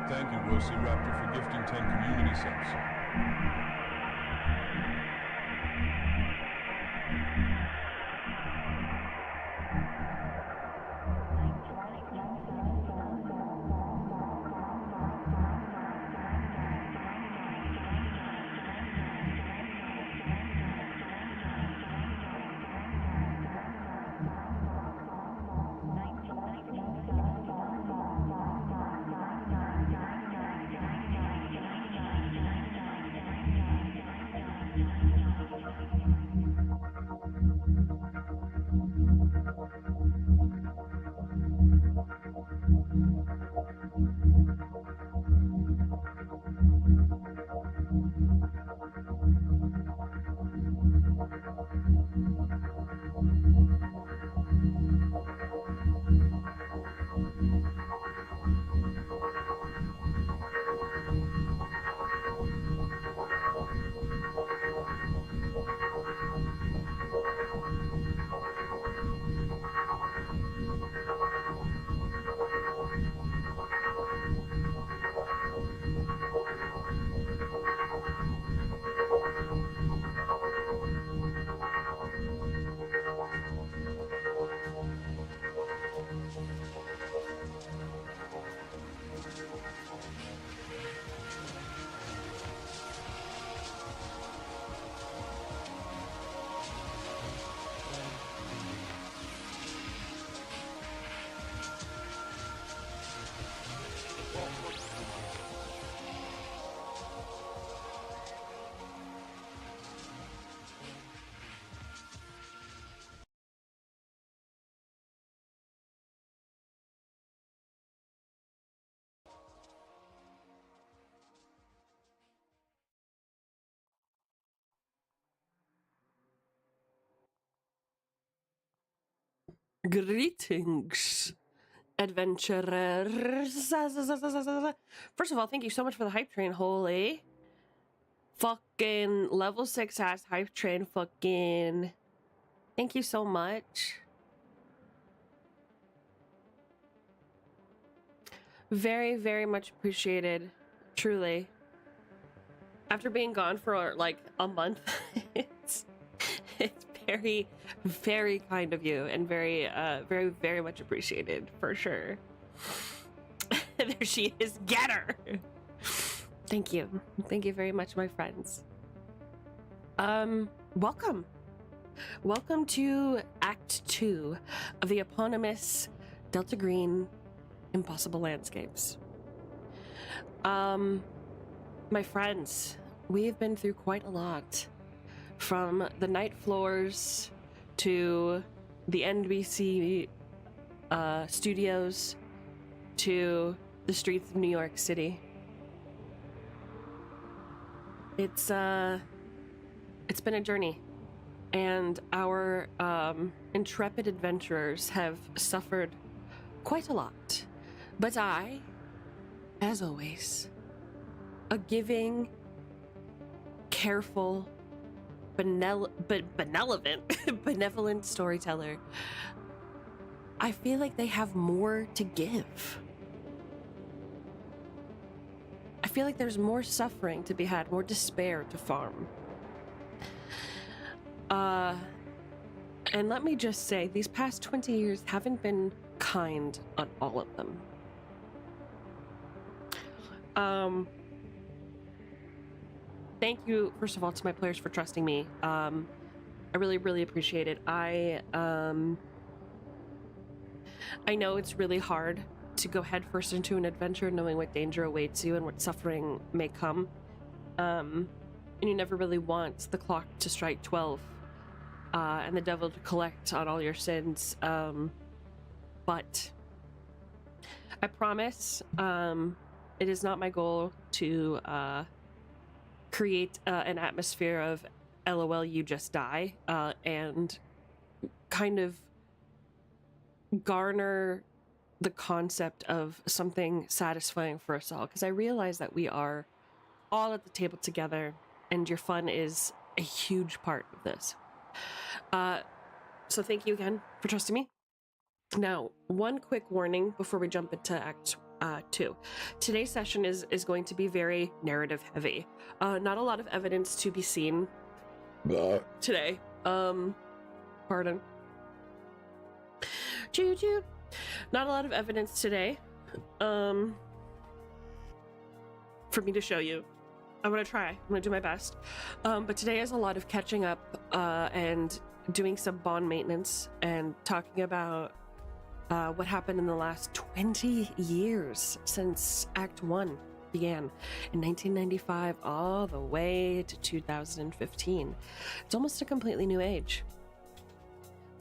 Thank you, Velociraptor, for gifting 10 community subs. Greetings, adventurers. First of all, thank you so much for the hype train. Holy fucking level 6 ass hype train. Fucking thank you so much. Very, very much appreciated. Truly. After being gone for like a month, it's very, very kind of you and very, very much appreciated for sure. There she is. Get her. Thank you. Thank you very much, my friends. Welcome. Welcome to Act 2 of the eponymous Delta Green Impossible Landscapes. My friends, we have been through quite a lot. From the night floors to the NBC studios to the streets of New York City. It's been a journey, and our intrepid adventurers have suffered quite a lot. But I, as always, a giving careful, benevolent storyteller, I feel like they have more to give. I feel like there's more suffering to be had, more despair to farm. And let me just say, these past 20 years haven't been kind on all of them. Thank you, first of all, to my players for trusting me. I really, really appreciate it. I know it's really hard to go headfirst into an adventure knowing what danger awaits you and what suffering may come. And you never really want the clock to strike 12 and the devil to collect on all your sins. But I promise it is not my goal to create an atmosphere of LOL, you just die, and kind of garner the concept of something satisfying for us all, because I realize that we are all at the table together and your fun is a huge part of this. So thank you again for trusting me. Now, one quick warning before we jump into Act 2. Today's session is going to be very narrative heavy. Not a lot of evidence to be seen today. Pardon. Choo-choo. Not a lot of evidence today for me to show you. I'm gonna try. I'm gonna do my best. But today is a lot of catching up and doing some bond maintenance and talking about what happened in the last 20 years since Act 1 began in 1995 all the way to 2015. It's almost a completely new age.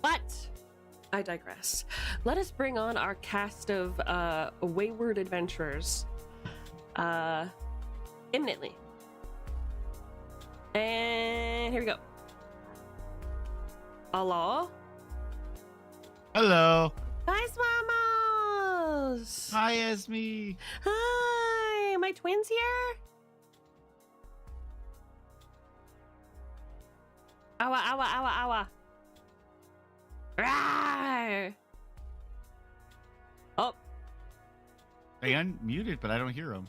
But I digress. Let us bring on our cast of wayward adventurers imminently. And here we go. Hello? Hello. Hi, Swamos! Hi, Esme. Hi! My twins here? Awa, awa, awa, awa. Rawr! Oh. They unmuted, but I don't hear them.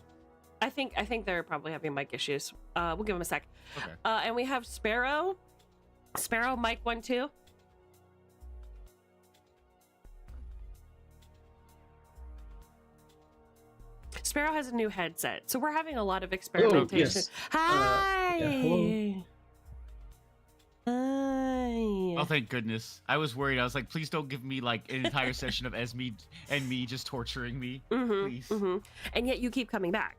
I think they're probably having mic issues. We'll give them a sec. Okay. And we have Sparrow. Sparrow, mic 1, 2. Sparrow has a new headset, so we're having a lot of experimentation. Yes. Hi! Hello. Hi! Oh, thank goodness. I was worried. I was like, please don't give me like an entire session of Esme and me just torturing me. Please. And yet you keep coming back.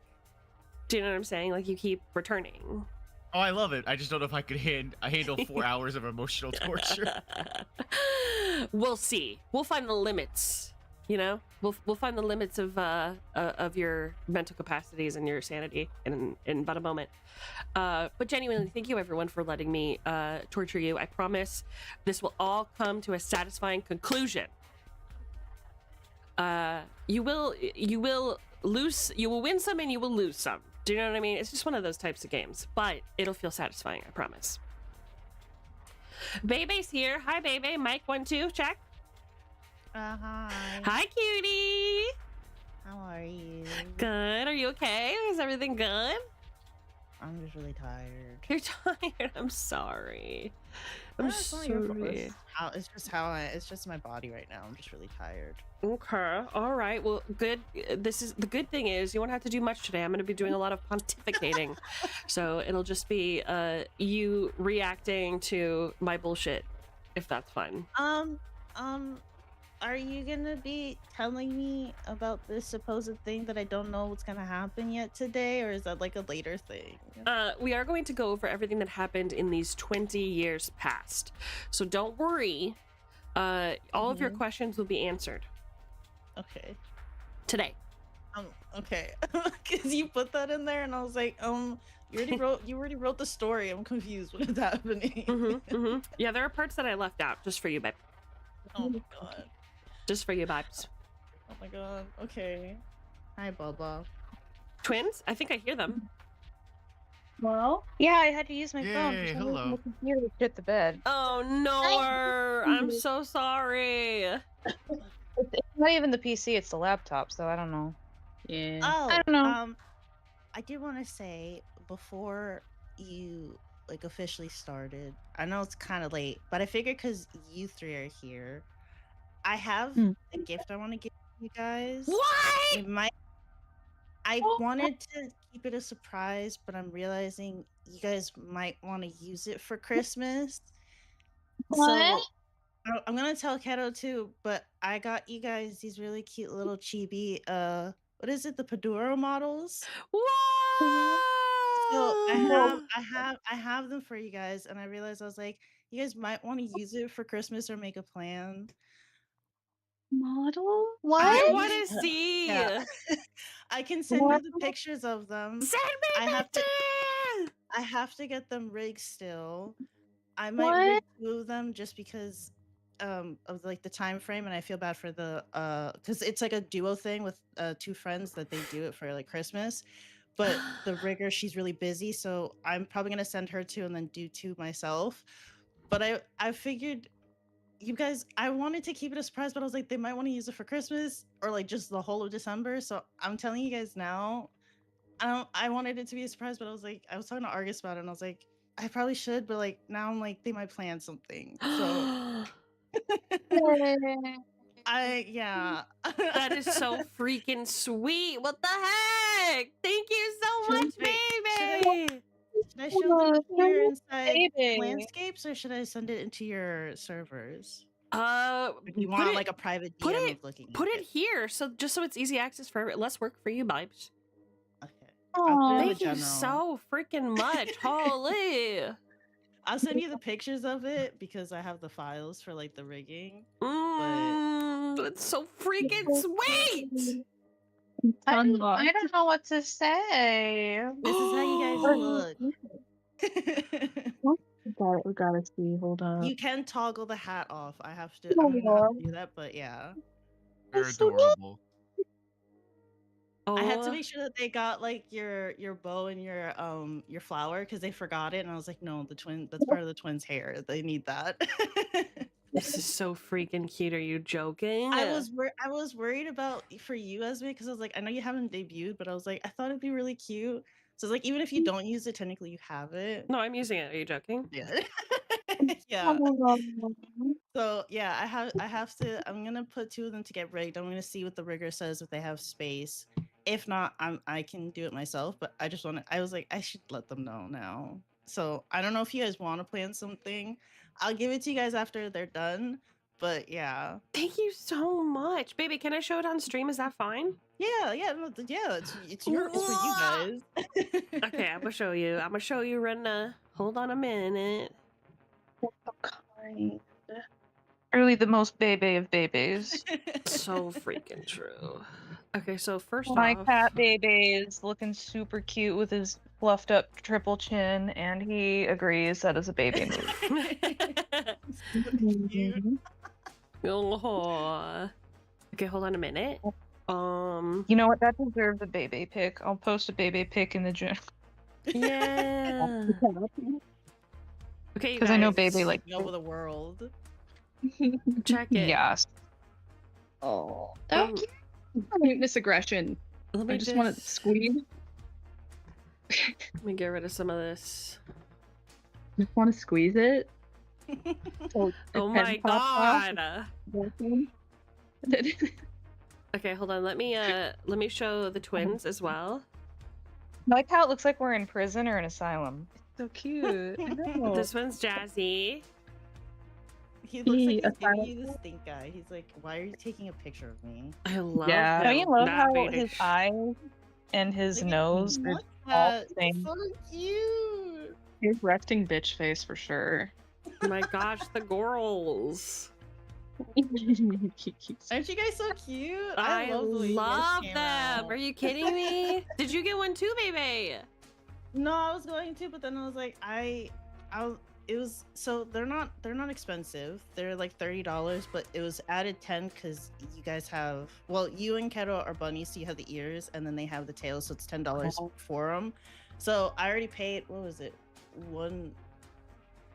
Do you know what I'm saying? Like, you keep returning. Oh, I love it. I just don't know if I could handle 4 hours of emotional torture. We'll see. We'll find the limits. You know, we'll find the limits of your mental capacities and your sanity in about a moment. But genuinely, thank you everyone for letting me torture you. I promise this will all come to a satisfying conclusion. You will win some and you will lose some. Do you know what I mean? It's just one of those types of games, but it'll feel satisfying. I promise. Bebe's here. Hi, Bebe. Mic 1, 2. Check. Hi. Hi, cutie. How are you? Good. Are you okay? Is everything good? I'm just really tired. You're tired. I'm sorry. I'm It's not your fault. sorry. It's just my body right now. I'm just really tired. Okay. All right. Well, good. The good thing is you won't have to do much today. I'm going to be doing a lot of pontificating. So it'll just be you reacting to my bullshit, if that's fine. Are you gonna be telling me about this supposed thing that I don't know what's gonna happen yet today, or is that like a later thing? We are going to go over everything that happened in these 20 years past. So don't worry. All of your questions will be answered Okay. today. Okay. Because you put that in there, and I was like, you already wrote the story. I'm confused. What is happening? Yeah, there are parts that I left out just for you, babe. Oh my god. Just for you, vibes. Oh my god. Okay. Hi, Bubba. Twins? I think I hear them. Well, yeah, I had to use my phone. Yay, For some reason hello. the computer shit the bed. Oh no, I'm so sorry. It's not even the PC; it's the laptop. So I don't know. Yeah. Oh, don't know. I did want to say before you like officially started. I know it's kind of late, but I figured because you three are here, I have a gift I want to give you guys. What? It might. I Oh. wanted to keep it a surprise, but I'm realizing you guys might want to use it for Christmas. So I'm gonna tell Keto too, but I got you guys these really cute little chibi what is it, the Paduro models? What? So I have them for you guys, and I realized I was like, you guys might want to use it for Christmas or make a plan. Model? I What? want to see. Yeah. I can send you the pictures of them. Send me I have to pictures. I have to get them rigged still. I might What? rig 2 of them just because of like the time frame, and I feel bad for the because it's like a duo thing with 2 friends that they do it for like Christmas. But the rigger, she's really busy, so I'm probably gonna send her 2 and then do 2 myself. But I figured you guys, I wanted to keep it a surprise, but I was like, they might want to use it for Christmas or like just the whole of December. So I'm telling you guys now. I wanted it to be a surprise, but I was like, I was talking to Argus about it, and I was like, I probably should, but like now I'm like, they might plan something. So yeah. That is so freaking sweet. What the heck? Thank you so much, baby. Should I show them here inside baby. landscapes, or should I send it into your servers? Or do you put want it, like a private put DM it of looking put at it here, so just so it's easy access for less work for you, Bibes. Okay. I'll put it in the Thank you general. so freaking much. Holy. I'll send you the pictures of it because I have the files for like the rigging. It's so freaking sweet. I don't know what to say. This is how you guys look. We gotta see. Hold on. You can toggle the hat off. I have to. I'm gonna have to do that, but yeah. They're adorable. Oh. I had to make sure that they got like your bow and your flower because they forgot it, and I was like, no, the twin. That's part of the twins' hair. They need that. This is so freaking cute. Are you joking? I was worried about for you, Esme, because I was like, I know you haven't debuted, but I was like, I thought it'd be really cute. So it's like, even if you don't use it, technically you have it. No, I'm using it. Are you joking? Yeah. Yeah. So yeah, I have to. I'm gonna put 2 of them to get rigged. I'm gonna see what the rigger says if they have space. If not, I can do it myself. But I just want to. I was like, I should let them know now. So I don't know if you guys want to plan something. I'll give it to you guys after they're done. But yeah. Thank you so much, baby. Can I show it on stream? Is that fine? Yeah. It's your for you guys. Okay, I'm gonna show you. Renna. Hold on a minute. Really the most baby of babies. So freaking true. Okay, so first My off, cat baby is looking super cute with his fluffed up triple chin, and he agrees that is a baby move. Oh. Okay, hold on a minute. You know what? That deserves a baby pic. I'll post a baby pic in the gym. Yeah. Okay, because I know baby like over the world. Check it. Yes. Oh, that muteness aggression. Let I just want to squeeze. Let me get rid of some of this. Just want to squeeze it. Oh my god. Okay, Okay, hold on. Let me show the twins as well. I like how it looks like we're in prison or an asylum. so cute. I know. This one's Jazzy. He looks like he's giving you the stink eye. He's like, why are you taking a picture of me? I love Yeah. Don't you love that how baby. his eyes and his nose are Look all at the same? so cute. He's resting bitch face for sure. Oh my gosh, the girls. Aren't you guys so cute? I love the way you guys love came them. out. Are you kidding me? Did you get one too, baby? No, I was going to, but then I was like, it was so they're not expensive. They're like $30, but it was added 10 because you guys have, well, you and Keto are bunnies, so you have the ears, and then they have the tails, so it's $10 for them. So I already paid. What was it?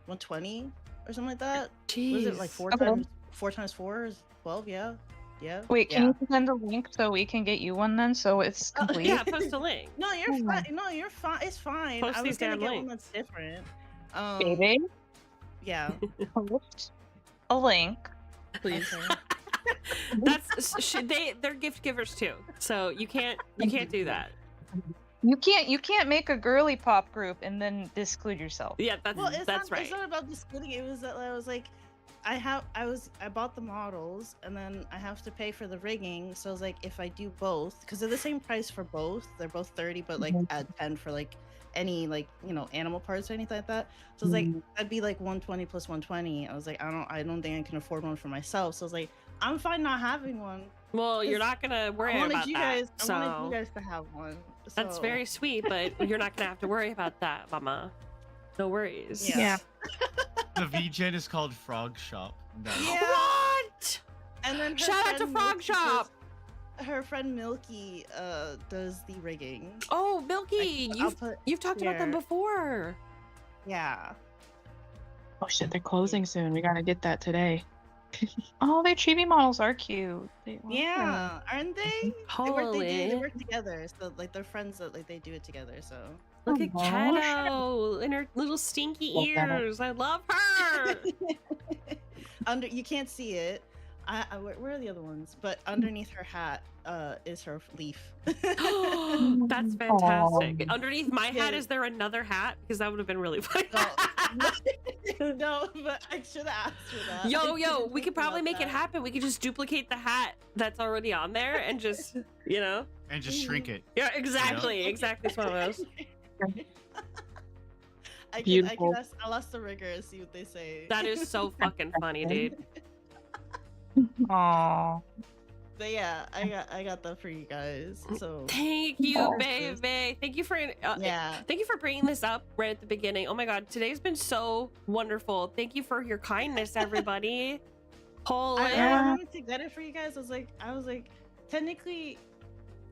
120 or something like that. Was it like Jeez. four Okay. times? 4 times 4 is 12. Yeah. Yeah. Wait, can Yeah. you send a link so we can get you one then, so it's complete? Yeah, post a link. No, you're Oh my- fine. No, you're fine. It's fine. Post I these was gonna damn get one links. that's different. Baby, Yeah. post a link. Please. Okay. They're gift givers too, so you can't do that. You can't make a girly pop group and then disclude yourself. Yeah, that's Well, it's that's not. right. It's not about disputing. It was that I was like, I bought the models and then I have to pay for the rigging. So I was like, if I do both, because they're the same price for both. They're both 30, but like add 10 for like any like animal parts or anything like that. So I was like, that'd be like 120 plus 120. I was like, I don't think I can afford one for myself. So I was like, I'm fine not having one. Well, you're not gonna worry about that. I wanted So you guys to have one. that's so- very sweet, but you're not gonna have to worry about that, Mama. No worries. Yeah. The VGen is called Frog Shop. No. Yeah. What? And then her Shout out to friend Frog Milky Shop. her friend Milky does the rigging. Oh, Milky, I'll put you've talked about them here. before. Yeah. Oh shit, they're closing soon. We gotta get that today. Oh, their chibi models are cute. They are. Yeah, aren't they? Holy. They work together. So like they're friends that like they do it together. So Look at Aw. Kato and her little stinky Love that. ears. I love her. you can't see it. Where are the other ones? But underneath her hat is her leaf. That's fantastic. Aw. Underneath my hat, Yeah. is there another hat? Because that would have been really fun. No, but I should have asked for that. Yo, we could Think probably about make it that. happen. We could just duplicate the hat that's already on there and just, And just shrink it. Yeah, exactly. Exactly, Swamos. Beautiful. I'll ask the rigger and see what they say. That is so fucking funny, dude. Aw. But yeah, I got that for you guys. So Thank you, Oh, baby. Thank you for yeah. Thank you for bringing this up right at the beginning. Oh my god, today's been so wonderful. Thank you for your kindness, everybody. Holy. I wanted to get it for you guys. I was like, technically,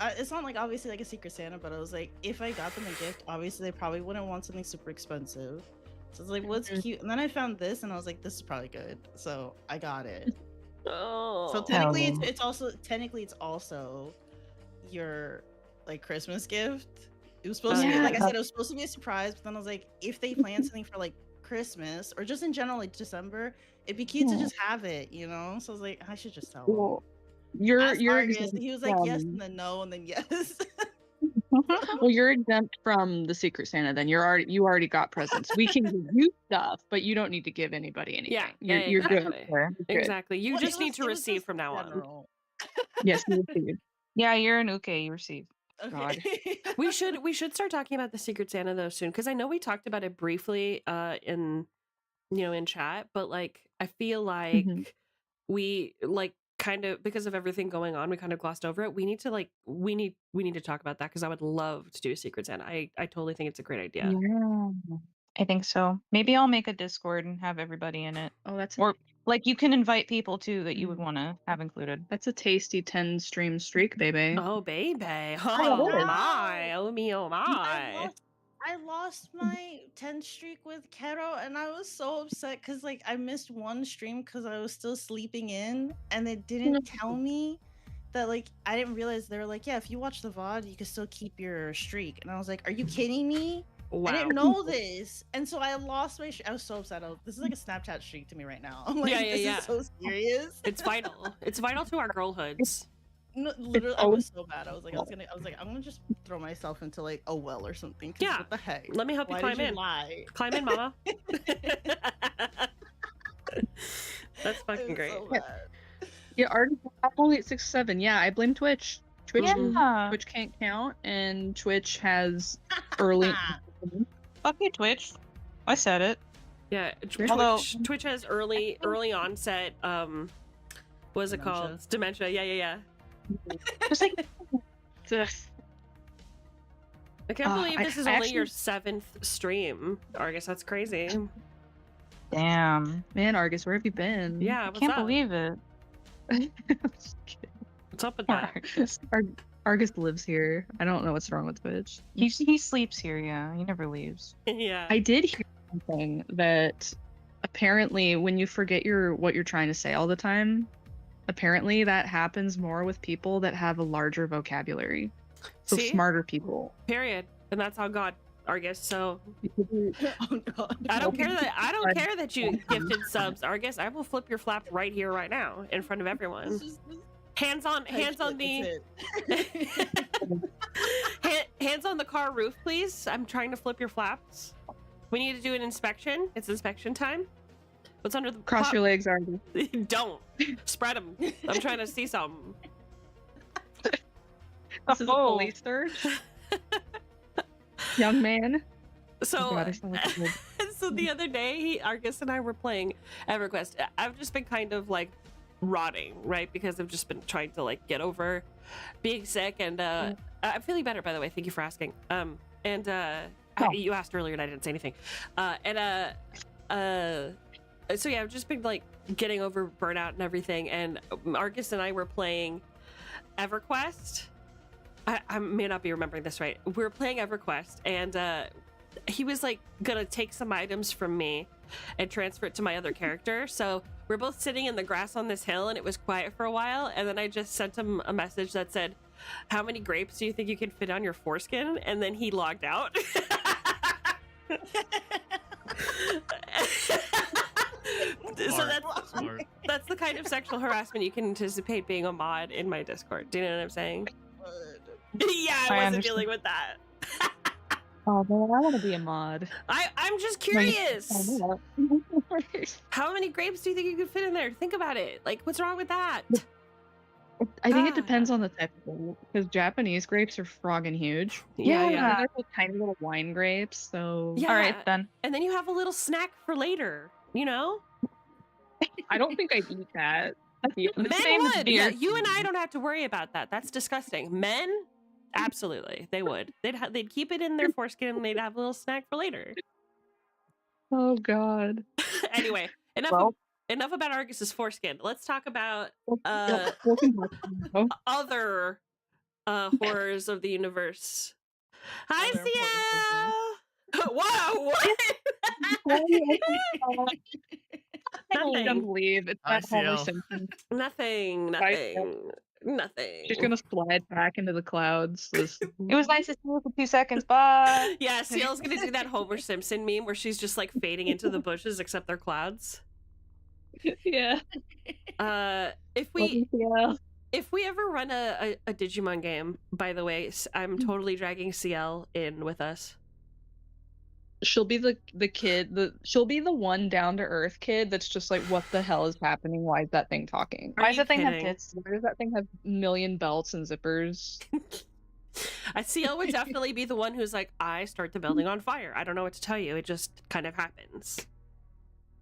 it's not like obviously like a Secret Santa, but I was like, if I got them a gift, obviously they probably wouldn't want something super expensive. So I was like, what's cute? And then I found this, and I was like, this is probably good. So I got it. Oh. So technically, it's also your like Christmas gift. It was supposed to be, like I said, it was supposed to be a surprise. But then I was like, if they plan something for like Christmas or just in general like December, it'd be cute to just have it, So I was like, I should just tell him. Well, you're Ask Argus, exempt and he was like, yes, from- and then no, and then yes. well, you're exempt from the Secret Santa. Then you already got presents. We can give you stuff, but you don't need to give anybody anything. Yeah, You're good. exactly. There. You're good. Exactly. You Well, just it need was- to it was receive just from now on. general. Yes, you received. Yeah, you're an uke. You receive. Okay. We should start talking about the Secret Santa though soon, because I know we talked about it briefly in in chat, but like I feel like we like kind of, because of everything going on, we kind of glossed over it. We need to talk about that, because I would love to do a Secret Santa. I totally think it's a great idea. Yeah. I think so. Maybe I'll make a Discord and have everybody in it. Oh, that's Or like you can invite people too that you would Mhm. want to have included. that's a tasty 10 stream streak, baby. Oh baby, it oh is. my, oh me, oh my. I lost my 10 streak with Kero, and I was so upset because like I missed one stream because I was still sleeping in, and they didn't tell me that like I didn't realize they were like, yeah, if you watch the VOD, you can still keep your streak. And I was like, are you kidding me? Wow. I didn't know this, and so I lost my. I was so upset. This is like a Snapchat streak to me right now. I'm like, Yeah, yeah, this yeah. is so serious. It's vital. It's vital to our girlhoods. No, literally, I was so bad. I was like, I'm gonna just throw myself into like a well or something. 'Cause Yeah. What the heck? Let me help you Why climb did you in. lie? Climb in, mama. That's I fucking was great. so bad. Yeah, I'm only at 6-7. Yeah, I blame Twitch. Twitch Yeah. Twitch can't count, and Twitch has early. Fuck you, Twitch. I said it. Yeah, Although- Twitch has early onset. What is it called? It's dementia. Yeah. Just like Ugh. I can't believe I- this is I only your actually- 7th stream, Argus. That's crazy. damn. Man, Argus, where have you been? Yeah, I what's can't up? believe it. What's up with that? Argus, Argus lives here. I don't know what's wrong with Twitch. He sleeps here, yeah. He never leaves. Yeah. I did hear something that apparently when you forget what you're trying to say all the time, apparently that happens more with people that have a larger vocabulary. So See? smarter people. Period. And that's how God, Argus. So Oh god. I don't care that you gifted subs, Argus. I will flip your flap right here, right now, in front of everyone. Hands on the hands on the car roof, please. I'm trying to flip your flaps. We need to do an inspection. It's inspection time. What's under the Cross your legs, Argus. Don't spread them. I'm trying to see something. This is a police search. Young man. So, Oh God, I sound like a kid. so the other day, Argus and I were playing EverQuest. I've just been kind of like rotting, right? Because I've just been trying to like get over being sick, and I'm feeling better, by the way. Thank you for asking. You asked earlier and I didn't say anything. So yeah, I've just been like getting over burnout and everything. And Argus and I were playing EverQuest. I may not be remembering this right. We were playing EverQuest, and he was like gonna take some items from me and transfer it to my other character. So we're both sitting in the grass on this hill, and it was quiet for a while. And then I just sent him a message that said, "How many grapes do you think you can fit on your foreskin?" And then he logged out. So that's the kind of sexual harassment you can anticipate being a mod in my Discord. Do you know what I'm saying? Yeah, I wasn't dealing with that. Oh man, I want to be a mod. I'm just curious. How many grapes do you think you could fit in there? Think about it. Like, what's wrong with that? I think it depends on the type of grape, because Japanese grapes are frogging huge. Yeah. They're like tiny little wine grapes. So Yeah. All right then. And then you have a little snack for later, you know? I don't think I'd eat that. Men would. Yeah, you and I don't have to worry about that. That's disgusting. Men, absolutely, they would. They'd keep it in their foreskin, and they'd have a little snack for later. Oh God. Anyway, enough about Argus's foreskin. Let's talk about other horrors of the universe. Hi, Ciel. Whoa! What? I can't believe it's that Homer Simpson. Nothing. She's gonna slide back into the clouds. It was nice to see you for 2 seconds. Bye. Yeah, Ciel's gonna do that Homer Simpson meme where she's just like fading into the bushes, except they're clouds. Yeah. If we ever run a Digimon game, by the way, I'm totally dragging Ciel in with us. She'll be the kid. She'll be the one down to earth kid that's just like, what the hell is happening? Why is that thing talking? Why does that thing have tits? Why does that thing have a million belts and zippers? Ciel would definitely be the one who's like, I start the building on fire. I don't know what to tell you. It just kind of happens.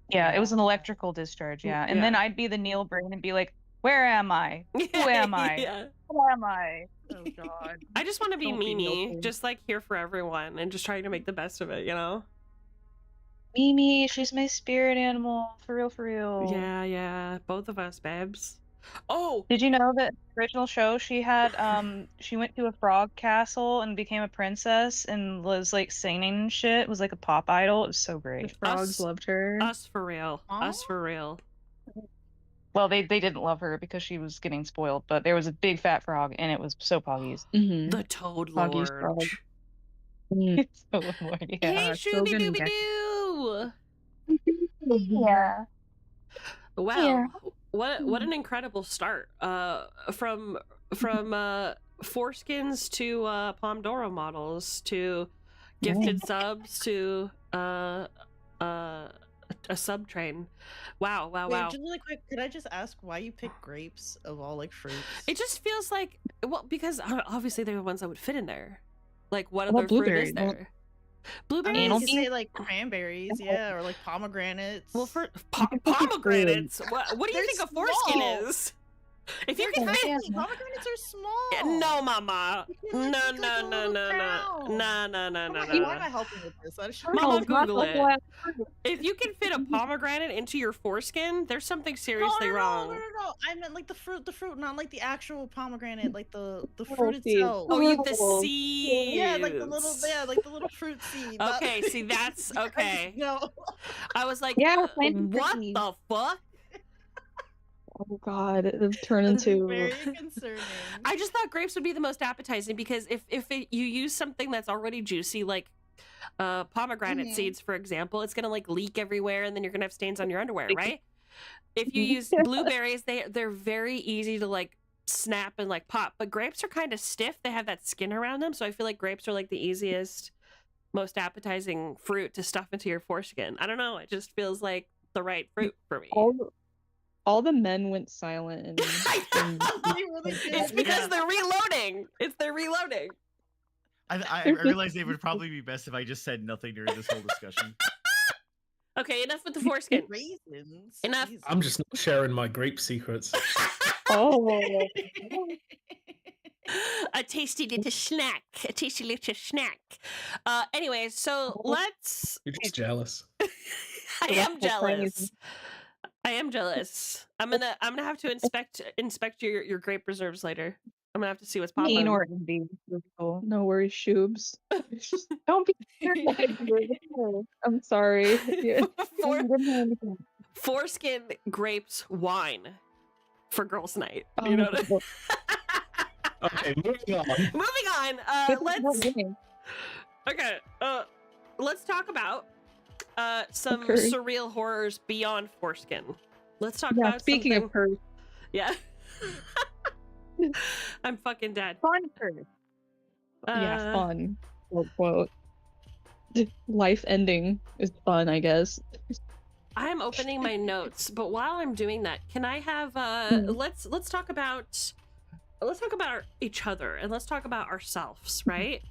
Yeah, it was an electrical discharge. Yeah, and then I'd be the Neil Brain and be like, "Where am I? Who am I? Yeah. Where am I?" Oh God. I just want to be Don't be Mimi, Neil. just like here for everyone, and just trying to make the best of it, you know? Mimi, she's my spirit animal. For real, for real. Yeah, both of us, babes. Oh, Did you know that in the original show she had she went to a frog castle and became a princess and was like singing and shit. It was like a pop idol. It was so The great. frogs loved her. us for real. Us for real. Well, they didn't love her because she was getting spoiled, but there was a big fat frog and it was so poggies. Mm-hmm. The Toad Foggy's Lord. frog. It's so annoying. Hey, Yeah, Shooby Shogun Dooby Doo! Yeah. Wow, Yeah. what an incredible start. From foreskins to Pomodoro models to gifted subs to a sub train. Wow. Wait, just really quick, could I just ask why you pick grapes of all like fruits? It just feels like, well, because obviously they're the ones that would fit in there. Like, what What other about fruit blueberries? is there? Blueberries? Anal You say like cranberries, yeah, or like pomegranates. Well, for pomegranates, what do you think a They're foreskin small. is? If you They're can fit, tiny. Pomegranates are small. no, mama, You can, no, like, make, like, no, a no, little no, no, crown. no, no, no, no, Why no. am I helping with this? I should Mama, Turtles, not Google the it. black fruit. If you can fit a pomegranate into your foreskin, there's something No, seriously wrong. No. I meant like the fruit, not like the actual pomegranate, like the Turtle fruit seeds. itself. Oh, you the Turtles. seeds. Yeah, like the little fruit seed. not- Okay, see, that's okay. No. I was like, Yeah, planting what trees. the fuck? Oh god, it would turn This is into very concerning. I just thought grapes would be the most appetizing because you use something that's already juicy, like pomegranate Mhm. seeds, for example, it's gonna like leak everywhere, and then you're gonna have stains on your underwear, Like- right? If you use blueberries, they're very easy to like snap and like pop, but grapes are kind of stiff. They have that skin around them, so I feel like grapes are like the easiest, most appetizing fruit to stuff into your foreskin. I don't know. It just feels like the right fruit for me. all the men went silent and They really did. It's because Yeah. they're reloading. They're reloading. I realized it would probably be best if I just said nothing during this whole discussion. Okay, enough with the foreskin. Raisins. Enough. Jesus. I'm just not sharing my grape secrets. oh A tasty little snack. A tasty little snack. Anyway, so let's. You're just jealous. I am That's crazy. jealous. I am jealous. I'm gonna have to inspect your grape reserves later. I'm gonna have to see what's popping. mean or envy. No worries, Shoobs. Don't be scared. I'm sorry. Yeah. For- You didn't hear anything. Foreskin grapes wine for girls' night. Oh, You know what no. Okay, moving on. Moving on. This is not Let's winning. okay. Let's talk about some Okay. surreal horrors beyond foreskin. Let's talk Yeah, about speaking something... of purse, Yeah. I'm fucking dead. fun purse. Yeah, Uh, fun. Quote. Life ending is fun, I guess. I'm opening my notes, but while I'm doing that, can I have let's talk about each other, and let's talk about ourselves, right?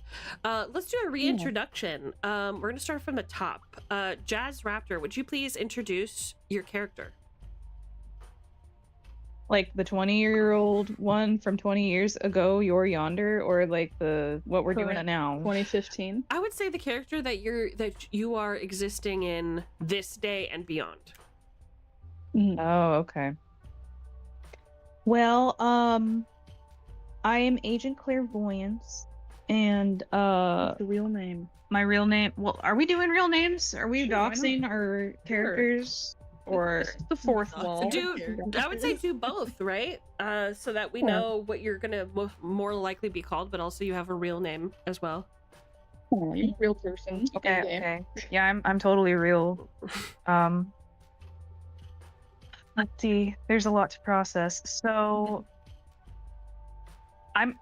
Let's do a reintroduction. We're gonna start from the top. Jazz Raptor, would you please introduce your character? Like the 20-year-old one from 20 years ago, you're yonder, or like what we're doing Correct. now. 2015. I would say the character that you are existing in this day and beyond. Oh, okay. Well, I am Agent Clairvoyance, and The real name. my real name. Well, are we doing real names? Are we Sure, why not? doxing our characters, or The fourth wall. I would say do both, right? So that we Yeah. know what you're gonna more likely be called, but also you have a real name as well. Oh, you're a real person. Okay, Okay. okay. Yeah, I'm totally real. Let's see. There's a lot to process. So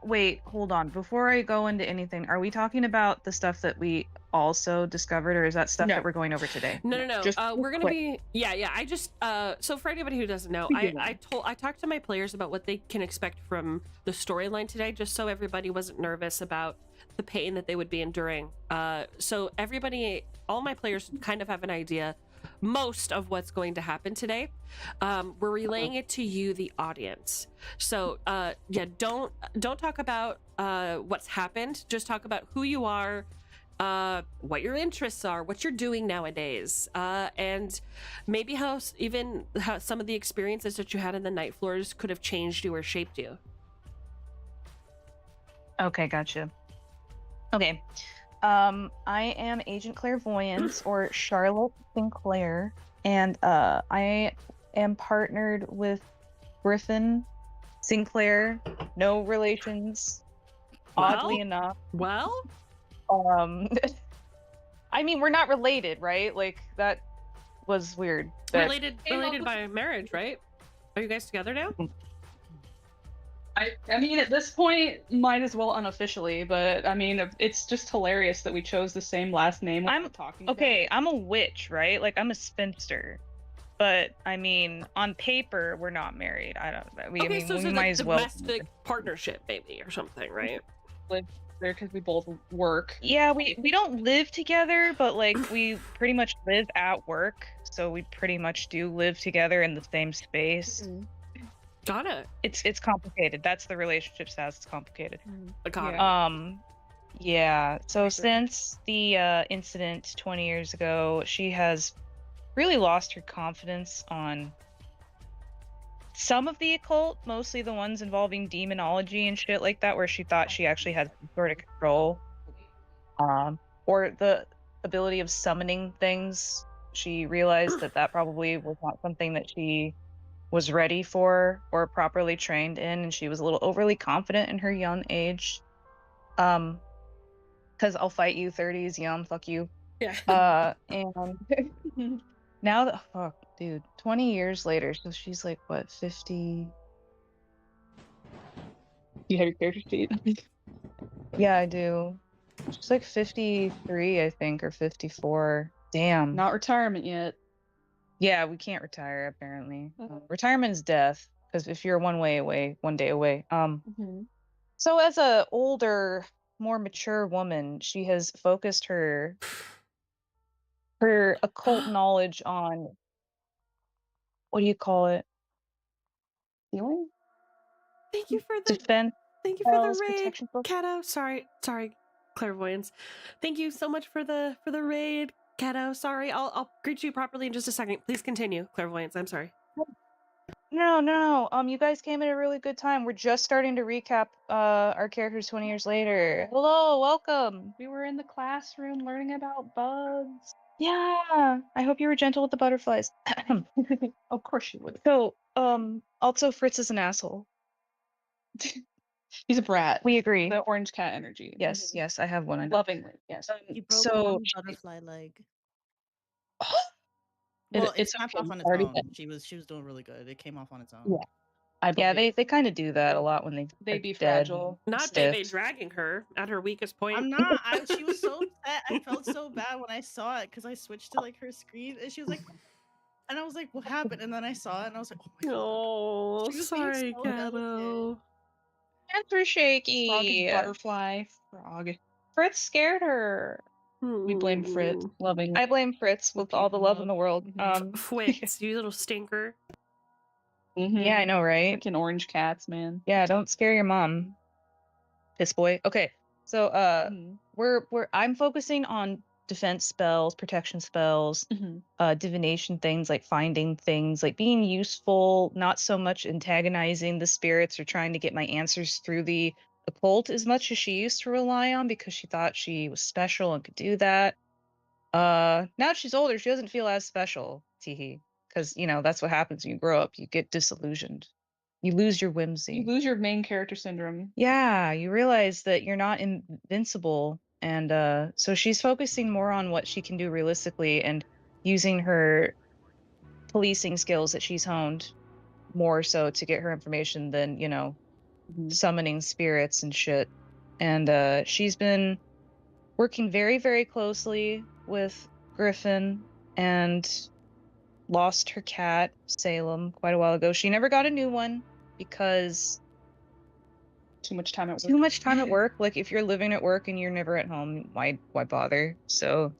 wait, hold on. Before I go into anything, are we talking about the stuff that we also discovered, or is that stuff No. that we're going over today? No. Just We're gonna quick. be yeah. I just so for anybody who doesn't know, We do I talked to my players about what they can expect from the storyline today, just so everybody wasn't nervous about the pain that they would be enduring. So everybody, all my players, kind of have an idea, most of what's going to happen today. We're relaying it to you, the audience. So yeah, don't talk about what's happened. Just talk about who you are, what your interests are, what you're doing nowadays, and maybe how some of the experiences that you had in the night floors could have changed you or shaped you. Okay, gotcha. Okay. I am Agent Clairvoyance, or Charlotte Sinclair, and I am partnered with Griffin Sinclair. No relations, oddly Well? enough. Well, I mean, we're not related, right? Like, that was weird. That- related by marriage, right? Are you guys together now? I mean, at this point, might as well unofficially, but I mean, it's just hilarious that we chose the same last name. when I'm- we're talking. Okay, I'm a witch, right? Like, I'm a spinster. But, I mean, on paper, we're not married. I don't know. I mean, So we it's might like as well. domestic partnership, maybe, or something, right? there because we both work. Yeah, we don't live together, but like we pretty much live at work, so we pretty much do live together in the same space. Got it. It's complicated. That's the relationship status. It's complicated. Got Yeah. it. Yeah. So Right. since the incident 20 years ago, she has really lost her confidence on some of the occult, mostly the ones involving demonology and shit like that, where she thought she actually had some sort of control. Or the ability of summoning things. She realized that that probably was not something that she was ready for or properly trained in, and she was a little overly confident in her young age. Because I'll fight you, 30 is young, fuck you. Yeah. And now that, fuck, dude, 20 years later, so she's like, what, 50? You have your character sheet. Yeah, I do. She's like 53, I think, or 54. Damn. Not retirement yet. Yeah, we can't retire, apparently. Mhm. Retirement's death, because if you're one day away. Mhm. So as a older, more mature woman, she has focused her occult knowledge on, what do you call it? Healing? Thank you for the Defense raid, protection spells. Kato. Sorry, clairvoyance. Thank you so much for the raid, Kato. Sorry, I'll greet you properly in just a second. Please continue, clairvoyance. I'm sorry. No. You guys came at a really good time. We're just starting to recap our characters 20 years later. Hello, welcome. We were in the classroom learning about bugs. Yeah, I hope you were gentle with the butterflies. Of course you would. So, also Fritz is an asshole. He's a brat. We agree. The orange cat energy. Yes, yes, I have one. I know. Lovingly, yes. You broke So one she- butterfly leg. It- Well, it it's snapped okay, off on its already own. done. She was doing really good. It came off on its own. Yeah. Yeah, they kind of do that a lot when they They are be dead. fragile. Not Stiff. Bebe dragging her at her weakest point. I'm not. She was so upset. I felt so bad when I saw it because I switched to like her screen and she was like, and I was like, "What happened?" And then I saw it and I was like, "Oh my god!" Oh, She was being sorry, so Kato. delicate. Hands were shaky. Frog is butterfly. Frog. Fritz scared her. We blame Fritz. Loving. I blame Fritz with all the love in the world. Fwix, you little stinker. Yeah, I know, right? Freaking orange cats, man. Yeah, don't scare your mom. Piss boy. Okay. So I'm focusing on defense spells, protection spells, divination things, like finding things, like being useful, not so much antagonizing the spirits or trying to get my answers through the occult as much as she used to rely on because she thought she was special and could do that. Now she's older, she doesn't feel as special, teehee. Because, that's what happens when you grow up. You get disillusioned. You lose your whimsy. You lose your main character syndrome. Yeah, you realize that you're not invincible. And so she's focusing more on what she can do realistically and using her policing skills that she's honed more so to get her information than, summoning spirits and shit. And she's been working very, very closely with Griffin and lost her cat, Salem, quite a while ago. She never got a new one because Too much time at work. too much time at work. Like if you're living at work and you're never at home, why bother? So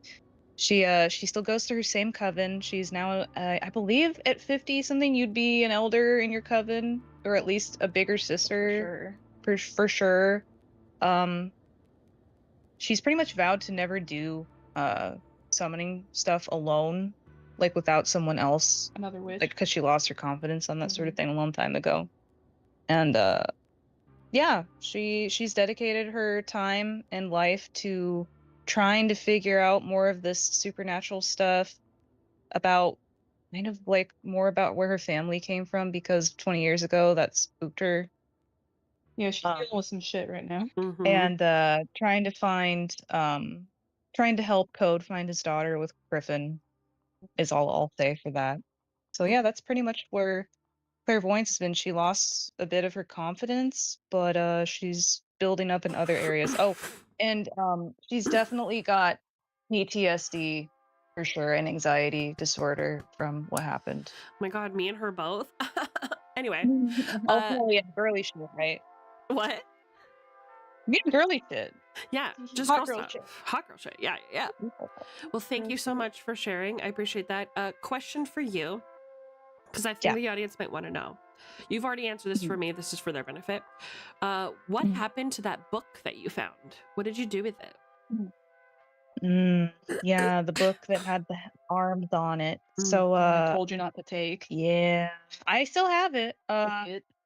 she still goes to her same coven. She's now I believe at 50 something you'd be an elder in your coven or at least a bigger sister. For sure. She's pretty much vowed to never do summoning stuff alone, like without someone else. Another witch. Like because she lost her confidence on that sort of thing a long time ago. And yeah, she's dedicated her time and life to trying to figure out more of this supernatural stuff about kind of like more about where her family came from because 20 years ago that spooked her. Yeah, she's dealing with some shit right now. And trying to help Code find his daughter with Griffin is all I'll say for that. So yeah, that's pretty much where clairvoyance has been. She lost a bit of her confidence, but she's building up in other areas. Oh, and she's definitely got PTSD for sure and anxiety disorder from what happened. Oh my god, me and her both. Anyway, Also, yeah, girly shit, right? what? Yeah, girly shit. Yeah, just Hot girl girl stuff. shit. Hot girl shit. Yeah. Well, thank you so much for sharing. I appreciate that. Question for you, because I think the audience might want to know. You've already answered this for me. This is for their benefit. What happened to that book that you found? What did you do with it? Yeah, the book that had the arms on it. Mm. So I told you not to take. yeah, I still have it.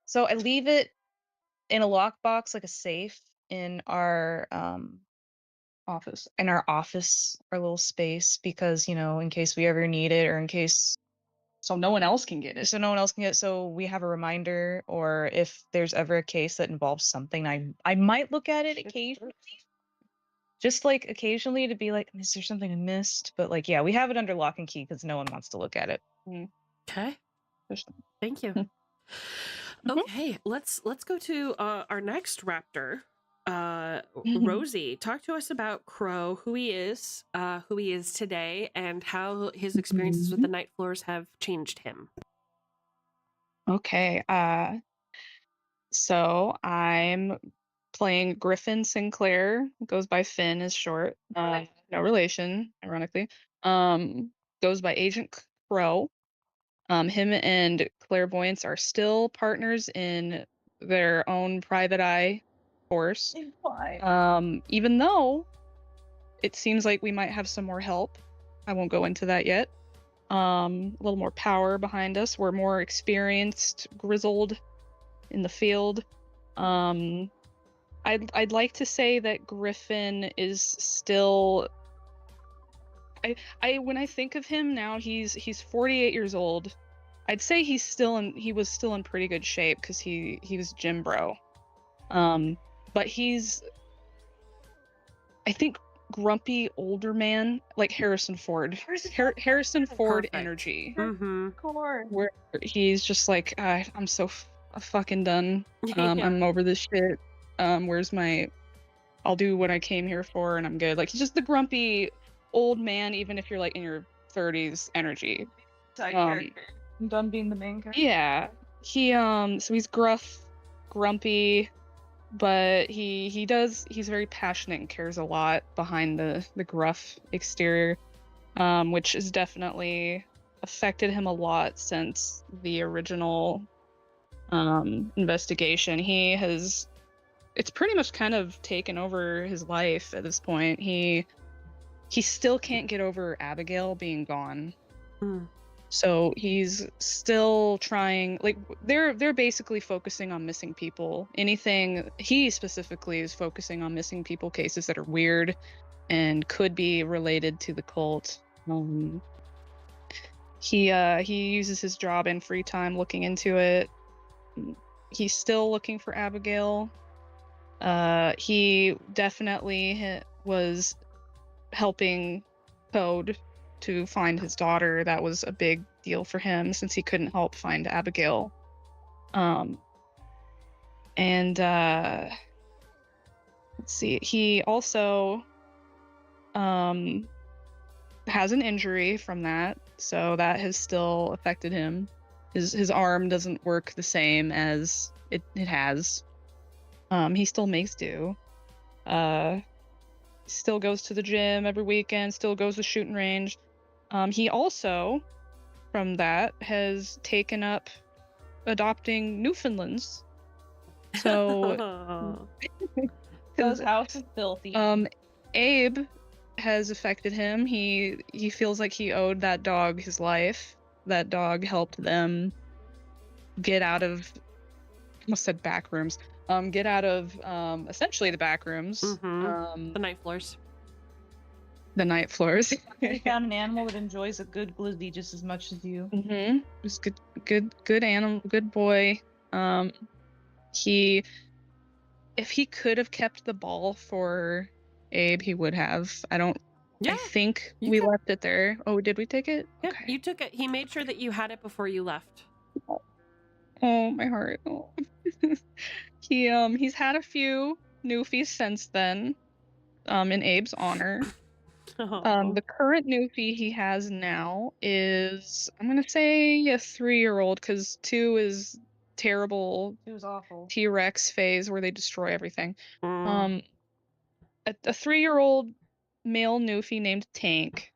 So I leave it in a lockbox, like a safe, in our Office. our little space, because in case we ever need it, or in case So no one else can get it. so no one else can get, so we have a reminder, or if there's ever a case that involves something, I might look at it occasionally. Just like occasionally, to be like, is there something I missed? But like, yeah, we have it under lock and key because no one wants to look at it. Okay. Thank you. Mhm. Okay, let's go to our next raptor. Rosie, talk to us about Crow, who he is today, and how his experiences with the night floors have changed him. Okay. So I'm playing Griffin Sinclair. Goes by Finn is short. No relation, ironically. Goes by Agent Crow. Him and Clairvoyance are still partners in their own private eye force. Even though it seems like we might have some more help. I won't go into that yet. A little more power behind us. We're more experienced, grizzled in the field. I'd like to say that Griffin is still. When I think of him now, he's 48 years old. I'd say he was still in pretty good shape because he was gym bro. But he's, I think, grumpy older man, like Harrison Ford. Harrison Ford Perfect. energy. Mm-hmm. Where he's just like, I'm so fucking done. I'm over this shit. Where's my? I'll do what I came here for, and I'm good. Like, he's just the grumpy old man, even if you're like in your 30s energy. I'm done being the main character. Yeah, so he's gruff, grumpy, but he's very passionate and cares a lot behind the gruff exterior, which has definitely affected him a lot since the original investigation. It's pretty much kind of taken over his life at this point. He still can't get over Abigail being gone. So he's still trying, like, they're basically focusing on missing people. He specifically is focusing on missing people cases that are weird and could be related to the cult. He uses his job and free time looking into it. He's still looking for Abigail. He definitely was helping Toad to find his daughter. That was a big deal for him since he couldn't help find Abigail. And let's see, he also has an injury from that, so that has still affected him. His arm doesn't work the same as it has. He still makes do. Still goes to the gym every weekend, still goes to shooting range. He also, from that, has taken up adopting Newfoundlands. So Those houses filthy. Abe has affected him. He feels like he owed that dog his life. That dog helped them get out of, I almost said back rooms. Get out of essentially the back rooms. The night floors. The night floors. You found an animal that enjoys a good glizzy just as much as you. Just good animal, good boy. If he could have kept the ball for Abe, he would have. I think we left it there. Oh, did we take it? Yep, Okay. you took it. He made sure that you had it before you left. Oh, my heart. Oh. He's had a few newfies since then, in Abe's honor. The current newfie he has now is, I'm gonna say, a 3-year-old, because 2 is terrible. It was awful. T-Rex phase where they destroy everything. A 3-year-old male newfie named Tank,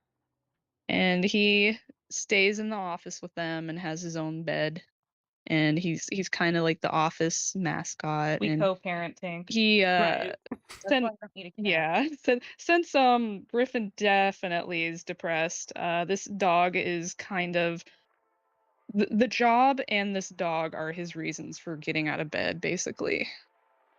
and he stays in the office with them and has his own bed and he's kind of like the office mascot. We And co-parent Tank. he Right. That's Sen- why I don't need a cat. yeah, since Griffin definitely is depressed, this dog is kind of the job, and this dog are his reasons for getting out of bed, basically.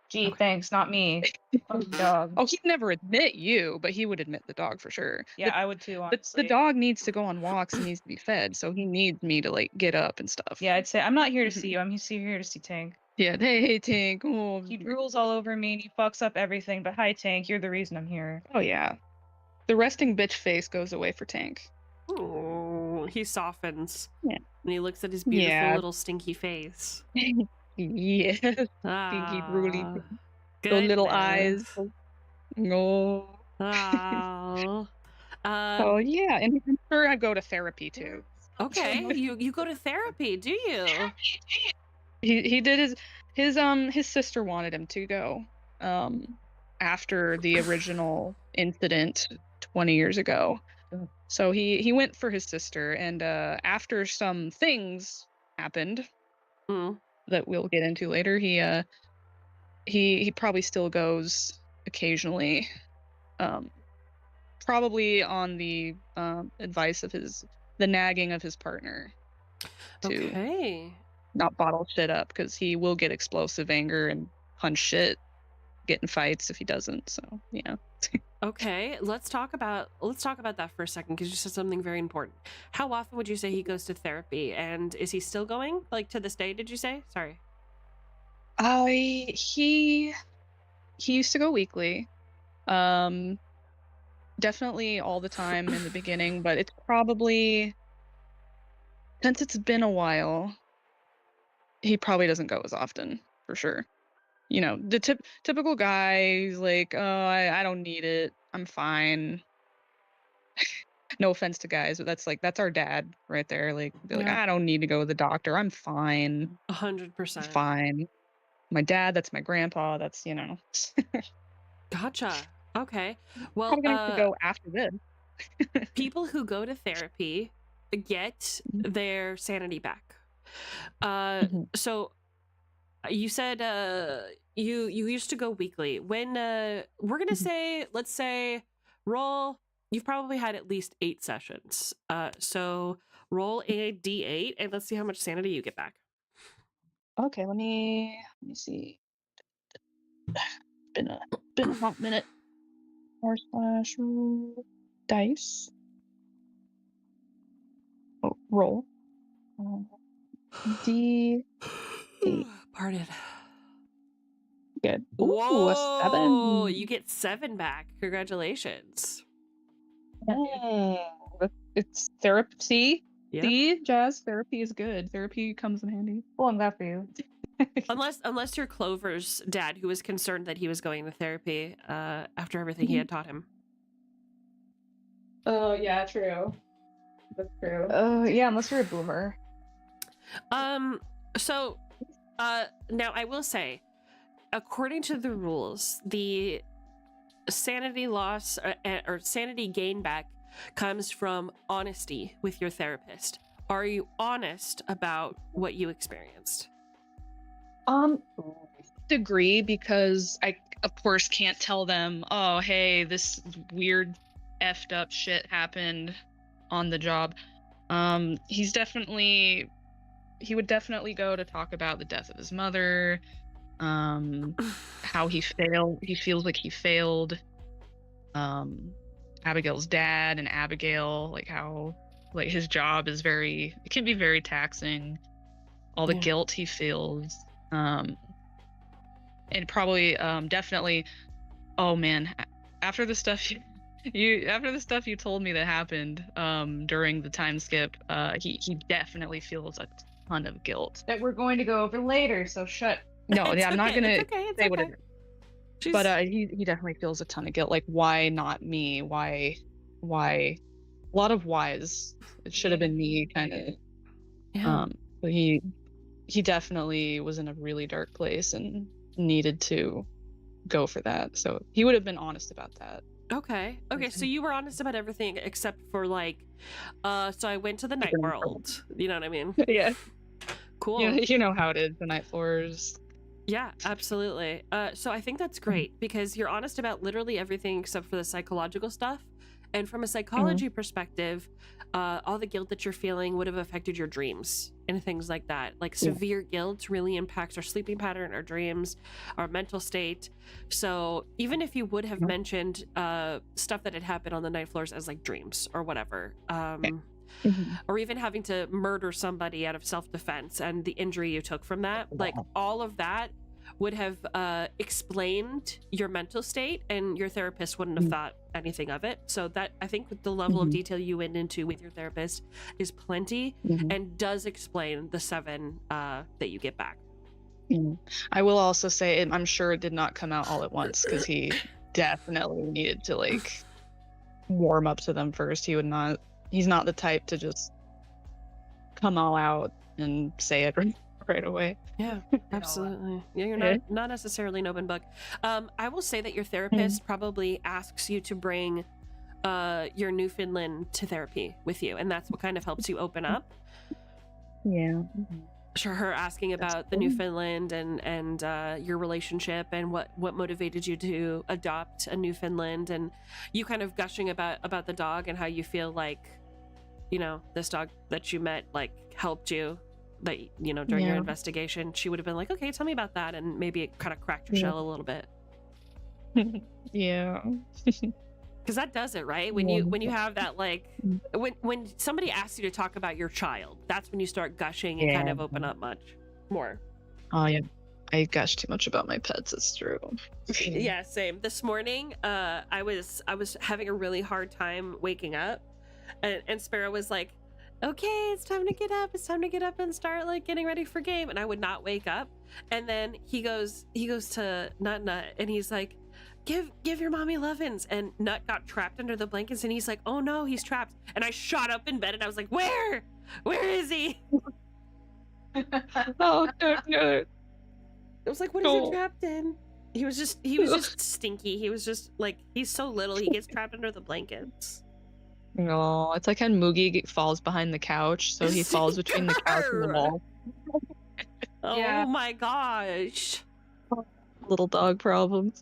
Gee, Okay. thanks, not me. Fuck the dog. Oh, he'd never admit you, but he would admit the dog for sure. Yeah, I would too, The honestly. dog needs to go on walks and needs to be fed, so he needs me to like get up and stuff. Yeah, I'd say I'm not here to see you. I'm here to see Tank. Yeah, hey Tank. Oh, He drools all over me and he fucks up everything, but hi Tank, you're the reason I'm here. oh yeah. The resting bitch face goes away for Tank. Oh, he softens. Yeah. And he looks at his beautiful Yeah. little stinky face. Yeah. Ah, drooly. Those little eyes. goodness. No. Oh. Oh yeah, and I'm sure I go to therapy too. Okay, you go to therapy, do you? He did his sister wanted him to go after the original incident 20 years ago. So he went for his sister, and after some things happened Hmm. that we'll get into later, he probably still goes occasionally, probably on the advice of the nagging of his partner to Okay. not bottle shit up, because he will get explosive anger and punch shit, get in fights if he doesn't. So yeah. Okay, let's talk about that for a second, because you said something very important. How often would you say he goes to therapy, and is he still going, like, to this day? Did you say? Sorry. He used to go weekly, definitely all the time in the beginning, but it's probably, since it's been a while, he probably doesn't go as often, for sure. You know, the typical guy who's like, oh, I don't need it, I'm fine. No offense to guys, but that's our dad right there. Like, be like, Yeah. I don't need to go to the doctor, I'm fine. 100%. Fine. My dad, that's my grandpa, that's, you know. Gotcha. Okay. Well, Probably gonna have to go after this. people who go to therapy get their sanity back. Mhm. So you said you used to go weekly. When we're gonna say, let's say, roll. You've probably had at least 8 sessions. So roll a d8 and let's see how much sanity you get back. Okay, let me see. Been a hot minute. / dice. Oh, roll. D. Pardon. Good. Ooh, Whoa! a 7. You get 7 back. Congratulations. It's therapy. See? Yeah. See, Jazz, therapy is good. Therapy comes in handy. Well, I'm glad for you. Unless you're Clover's dad, who was concerned that he was going to therapy after everything he had taught him. Oh, yeah, true. That's true. Yeah, unless you're a boomer. So now I will say, according to the rules, the sanity loss or sanity gain back comes from honesty with your therapist. Are you honest about what you experienced? Degree, because I of course can't tell them, oh hey, this weird effed up shit happened on the job. He would definitely go to talk about the death of his mother, how he feels like he failed Abigail's dad and Abigail, like how like his job is it can be very taxing, all the guilt he feels, and probably definitely, oh man, after the stuff you told me that happened during the time skip, he definitely feels a ton of guilt That we're going to go over later, so shut. no It's yeah I'm not okay, gonna it's okay, it's say what okay. it is, She's- but he definitely feels a ton of guilt, like why not me, why a lot of whys, it should have been me, kind of. yeah. But he definitely was in a really dark place and needed to go for that, so he would have been honest about that. Okay, so you were honest about everything except for, like, so I went to the night Different world. You know what I mean? Yeah. Cool. You know how it is, the night floors. Yeah, absolutely. So I think that's great because you're honest about literally everything except for the psychological stuff. And from a psychology perspective, all the guilt that you're feeling would have affected your dreams and things like that. Like severe guilt really impacts our sleeping pattern, our dreams, our mental state. So even if you would have mentioned stuff that had happened on the night floors as like dreams or whatever, or even having to murder somebody out of self-defense and the injury you took from that, like all of that would have explained your mental state, and your therapist wouldn't have thought anything of it. So that, I think, with the level of detail you went into with your therapist is plenty, and does explain the 7 that you get back. I will also say, I'm sure it did not come out all at once because he definitely needed to like warm up to them first. He's not the type to just come all out and say it right away. Yeah, absolutely. Yeah, you're not necessarily an open book. I will say that your therapist probably asks you to bring your Newfoundland to therapy with you, and that's what kind of helps you open up. Yeah. Sure, her asking about the Newfoundland and your relationship and what motivated you to adopt a Newfoundland, and you kind of gushing about the dog and how you feel like, you know, this dog that you met like helped you, that, you know, during your investigation. She would have been like, okay, tell me about that, and maybe it kind of cracked your shell a little bit. Yeah. Because that does it, right? When you have that, like, when somebody asks you to talk about your child, that's when you start gushing and kind of open up much more. Oh yeah, I gush too much about my pets. It's true. Yeah, same. This morning, I was having a really hard time waking up, and Sparrow was like, okay, it's time to get up. It's time to get up and start like getting ready for game. And I would not wake up. And then he goes to Nut, and he's like, give your mommy lovin's. And Nut got trapped under the blankets, and he's like, oh no, he's trapped. And I shot up in bed, and I was like, where is he? Oh no. I was like, what is he trapped in? He was just stinky. He was just like, he's so little, he gets trapped under the blankets. No, it's like when Moogie falls behind the couch, so he falls between the couch and the wall. Oh my gosh. Little dog problems.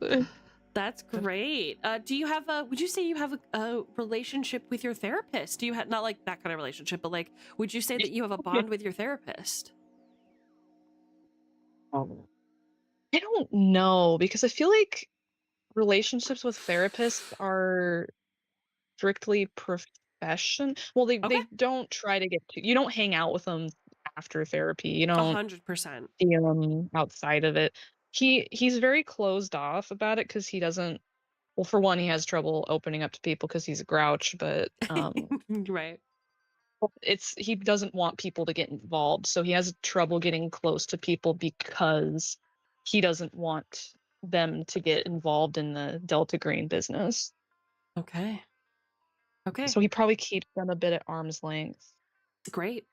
That's great. Would you say you have a relationship with your therapist? Do you have, not like that kind of relationship, but like, would you say that you have a bond with your therapist? I don't know, because I feel like relationships with therapists are strictly profession. Well, they don't try to get to, you don't hang out with them after therapy. You don't 100%. see him outside of it. He's very closed off about it because he doesn't, well, for one, he has trouble opening up to people because he's a grouch, but Right. he doesn't want people to get involved, so he has trouble getting close to people because he doesn't want them to get involved in the Delta Green business. Okay. So he probably keeps them a bit at arm's length. Great.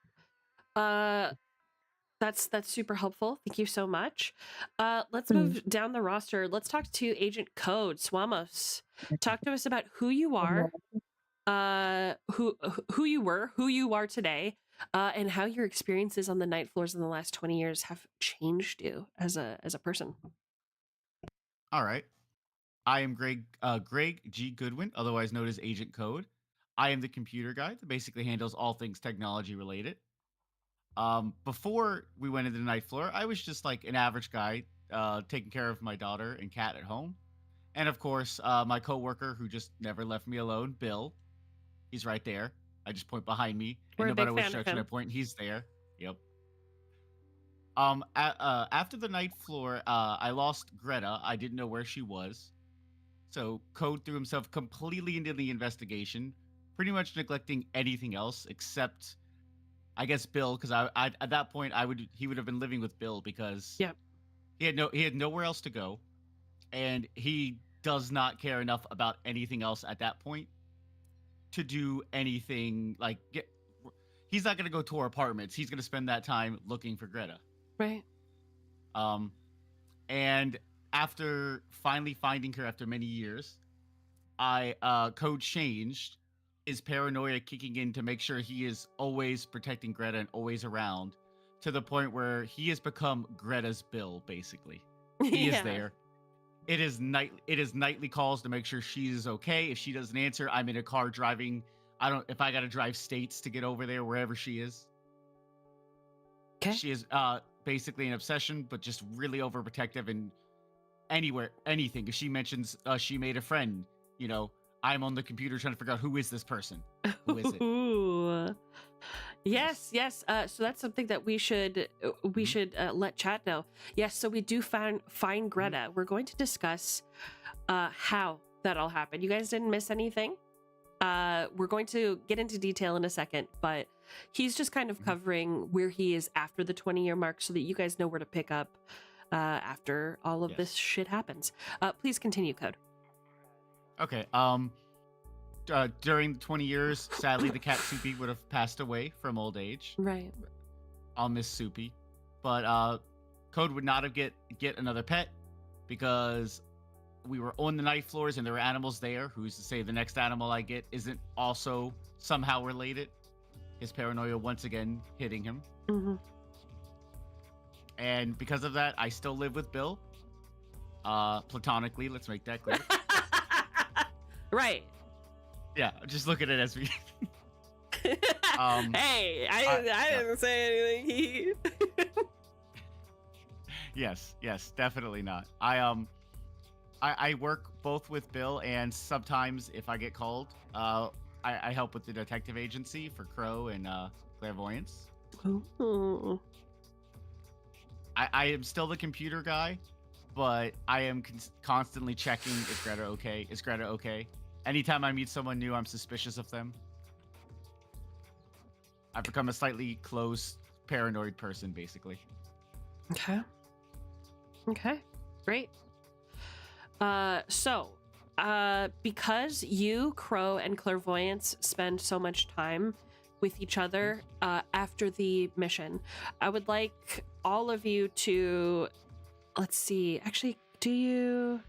That's super helpful. Thank you so much. Let's move down the roster. Let's talk to Agent Code Swamos. Talk to us about who you are, who you were, who you are today, and how your experiences on the night floors in the last 20 years have changed you as a person. All right. I am Greg G. Goodwin, otherwise known as Agent Code. I am the computer guy that basically handles all things technology related. Before we went into the night floor, I was just like an average guy, taking care of my daughter and cat at home. And of course, my coworker who just never left me alone, Bill. He's right there. I just point behind me. We're and a no big matter fan which of direction I him. point, he's there. Yep. After the night floor, I lost Greta. I didn't know where she was. So Code threw himself completely into the investigation, pretty much neglecting anything else except, I guess, Bill, because I at that point he would have been living with Bill because he had nowhere else to go, and he does not care enough about anything else at that point to do anything like he's not gonna go tour apartments. He's gonna spend that time looking for Greta. Right. And after finally finding her after many years, Code changed, his paranoia kicking in to make sure he is always protecting Greta and always around, to the point where he has become Greta's Bill, basically. He is there. It is nightly calls to make sure she's okay. If she doesn't answer, I'm in a car driving. If I gotta drive states to get over there, wherever she is. Okay. She is basically an obsession, but just really overprotective and anything. If she mentions she made a friend, I'm on the computer trying to figure out who is this person. Who is it? Ooh. Yes. So that's something that we should let chat know. Yes. So we do find Greta. We're going to discuss how that all happened. You guys didn't miss anything. We're going to get into detail in a second, but he's just kind of covering where he is after the 20-year mark, so that you guys know where to pick up after all of this shit happens. Please continue, Code. Okay. During the 20 years, sadly, the cat Soupy would have passed away from old age. Right. I'll miss Soupy. But Code would not have get another pet because we were on the night floors and there were animals there. Who's to say the next animal I get isn't also somehow related? His paranoia once again hitting him. Mm-hmm. And because of that, I still live with Bill. Platonically, let's make that clear. Right. Yeah, just look at it as we. Hey, I didn't say anything. Yes, definitely not. I work both with Bill and sometimes if I get called, I help with the detective agency for Crow and clairvoyance. Ooh. I am still the computer guy, but I am constantly checking is Greta okay? Is Greta okay? Anytime I meet someone new, I'm suspicious of them. I've become a slightly close, paranoid person, basically. Okay. Great. Because you, Crow, and Clairvoyance spend so much time with each other after the mission, I would like all of you to, let's see, actually, do you...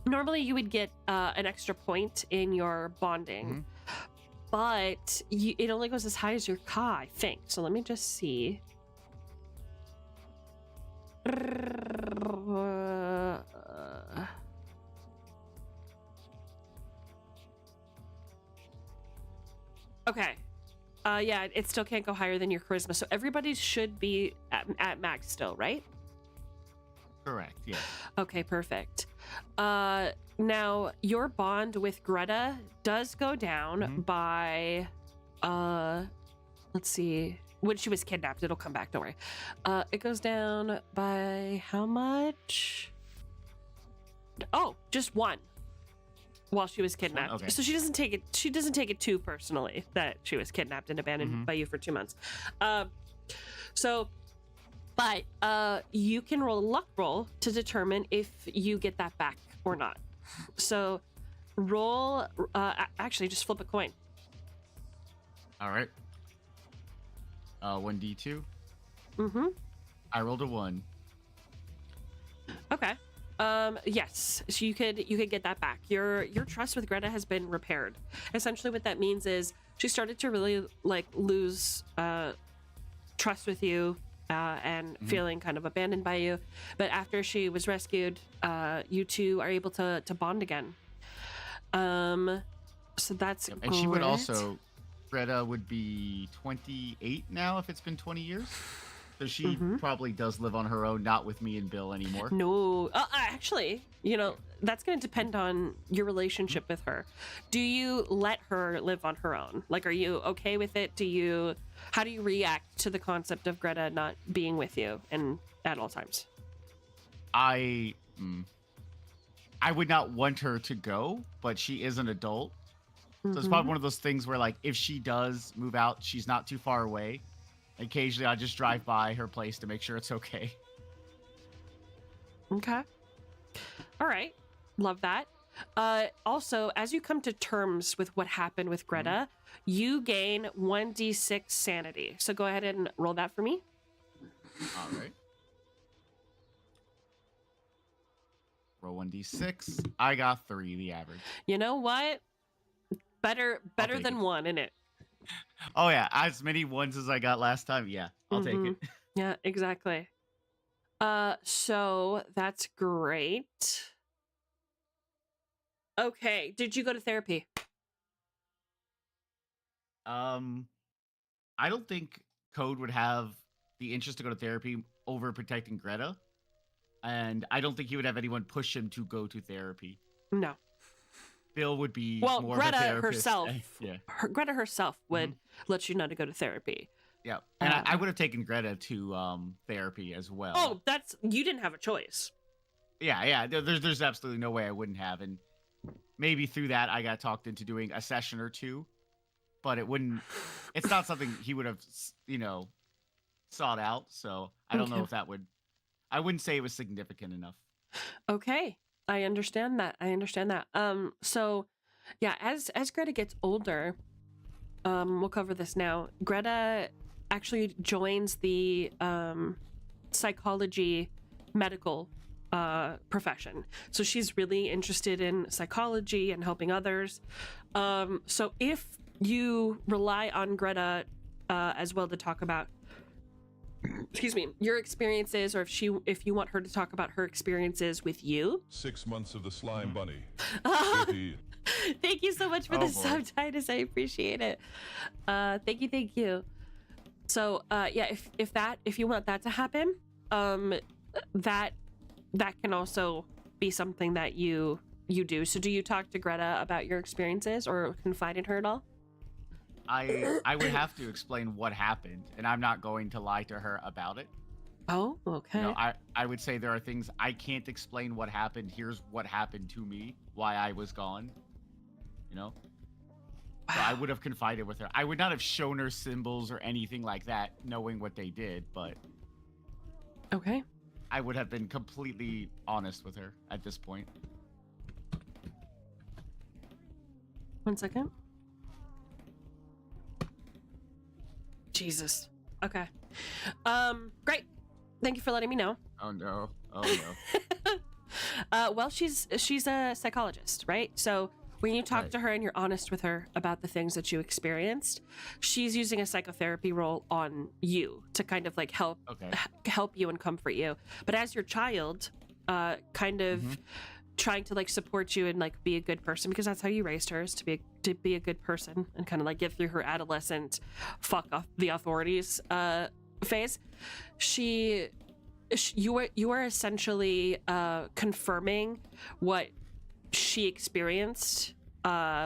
Normally you would get an extra point in your bonding, but it only goes as high as your Ka, I think. So let me just see. Okay. Yeah, it still can't go higher than your charisma. So everybody should be at max still, right? Correct, yeah. Okay, perfect. Now your bond with Greta does go down by let's see. When she was kidnapped, it'll come back, don't worry. It goes down by how much? Oh, just one. While she was kidnapped. Okay. So she doesn't take it too personally that she was kidnapped and abandoned by you for 2 months. But you can roll a luck roll to determine if you get that back or not. So roll, actually just flip a coin. All right. 1d2. I rolled a 1. Okay. Yes, so you could get that back. Your trust with Greta has been repaired. Essentially what that means is she started to really lose trust with you and feeling kind of abandoned by you. But after she was rescued, you two are able to bond again. So that's and great. she would also, Greta would be 28 now if it's been 20 years. So she probably does live on her own, not with me and Bill anymore. No, actually, that's going to depend on your relationship with her. Do you let her live on her own? Like, are you okay with it? How do you react to the concept of Greta not being with you and at all times? I would not want her to go, but she is an adult. So it's probably one of those things where, like, if she does move out, she's not too far away. Occasionally, I just drive by her place to make sure it's okay. Okay. All right. Love that. Also, as you come to terms with what happened with Greta, you gain 1d6 sanity. So go ahead and roll that for me. All right. Roll 1d6. I got 3, the average. You know what? Better take than it. one, innit? Oh yeah, as many ones as I got last time. Yeah, I'll take Mhm. it. Yeah, exactly. So that's great. Okay, did you go to therapy? I don't think Code would have the interest to go to therapy over protecting Greta, and I don't think he would have anyone push him to go to therapy. No. Bill would be Well, more of a Greta therapist. herself, Yeah. Greta herself would let you know to go to therapy. Yeah, and I would have taken Greta to therapy as well. Oh, you didn't have a choice. Yeah. There's absolutely no way I wouldn't have, and maybe through that I got talked into doing a session or two, but it's not something he would have, sought out. So I don't know if that would. I wouldn't say it was significant enough. Okay, I understand that. So yeah, as Greta gets older, we'll cover this now. Greta actually joins the psychology medical profession. So she's really interested in psychology and helping others. So if you rely on Greta as well to talk about your experiences, or if you want her to talk about her experiences with you. 6 months of the slime bunny. Thank you so much for the subtitles. I appreciate it. Thank you. So yeah, if you want that to happen, that can also be something that you do. So do you talk to Greta about your experiences or confide in her at all? I would have to explain what happened, and I'm not going to lie to her about it. Oh, okay. I would say there are things I can't explain what happened. Here's what happened to me, why I was gone. So I would have confided with her. I would not have shown her symbols or anything like that, knowing what they did, but okay, I would have been completely honest with her at this point. 1 second. Jesus. Okay. Great. Thank you for letting me know. Oh no. Well, she's a psychologist, right? So when you talk to her and you're honest with her about the things that you experienced, she's using a psychotherapy role on you to kind of like help you and comfort you. But as your child, kind of trying to like support you and like be a good person, because that's how you raised her, is to be a good person and kind of like get through her adolescent fuck off the authorities phase. You are essentially confirming what she experienced,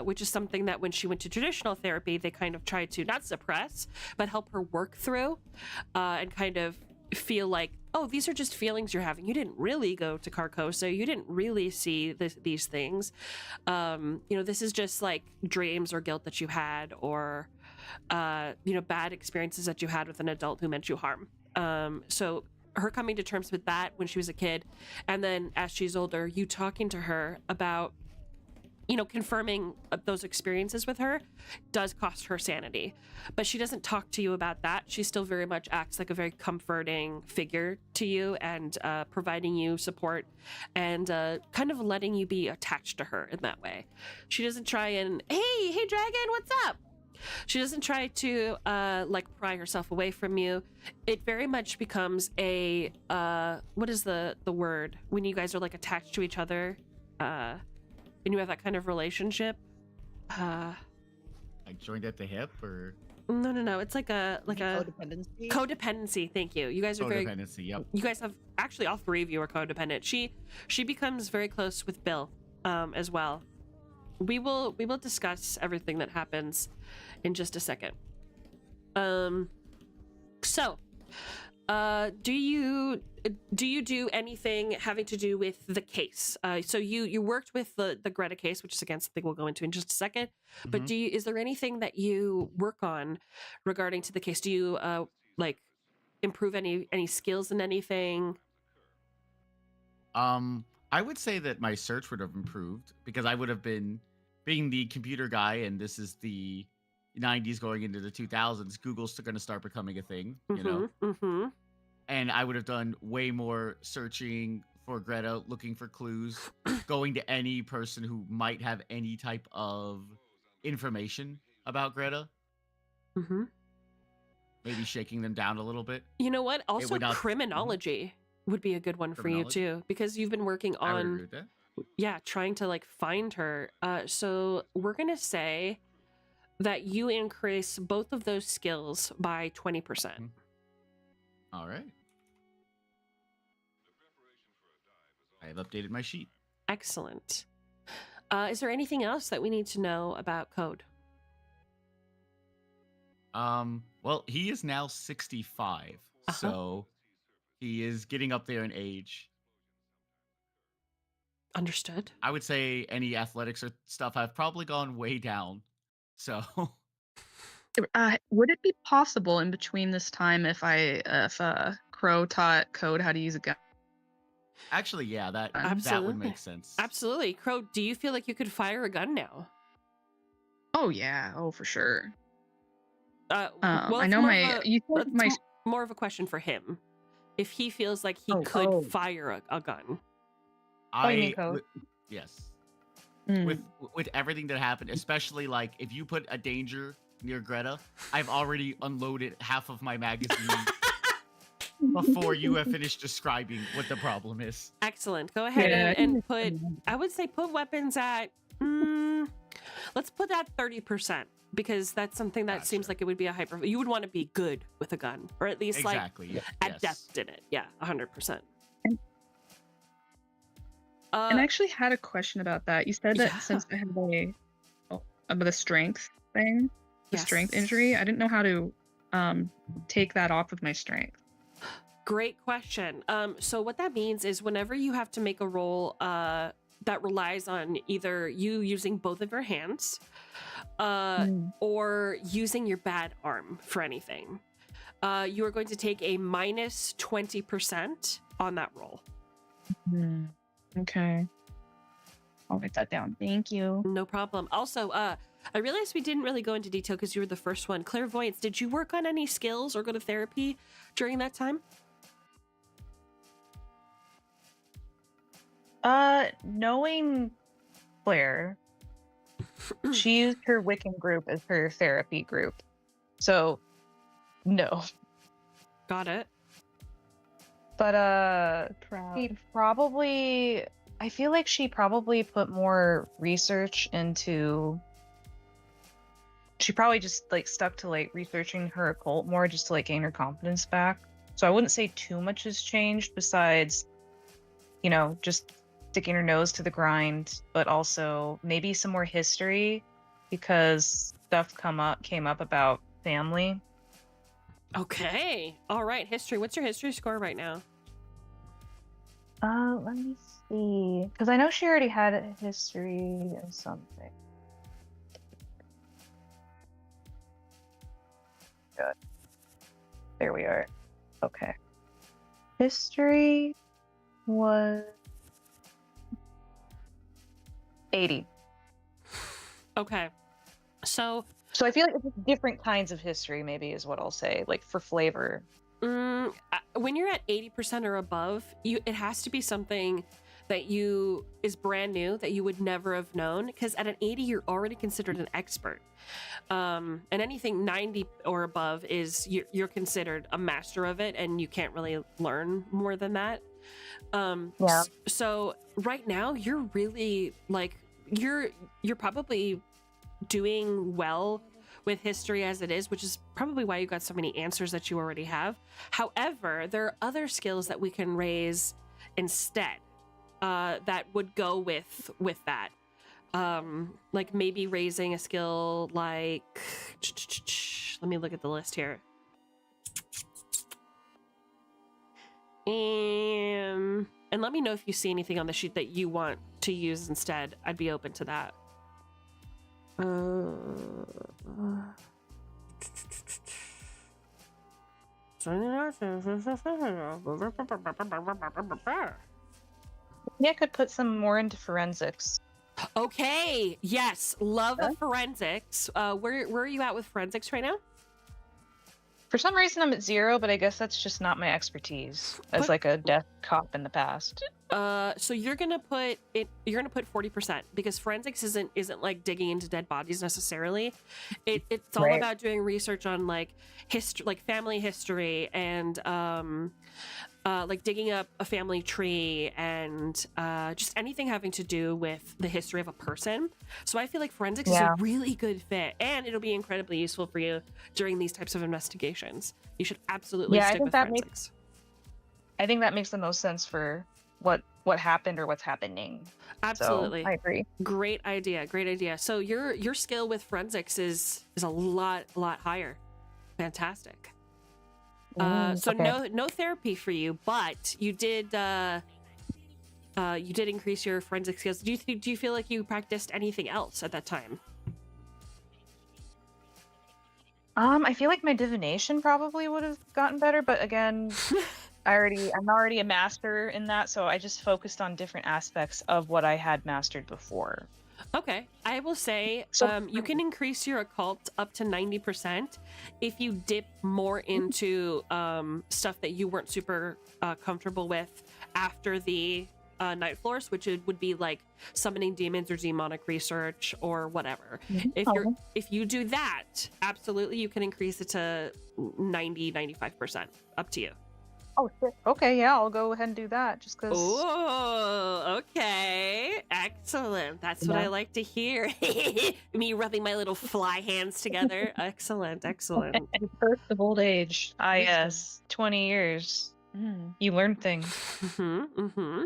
which is something that when she went to traditional therapy, they kind of tried to not suppress, but help her work through, and kind of feel like, oh, these are just feelings you're having. You didn't really go to Carcosa. You didn't really see these things. This is just like dreams or guilt that you had, or bad experiences that you had with an adult who meant you harm. So her coming to terms with that when she was a kid, and then as she's older, you talking to her about confirming those experiences with her does cost her sanity, but she doesn't talk to you about that. She still very much acts like a very comforting figure to you, and providing you support, and kind of letting you be attached to her in that way. She doesn't try and, hey dragon, what's up? She doesn't try to pry herself away from you. It very much becomes a what is the word when you guys are like attached to each other, and you have that kind of relationship? Like joined at the hip, or no, it's like a codependency. Codependency. Thank you. You guys are codependency. Yep. You guys have actually, all three of you are codependent. She becomes very close with Bill as well. We will discuss everything that happens in just a second. So do you do anything having to do with the case? So you worked with the Greta case, which is again something we'll go into in just a second. But is there anything that you work on regarding to the case? Do you improve any skills in anything? I would say that my search would have improved, because I would have been, being the computer guy, and this is the 90s going into the 2000s, Google's going to start becoming a thing, and I would have done way more searching for Greta, looking for clues, going to any person who might have any type of information about Greta. Mm-hmm. Maybe shaking them down a little bit. You know what? Also, would not- criminology would be a good one for you Criminology? too, because you've been working I would agree on, with that. yeah, trying to like find her. So we're gonna say that you increase both of those skills by 20%. Mhm. All right. I have updated my sheet. Excellent. Is there anything else that we need to know about Code? Well, he is now 65, so he is getting up there in age. Understood. I would say any athletics or stuff have probably gone way down. So Would it be possible in between this time if Crow taught Code how to use a gun? actually, yeah, that would Absolutely. make sense. Absolutely. Crow, do you feel like you could fire a gun now? Oh yeah, oh for sure. Well, I it's know more my of a- you said it's my more of a question for him. If he feels like he Oh, could oh. fire a gun. you mean Code? Yes. Mm. With everything that happened, especially like if you put a danger near Greta, I've already unloaded half of my magazine before you have finished describing what the problem is. Excellent. Go ahead Yeah, and put, I would say put weapons at, let's put that 30%, because that's something that seems Gotcha. like it would be a hyper, you would want to be good with a gun, or at least Exactly. like Yes. adept in it. Yeah, 100%. And I actually had a question about that. You said that yeah. since I have about the strength thing, the strength injury, Yes. I didn't know how to take that off of my strength. Great question. So what that means is whenever you have to make a roll that relies on either you using both of your hands or using your bad arm for anything, you are going to take a minus 20% on that roll. Okay. I'll write that down. Thank you. No problem. Also, I realized we didn't really go into detail because you were the first one. Clairvoyance, did you work on any skills or go to therapy during that time? Knowing Claire, she used her Wiccan group as her therapy group. So, no. Got it. But Proud. I feel like she probably put more research into. She probably just like stuck to like researching her occult more just to like gain her confidence back. So I wouldn't say too much has changed besides, just sticking her nose to the grind, but also maybe some more history because stuff came up about family. Okay. All right. History. What's your history score right now? Let me see. Because I know she already had a history of something. Good. There we are. Okay. History was 80. Okay. So I feel like it's different kinds of history, maybe, is what I'll say, like for flavor. when you're at 80% or above, it has to be something that is brand new that you would never have known, because at an 80 you're already considered an expert, and anything 90 or above is you're considered a master of it, and you can't really learn more than that. Yeah. So right now you're really like you're probably doing well with history as it is, which is probably why you got so many answers that you already have. However, there are other skills that we can raise instead that would go with that. Like maybe raising a skill like, let me look at the list here. And let me know if you see anything on the sheet that you want to use instead. I'd be open to that. Yeah, I could put some more into forensics. Okay, yes, love forensics. Where are you at with forensics right now? For some reason, I'm at 0, but I guess that's just not my expertise as like a death cop in the past. So you're gonna put 40% because forensics isn't like digging into dead bodies necessarily. It's all Right. about doing research on like history, like family history, and like digging up a family tree and just anything having to do with the history of a person. So I feel like forensics is Yeah. a really good fit, and it'll be incredibly useful for you during these types of investigations. You should absolutely Yeah, I stick think with that forensics. I think that makes the most sense for what happened or what's happening. Absolutely. So I agree. Great idea. So your skill with forensics is a lot higher. Fantastic. So okay. no therapy for you, but you did increase your forensic skills. Do you feel like you practiced anything else at that time? I feel like my divination probably would have gotten better, but again, I'm already a master in that, so I just focused on different aspects of what I had mastered before. Okay, I will say So- you can increase your occult up to 90% if you dip more into stuff that you weren't super comfortable with after the night floors, which would be like summoning demons or demonic research or whatever. If you do that, absolutely you can increase it to 95%. Up to you. Oh shit. Okay, yeah, I'll go ahead and do that just because. Oh, okay. Excellent. That's what I like to hear. Me rubbing my little fly hands together. Excellent. The curse of old age. Ah, yes, 20 years. You learn things. Mm-hmm.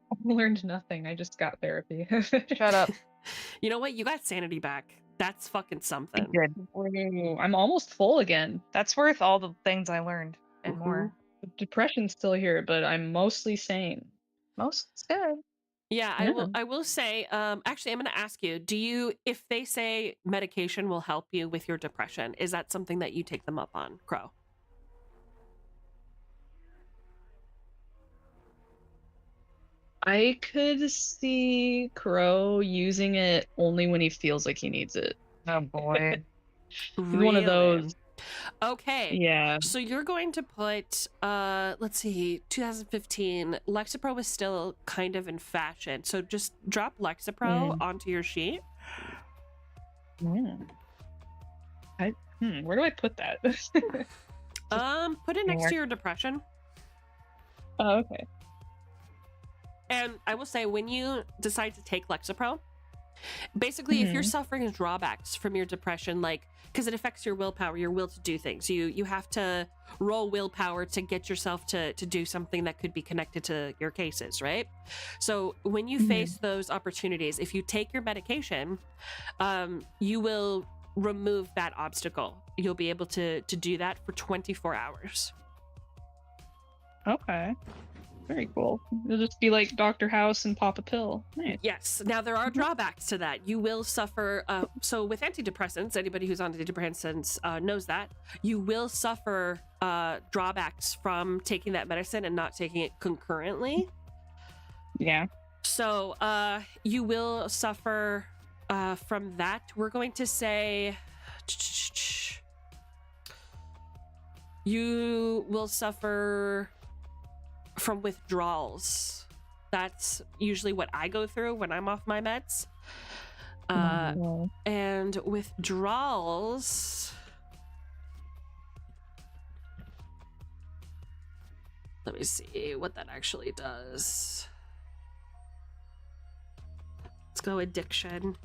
I learned nothing. I just got therapy. Shut up. You know what? You got sanity back. That's fucking something. Good. Ooh, I'm almost full again. That's worth all the things I learned and more. The depression's still here, but I'm mostly sane. Most is good. Yeah, Yeah. I will say, actually, I'm going to ask you, if they say medication will help you with your depression, is that something that you take them up on, Crow? I could see Crow using it only when he feels like he needs it. Oh boy. He's one of those. Okay. Yeah. So you're going to put, let's see, 2015, Lexapro was still kind of in fashion. So just drop Lexapro onto your sheet. Where do I put that? Put it next to your depression. Oh, okay. And I will say, when you decide to take Lexapro, basically, if you're suffering drawbacks from your depression, like, because it affects your willpower, your will to do things, you have to roll willpower to get yourself to do something that could be connected to your cases, right? So when you face those opportunities, if you take your medication, you will remove that obstacle. You'll be able to do that for 24 hours. Okay. Very cool. It'll just be like Dr. House and pop a pill. Nice. Yes. Now, there are drawbacks to that. You will suffer. So with antidepressants, anybody who's on antidepressants knows that you will suffer drawbacks from taking that medicine and not taking it concurrently. Yeah. So you will suffer from that. We're going to say you will suffer from withdrawals. That's usually what I go through when I'm off my meds. And withdrawals, let me see what that actually does. Let's go addiction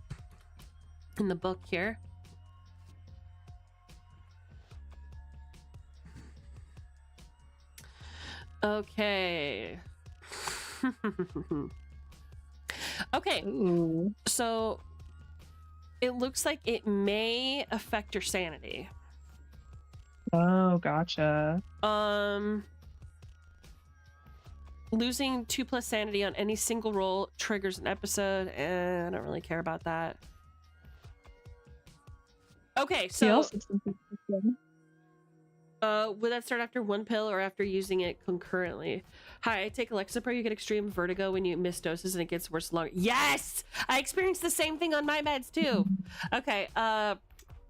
in the book here. Okay. Okay. Ooh. So it looks like it may affect your sanity. Oh, gotcha. Losing 2+ sanity on any single roll triggers an episode, and I don't really care about that. Okay, so would that start after one pill or after using it concurrently? Hi, I take Lexapro. You get extreme vertigo when you miss doses and it gets worse longer. Yes! I experienced the same thing on my meds too. Okay,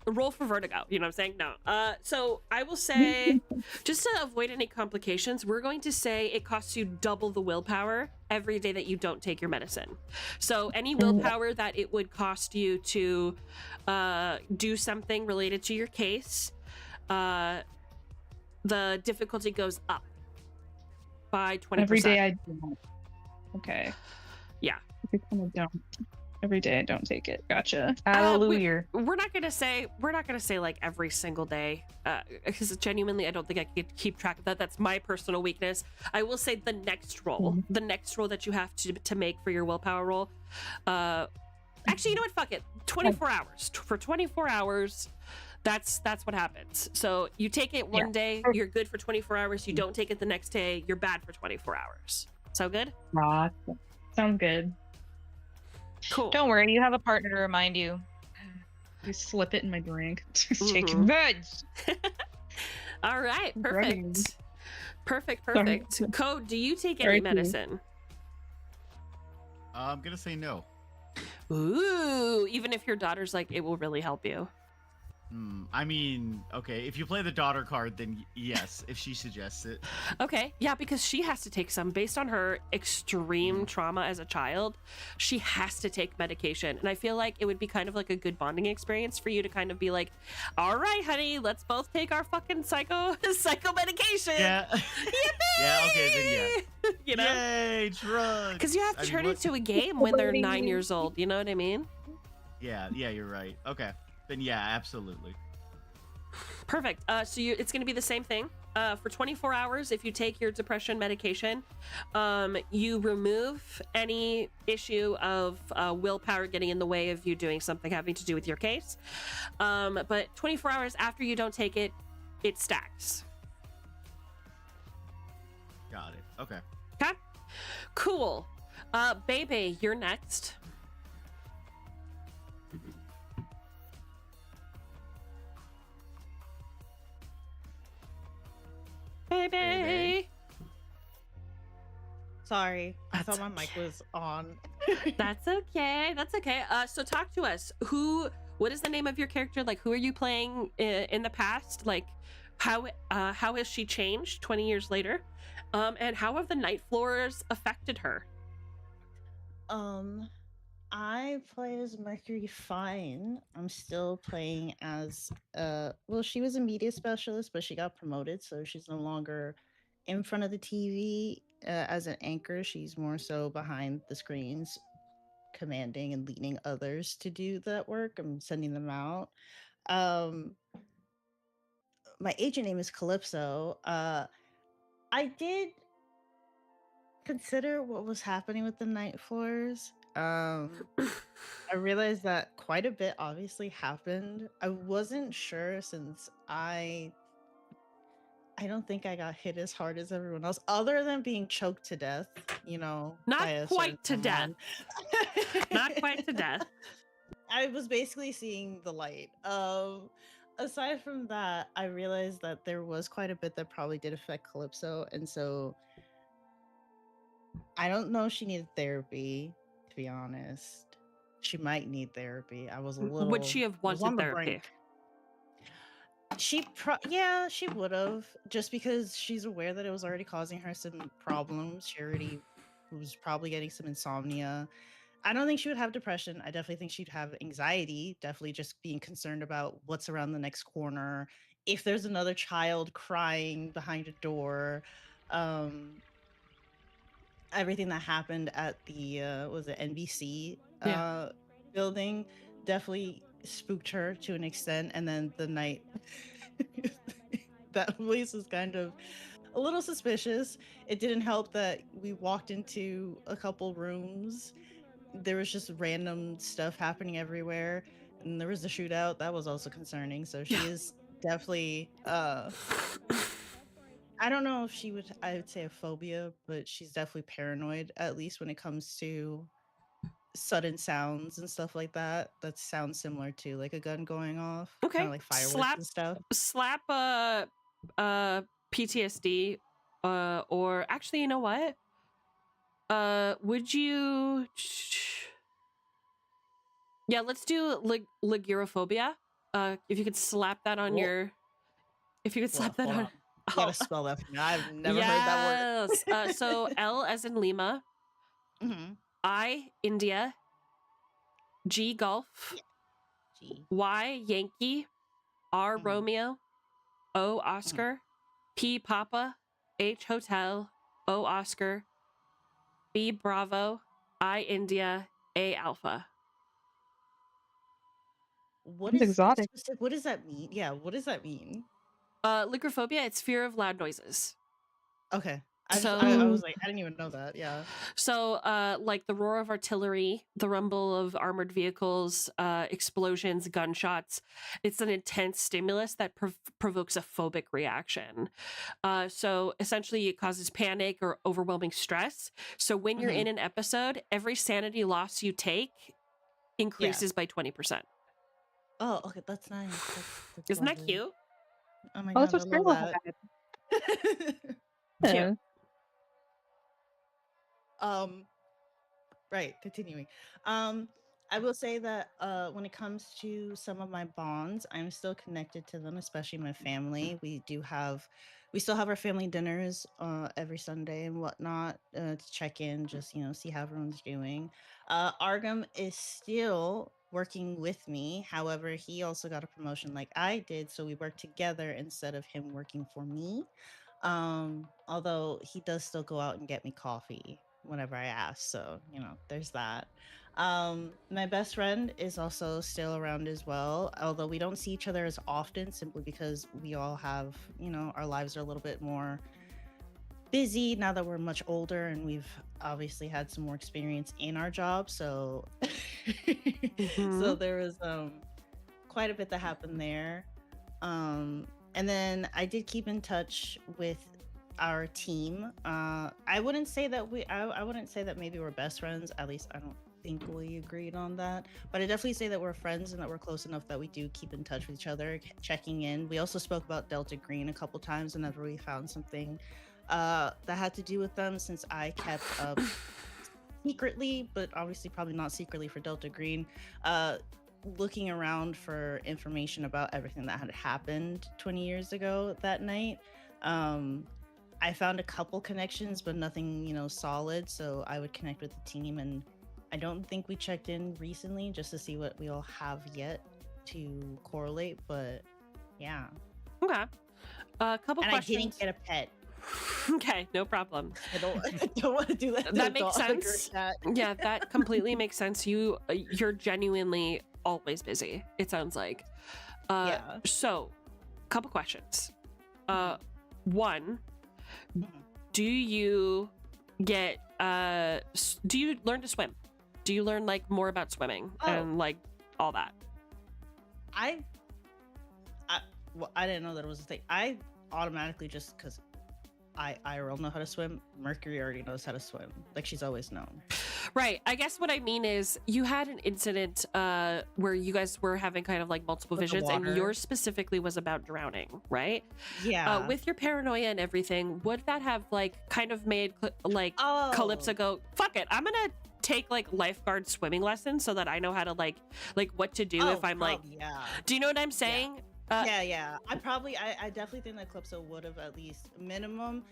roll for vertigo. You know what I'm saying? No. So I will say, just to avoid any complications, we're going to say it costs you double the willpower every day that you don't take your medicine. So any willpower that it would cost you to do something related to your case, the difficulty goes up by 20%. Every day I don't. Okay. Yeah. Every day I don't take it. Gotcha. Hallelujah. We're not gonna say like every single day, because genuinely I don't think I could keep track of that. That's my personal weakness. I will say the next roll that you have to make for your willpower roll. Actually, you know what? Fuck it. 24 hours. For 24 hours, that's what happens. So you take it one day, you're good for 24 hours. You don't take it the next day, you're bad for 24 hours. So good? Sounds good. Cool. Don't worry, you have a partner to remind you. You slip it in my drink. Take your meds. All right, perfect. Perfect. Code, do you take any Very cool. medicine? I'm gonna say no. Ooh, even if your daughter's like, it will really help you. I mean, okay, if you play the daughter card, then yes, if she suggests it. Okay, yeah, because she has to take some based on her extreme trauma as a child. She has to take medication, and I feel like it would be kind of like a good bonding experience for you to kind of be like, "All right, honey, let's both take our fucking psycho medication." Yeah. Yeah. Okay. Then yeah. You know, Yay, drugs. because you have to turn it into a game when they're 9 years old. You know what I mean? Yeah. You're right. Okay. Then yeah, absolutely. Perfect. So it's going to be the same thing. For 24 hours, if you take your depression medication, you remove any issue of willpower getting in the way of you doing something having to do with your case. But 24 hours after you don't take it, it stacks. Got it. Okay. Okay? Cool. Bebe, you're next. Baby. Sorry, I That's thought my mic was on. That's okay. So talk to us. What is the name of your character? Like, who are you playing in the past? Like, how has she changed 20 years later? And how have the night floors affected her? I play as Mercury Fine. I'm still playing as well, she was a media specialist, but she got promoted, so she's no longer in front of the TV as an anchor. She's more so behind the screens, commanding and leading others to do that work. I'm sending them out. My agent name is Calypso. I did consider what was happening with the night floors. I realized that quite a bit obviously happened. I wasn't sure since I don't think I got hit as hard as everyone else, other than being choked to death, you know. Not by a quite to certain death. someone. Not quite to death. I was basically seeing the light. Aside from that, I realized that there was quite a bit that probably did affect Calypso, and so I don't know if she needed therapy, to be honest. She might need therapy. I was a little. Would she have I was wanted on the therapy? brink. She would have, just because she's aware that it was already causing her some problems. She already was probably getting some insomnia. I don't think she would have depression. I definitely think she'd have anxiety, definitely just being concerned about what's around the next corner. If there's another child crying behind a door, everything that happened at the was it NBC building definitely spooked her to an extent. And then the night that place was kind of a little suspicious. It didn't help that we walked into a couple rooms. There was just random stuff happening everywhere, and there was a shootout that was also concerning. So she is definitely I don't know if I would say a phobia, but she's definitely paranoid, at least when it comes to sudden sounds and stuff like that. That sounds similar to like a gun going off. Okay. Kind of like fireworks and stuff. Slap PTSD, or actually, you know what? Would you? Yeah, let's do Ligyrophobia. if you could slap that on Whoa. your, if you could slap Well, that hold on. You gotta spell that for me. I've never heard that word. Yes. So L as in Lima, Mhm. I India, G Golf, Yeah. G. Y Yankee, R Mhm. Romeo, O Oscar, P Papa, H Hotel, O Oscar, B Bravo, I India, A Alpha. What Sounds is exotic. specific? What does that mean? Yeah, what does that mean? Lichrophobia, it's fear of loud noises. Okay. I So was like, I didn't even know that. Yeah. So, like the roar of artillery, the rumble of armored vehicles, explosions, gunshots, it's an intense stimulus that provokes a phobic reaction. So essentially it causes panic or overwhelming stress. So when you're in an episode, every sanity loss you take increases by 20%. Oh, okay, that's nice. That's Isn't that lovely. cute? Oh my Oh, that's god, what I love Sparrow that. had. Yeah. Cute. Right, continuing. I will say that when it comes to some of my bonds, I'm still connected to them, especially my family. We still have our family dinners every Sunday and whatnot to check in, just see how everyone's doing. Argam is still working with me. However, he also got a promotion like I did, so we work together instead of him working for me. Although he does still go out and get me coffee whenever I ask, so there's that. My best friend is also still around as well, although we don't see each other as often simply because we all have, our lives are a little bit more busy now that we're much older and we've obviously had some more experience in our job. So so there was quite a bit that happened there. And then I did keep in touch with our team. I wouldn't say that I wouldn't say that maybe we're best friends. At least I don't think we agreed on that. But I definitely say that we're friends and that we're close enough that we do keep in touch with each other, checking in. We also spoke about Delta Green a couple times whenever we found something that had to do with them, since I kept up secretly, but obviously probably not secretly for Delta Green, looking around for information about everything that had happened 20 years ago that night. I found a couple connections, but nothing, solid. So I would connect with the team, and I don't think we checked in recently just to see what we all have yet to correlate. But yeah. Okay. A couple and questions. I didn't get a pet. Okay, no problem. I don't want to do that. That makes sense. Yeah, that completely makes sense. You're genuinely always busy, it sounds like. Yeah. So, couple questions. One, do you get do you learn to swim? Do you learn like more about swimming and like all that? Well, I didn't know that it was a thing. I automatically, just because I IRL know how to swim, Mercury already knows how to swim. Like, she's always known. Right. I guess what I mean is you had an incident where you guys were having kind of like multiple With the visions, and water. yours specifically was about drowning, right? Yeah. With your paranoia and everything, would that have like kind of made Calypso go, fuck it, I'm gonna take like lifeguard swimming lessons so that I know how to like what to do if I'm like, yeah. do you know what I'm saying? Yeah. I definitely think that Calypso would have, at least minimum,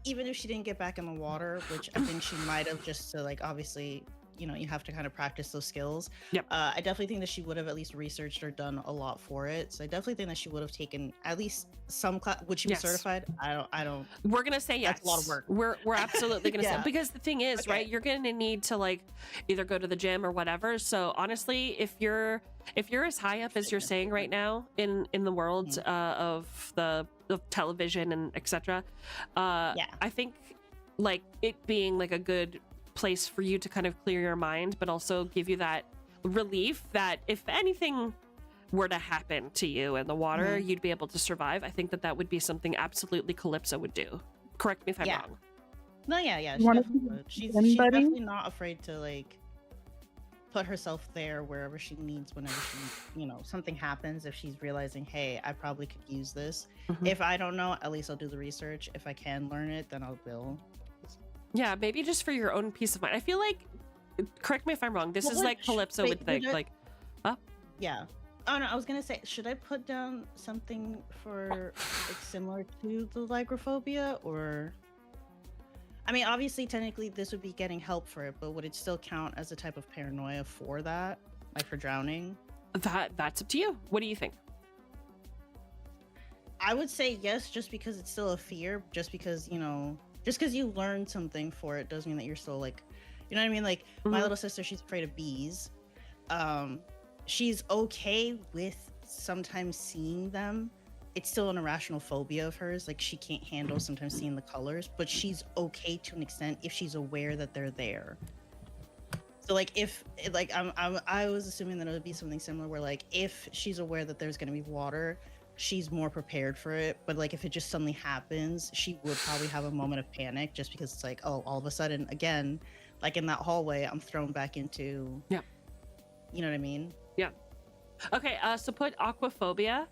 even if she didn't get back in the water, which I think she might have, just to like, obviously, you have to kind of practice those skills. Yep. I definitely think that she would have at least researched or done a lot for it. So I definitely think that she would have taken at least some class. Would she be certified? I don't. We're gonna say yes. That's a lot of work. We're absolutely gonna say, because the thing is, Okay. right, you're gonna need to like either go to the gym or whatever. So honestly, if you're as high up as you're saying right now in the world of television and etc., I think like it being like a good place for you to kind of clear your mind, but also give you that relief that if anything were to happen to you in the water, you'd be able to survive. I think that would be something absolutely Calypso would do. Correct me if I'm wrong. No, yeah. She Wanna definitely be would. She's anybody? definitely not afraid to like put herself there wherever she needs, whenever she, something happens. If she's realizing, hey, I probably could use this. If I don't know, at least I'll do the research. If I can learn it, then I will. Yeah, maybe just for your own peace of mind. I feel like, correct me if I'm wrong, this is like Calypso would think, like, Yeah. Oh no, I was gonna say, should I put down something for like similar to the lygrophobia, or? I mean, obviously, technically, this would be getting help for it, but would it still count as a type of paranoia for that, like for drowning? That's up to you. What do you think? I would say yes, just because it's still a fear. Just because just because you learned something for it doesn't mean that you're still like, you know what I mean? Like my little sister, she's afraid of bees. She's okay with sometimes seeing them. It's still an irrational phobia of hers. Like she can't handle sometimes seeing the colors, but she's okay to an extent if she's aware that they're there. So like if like I was assuming that it would be something similar where like if she's aware that there's going to be water, she's more prepared for it. But like if it just suddenly happens, she would probably have a moment of panic just because it's like, oh, all of a sudden again, like in that hallway, I'm thrown back into, Yeah. You know what I mean? Yeah. Okay, so put aquaphobia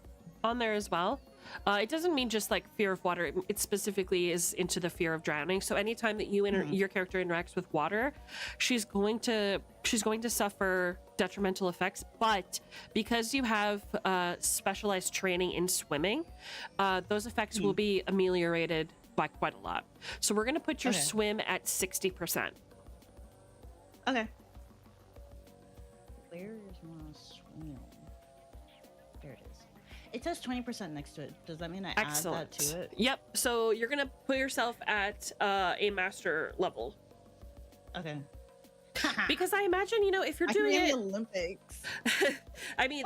on there as well. It doesn't mean just like fear of water. It specifically is into the fear of drowning. So anytime that your character interacts with water, she's going to suffer detrimental effects. But because you have specialized training in swimming, those effects will be ameliorated by quite a lot. So we're going to put your swim at 60%. Okay. Where is my swim? There it is. It says 20% next to it. Does that mean I add that to it? Yep. So you're gonna put yourself at a master level. Okay. Because I imagine, if you're I doing can it, the Olympics. I mean,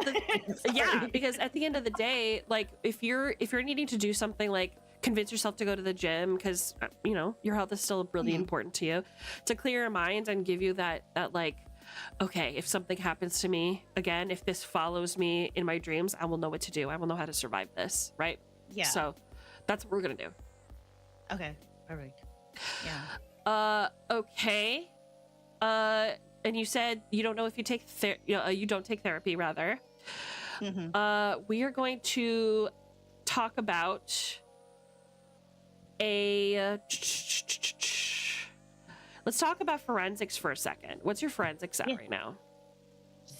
yeah. Because at the end of the day, like if you're needing to do something like convince yourself to go to the gym because your health is still really important to you, to clear your mind and give you that like, okay, if something happens to me again, if this follows me in my dreams, I will know what to do. I will know how to survive this, right? Yeah. So that's what we're gonna do. Okay. Perfect. Yeah. Okay. And you said you don't know if you take you don't take therapy, rather. We are going to talk about let's talk about forensics for a second. What's your forensics at right now?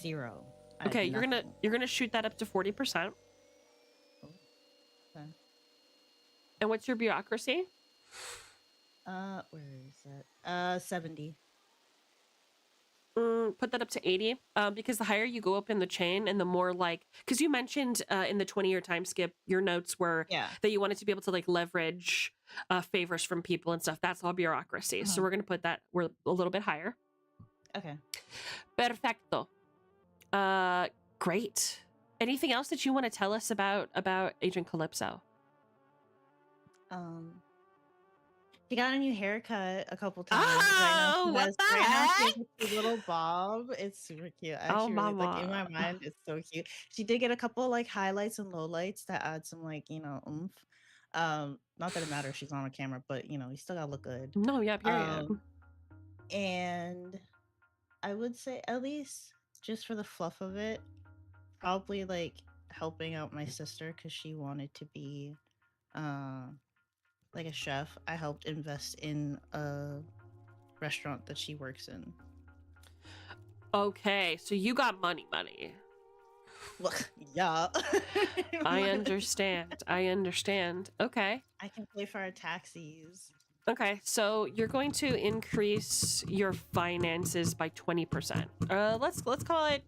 0. Okay, you're gonna shoot that up to 40%. Okay. And what's your bureaucracy? Where is it? 70. Put that up to 80, because the higher you go up in the chain and the more because you mentioned in the 20-year time skip, your notes were that you wanted to be able to leverage favors from people and stuff. That's all bureaucracy. So we're going to put that, we're a little bit higher. Okay. Perfecto. Great. Anything else that you want to tell us about Agent Calypso? She got a new haircut a couple times. Oh, what the heck? She's a little bob. It's super cute. I Oh, actually really, mama. in my mind, it's so cute. She did get a couple highlights and lowlights that add some oomph. Not that it matters. She's on a camera, but you still gotta look good. No, yeah, period. And I would say at least just for the fluff of it, probably helping out my sister because she wanted to be like a chef. I helped invest in a restaurant that she works in. Okay, so you got money. Well, yeah. I understand. Okay. I can pay for our taxis. Okay, so you're going to increase your finances by 20%. Let's call it.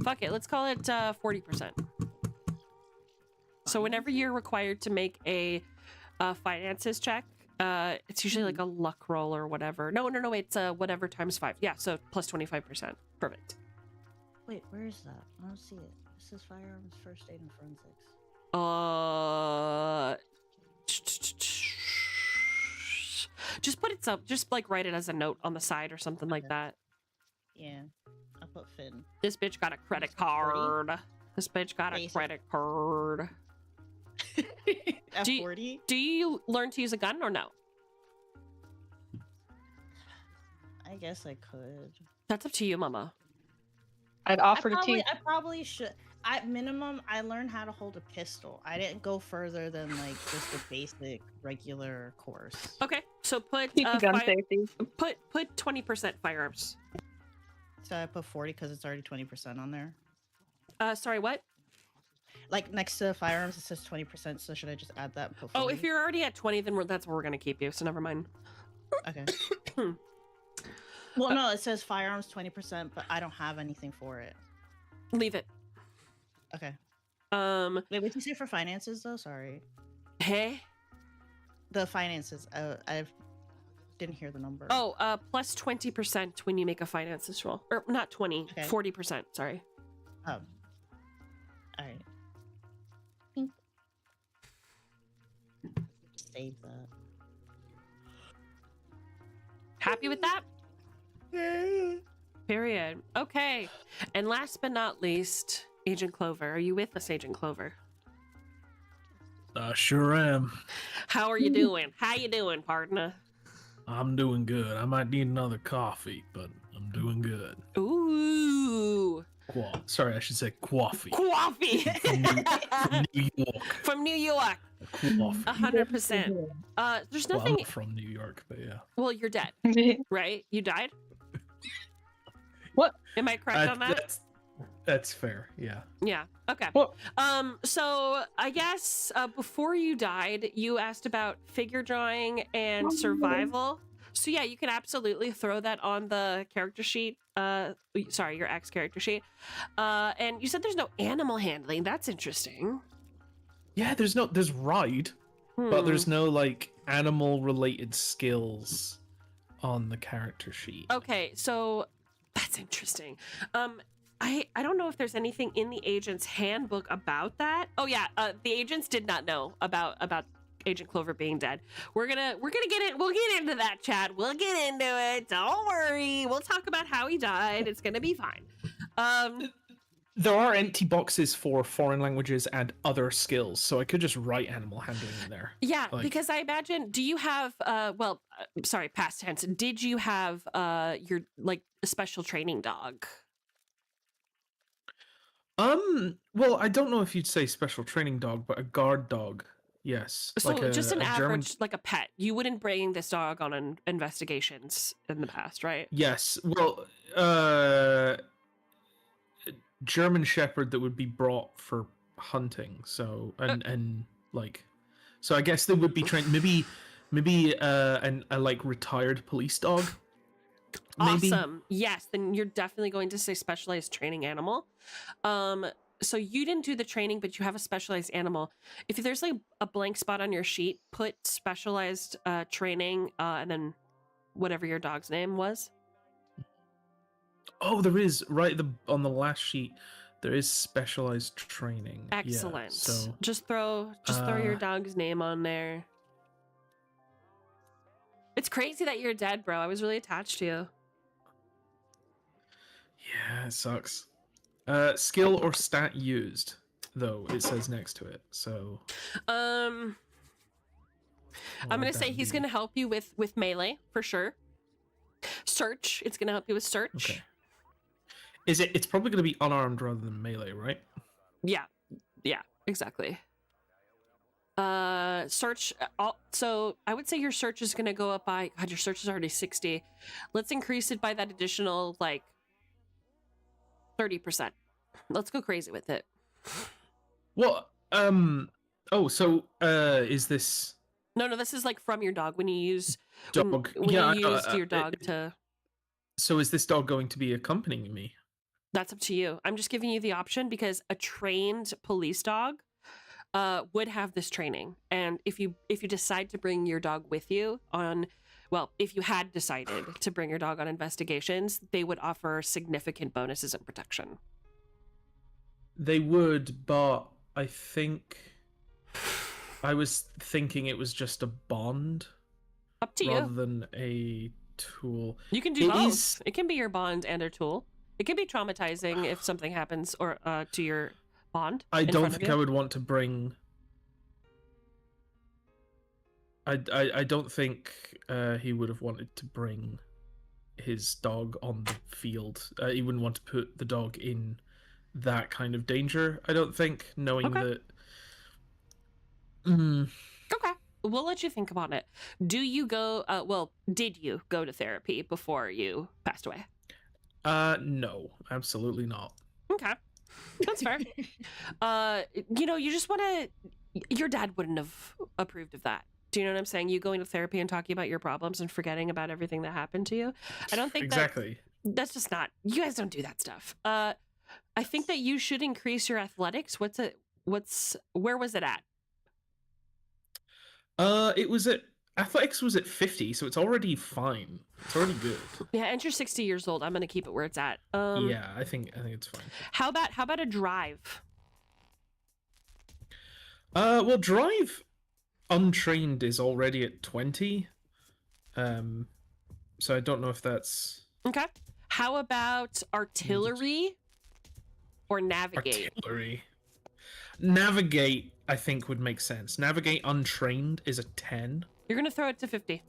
Fuck it. Let's call it 40%. So whenever you're required to make a finances check, it's usually like a luck roll or whatever. No, it's whatever times 5. Yeah, so plus 25%. Perfect. Wait, where is that? I don't see it. It says firearms, first aid, and forensics. Just put it up. Just write it as a note on the side or something like that. Yeah, I'll put Finn. This bitch got a credit card. This bitch got a credit card. F40? Do you learn to use a gun or no? I guess I could. That's up to you, mama. I'd offer to teach. I probably should. At minimum, I learned how to hold a pistol. I didn't go further than just the basic regular course. Okay, so put gun safety. Put 20% firearms. So I put 40 because it's already 20% on there. Sorry, what? Like next to firearms, it says 20%. So should I just add that? And put Oh, 40? if you're already at 20, then that's where we're gonna keep you. So never mind. Okay. Well, no, it says firearms 20%, but I don't have anything for it. Leave it. Okay. Wait, what did you say for finances though? Sorry. Hey. The finances. I didn't hear the number. Oh, plus 20% when you make a finances roll, or not 20, Okay. 40%. Sorry. Oh. All right. Save that. Happy with that? Period. Okay. And last but not least, Agent Clover. Are you with us, Agent Clover? I sure am. How are you doing? How you doing, partner? I'm doing good. I might need another coffee, but I'm doing good. Ooh. Sorry, I should say coffee. Coffee. From New York. From New York. Coffee. 100%. There's Well, I'm nothing. not from New York, but yeah. Well, you're dead, right? You died? What? Am I correct on that? That's fair. Yeah. Yeah. Okay. What? So I guess before you died, you asked about figure drawing and survival. So yeah, you can absolutely throw that on the character sheet. Sorry, your X character sheet. And you said there's no animal handling. That's interesting. Yeah, there's ride, but Hmm. there's no like animal related skills on the character sheet. Okay, so that's interesting. I don't know if there's anything in the agent's handbook about that. Oh yeah, the agents did not know about Agent Clover being dead. We're gonna get it. We'll get into that, chat. We'll get into it. Don't worry. We'll talk about how he died. It's gonna be fine. There are empty boxes for foreign languages and other skills, so I could just write animal handling in there. Yeah, Like- because I imagine. Do you have? Sorry, past tense. Did you have your like a special training dog? Well, I don't know if you'd say special training dog, but a guard dog, yes. So Like just an a German- average, like a pet. You wouldn't bring this dog on investigations in the past, right? Yes. Well, German Shepherd that would be brought for hunting. So and like, so I guess they would be trained. Maybe a like retired police dog. Maybe. Awesome. Yes, then you're definitely going to say specialized training animal. So you didn't do the training, but you have a specialized animal. If there's like a blank spot on your sheet, put specialized training and then whatever your dog's name was. Oh, there is right on the last sheet. There is specialized training. Yeah, Excellent. so Just throw your dog's name on there. It's crazy that you're dead, bro. I was really attached to you. yeah, it sucks. Skill or stat used, though it says next to it. So I'm gonna say he's gonna help you with melee for sure. Search. It's gonna help you with search. Okay. It's probably going to be unarmed rather than melee, right? Yeah, exactly. Search. So I would say your search is gonna go up by. God, your search is already 60. Let's increase it by that additional like 30%. Let's go crazy with it. Well, oh, so is this No, this is like from your dog when you use dog? when yeah, you used your dog to. So is this dog going to be accompanying me? That's up to you. I'm just giving you the option because a trained police dog would have this training. And if you decide to bring your dog with you on, well, if you had decided to bring your dog on investigations, they would offer significant bonuses and protection. They would, but I think I was thinking it was just a bond Up to rather you. than a tool. You can do It both. is- It can be your bond and a tool. It can be traumatizing if something happens or to your bond. I in don't front of think you. I would want to bring. I don't think he would have wanted to bring his dog on the field. He wouldn't want to put the dog in that kind of danger. I don't think, knowing Okay. that. Mm, Okay. We'll let you think about it. Do you go, did you go to therapy before you passed away? no, absolutely not. Okay. That's fair. You just want to. Your dad wouldn't have approved of that. Do you know what I'm saying? You going to therapy and talking about your problems and forgetting about everything that happened to you. I don't think exactly. That's just not. You guys don't do that stuff. I think that you should increase your athletics. Where was it at? It was at athletics was at 50, so it's already fine. It's already good. Yeah, and you're 60 years old. I'm gonna keep it where it's at. Yeah, I think it's fine. How about a drive? Well, drive untrained is already at 20. So I don't know if that's Okay. How about artillery or navigate? artillery. Navigate, I think, would make sense. Navigate untrained is a 10 You're gonna throw it to 50.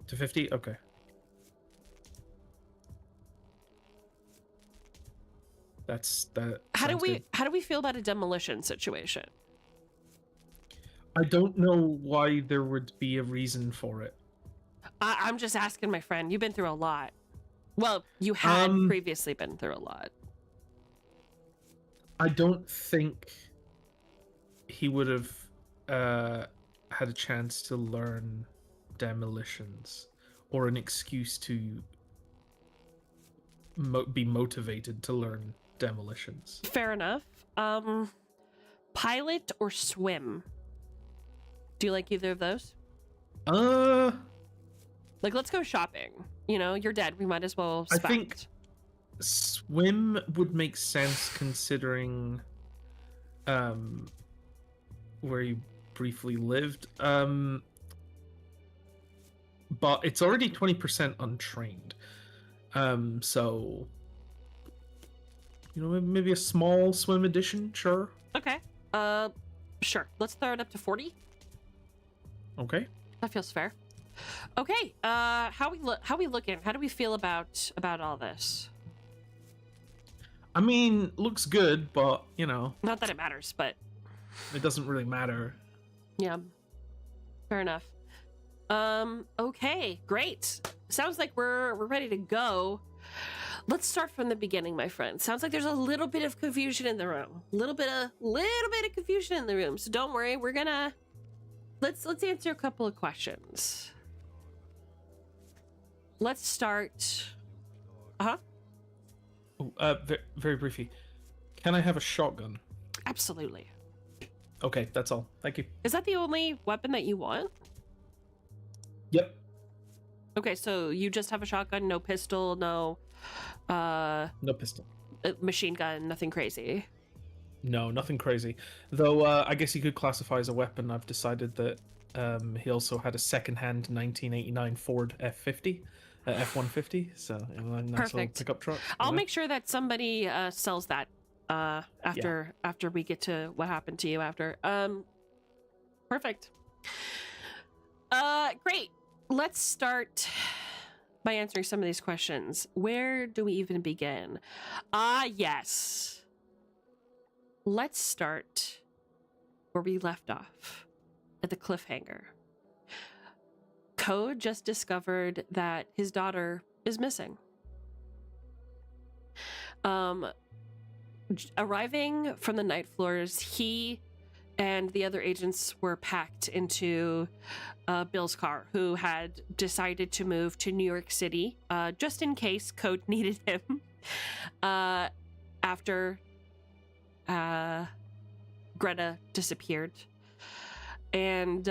to 50. Okay. That. How do sounds we good. how do we feel about a demolition situation? I don't know why there would be a reason for it. I'm just asking, my friend. You've been through a lot. Well, you had previously been through a lot. I don't think he would have had a chance to learn demolitions or an excuse to be motivated to learn demolitions. Fair enough. Pilot or swim? Do you like either of those? Like, let's go shopping. You know, you're dead. We might as well I spend. think swim would make sense considering where you briefly lived. But it's already 20% untrained. So maybe a small swim edition, sure. Okay. Sure. Let's throw it up to 40. Okay. That feels fair. Okay. How we looking? How do we feel about all this? I mean, looks good, but Not that it matters, but it doesn't really matter. yeah. Fair enough. Okay, great. Sounds like we're ready to go. Let's start from the beginning, my friend. Sounds like there's a little bit of confusion in the room. Little bit of confusion in the room. So don't worry, we're gonna let's answer a couple of questions. Let's start. Very briefly. Can I have a shotgun? Absolutely. Okay, that's all. Thank you. Is that the only weapon that you want? Yep. Okay, so you just have a shotgun, no pistol, no No pistol. machine gun, nothing crazy. No, nothing crazy. Though I guess you could classify as a weapon. I've decided that he also had a second-hand 1989 Ford F50, F-150. So a nice little Perfect. pickup truck. I'll make sure that somebody sells that after we get to what happened to you after. Perfect. Great. Let's start by answering some of these questions. Where do we even begin? Yes. Let's start where we left off, at the cliffhanger. Code just discovered that his daughter is missing. Arriving from the night floors, he and the other agents were packed into Bill's car, who had decided to move to New York City just in case Code needed him after Greta disappeared. And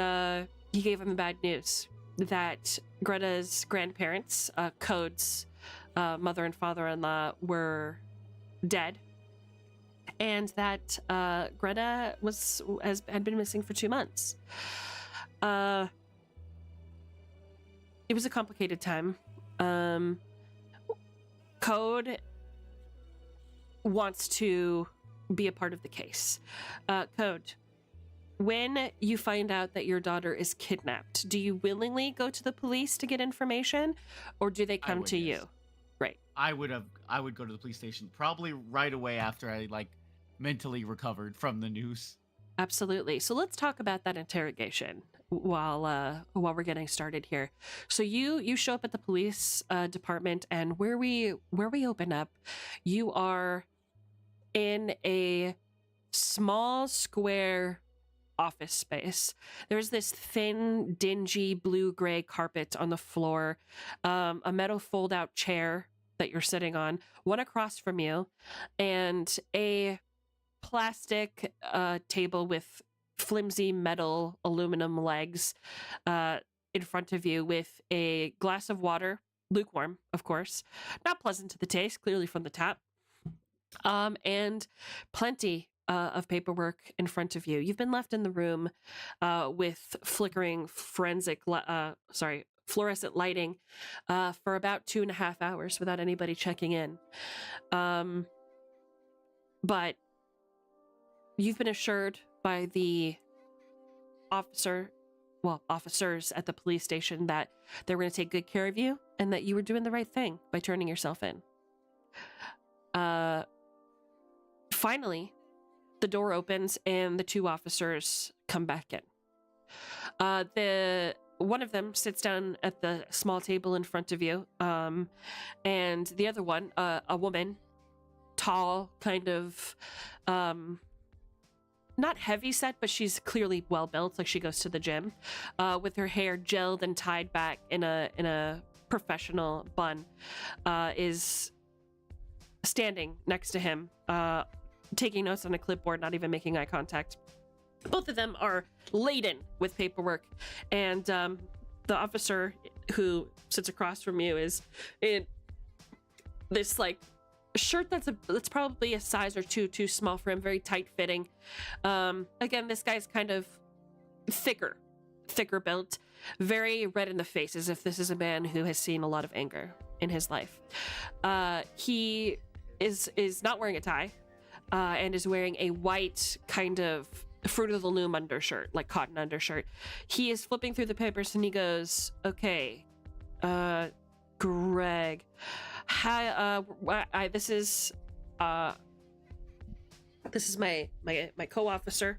he gave him the bad news that Greta's grandparents, Code's mother and father-in-law, were dead, and that Greta had been missing for 2 months. It was a complicated time. Code wants to be a part of the case. Code, when you find out that your daughter is kidnapped, do you willingly go to the police to get information, or do they come to you? Right. I would go to the police station probably right away after I mentally recovered from the news. Absolutely. So let's talk about that interrogation while we're getting started here. So you show up at the police department, and where we open up, you are in a small square office space. There's this thin, dingy blue-gray carpet on the floor, a metal fold-out chair that you're sitting on, one across from you, and a plastic table with flimsy metal aluminum legs in front of you, with a glass of water, lukewarm, of course, not pleasant to the taste, clearly from the tap, and plenty of paperwork in front of you. You've been left in the room with flickering fluorescent lighting for about 2.5 hours without anybody checking in. But you've been assured by the officers at the police station that they were going to take good care of you and that you were doing the right thing by turning yourself in. Finally, the door opens and the two officers come back in. One of them sits down at the small table in front of you, and the other one, a woman, tall, kind of, not heavy set, but she's clearly well built, like she goes to the gym, with her hair gelled and tied back in a professional bun, is standing next to him, taking notes on a clipboard, not even making eye contact. Both of them are laden with paperwork, and the officer who sits across from you is in this like shirt that's probably a size or two too small for him, very tight fitting. Again, this guy's kind of thicker built, very red in the face, as if this is a man who has seen a lot of anger in his life. He is not wearing a tie, and is wearing a white kind of Fruit of the Loom undershirt, like cotton undershirt. He is flipping through the papers and he goes, "Okay, Greg, hi, this is my co-officer.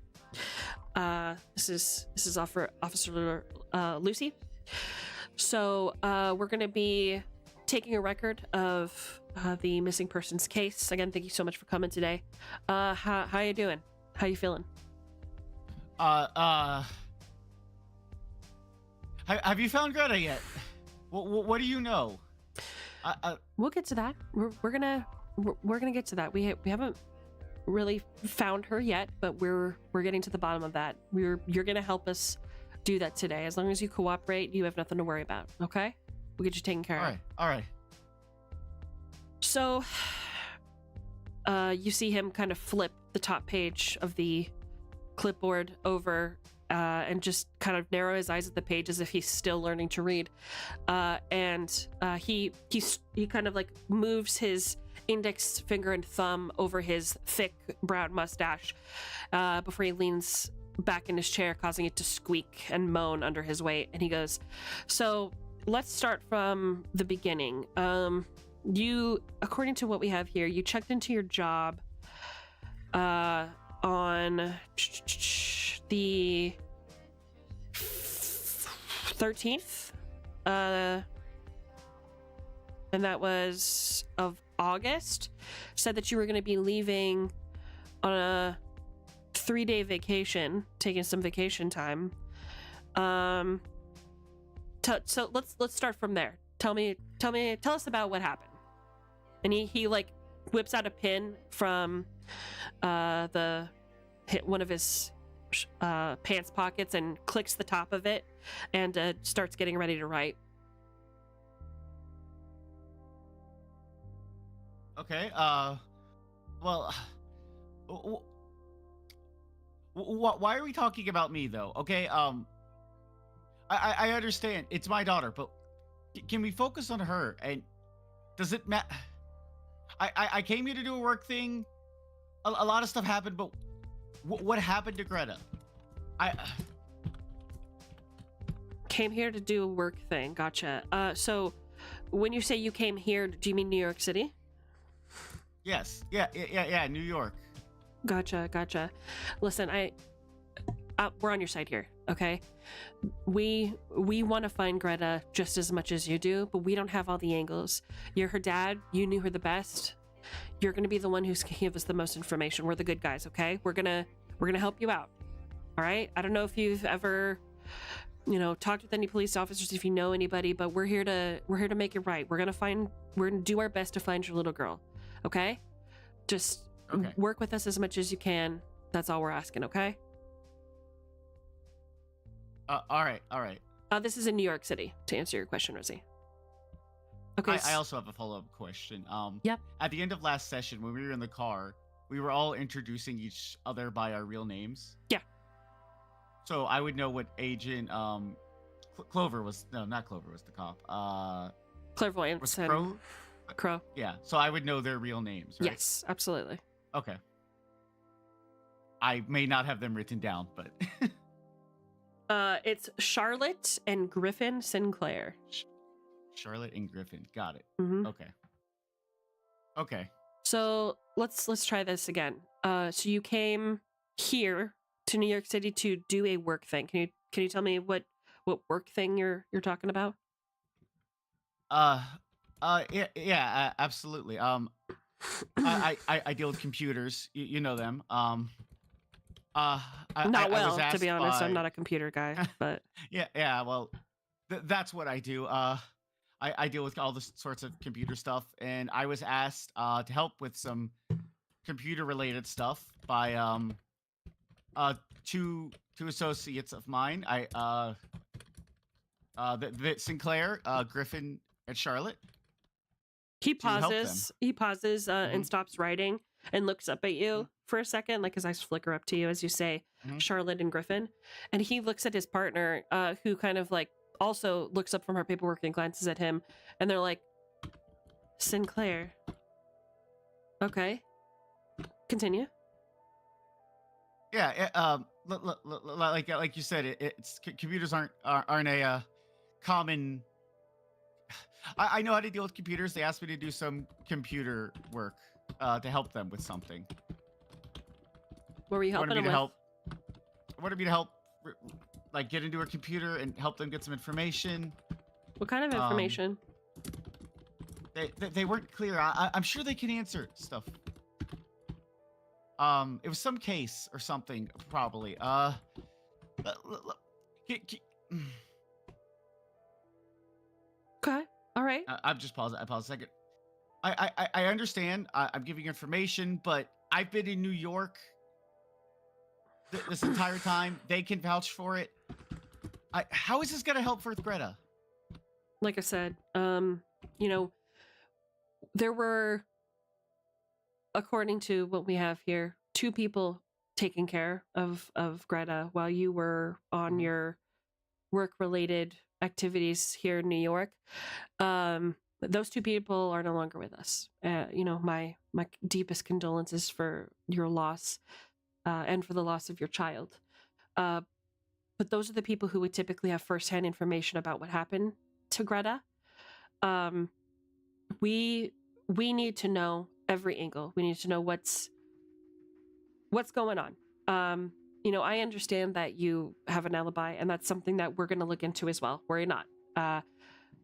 This is Officer Lucy. So we're gonna be taking a record of the missing persons case. Again, thank you so much for coming today. How you doing? How you feeling?" Have you found Greta yet? What do you know? We'll get to that. We're gonna get to that. We haven't really found her yet, but we're getting to the bottom of that. You're gonna help us do that today. As long as you cooperate, you have nothing to worry about. Okay? We'll get you taken care of. All right. So, you see him kind of flip the top page of the clipboard over and just kind of narrow his eyes at the page as if he's still learning to read. And he kind of like moves his index finger and thumb over his thick brown mustache before he leans back in his chair, causing it to squeak and moan under his weight. And he goes, "So let's start from the beginning. You, according to what we have here, you checked into your job on the 13th, and that was of August. Said that you were going to be leaving on a 3-day vacation, taking some vacation time. So let's start from there. Tell us about what happened." And he like whips out a pin from one of his pants pockets and clicks the top of it and starts getting ready to write. Okay. Well, why are we talking about me though? Okay. I understand it's my daughter, but can we focus on her? And does it matter? I came here to do a work thing. A lot of stuff happened, but what happened to Greta? I came here to do a work thing. Gotcha. So when you say you came here, do you mean New York City? Yes. Yeah. New York. Gotcha. Listen, we're on your side here, okay? We want to find Greta just as much as you do, but we don't have all the angles. You're her dad. You knew her the best. You're gonna be the one who's gonna give us the most information. We're the good guys, okay? We're gonna help you out. All right? I don't know if you've ever, talked with any police officers, if you know anybody, but we're here to make it right. We're gonna do our best to find your little girl. Okay? Just work with us as much as you can. That's all we're asking, okay? All right. This is in New York City, to answer your question, Rosie. Okay. I also have a follow-up question. Yep. At the end of last session, when we were in the car, we were all introducing each other by our real names. Yeah. So I would know what agent Clover was. No, not Clover was the cop. Clairvoyance Was and Crow? Crow. Yeah. So I would know their real names, right? Yes, absolutely. Okay. I may not have them written down, but It's Charlotte and Griffin Sinclair. Charlotte and Griffin. Got it. Mm-hmm. Okay. So let's try this again. So you came here to New York City to do a work thing. Can you tell me what work thing you're talking about? Yeah, absolutely. I deal with computers. You know them. Not I well, was to be asked honest. I'm by- not a computer guy, but Yeah. Well, that's what I do. I deal with all this sorts of computer stuff, and I was asked to help with some computer-related stuff by two associates of mine. The Sinclair, Griffin, and Charlotte. he To help them. pauses. He pauses and stops writing and looks up at you for a second, like his eyes flicker up to you as you say Charlotte and Griffin, and he looks at his partner, who kind of like also looks up from her paperwork and glances at him, and they're like, Sinclair. Okay, continue. Yeah. Like you said, it's computers aren't a common. I know how to deal with computers. They asked me to do some computer work to help them with something. What were you helping him with? Wanted me to help, like, get into a computer and help them get some information. What kind of information? They weren't clear. I'm sure they can answer stuff. It was some case or something, probably. Okay, all right. I'm just pausing. I pause a second. I understand. I'm giving information, but I've been in New York this entire time. They can vouch for it. How is this gonna help for Greta? Like I said, there were, according to what we have here, 2 people taking care of Greta while you were on your work-related activities here in New York. Those 2 people are no longer with us. My deepest condolences for your loss, and for the loss of your child. But those are the people who would typically have firsthand information about what happened to Greta. We need to know every angle. We need to know what's going on. I understand that you have an alibi, and that's something that we're going to look into as well. Worry not.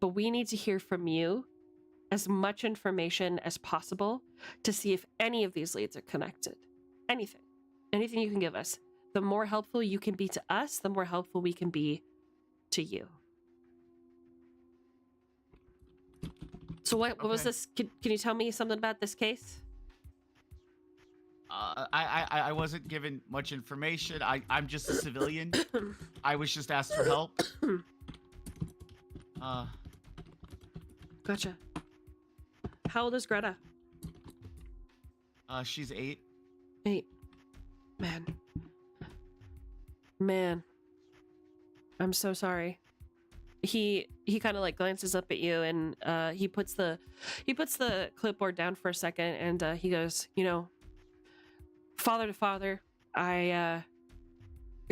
But we need to hear from you as much information as possible to see if any of these leads are connected. Anything you can give us. The more helpful you can be to us, the more helpful we can be to you. So what was this? Can you tell me something about this case? I wasn't given much information. I'm just a civilian. I was just asked for help. Gotcha. How old is Greta? She's 8. 8. Man. I'm so sorry. He kind of like glances up at you, and he puts the clipboard down for a second, and he goes, father to father, I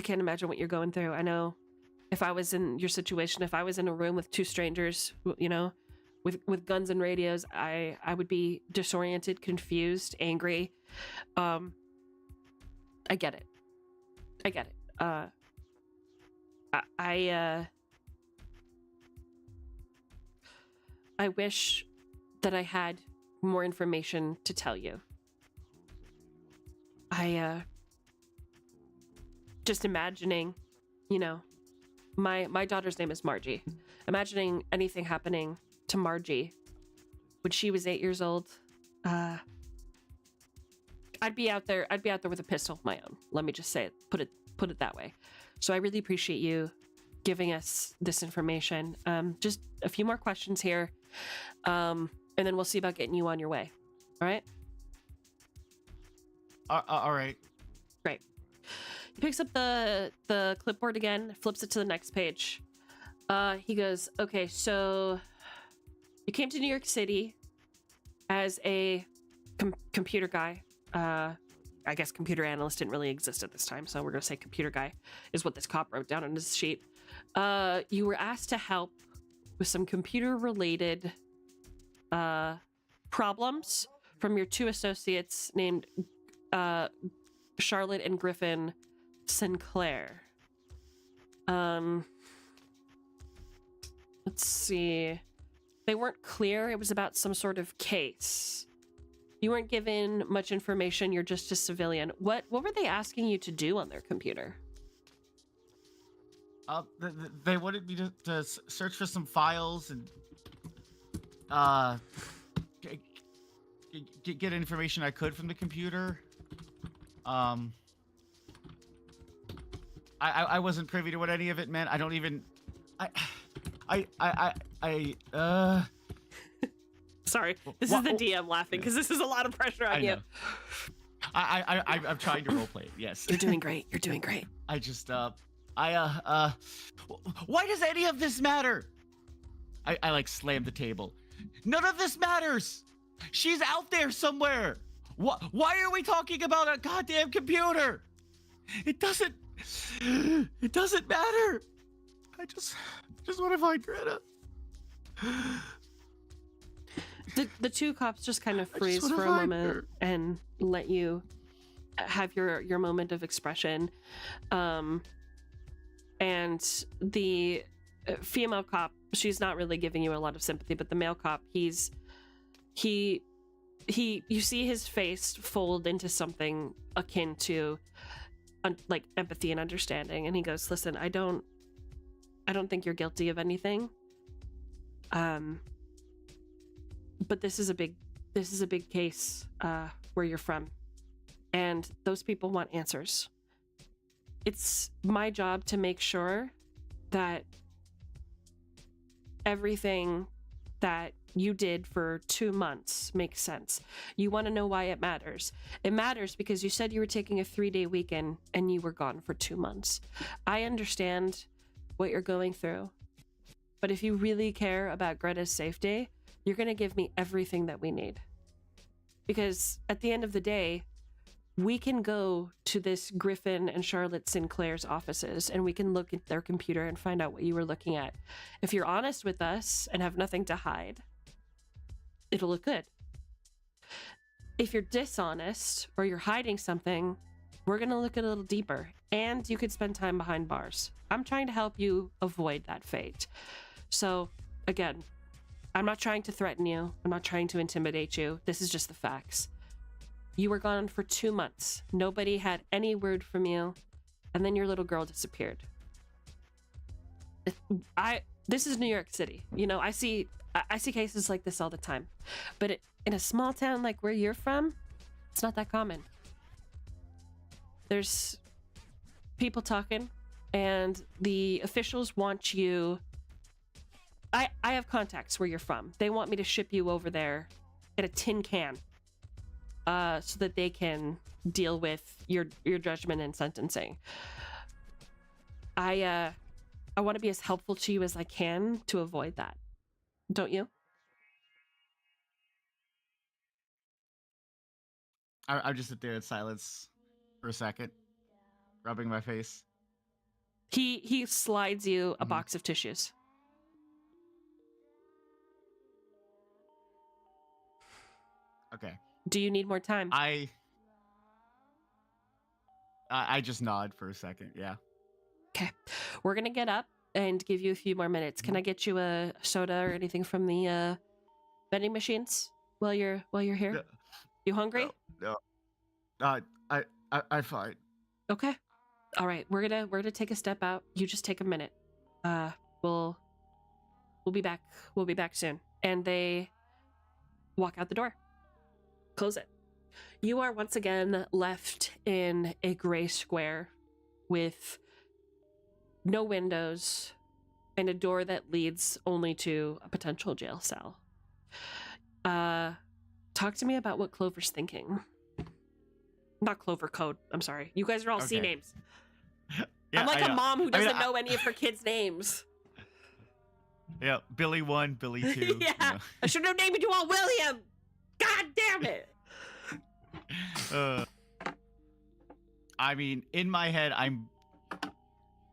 can't imagine what you're going through. I know if I was in your situation, if I was in a room with 2 strangers, with guns and radios, I would be disoriented, confused, angry. I get it. I wish that I had more information to tell you. I just imagining, you know, my daughter's name is Margie. Imagining anything happening to Margie when she was 8 years old, I'd be out there with a pistol of my own. Let me just say it, put it that way. So I really appreciate you giving us this information. Just a few more questions here, and then we'll see about getting you on your way. All right? All right. Great. He picks up the clipboard again, flips it to the next page. He goes, okay, so you came to New York City as a computer guy. I guess computer analyst didn't really exist at this time, so we're going to say computer guy is what this cop wrote down on his sheet. You were asked to help with some computer-related problems from your two associates named Charlotte and Griffin Sinclair. Let's see. They weren't clear. It was about some sort of case. You weren't given much information. You're just a civilian. What were they asking you to do on their computer? They wanted me to search for some files and get information I could from the computer. I wasn't privy to what any of it meant. I don't even. Sorry, this is the DM laughing because this is a lot of pressure on you. I'm trying to roleplay it. Yes. You're doing great. You're doing great. I just why does any of this matter? I like slammed the table. None of this matters. She's out there somewhere. Why are we talking about a goddamn computer? It doesn't matter. I just want to find Greta. The two cops just kind of freeze for a moment and let you have your moment of expression. And the female cop, she's not really giving you a lot of sympathy, but the male cop, you see his face fold into something akin to like empathy and understanding, and he goes, listen, I don't think you're guilty of anything, but this is a big case where you're from, and those people want answers. It's my job to make sure that everything that you did for 2 months makes sense. You want to know why it matters. It matters because you said you were taking a 3-day weekend and you were gone for 2 months. I understand what you're going through, but if you really care about Greta's safety, you're going to give me everything that we need. Because at the end of the day, we can go to this Griffin and Charlotte Sinclair's offices and we can look at their computer and find out what you were looking at. If you're honest with us and have nothing to hide, it'll look good. If you're dishonest or you're hiding something, we're going to look a little deeper, and you could spend time behind bars. I'm trying to help you avoid that fate. So, again, I'm not trying to threaten you. I'm not trying to intimidate you. This is just the facts. You were gone for 2 months. Nobody had any word from you, and then your little girl disappeared. This is New York City. You know, I see cases like this all the time, but in a small town like where you're from, it's not that common. There's people talking, and the officials want you. I have contacts where you're from. They want me to ship you over there in a tin can, so that they can deal with your judgment and sentencing. I want to be as helpful to you as I can to avoid that. Don't you? I just sit there in silence for a second, rubbing my face. He slides you a box of tissues. Okay. Do you need more time? I just nod for a second. Yeah. Okay. We're gonna get up and give you a few more minutes. Can I get you a soda or anything from the vending machines? while you're here? No, You hungry? no. I'm fine. Okay. All right. We're gonna take a step out. You just take a minute. We'll be back. We'll be back soon. And they walk out the door. Close it. You are once again left in a gray square with no windows and a door that leads only to a potential jail cell. Talk to me about what Clover's thinking. Not Clover Code. I'm sorry. You guys are all C Okay. names. Yeah, I'm like a mom who doesn't I- know any of her kids' names. Yeah, Billy 1, Billy 2. Yeah. I should have named you all William. God damn it. I mean, in my head, I'm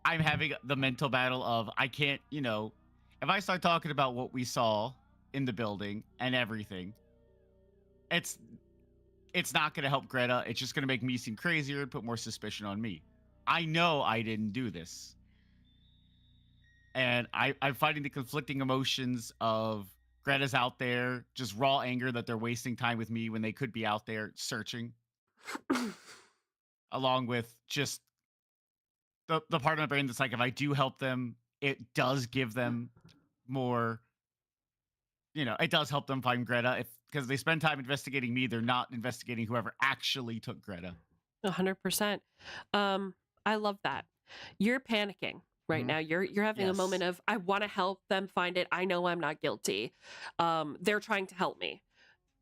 having the mental battle of I can't, if I start talking about what we saw in the building and everything, it's not going to help Greta. It's just going to make me seem crazier and put more suspicion on me. I know I didn't do this. And I'm fighting the conflicting emotions of Greta's out there, just raw anger that they're wasting time with me when they could be out there searching. Along with just the part of my brain that's like, if I do help them, it does give them more, it does help them find Greta. Because they spend time investigating me, they're not investigating whoever actually took Greta. 100%. I love that. You're panicking right now. You're having a moment of, I want to help them find it. I know I'm not guilty. They're trying to help me.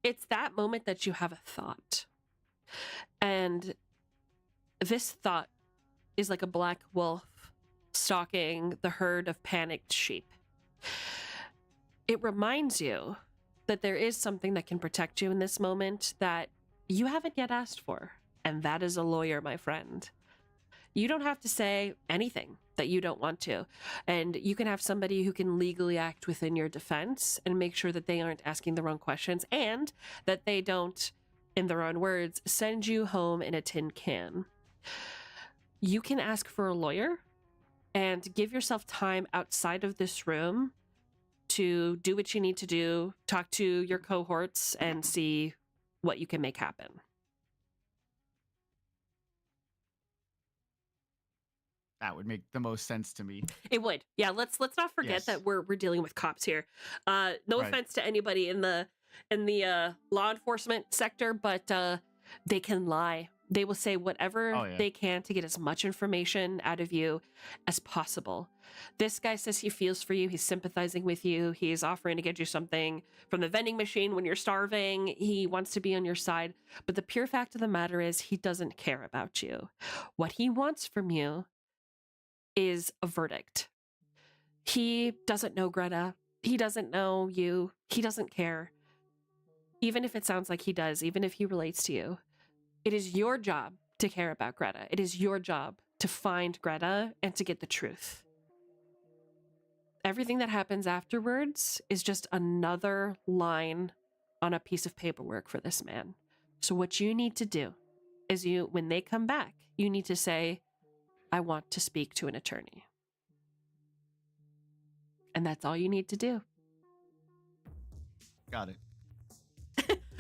It's that moment that you have a thought. And this thought is like a black wolf stalking the herd of panicked sheep. It reminds you that there is something that can protect you in this moment that you haven't yet asked for, and that is a lawyer, my friend. You don't have to say anything that you don't want to, and you can have somebody who can legally act within your defense and make sure that they aren't asking the wrong questions and that they don't, in their own words, send you home in a tin can. You can ask for a lawyer and give yourself time outside of this room to do what you need to do, talk to your cohorts, and see what you can make happen. That would make the most sense to me. It would. Yeah, let's not forget that we're dealing with cops here. No Right. offense to anybody in the law enforcement sector, but they can lie. They will say whatever they can to get as much information out of you as possible. This guy says he feels for you. He's sympathizing with you. He's offering to get you something from the vending machine when you're starving. He wants to be on your side. But the pure fact of the matter is he doesn't care about you. What he wants from you is a verdict. He doesn't know Greta. He doesn't know you. He doesn't care. Even if it sounds like he does, even if he relates to you. It is your job to care about Greta. It is your job to find Greta and to get the truth. Everything that happens afterwards is just another line on a piece of paperwork for this man. So what you need to do is when they come back, you need to say, I want to speak to an attorney. And that's all you need to do. Got it.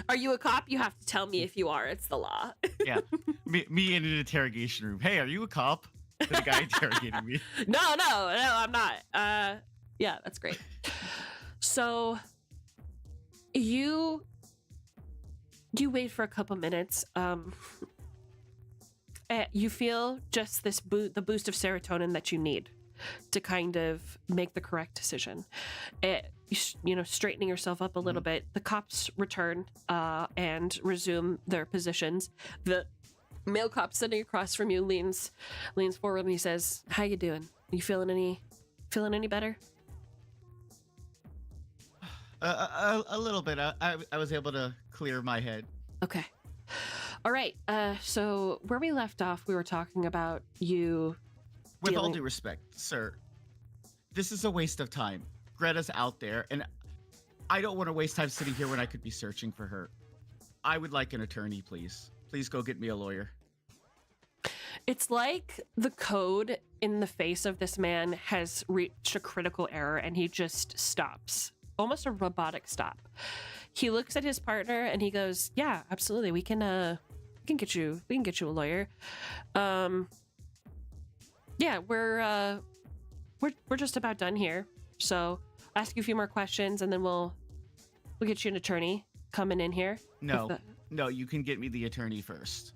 Are you a cop? You have to tell me if you are. It's the law. Yeah. me in an interrogation room. Hey, are you a cop? The guy interrogating me. No, I'm not. Yeah, that's great. So you wait for a couple minutes. You feel just the boost of serotonin that you need to kind of make the correct decision. Straightening yourself up a little bit. The cops return and resume their positions. The male cop sitting across from you leans forward and he says, "How you doing? You feeling any better?" A little bit. I was able to clear my head. Okay. All right. So where we left off, we were talking about you. With all due respect, sir, this is a waste of time. Greta's out there, and I don't want to waste time sitting here when I could be searching for her. I would like an attorney, please. Please go get me a lawyer. It's like the code in the face of this man has reached a critical error, and he just stops. Almost a robotic stop. He looks at his partner and he goes, "Yeah, absolutely. We can get you a lawyer. Yeah, we're just about done here. So I'll ask you a few more questions and then we'll get you an attorney coming in here." No, no, you can get me the attorney first.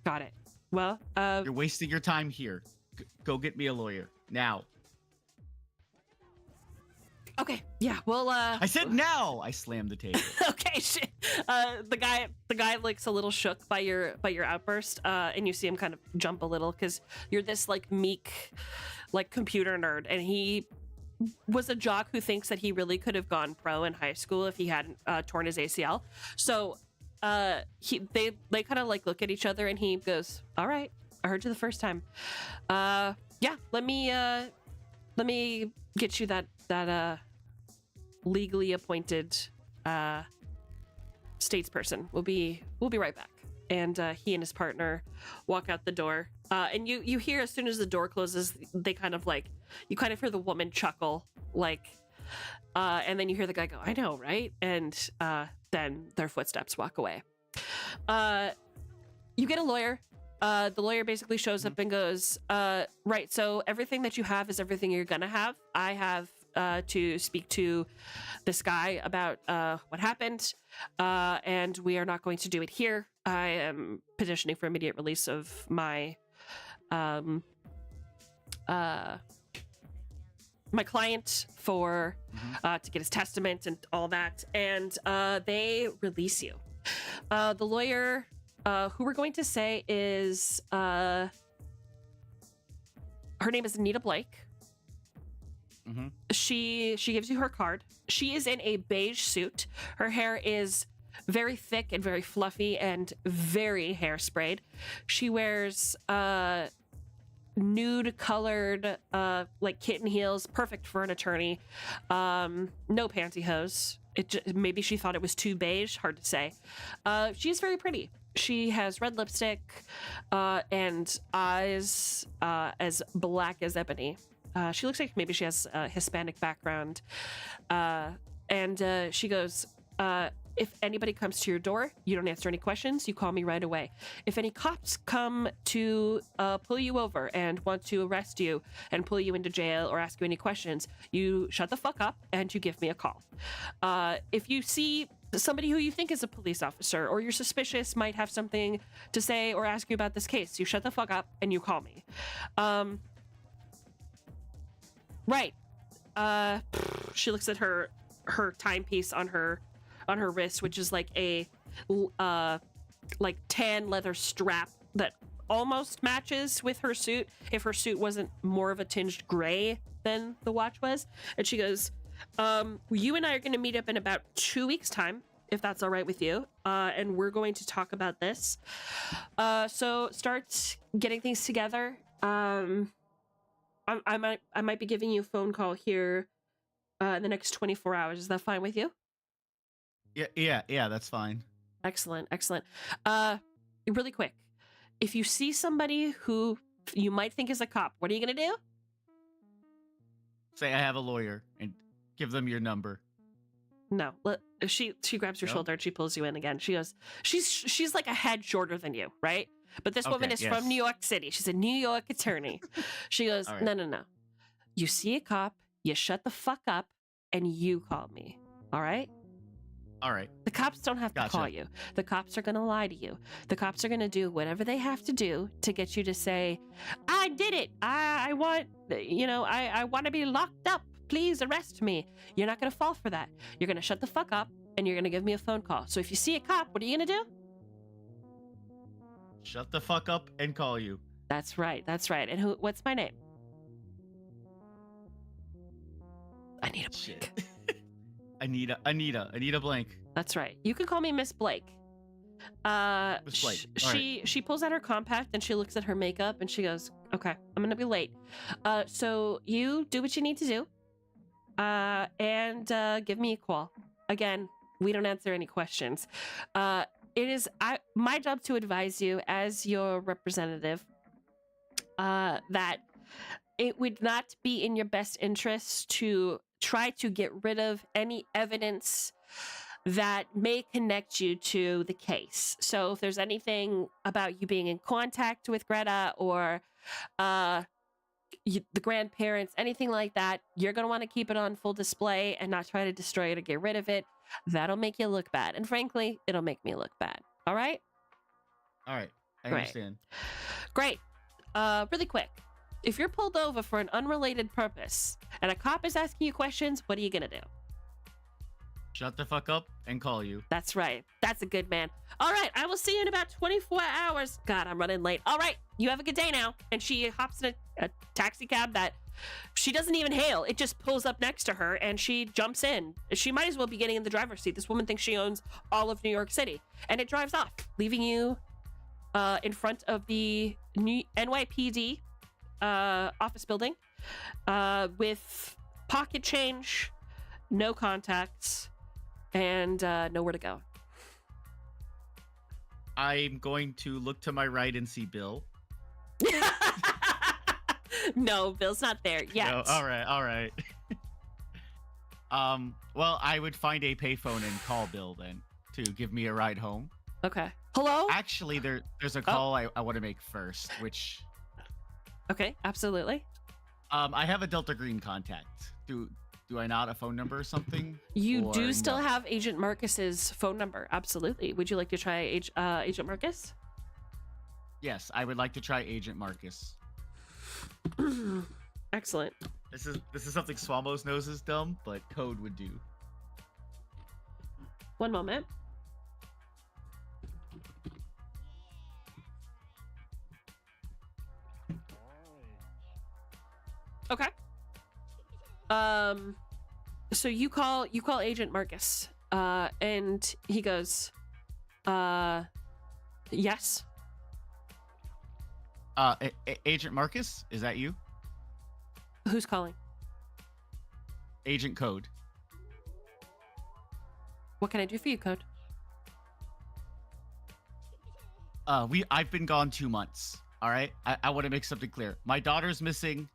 Got it. Well, You're wasting your time here. Go get me a lawyer now. okay. Yeah. Well, I said now. I slammed the table. okay. Shit. The guy looks a little shook by your outburst, and you see him kind of jump a little because you're this like meek, like computer nerd, and he was a jock who thinks that he really could have gone pro in high school if he hadn't torn his ACL. So, they kind of like look at each other, and he goes, "All right, I heard you the first time. Yeah, let me get you that legally appointed statesperson. We'll be right back." And he and his partner walk out the door. And you hear as soon as the door closes, they kind of like, you kind of hear the woman chuckle, like, and then you hear the guy go, "I know, right?" And then their footsteps walk away. You get a lawyer. The lawyer basically shows up and goes, "Right, so everything that you have is everything you're gonna have. I have to speak to this guy about what happened, and we are not going to do it here. I am petitioning for immediate release of my my client for to get his testament and all that, and they release you." The lawyer, who we're going to say is her name is Anita Blake. Mm-hmm. She gives you her card. She is in a beige suit. Her hair is very thick and very fluffy and very hairsprayed. She wears nude colored like kitten heels, perfect for an attorney. No pantyhose. Maybe she thought it was too beige, hard to say. She's very pretty. She has red lipstick and eyes as black as ebony. She looks like maybe she has a Hispanic background. And she goes, "If anybody comes to your door, you don't answer any questions, you call me right away. If any cops come to pull you over and want to arrest you and pull you into jail or ask you any questions, you shut the fuck up and you give me a call. If you see somebody who you think is a police officer or you're suspicious might have something to say or ask you about this case, you shut the fuck up and you call me." Right. She looks at her timepiece on her wrist, which is like a like tan leather strap that almost matches with her suit if her suit wasn't more of a tinged gray than the watch was. And she goes, "You and I are going to meet up in about 2 weeks time, if that's all right with you, and we're going to talk about this. So start getting things together. I might be giving you a phone call here in the next 24 hours. Is that fine with you?" Yeah, that's fine. Excellent. Really quick, if you see somebody who you might think is a cop, what are you gonna do? Say I have a lawyer and give them your number. No, she grabs your No? shoulder and she pulls you in again. She goes, she's like a head shorter than you, right? But this woman Okay, is yes. from New York City. She's a New York attorney. She goes, All right. No. You see a cop, you shut the fuck up, and you call me. All right? All right. The cops don't have to Gotcha. call you. The cops are going to lie to you. The cops are going to do whatever they have to do to get you to say, "I did it. I want, I want to be locked up. Please arrest me." You're not going to fall for that. You're going to shut the fuck up and you're going to give me a phone call. So if you see a cop, what are you going to do? Shut the fuck up and call you. That's right. And what's my name? Anita Blake. Shit. Anita Blank. That's right. You can call me Miss Blake. Miss Blake. All She pulls out her compact and she looks at her makeup and she goes, "Okay, I'm gonna be late. So you do what you need to do. And give me a call. Again, we don't answer any questions. It is my job to advise you as your representative that it would not be in your best interest to try to get rid of any evidence that may connect you to the case. So if there's anything about you being in contact with Greta or the grandparents, anything like that, you're going to want to keep it on full display and not try to destroy it or get rid of it. That'll make you look bad. And frankly, it'll make me look bad. All right? All right. I Great. understand. Great. Really quick. If you're pulled over for an unrelated purpose and a cop is asking you questions, what are you going to do? Shut the fuck up and call you. That's right. That's a good man. All right. I will see you in about 24 hours. God, I'm running late. All right. You have a good day now. And she hops in a taxi cab that she doesn't even hail. It just pulls up next to her and she jumps in. She might as well be getting in the driver's seat. This woman thinks she owns all of New York City. And it drives off, leaving you in front of the new NYPD office building with pocket change, no contacts, and nowhere to go. I'm going to look to my right and see Bill. No, Bill's not there yet. No, all right. Well, I would find a payphone and call Bill then to give me a ride home. Okay. Hello? Actually, there's a call I want to make first, which... Okay, absolutely. I have a Delta Green contact. Do I not a phone number or something? You Or do still no? have Agent Marcus's phone number. Absolutely. Would you like to try Agent Marcus? Yes, I would like to try Agent Marcus. Excellent. This is something Swamos knows is dumb, but code would do. One moment. Okay. So you call Agent Marcus, and he goes, yes. Agent Marcus, is that you? Who's calling? Agent Code. What can I do for you, Code? I've been gone 2 months. All right, I want to make something clear. My daughter's missing.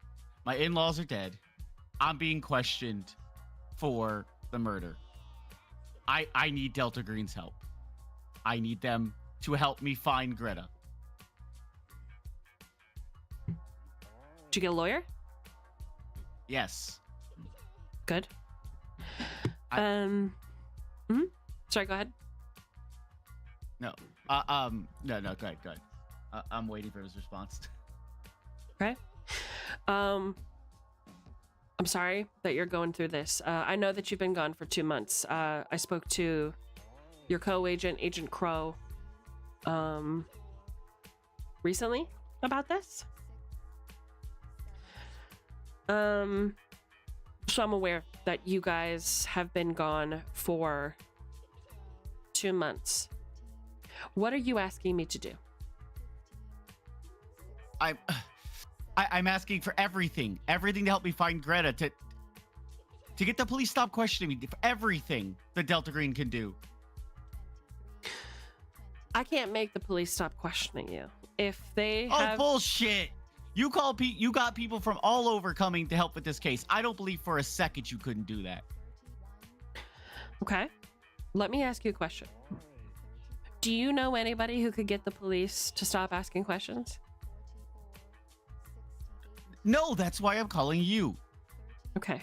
My in-laws are dead. I'm being questioned for the murder. I need Delta Green's help. I need them to help me find Greta. Did you get a lawyer? Yes. Good. I- Sorry, go ahead. No. No. Go ahead. I'm waiting for his response. Okay. I'm sorry that you're going through this. I know that you've been gone for 2 months. I spoke to your co-agent, Agent Crow, recently about this. So I'm aware that you guys have been gone for 2 months. What are you asking me to do? I'm asking for everything to help me find Greta, to get the police stop questioning me, for everything that Delta Green can do. I can't make the police stop questioning you. If they Oh, have... bullshit! You got people from all over coming to help with this case. I don't believe for a second you couldn't do that. Okay. Let me ask you a question. Do you know anybody who could get the police to stop asking questions? No, that's why I'm calling you. Okay.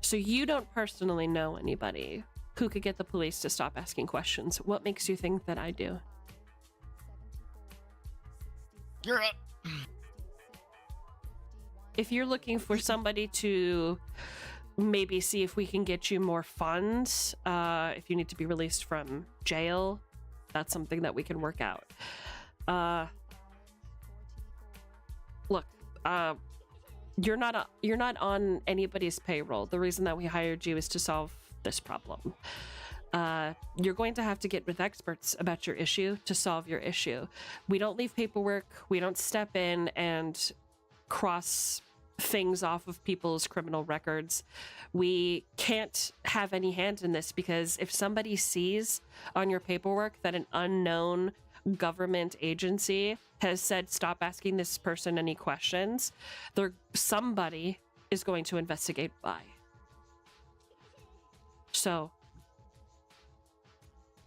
So you don't personally know anybody who could get the police to stop asking questions. What makes you think that I do? You're a... If you're looking for somebody to maybe see if we can get you more funds, if you need to be released from jail, that's something that we can work out. Look, you're not on anybody's payroll. The reason that we hired you is to solve this problem. You're going to have to get with experts about your issue to solve your issue. We don't leave paperwork. We don't step in and cross things off of people's criminal records. We can't have any hand in this because if somebody sees on your paperwork that an unknown government agency has said stop asking this person any questions, somebody is going to investigate why. So,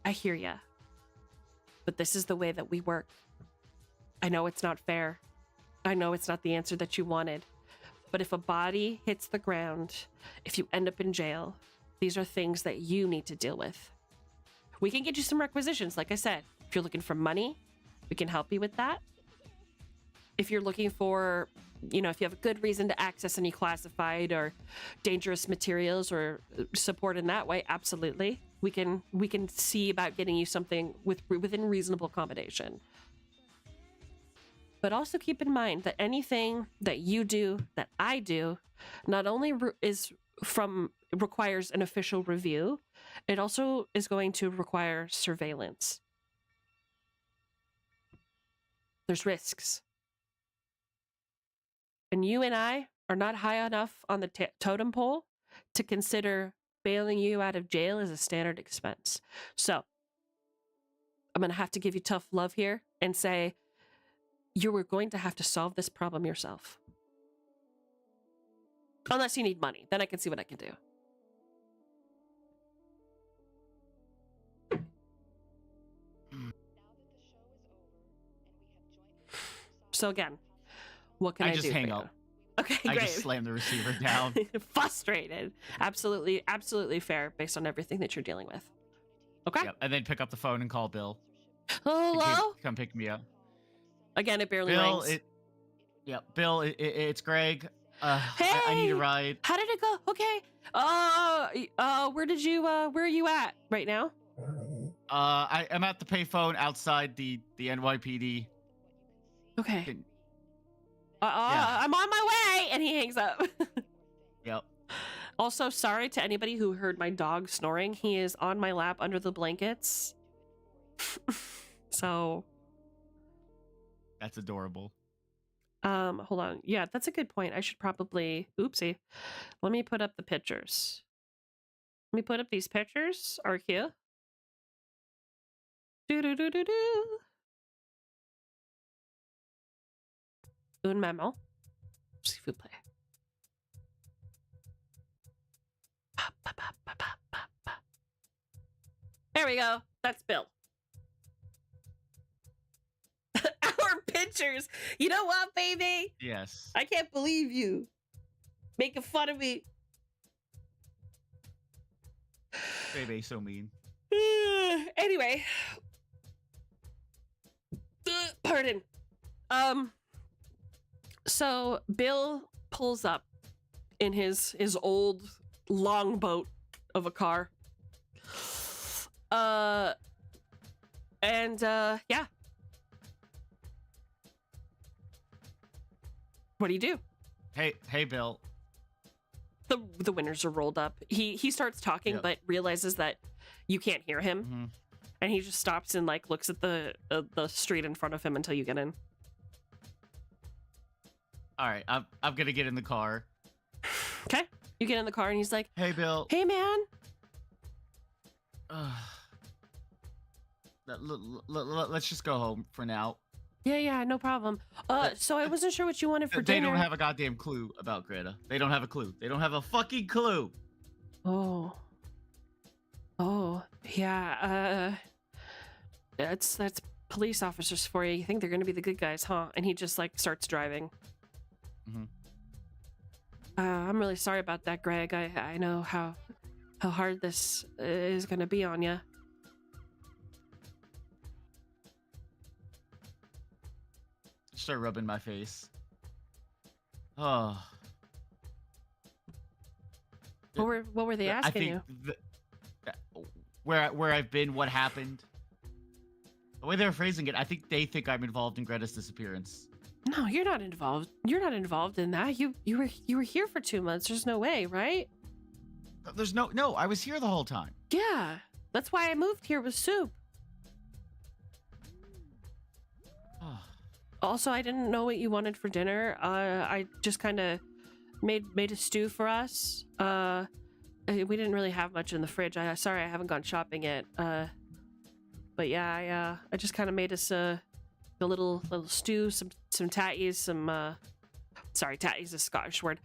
I hear ya. But this is the way that we work. I know it's not fair. I know it's not the answer that you wanted. But if a body hits the ground, if you end up in jail, these are things that you need to deal with. We can get you some requisitions, like I said. If you're looking for money, we can help you with that. If you're looking for, you know, if you have a good reason to access any classified or dangerous materials or support in that way, absolutely. We can see about getting you something within reasonable accommodation. But also keep in mind that anything that you do, that I do, not only requires an official review, it also is going to require surveillance. There's risks. And you and I are not high enough on the totem pole to consider bailing you out of jail as a standard expense. So I'm going to have to give you tough love here and say you were going to have to solve this problem yourself. Unless you need money. Then I can see what I can do. So again, what can I do? I just hang up. Okay, great. I just slam the receiver down. Frustrated. Absolutely, absolutely fair based on everything that you're dealing with. Okay. Yep. And then pick up the phone and call Bill. Hello? Come pick me up. Again, it barely Bill, rings. Bill, it's Greg. Hey, I need a ride. How did it go? Okay. Where are you at right now? I'm at the payphone outside the NYPD. Okay. Can- Yeah. I'm on my way, and he hangs up. Yep. Also, sorry to anybody who heard my dog snoring. He is on my lap under the blankets. So. That's adorable. Hold on. Yeah, that's a good point. I should probably, oopsie. Let me put up the pictures. Let me put up these pictures. Are here. Do. Un memo. S'il vous plaît. There we go. That's Bill. Our pictures. You know what, baby? Yes. I can't believe you making fun of me. Baby, so mean. Anyway. Pardon. So Bill pulls up in his old longboat of a car. Yeah. What do you do? Hey, Bill. The windows are rolled up. He starts talking, Yep. but realizes that you can't hear him, Mm-hmm. and he just stops and like looks at the street in front of him until you get in. All right, I'm gonna get in the car. Okay, you get in the car, and he's like, Hey, Bill. "Hey, man." Let's just go home for now. Yeah, no problem. So I wasn't sure what you wanted for They dinner. don't have a goddamn clue about Greta. They don't have a clue. They don't have a fucking clue. Oh, yeah. That's police officers for you. You think they're gonna be the good guys, huh? And he just like starts driving. Mm-hmm. I'm really sorry about that, Greg. I know how hard this is gonna be on you. Start rubbing my face. Oh. What were they I asking think you? where I've been, what happened. The way they're phrasing it, I think they think I'm involved in Greta's disappearance. No, you're not involved. You're not involved in that. You were here for 2 months. There's no way, right? There's no, I was here the whole time. Yeah, that's why I moved here with Soup. Also, I didn't know what you wanted for dinner. I just kind of made a stew for us. We didn't really have much in the fridge. Sorry, I haven't gone shopping yet. But yeah, I just kind of made us a little stew, some tatties, sorry, tatties is a Scottish word.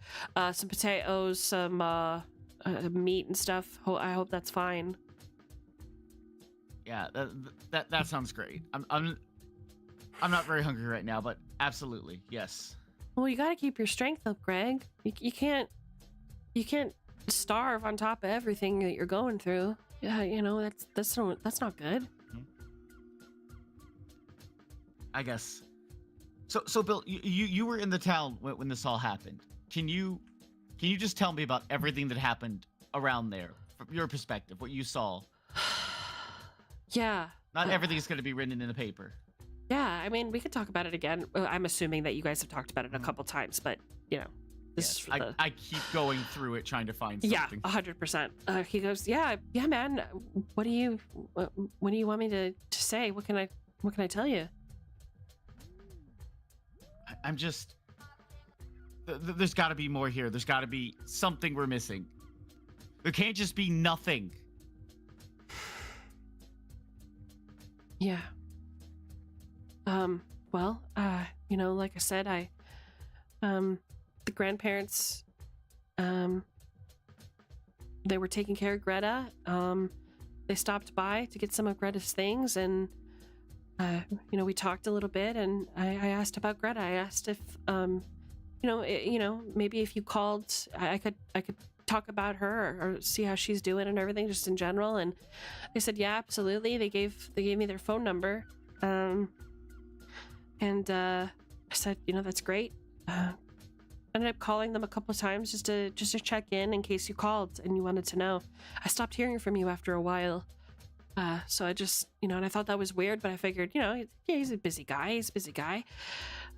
Some potatoes, some meat and stuff. I hope that's fine. Yeah, that sounds great. I'm not very hungry right now, but absolutely, yes. Well, you got to keep your strength up, Greg. You can't starve on top of everything that you're going through. Yeah, you know, that's not good. I guess. So Bill, you were in the town when this all happened. Can you just tell me about everything that happened around there from your perspective, what you saw? Yeah. Not everything's going to be written in the paper. Yeah, I mean, we could talk about it again. I'm assuming that you guys have talked about it a couple times, but you know, this is for I keep going through it trying to find something. Yeah, 100%. He goes, yeah, man. What do you want me to say? What can I tell you? I'm just. There's got to be more here. There's got to be something we're missing. There can't just be nothing. Yeah. Well, you know, like I said, the grandparents, they were taking care of Greta. They stopped by to get some of Greta's things, and you know, we talked a little bit, and I asked about Greta. I asked if, you know, maybe if you called, I could talk about her or see how she's doing and everything, just in general. And they said, yeah, absolutely. They gave me their phone number. And I said, you know, that's great. Ended up calling them a couple of times just to check in case you called and you wanted to know. I stopped hearing from you after a while. So I just, you know, and I thought that was weird, but I figured, you know, yeah, he's a busy guy.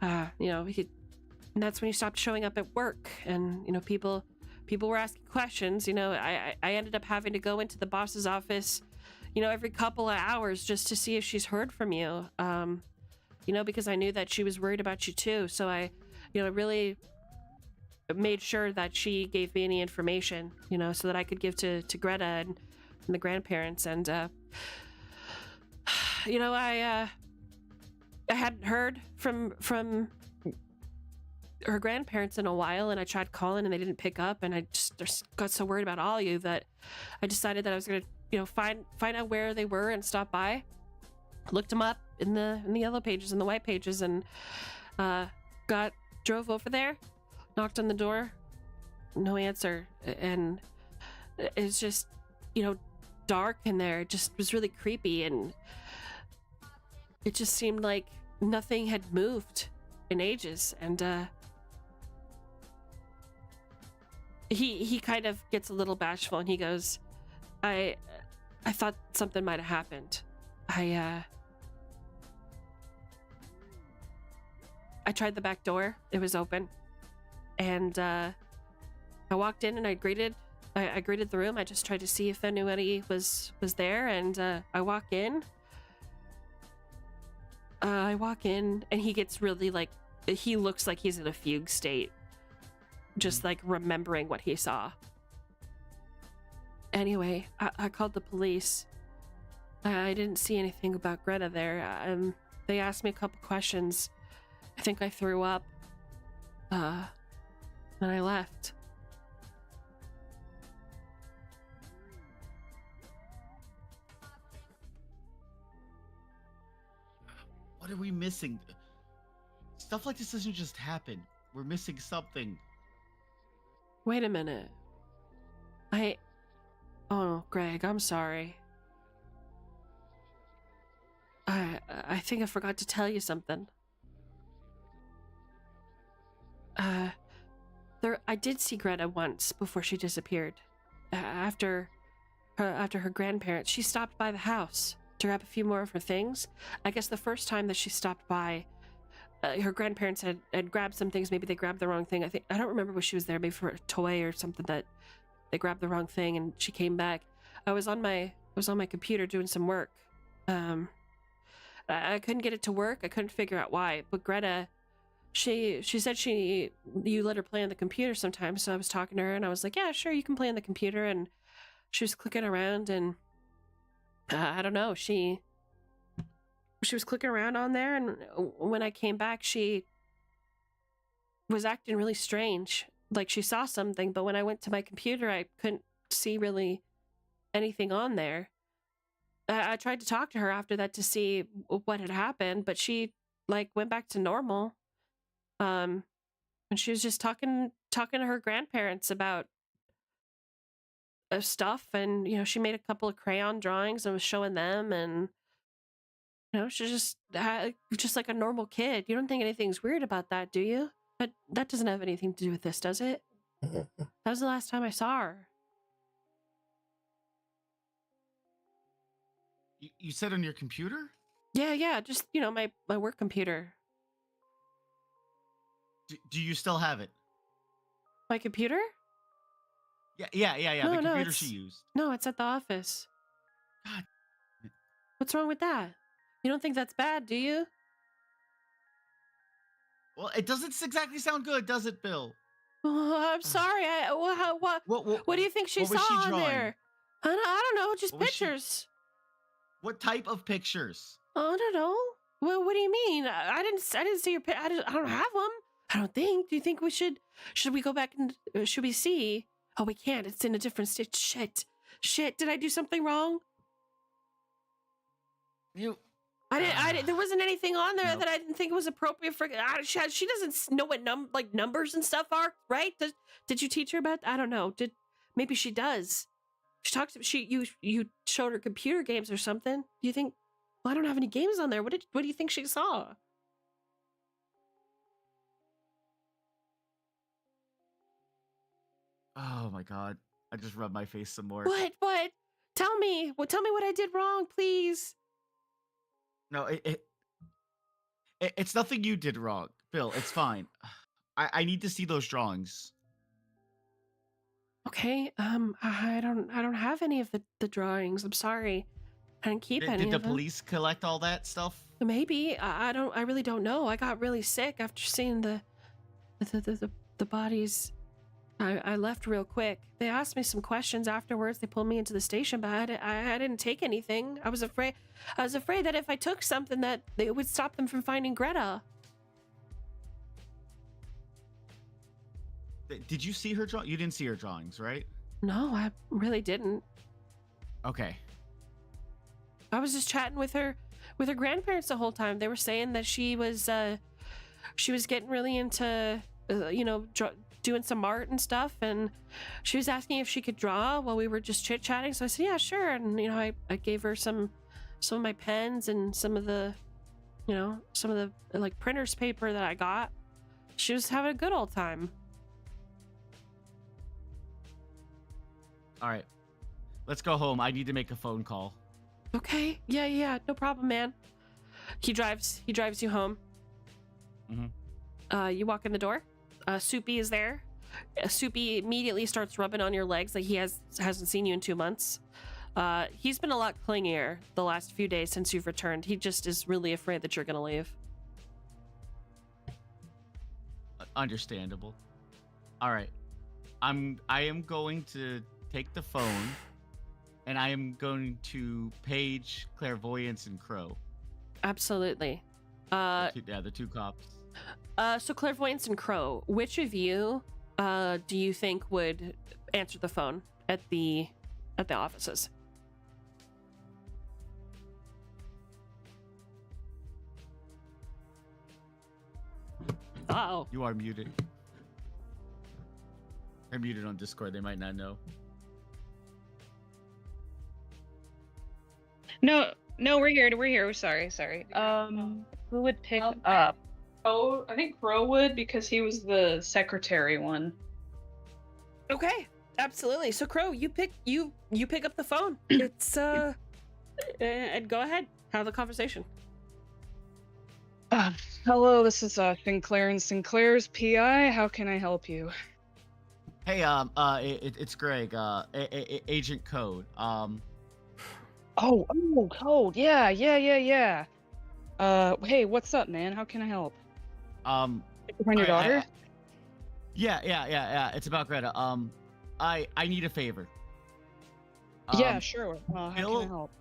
You know, and that's when he stopped showing up at work, and, you know, people were asking questions. You know, I ended up having to go into the boss's office, you know, every couple of hours just to see if she's heard from you. You know, because I knew that she was worried about you too. So I, you know, really made sure that she gave me any information, you know, so that I could give to Greta and the grandparents. And, you know, I hadn't heard from her grandparents in a while, and I tried calling and they didn't pick up, and I just got so worried about all of you that I decided that I was going to, you know, find out where they were and stop by. Looked them up in the yellow pages and the white pages, and drove over there, knocked on the door, no answer, and it's just, you know, dark in there. It just was really creepy, and it just seemed like nothing had moved in ages. And he kind of gets a little bashful, and he goes, I thought something might have happened. I tried the back door. It was open. And I walked in and I greeted the room. I just tried to see if anybody was there. And I walk in and he gets really, like, he looks like he's in a fugue state. Just like remembering what he saw. Anyway, I called the police. I didn't see anything about Greta there. They asked me a couple questions. I think I threw up. And I left. What are we missing? Stuff like this doesn't just happen. We're missing something. Wait a minute. Oh, Greg, I'm sorry. I think I forgot to tell you something. I did see Greta once before she disappeared. After her grandparents, she stopped by the house to grab a few more of her things. I guess the first time that she stopped by, her grandparents had grabbed some things. Maybe they grabbed the wrong thing. I don't remember what she was there, maybe for a toy or something, that they grabbed the wrong thing, and she came back. I was on my computer doing some work. I couldn't get it to work. I couldn't figure out why. But Greta, she said you let her play on the computer sometimes. So I was talking to her, and I was like, yeah, sure, you can play on the computer. And she was clicking around, and I don't know, she was clicking around on there. And when I came back, she was acting really strange, like she saw something. But when I went to my computer, I couldn't see really anything on there. I tried to talk to her after that to see what had happened, but she like went back to normal. And she was just talking to her grandparents about stuff, and she made a couple of crayon drawings and was showing them, and she's just like a normal kid. You don't think anything's weird about that, do you? But that doesn't have anything to do with this, does it? That was the last time I saw her. You said on your computer? Yeah, just my work computer. Do you still have it? My computer? Yeah. No, The no, computer she used. No, it's at the office. God. What's wrong with that? You don't think that's bad, do you? Well, it doesn't exactly sound good, does it, Bill? Oh, I'm sorry. What do you think she what was saw she on drawing? there? I don't know. Just What was she- pictures. What type of pictures? I don't know. What do you mean? I didn't see your I don't have them. I don't think. Do you think we should we go back and should we see? Oh, we can't. It's in a different state. Shit. Did I do something wrong? I didn't. There wasn't anything on there Nope. that I didn't think was appropriate for. She doesn't know what numbers and stuff are, right? Did you teach her about? I don't know. Maybe she does. She talks. You showed her computer games or something. Do you think? Well, I don't have any games on there. What do you think she saw? Oh my God! I just rubbed my face some more. What? Tell me. Tell me what I did wrong, please. No, it's nothing you did wrong, Bill. It's fine. I need to see those drawings. Okay. I don't have any of the drawings. I'm sorry. I didn't keep any Did the of them. police collect all that stuff? Maybe. I really don't know. I got really sick after seeing the bodies. I left real quick. They asked me some questions afterwards. They pulled me into the station, but I didn't take anything. I was afraid that if I took something that it would stop them from finding Greta. Did you see her draw? You didn't see her drawings, right? No, I really didn't. Okay. I was just chatting with her grandparents the whole time. They were saying that she was getting really into doing some art and stuff, and she was asking if she could draw while we were just chit-chatting. So I said, yeah, sure. And I gave her some of my pens and some of the like printer's paper that I got. She was having a good old time. All right. Let's go home. I need to make a phone call. Okay. Yeah, no problem, man. He drives you home. Mm-hmm. You walk in the door. Soupy is there. Soupy immediately starts rubbing on your legs like he hasn't seen you in 2 months. He's been a lot clingier the last few days since you've returned. He just is really afraid that you're gonna leave. Understandable. All right. I am going to take the phone, and I am going to page Clairvoyance and Crow. Absolutely. The two cops. So Clairvoyance and Crow, which of you do you think would answer the phone at the offices? Uh-oh. You are muted. They're muted on Discord. They might not know. No, we're here. We're sorry. Who would pick up? Oh, I think Crow would, because he was the secretary one. Okay, absolutely. So Crow, you pick up the phone. It's and go ahead, have the conversation. Hello, this is Sinclair and Sinclair's PI. How can I help you? Hey, it's Greg, Agent Code. Oh, Code. Yeah. Hey, what's up, man? How can I help? Find your daughter? Yeah. It's about Greta. I need a favor. Yeah, sure. How can Bill- I help?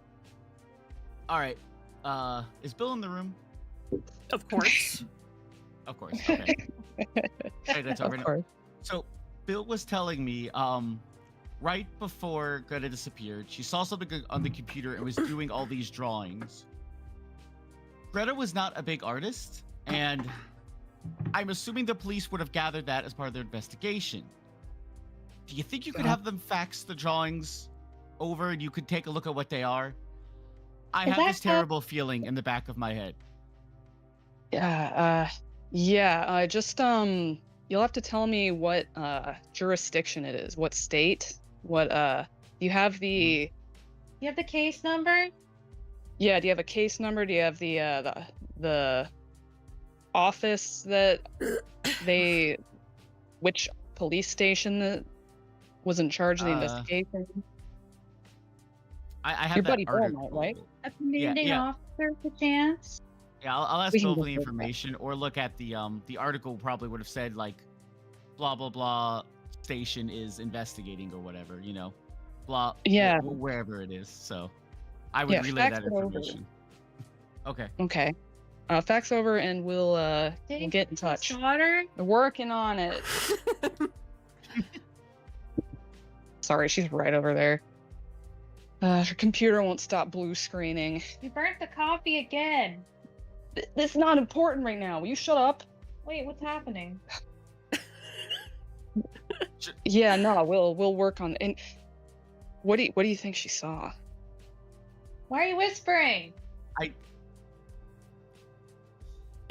All right. Is Bill in the room? Of course. Of course. Okay. Hey, that's Of over now. course. So, Bill was telling me, right before Greta disappeared, she saw something on the computer and was doing all these drawings. Greta was not a big artist, and I'm assuming the police would have gathered that as part of their investigation. Do you think you could have them fax the drawings over and you could take a look at what they are? I have this terrible feeling in the back of my head. Just you'll have to tell me what jurisdiction it is, what state, what you have the You have the case number? Yeah, do you have a case number? Do you have the office that which police station that was in charge of the investigation? I have Your that buddy Bill article. might, right? A commanding officer, perchance? Yeah, I'll ask We can Bill for go the with that. information, or look at the article. Probably would have said like, blah blah blah station is investigating or whatever, you know, blah. Yeah. Wherever it is. So, I would relay fax that it over. information. Okay. Okay. Fax over and we'll get in touch. Daughter? We're working on it. Sorry, she's right over there. Her computer won't stop blue screening. You burnt the coffee again. This is not important right now. Will you shut up? Wait, what's happening? Yeah, no, we'll work on. And what do you think she saw? Why are you whispering?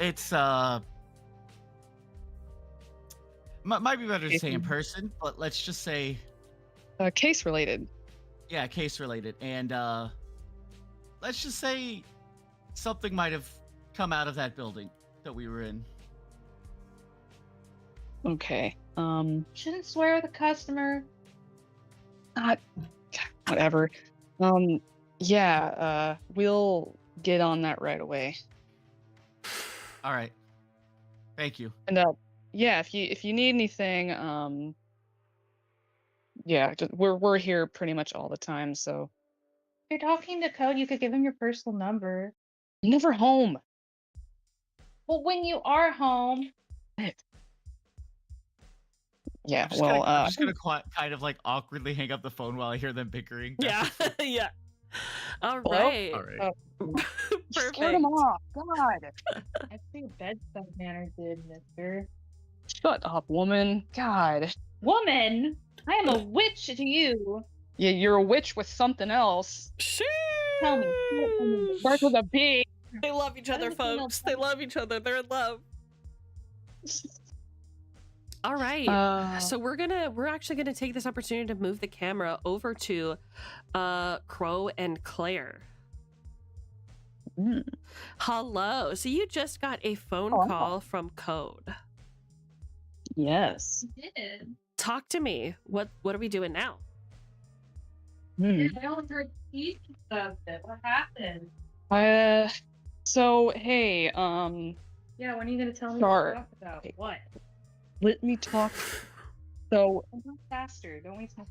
It's might be better to say in person, but let's just say Case related. yeah, case related, and let's just say something might have come out of that building that we were in. Okay. Shouldn't swear at the customer. Whatever. Yeah. We'll get on that right away. All right. Thank you. And yeah, if you need anything, yeah, we're here pretty much all the time. So If you're talking to Code, you could give him your personal number. I'm never home. Well, when you are home, Yeah. I'm just gonna kind of like awkwardly hang up the phone while I hear them bickering. Yeah, yeah. All Hello? right. All right. Scared Perfect. him off. God. I see your bedside manner did, mister. Shut up, woman. God. Woman, I am a witch to you. Yeah, you're a witch with something else. Tell me. Starts with a B. They love each other, does a female folks. They love each other. They're in love. All right. So we're actually gonna take this opportunity to move the camera over to Crow and Claire. Hello. So you just got a phone call from Code. Yes. Did. Talk to me. What are we doing now? I only heard pieces of it. What happened? So hey, Yeah, when are you gonna tell me Sure. what to talk about? Okay. What? let me talk. So Go faster. Don't waste my.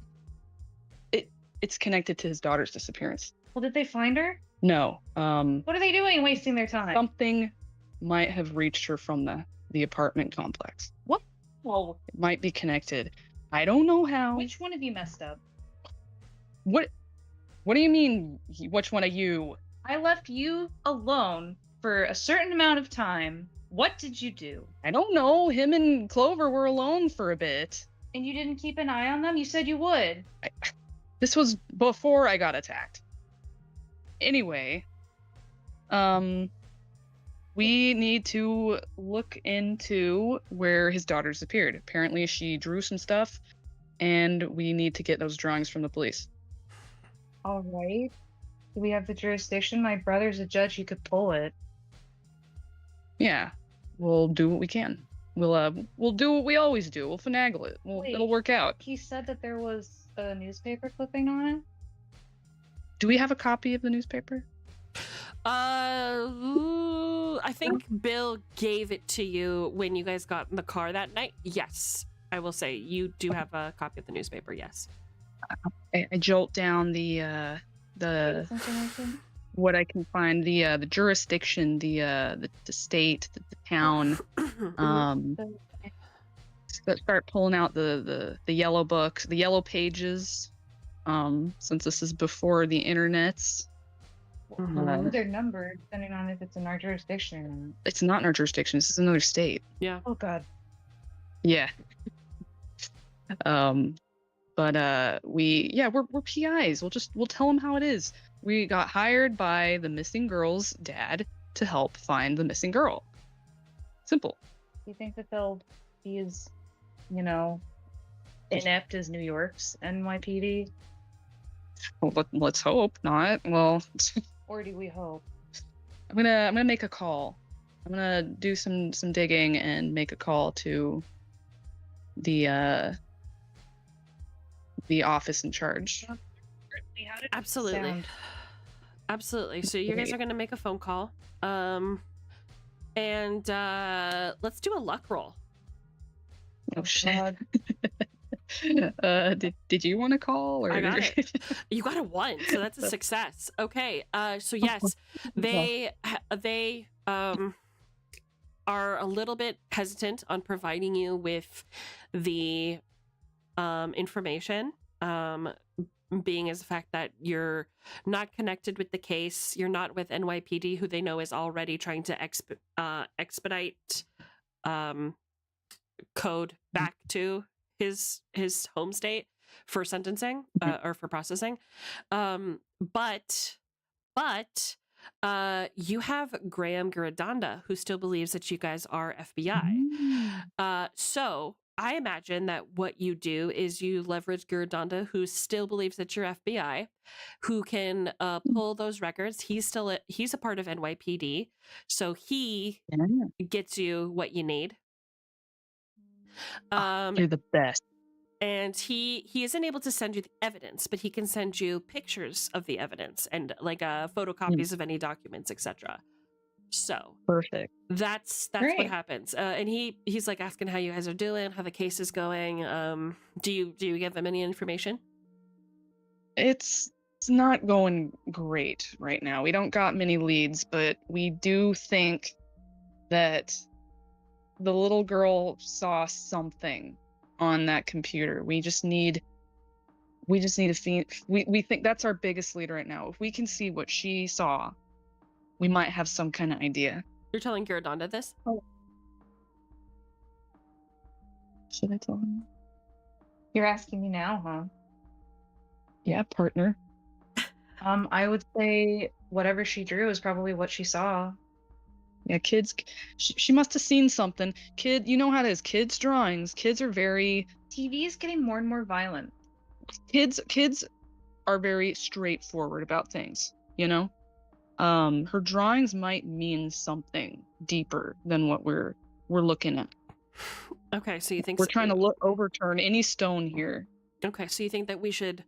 it's connected to his daughter's disappearance. Well, did they find her? No. What are they doing wasting their time? Something might have reached her from the apartment complex. What? Well, It might be connected. I don't know how. which one of you messed up? What do you mean? Which one of you? I left you alone for a certain amount of time. What did you do? I don't know. Him and Clover were alone for a bit. And you didn't keep an eye on them? You said you would. This was before I got attacked. Anyway, we need to look into where his daughter disappeared. Apparently, she drew some stuff, and we need to get those drawings from the police. All right. Do we have the jurisdiction? My brother's a judge. You could pull it. Yeah, we'll do what we can. We'll do what we always do. We'll finagle it. Wait. It'll work out. He said that there was a newspaper clipping on it. Do we have a copy of the newspaper? I think Bill gave it to you when you guys got in the car that night. Yes, I will say you do have a copy of the newspaper. Yes. I jolt down the Something like that. what I can find, the jurisdiction, the state, the town. Start pulling out the yellow books, the yellow pages, since this is before the internets. Mhm. Their number, depending on if it's in our jurisdiction or not. It's not in our jurisdiction. This is another state. Yeah. Oh God. Yeah. But we're PIs. We'll tell them how it is. We got hired by the missing girl's dad to help find the missing girl. Simple. Do you think that they'll be as, inept as New York's NYPD? Well, let's hope not. Well, Or do we hope? I'm gonna make a call. I'm gonna do some digging and make a call to the office in charge. How did it Absolutely. sound? Absolutely. So you guys are going to make a phone call. And let's do a luck roll. Oh shit. God. Did you want to call or I got it. You got a 1, so that's a success. Okay. So yes, they are a little bit hesitant on providing you with the information, being as the fact that you're not connected with the case, you're not with NYPD, who they know is already trying to expedite code back to his home state for sentencing or for processing. But you have Graham Giradanda, who still believes that you guys are FBI. So I imagine that what you do is you leverage Giradanda, who still believes that you're FBI, who can pull those records. He's a part of NYPD, so he gets you what you need. You're the best. And he isn't able to send you the evidence, but he can send you pictures of the evidence and like photocopies of any documents, etc. So Perfect. that's Great. what happens. And he's like asking how you guys are doing, how the case is going. Do you give him any information? It's not going great right now. We don't got many leads, but we do think that the little girl saw something on that computer. We just need we think that's our biggest lead right now. If we can see what she saw, we might have some kind of idea. You're telling Giradanda this? Should I tell him? You're asking me now, huh? Yeah, partner. I would say whatever she drew is probably what she saw. Yeah, kids, she must have seen something. Kid, you know how it is. Kids' drawings. Kids are very. TV is getting more and more violent. Kids are very straightforward about things. You know, her drawings might mean something deeper than what we're looking at. Okay, so you think We're trying to overturn any stone here. Okay, so you think that we should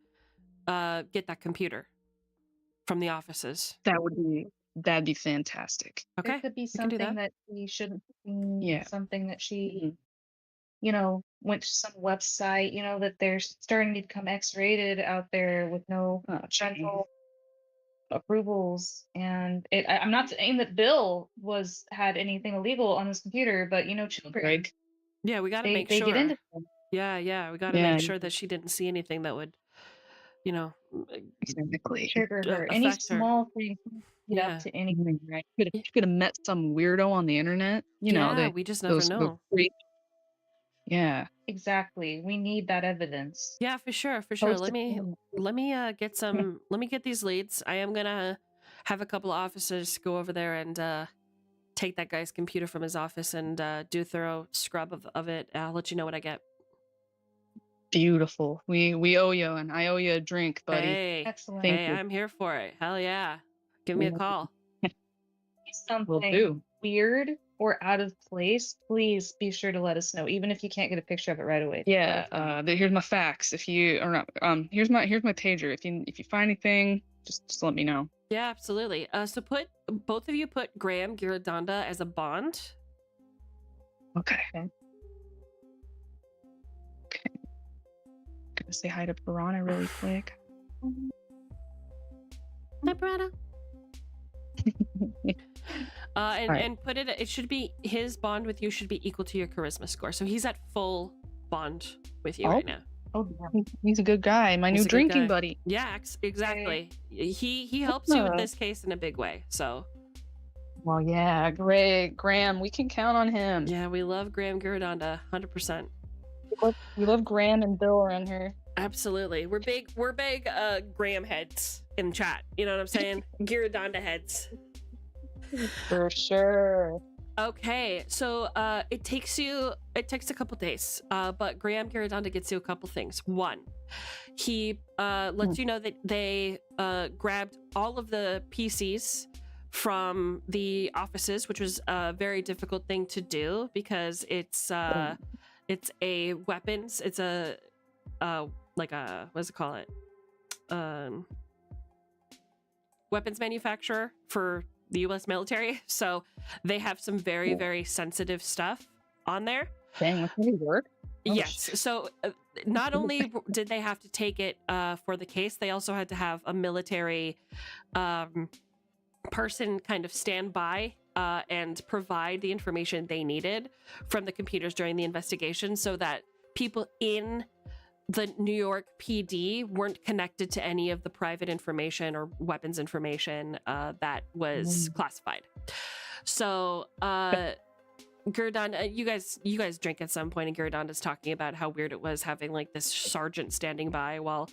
get that computer from the offices? That'd be fantastic. Okay, It could be we can do something that she shouldn't see. Yeah. Something that she, went to some website. That they're starting to become X-rated out there with no central approvals. And I'm not saying that Bill had anything illegal on his computer, but children, Greg. Yeah, we got to they make sure. get into them. Yeah, we got to make sure that she didn't see anything that would, Exactly. Trigger her. Any affect her. small thing get Yeah. up to anything, right? You could have met some weirdo on the internet. we just never know. Yeah. Exactly. We need that evidence. Yeah, for sure. Post Let me it. get some. Let me get these leads. I am gonna have a couple of officers go over there and take that guy's computer from his office and do a thorough scrub of it. I'll let you know what I get. Beautiful. We owe you, and I owe you a drink, buddy. Hey, Excellent. Thank hey, you. I'm here for it. Hell yeah! Give me a call. Something Will do. weird or out of place, please be sure to let us know, even if you can't get a picture of it right away. Yeah. Here's my fax. If you or not, here's my pager. If you find anything, just let me know. Yeah, absolutely. So both of you put Graham Giradanda as a bond. Okay. Gonna say hi to Piranha really quick. Hi, Brada. And Alright. and put it should be his bond with you should be equal to your charisma score. So he's at full bond with you right now. Oh, yeah. He's a good guy. My He's new a good drinking guy. buddy. Yeah, exactly. He helps you with this case in a big way. So Well, yeah, great. Graham, we can count on him. yeah, we love Graham Girodonda, 100%. We love Graham and Bill around here. Absolutely. We're big Graham heads in chat. You know what I'm saying? Girodonda heads. For sure. Okay, so it takes a couple days, but Graham Girodonda gets you a couple things. One, he lets you know that they grabbed all of the PCs from the offices, which was a very difficult thing to do because it's a weapons. It's a like a what does it call it? Weapons manufacturer for the U.S. military. So they have some very, very sensitive stuff on there. Dang, that's really work. Oh, Yes. So not only did they have to take it for the case, they also had to have a military person kind of stand by and provide the information they needed from the computers during the investigation so that people in the New York PD weren't connected to any of the private information or weapons information that was classified. So Girodonda, you guys drink at some point, and Girodonda's talking about how weird it was having like this sergeant standing by while,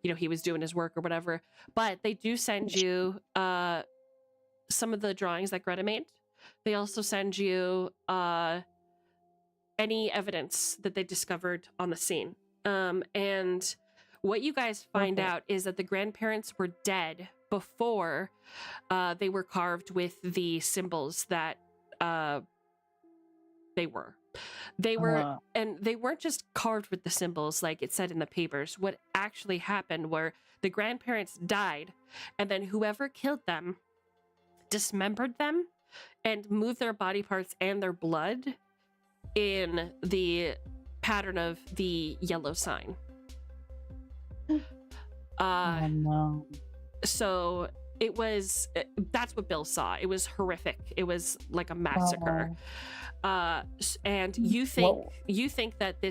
you know, he was doing his work or whatever. But they do send you some of the drawings that Greta made. They also send you any evidence that they discovered on the scene. And what you guys find out is that the grandparents were dead before they were carved with the symbols that they were. And they weren't just carved with the symbols like it said in the papers. What actually happened were the grandparents died, and then whoever killed them dismembered them and moved their body parts and their blood in the pattern of the yellow sign. No. So it was, that's what Bill saw. It was horrific. It was like a massacre. And you think that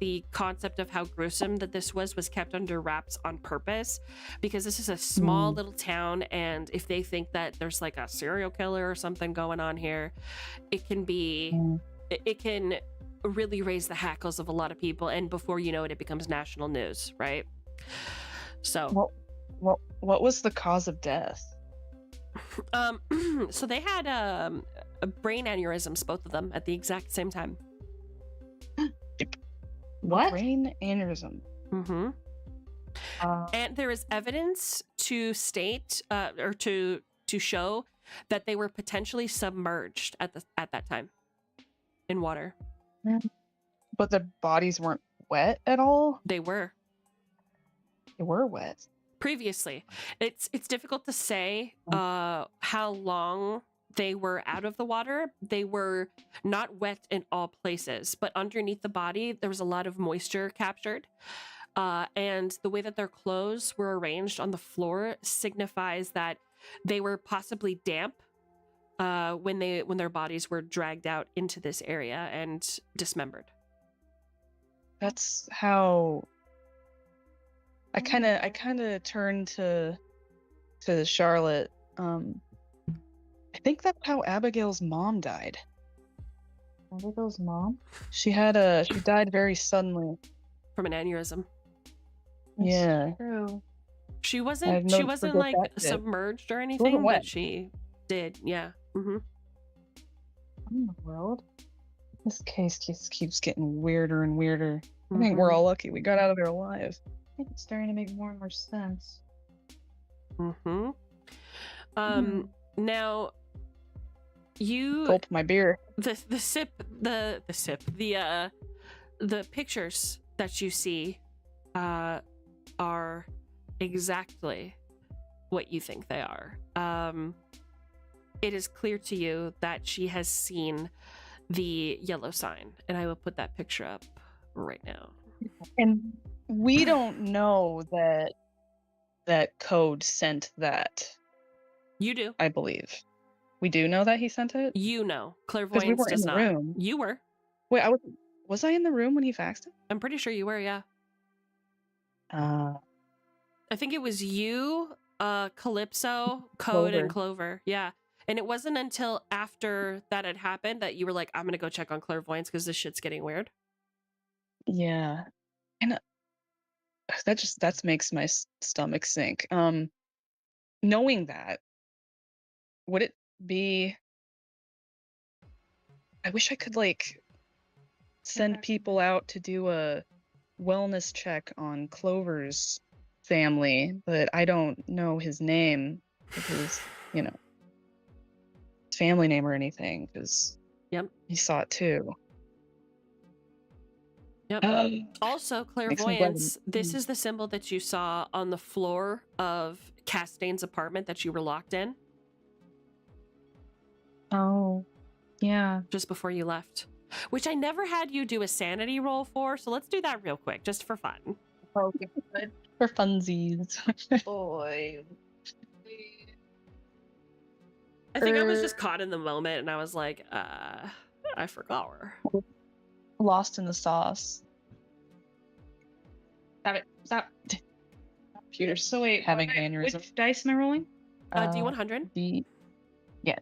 the concept of how gruesome that this was kept under wraps on purpose, because this is a small little town, and if they think that there's like a serial killer or something going on here, it can be it can really raise the hackles of a lot of people, and before you know it, it becomes national news, right? So what was the cause of death? So they had brain aneurysms, both of them, at the exact same time. What? Brain aneurysm. Mm-hmm. And there is evidence to state or to show that they were potentially submerged at that time in water. But their bodies weren't wet at all? They were. They were wet. Previously. It's difficult to say how long they were out of the water. They were not wet in all places, but underneath the body, there was a lot of moisture captured. And the way that their clothes were arranged on the floor signifies that they were possibly damp when their bodies were dragged out into this area and dismembered. That's how I kind of turned to Charlotte. I think that's how Abigail's mom died. Abigail's mom? She died very suddenly From an aneurysm. Yeah. True. She I wasn't never like forget that bit. submerged or anything, wet. but she did. Yeah. Mm-hmm. What in the world? This case just keeps getting weirder and weirder. I think we're all lucky we got out of there alive. I think it's starting to make more and more sense. Mm-hmm. Now you Gulp my beer. the pictures that you see are exactly what you think they are. It is clear to you that she has seen the yellow sign, and I will put that picture up right now. And we don't know that Code sent that. You do. I believe. We do know that he sent it? You know. Because Clairvoyance we weren't in does the not. room. You were. Wait, was I in the room when he faxed it? I'm pretty sure you were, yeah. Uh, I think it was you, Calypso, Code, and Clover. Yeah. And it wasn't until after that had happened that you were like, I'm gonna go check on clairvoyance because this shit's getting weird. Yeah. And that makes my stomach sink. Knowing that, would it be, I wish I could like send people out to do a wellness check on Clover's family, but I don't know his name, his family name or anything, because Yep. he saw it too. Yep. Also, Makes me clairvoyance. glad. This is the symbol that you saw on the floor of Castain's apartment that you were locked in Oh, yeah. just before you left, which I never had you do a sanity roll for. So let's do that real quick, just for fun. Okay, good. For funsies. Boy. I think I was just caught in the moment, and I was like, I forgot her. Lost in the sauce. Stop it. Stop. Computer So wait, having what- aneurysm. Which dice am I rolling? D100, Yeah,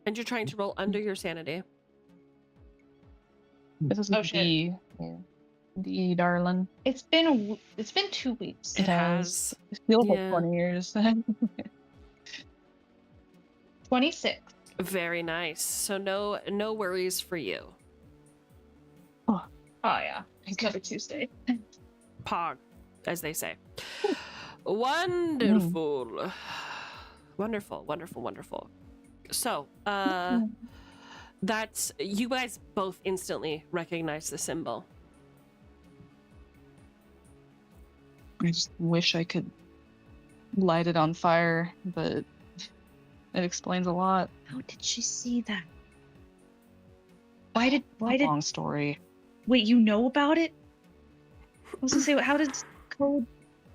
and you're trying to roll under your sanity. this is Oh, a shit. D. Yeah. D, darling. It's been 2 weeks. It has. It feels Yeah. like 20 years. 26. Very nice. So no worries for you. Oh yeah. It's another Tuesday. Pog, as they say. Wonderful. Wonderful. So, that's, you guys both instantly recognize the symbol. I just wish I could light it on fire, but it explains a lot. How did she see that? Long story. Wait, you know about it? I was gonna say, how did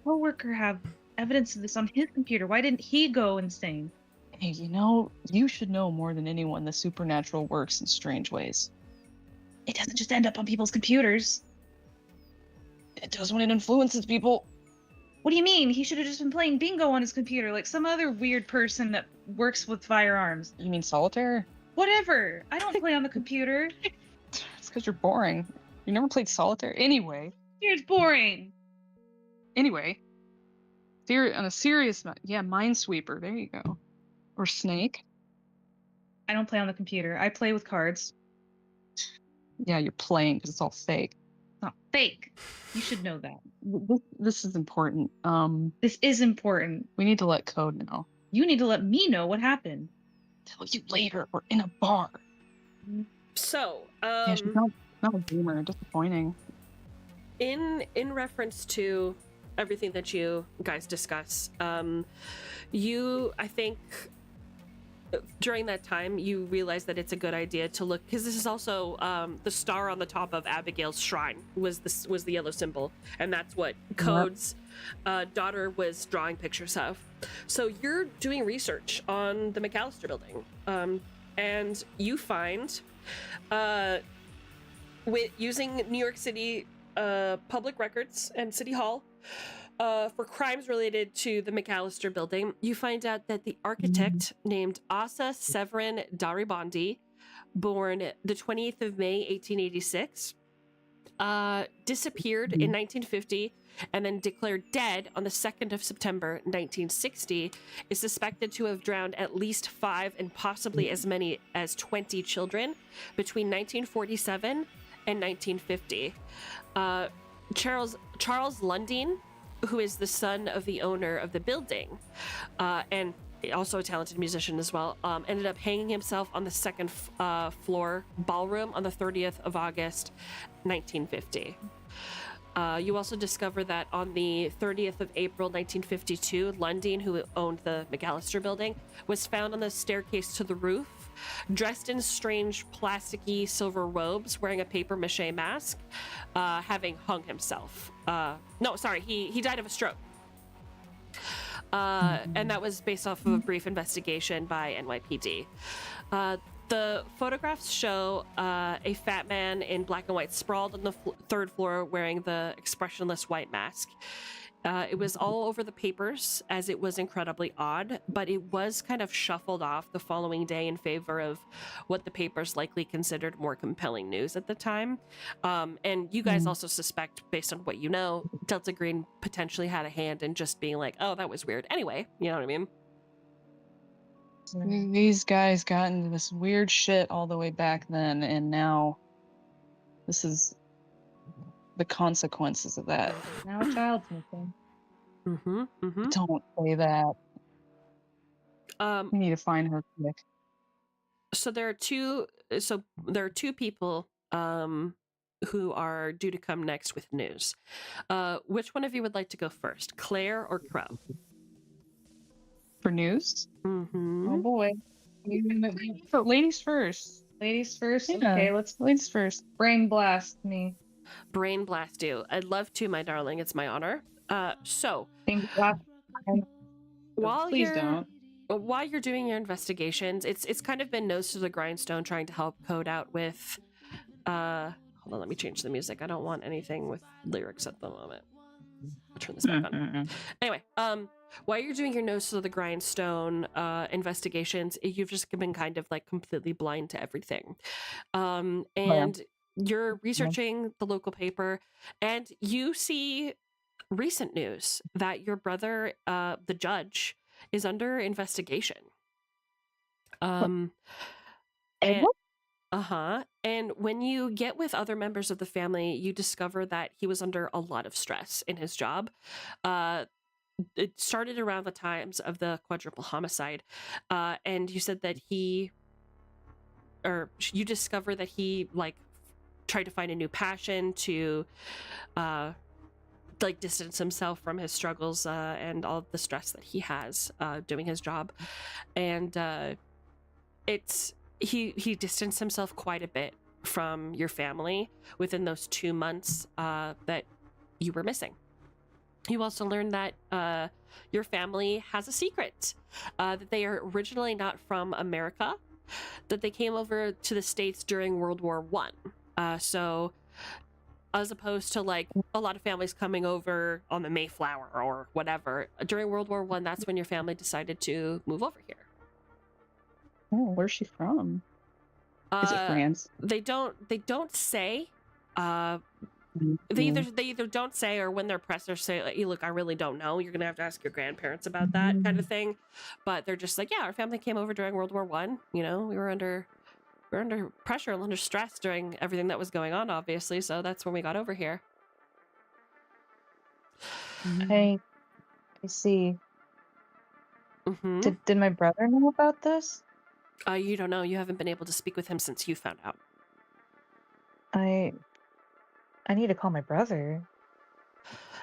coworker have evidence of this on his computer? Why didn't he go insane? Hey, you should know more than anyone the supernatural works in strange ways. It doesn't just end up on people's computers. It does when it influences people. What do you mean? He should have just been playing bingo on his computer like some other weird person that works with firearms. You mean solitaire? Whatever. I don't play on the computer. It's because you're boring. You never played solitaire? Anyway. It's boring. Anyway. On a serious note, yeah, Minesweeper. There you go. Or Snake. I don't play on the computer. I play with cards. Yeah, you're playing because it's all fake. It's not fake. You should know that. This is important. This is important. We need to let Code know. You need to let me know what happened. Tell you later. We're in a bar. So, Yeah, she's not a boomer. Disappointing. in reference to everything that you guys discuss, I think during that time you realize that it's a good idea to look, because this is also the star on the top of Abigail's shrine was the yellow symbol, and that's what Code's daughter was drawing pictures of. So you're doing research on the McAllister building, and you find with using New York City public records and City Hall for crimes related to the McAllister building, you find out that the architect named Asa Severin Daribondi, born the 28th of May, 1886, disappeared in 1950 and then declared dead on the 2nd of September, 1960, is suspected to have drowned at least 5 and possibly as many as 20 children between 1947 and 1950. Charles Lundin, who is the son of the owner of the building, and also a talented musician as well, ended up hanging himself on the second floor ballroom on the 30th of August, 1950. You also discover that on the 30th of April, 1952, Lundin, who owned the McAllister building, was found on the staircase to the roof, dressed in strange plasticky silver robes, wearing a paper mache mask, having hung himself. He died of a stroke. And that was based off of a brief investigation by NYPD. The The photographs show a fat man in black and white sprawled on the third floor wearing the expressionless white mask. It was all over the papers, as it was incredibly odd, but it was kind of shuffled off the following day in favor of what the papers likely considered more compelling news at the time. And you guys also suspect, based on what you know, Delta Green potentially had a hand in just being like, oh, that was weird. Anyway, you know what I mean? These guys got into this weird shit all the way back then, and now this is the consequences of that. Now a child's missing. Don't say that. We need to find her quick. So there are two people who are due to come next with news. Which one of you would like to go first, Claire or Crow? For news? Oh boy. Ladies first. Ladies first? Yeah. Okay, ladies first. brain blast me. Brain blast you. I'd love to, my darling. It's my honor. So Think blast. while Please you're don't. while you're doing your investigations, it's kind of been nose to the grindstone trying to help Code out with hold on, let me change the music. I don't want anything with lyrics at the moment. I'll turn this back on. Anyway, while you're doing your nose to the grindstone investigations, you've just been kind of like completely blind to everything. And you're researching the local paper, and you see recent news that your brother, the judge, is under investigation. And when you get with other members of the family, you discover that he was under a lot of stress in his job. It started around the times of the quadruple homicide, and you said that you discover that he like tried to find a new passion to like distance himself from his struggles and all the stress that he has doing his job. And he distanced himself quite a bit from your family within those 2 months that you were missing. You also learned that your family has a secret, that they are originally not from America, that they came over to the States during World War One. So as opposed to like a lot of families coming over on the Mayflower or whatever, during World War One, that's when your family decided to move over here. Oh, where's she from? Is it France? They don't say. They either don't say, or when they're pressed, they say, like, look, I really don't know. You're gonna have to ask your grandparents about that kind of thing. But they're just like, yeah, our family came over during World War One. You know, we were under pressure and under stress during everything that was going on, obviously. So that's when we got over here. I see. Mm-hmm. Did my brother know about this? You don't know. You haven't been able to speak with him since you found out. I need to call my brother.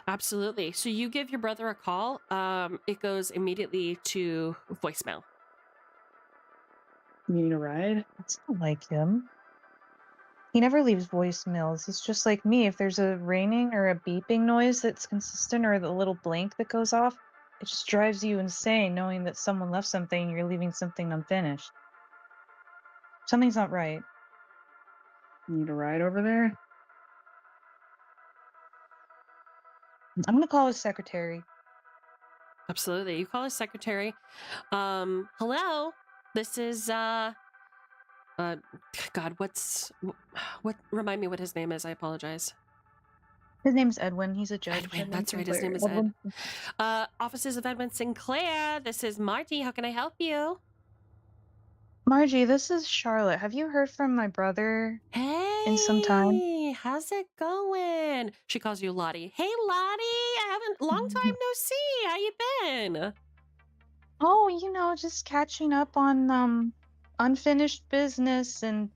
Absolutely. So you give your brother a call. It goes immediately to voicemail. You need a ride? That's not like him. He never leaves voicemails. He's just like me. If there's a ringing or a beeping noise that's consistent, or the little blink that goes off, it just drives you insane knowing that someone left something and you're leaving something unfinished. Something's not right. You need a ride over there? I'm gonna call his secretary. Absolutely. You call his secretary. Hello. This is God, what remind me what his name is. I apologize. His name's Edwin. He's a judge. Edwin, that's right. His name is Ed. Offices of Edwin Sinclair. This is Marty. How can I help you? Margie, this is Charlotte. Have you heard from my brother in some time? Hey, how's it going? She calls you Lottie. Hey, Lottie. Long time no see. How you been? Oh, just catching up on unfinished business and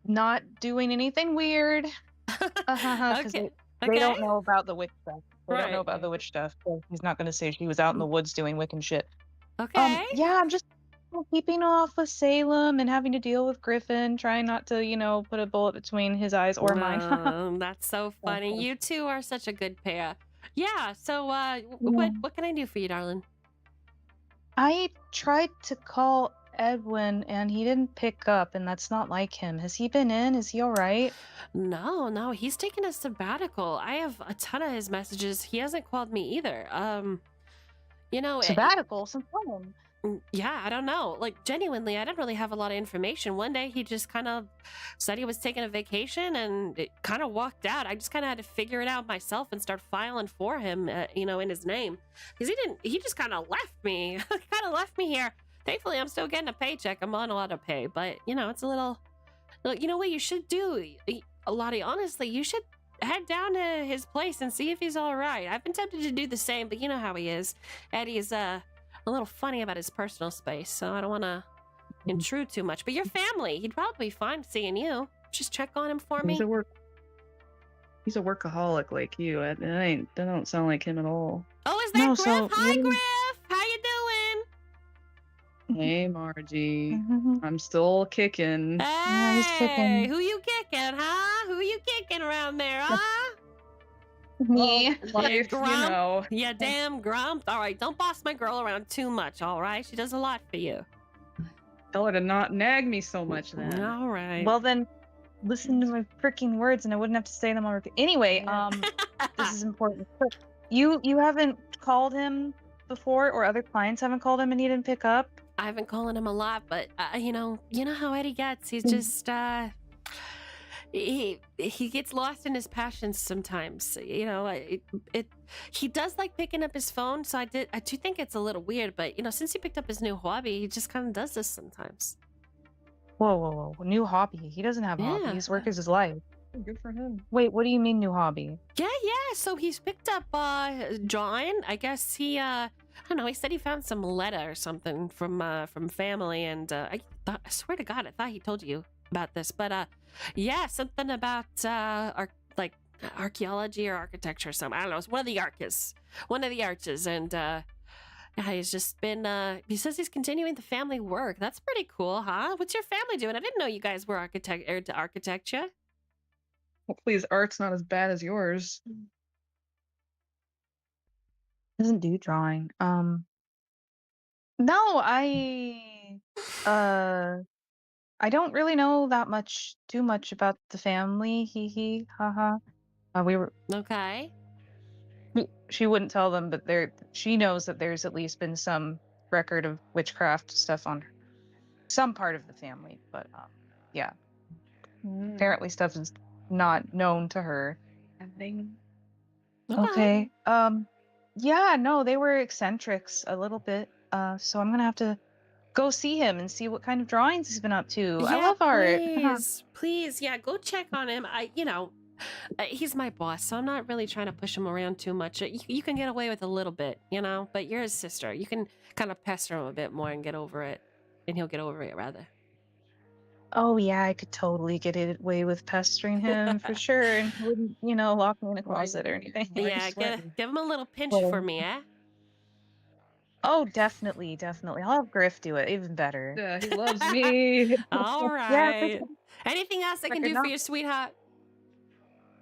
not doing anything weird. Because Okay. they don't know about the witch stuff. They Right. don't know about the witch stuff. So he's not gonna say she was out in the woods doing Wiccan shit. Okay. Yeah, I'm just keeping off with Salem and having to deal with Griffin, trying not to, put a bullet between his eyes or mine. That's so funny. You two are such a good pair. Yeah. So, what can I do for you, darling? I tried to call Edwin and he didn't pick up, and that's not like him. Has he been in? Is he all right? No, he's taken a sabbatical. I have a ton of his messages. He hasn't called me either. You know, Sabbatical? Some fun. yeah, I don't know. Like, genuinely, I didn't really have a lot of information. One day he just kind of said he was taking a vacation and it kind of walked out. I just kind of had to figure it out myself and start filing for him, you know, in his name. Because he just kind of left me. Kind of left me here. Thankfully, I'm still getting a paycheck. I'm on auto pay. But, you know, it's a little... You know what you should do? Lottie, honestly, you should head down to his place and see if he's all right. I've been tempted to do the same, but you know how he is. Eddie's, a little funny about his personal space, so I don't want to intrude too much. But your family, he'd probably be fine seeing you. Just check on him for me. He's a workaholic like you. That don't sound like him at all. Oh, is that No, Griff? so Hi, what- Griff. How you doing? Hey, Margie. Mhm. I'm still kicking. Yeah, he's Hey, kicking. who you kicking, huh? Who you kicking around there, huh? Me. Life, Grump. you know. Yeah, damn grump. All right, don't boss my girl around too much, all right? She does a lot for you. Tell her to not nag me so much then. All right. Well then, listen to my freaking words, and I wouldn't have to say them on repeat. Anyway, this is important. So, you haven't called him before, or other clients haven't called him, and he didn't pick up. I've been calling him a lot, but you know how Eddie gets. He's just he gets lost in his passions sometimes. You know, he does like picking up his phone. So I do think it's a little weird, but you know, since he picked up his new hobby, he just kind of does this sometimes. Whoa! New hobby? He doesn't have Yeah. hobbies. Work is his life. Good for him. Wait, what do you mean new hobby? Yeah. So he's picked up drawing. I guess he I don't know. He said he found some letter or something from family, and I swear to God, I thought he told you about this, but yeah, something about archaeology or architecture or something. I don't know. It's one of the arches, and yeah, he's just been. He says he's continuing the family work. That's pretty cool, huh? What's your family doing? I didn't know you guys were into architecture. Hopefully his art's not as bad as yours. Doesn't do drawing. No, I don't really know too much about the family. Hee, haha. We were. Okay. She wouldn't tell them, but she knows that there's at least been some record of witchcraft stuff on some part of the family. But yeah, apparently stuff is not known to her. Okay. Yeah, no, they were eccentrics a little bit. So I'm gonna have to go see him and see what kind of drawings he's been up to. I love art. Please, yeah, go check on him. He's my boss, so I'm not really trying to push him around too much. You can get away with a little bit, you know, but you're his sister. You can kind of pester him a bit more and get over it, and he'll get over it rather. Oh yeah, I could totally get away with pestering him for sure, and he wouldn't, lock me in a closet or anything. Yeah, give him a little pinch for me, eh? Oh, definitely. I'll have Griff do it, even better. Yeah, he loves me. All right. Anything else I can do for you, sweetheart?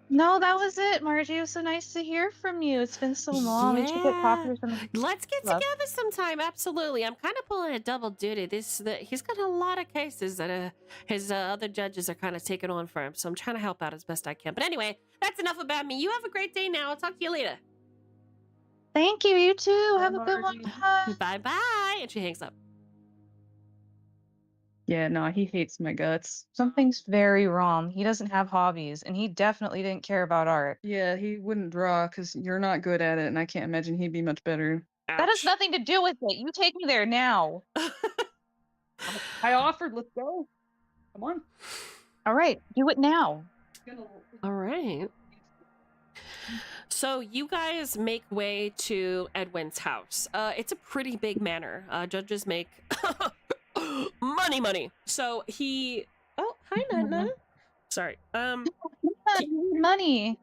No, that was it, Margie. It was so nice to hear from you. It's been so long. We should get coffee or something. Let's get together sometime. Absolutely. I'm kind of pulling a double duty. He's got a lot of cases that his other judges are kind of taking on for him. So I'm trying to help out as best I can. But anyway, that's enough about me. You have a great day now. I'll talk to you later. Thank you. You too. Bye, Have a good one. Margie. Bye bye. And she hangs up. Yeah, no, he hates my guts. Something's very wrong. He doesn't have hobbies, and he definitely didn't care about art. Yeah, he wouldn't draw because you're not good at it, and I can't imagine he'd be much better. That has nothing to do with it. You take me there now. I offered, let's go. Come on. All right, do it now. All right. So you guys make way to Edwin's house. It's a pretty big manor. Judges make money. So he. Oh, hi, Nana. Sorry. Money.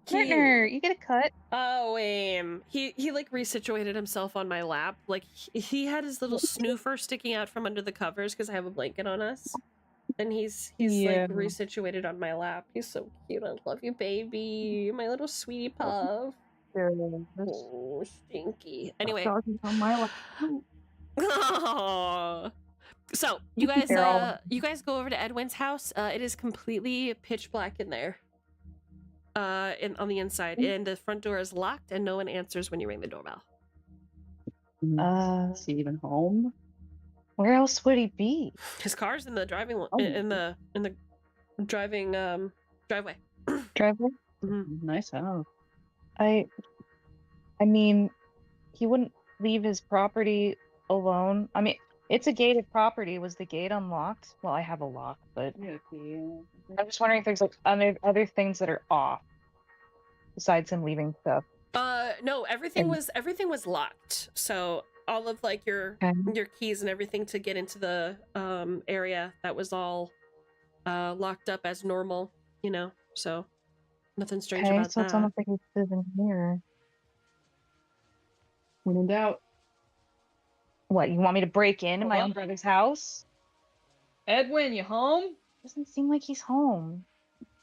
Partner, you get a cut. Oh, he like resituated himself on my lap. Like he had his little snoofer sticking out from under the covers because I have a blanket on us. And he's like resituated on my lap. He's so cute. I love you, baby. My little sweetie puff. Oh, stinky. Anyway. On my lap. Oh. So They're all- you guys go over to Edwin's house. It is completely pitch black in there. On the inside, and the front door is locked, and no one answers when you ring the doorbell. Is he even home? Where else would he be? His car's in the driving in the driving driveway. Driveway? Nice house. I mean, he wouldn't leave his property alone. I mean, it's a gated property. Was the gate unlocked? Well, I have a lock, but I'm just wondering if there's like other things that are off besides him leaving stuff. No, everything was locked. So all of like your keys and everything to get into the area, that was all locked up as normal, you know. So nothing strange about So that. it's almost like he's living here. When in doubt. What, you want me to break into my own brother's house? Edwin, you home? Doesn't seem like he's home.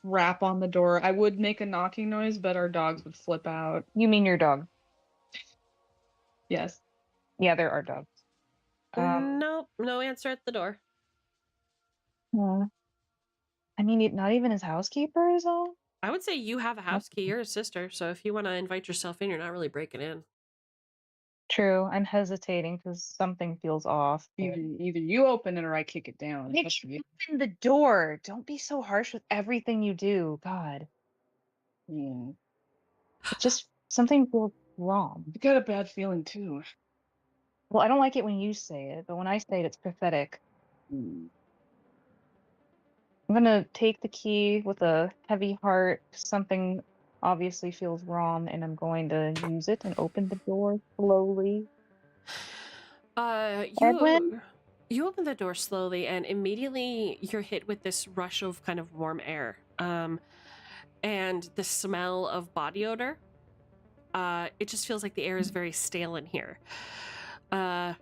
Rap on the door. I would make a knocking noise, but our dogs would flip out. You mean your dog? Yes. Yeah, there are dogs. Nope, no answer at the door. I mean, not even his housekeeper is all? I would say you have a house key. You're a sister, so if you want to invite yourself in, you're not really breaking in. True, I'm hesitating because something feels off. Either you open it or I kick it down. Mitch, open the door. Don't be so harsh with everything you do. God. Yeah. Just something feels wrong. I got a bad feeling too. Well, I don't like it when you say it, but when I say it, it's pathetic. I'm gonna take the key with a heavy heart. Something obviously feels wrong, and I'm going to use it and open the door slowly. Edwin? You open the door slowly, and immediately you're hit with this rush of kind of warm air, and the smell of body odor. It just feels like the air is very stale in here. The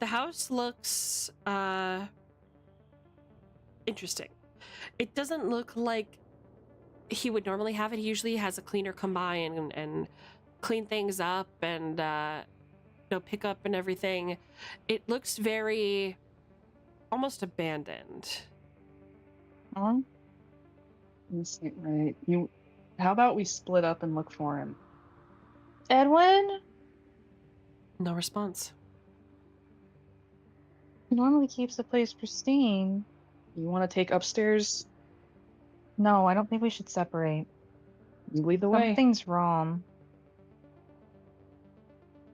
house looks interesting. It doesn't look like he would normally have it. He usually has a cleaner come by and clean things up and pick up and everything. It looks very almost abandoned. This ain't right. How about we split up and look for him? Edwin? No response. He normally keeps the place pristine. You want to take upstairs? No, I don't think we should separate. You lead the way. Something's wrong.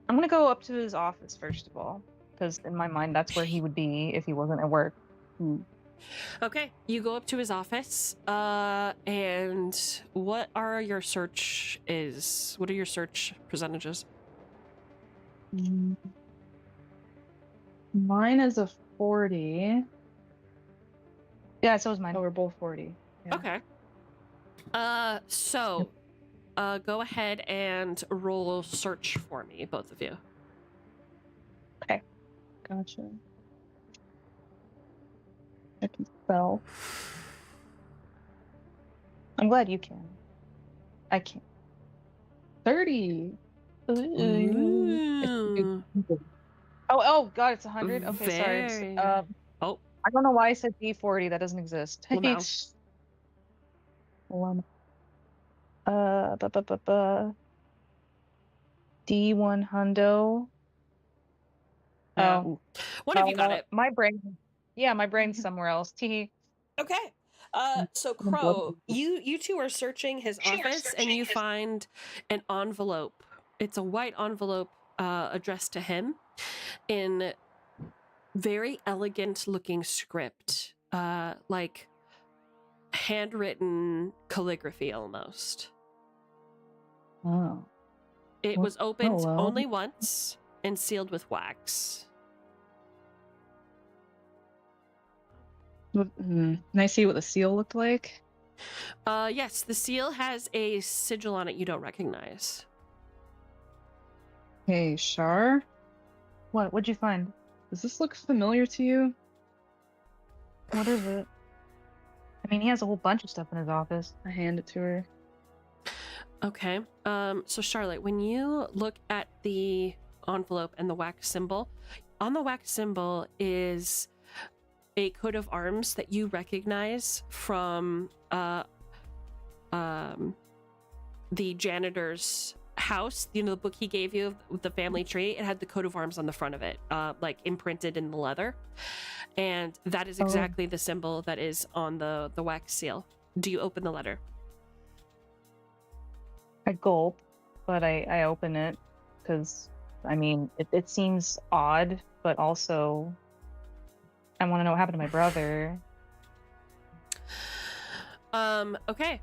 I'm gonna go up to his office first of all, because in my mind that's where he would be if he wasn't at work. Okay, you go up to his office, and what are your search percentages? Mine is a 40. Yeah, so is mine. Oh, we're both 40. Yeah. Okay. Go ahead and roll search for me, both of you. Okay. Gotcha. I can spell. I'm glad you can. I can't. 30. Ooh. Oh God, it's 100. Okay, sorry. Very- I don't know why I said D40. That doesn't exist. Well, D1 hundo. Oh, What have you got it? My brain. Yeah, my brain's somewhere else. Tee. Okay. So Crow, you two are searching his office and you find an envelope. It's a white envelope addressed to him in very elegant looking script, like handwritten calligraphy almost. Oh. It was opened well. only once and sealed with wax. Can I see what the seal looked like? Yes, the seal has a sigil on it you don't recognize. Hey, Shar? What'd you find? Does this look familiar to you? What is it? I mean, he has a whole bunch of stuff in his office. I hand it to her. Okay. So Charlotte, when you look at the envelope and the wax symbol, on the wax symbol is a coat of arms that you recognize from the janitor's house. You know, the book he gave you with the family tree. It had the coat of arms on the front of it, like imprinted in the leather, and that is exactly the symbol that is on the wax seal. Do you open the letter? I gulp, but I open it because, I mean, it seems odd, but also I want to know what happened to my brother. Okay.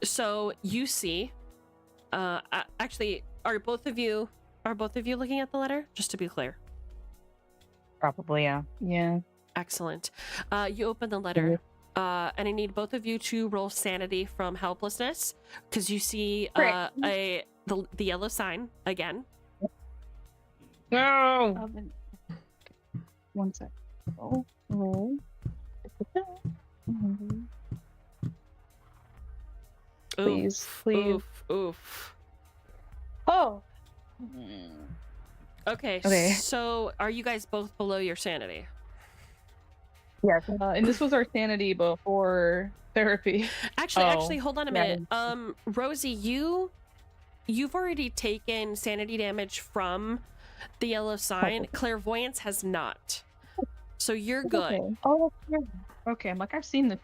So you see, actually, are both of you looking at the letter? Just to be clear. Probably, yeah. Yeah. Excellent. You open the letter, and I need both of you to roll sanity from helplessness, because you see the yellow sign again. No. 1 sec. Oh, roll. Please, please. Oof. Oh. Okay. So are you guys both below your sanity? Yes. And this was our sanity before therapy. Actually, hold on a minute. Rosie, you've already taken sanity damage from the yellow sign. Clairvoyance has not. So you're good. Okay. Oh, okay. I'm like, I've seen this.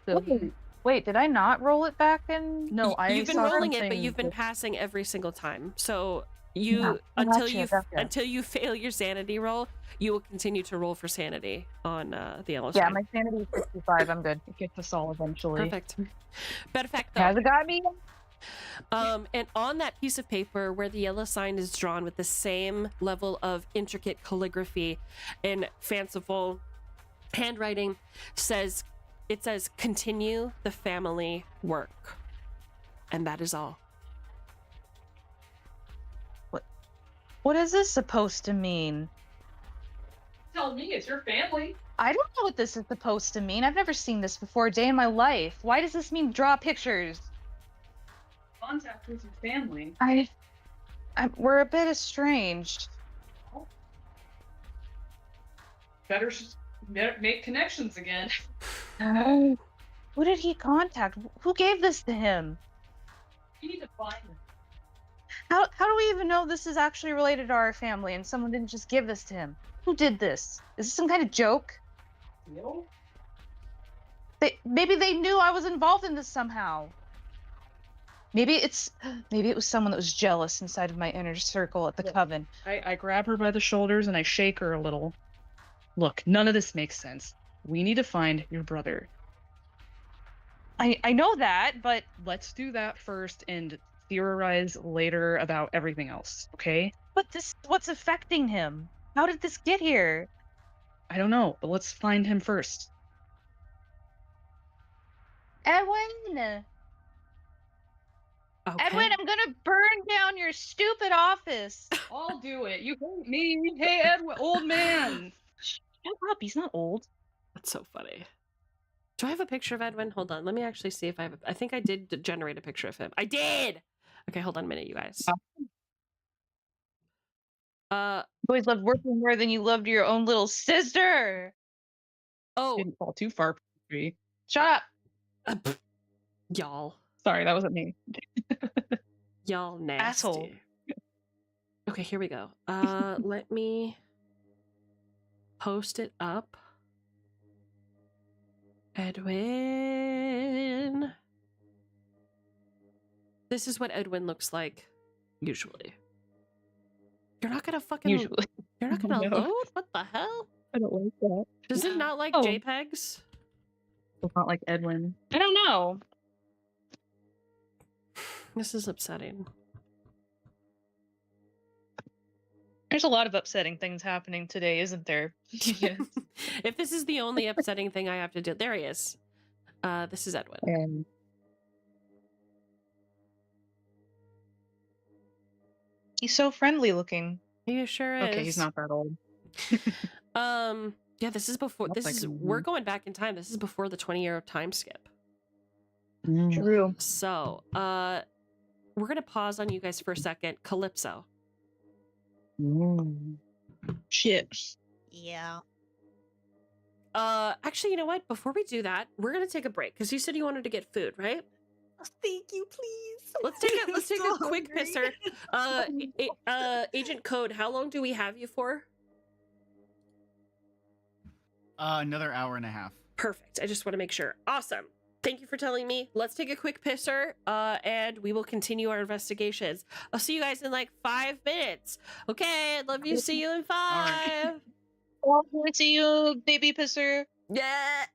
Wait, did I not roll it back in? No, You've been saw rolling it, but something you've been that- passing every single time. So Gotcha. until you fail your sanity roll, you will continue to roll for sanity on the yellow sign. Yeah, my sanity is 65. I'm good. It gets us all eventually. Perfect. Better fact though. Has it got me? And on that piece of paper where the yellow sign is drawn with the same level of intricate calligraphy and fanciful handwriting, it says continue the family work. And that is all. What is this supposed to mean? Tell me, it's your family. I don't know what this is supposed to mean. I've never seen this before a day in my life. Why does this mean draw pictures? Contact with your family. We're a bit estranged. Better make connections again. Who did he contact? Who gave this to him? You need to find them. How do we even know this is actually related to our family and someone didn't just give this to him? Who did this? Is this some kind of joke? No. Maybe they knew I was involved in this somehow. Maybe it was someone that was jealous inside of my inner circle at the coven. I grab her by the shoulders and I shake her a little. Look, none of this makes sense. We need to find your brother. I know that, but Let's do that first and theorize later about everything else, okay? this is what's affecting him. How did this get here? I don't know, but let's find him first. Edwin! Okay. Edwin, I'm gonna burn down your stupid office. I'll do it. You hate me. Hey, Edwin, old man. Shut up, he's not old. That's so funny. Do I have a picture of Edwin? Hold on. Let me actually see if I have I think I did generate a picture of him. I did! Okay, hold on a minute, you guys. You always loved working more than you loved your own little sister. Oh, Didn't fall too far from the tree. Shut up. y'all. Sorry, that wasn't me. Y'all nasty. Asshole. Okay, here we go. Let me post it up. Edwin. This is what Edwin looks like, usually. You're not gonna fucking... Usually. You're not gonna No. load? What the hell? I don't like that. Does it not like Oh. JPEGs? It's not like Edwin. I don't know. This is upsetting. There's a lot of upsetting things happening today, isn't there? If this is the only upsetting thing I have to do... There he is. This is Edwin. And He's so friendly looking. He sure is. okay, he's not that old. Yeah, this is before... Looks This like is... a We're woman. going back in time. This is before the 20-year time skip. True. So, we're gonna pause on you guys for a second. Calypso. Shit. Yeah. Actually, you know what? Before we do that, we're gonna take a break because you said you wanted to get food, right? Thank you, please. Let's take a I'm so quick hungry. pisser. Agent Code, how long do we have you for? Another hour and a half. Perfect. I just want to make sure. Awesome. Thank you for telling me. Let's take a quick pisser, and we will continue our investigations. I'll see you guys in like 5 minutes. Okay, I love you. See you in 5. Oh, good to see you, baby pisser. Yeah.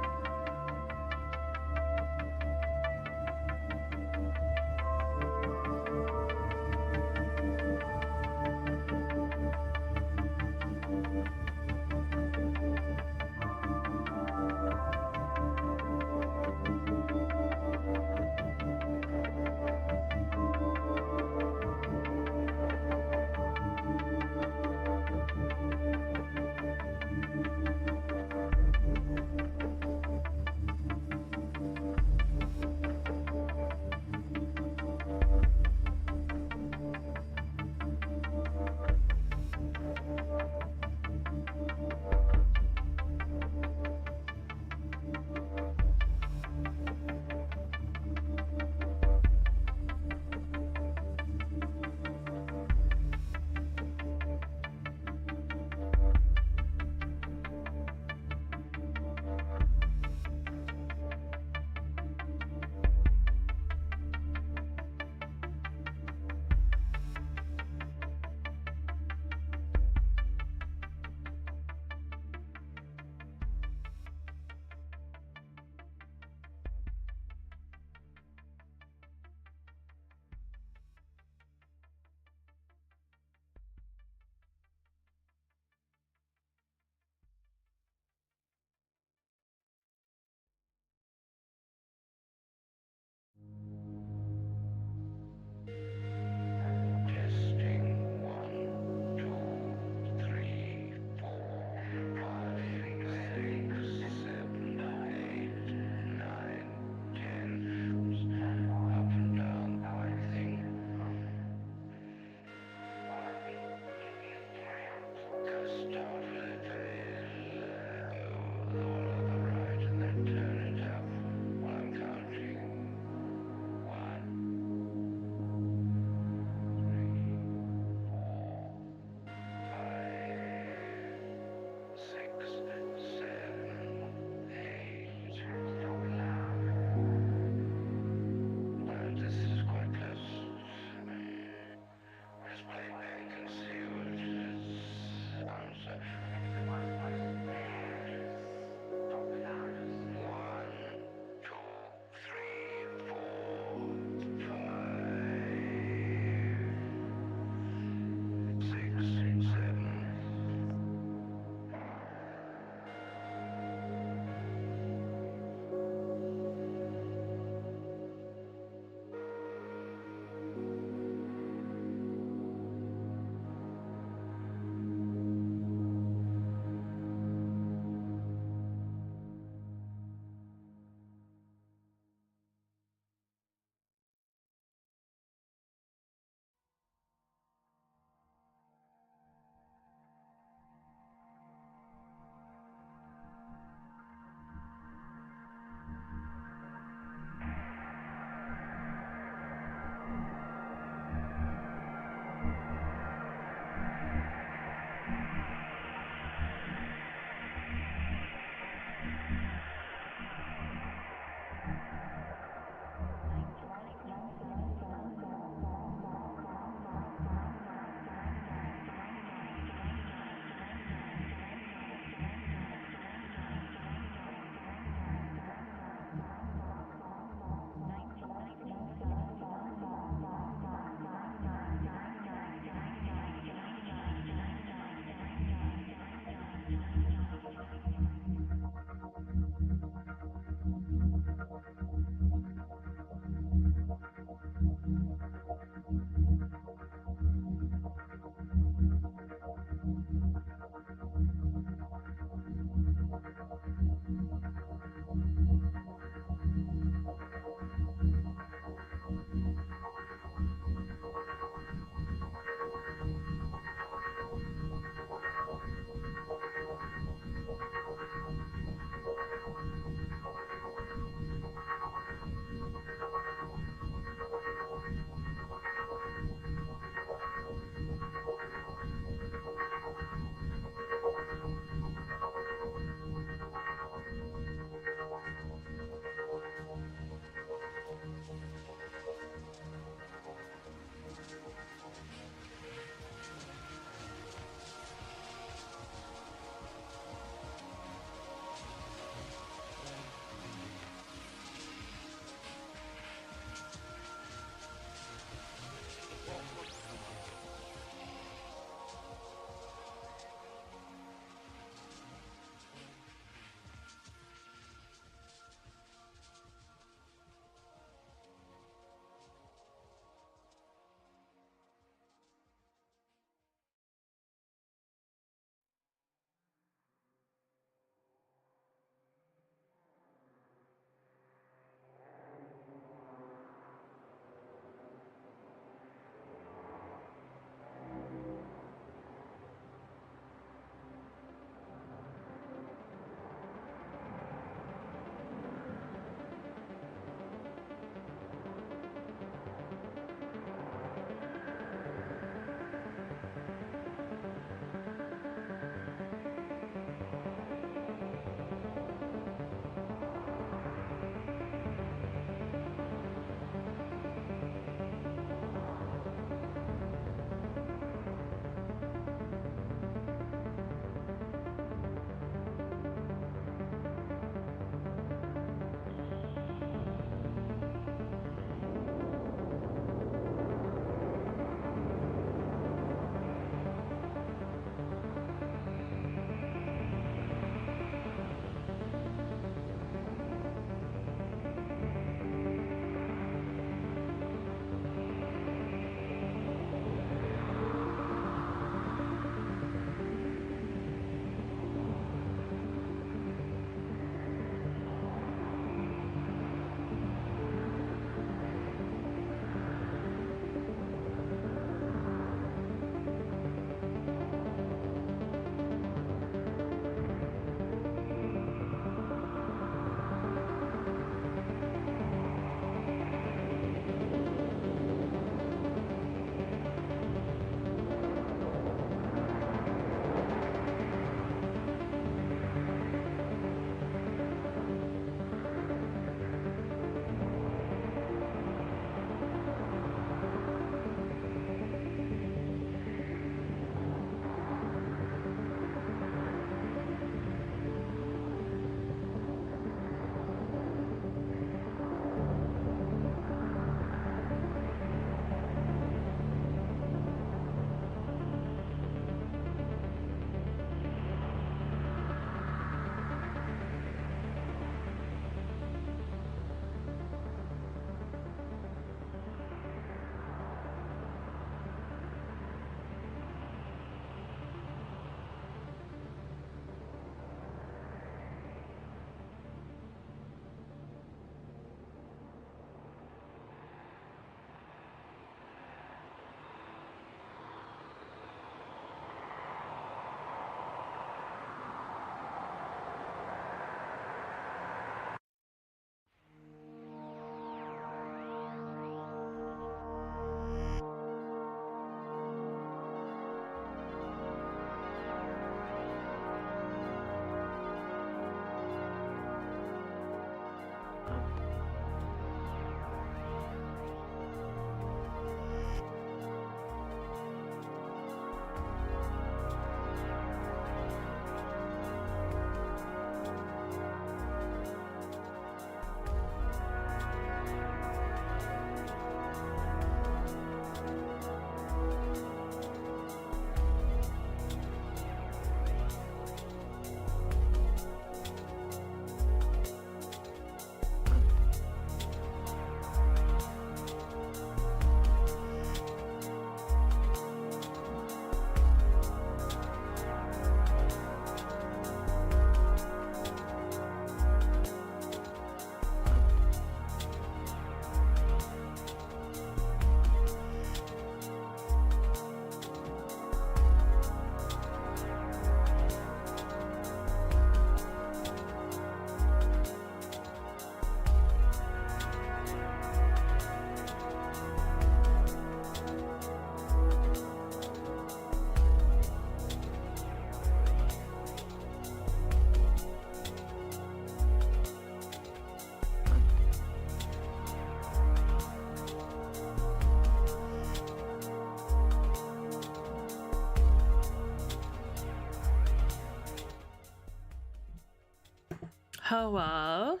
Hello.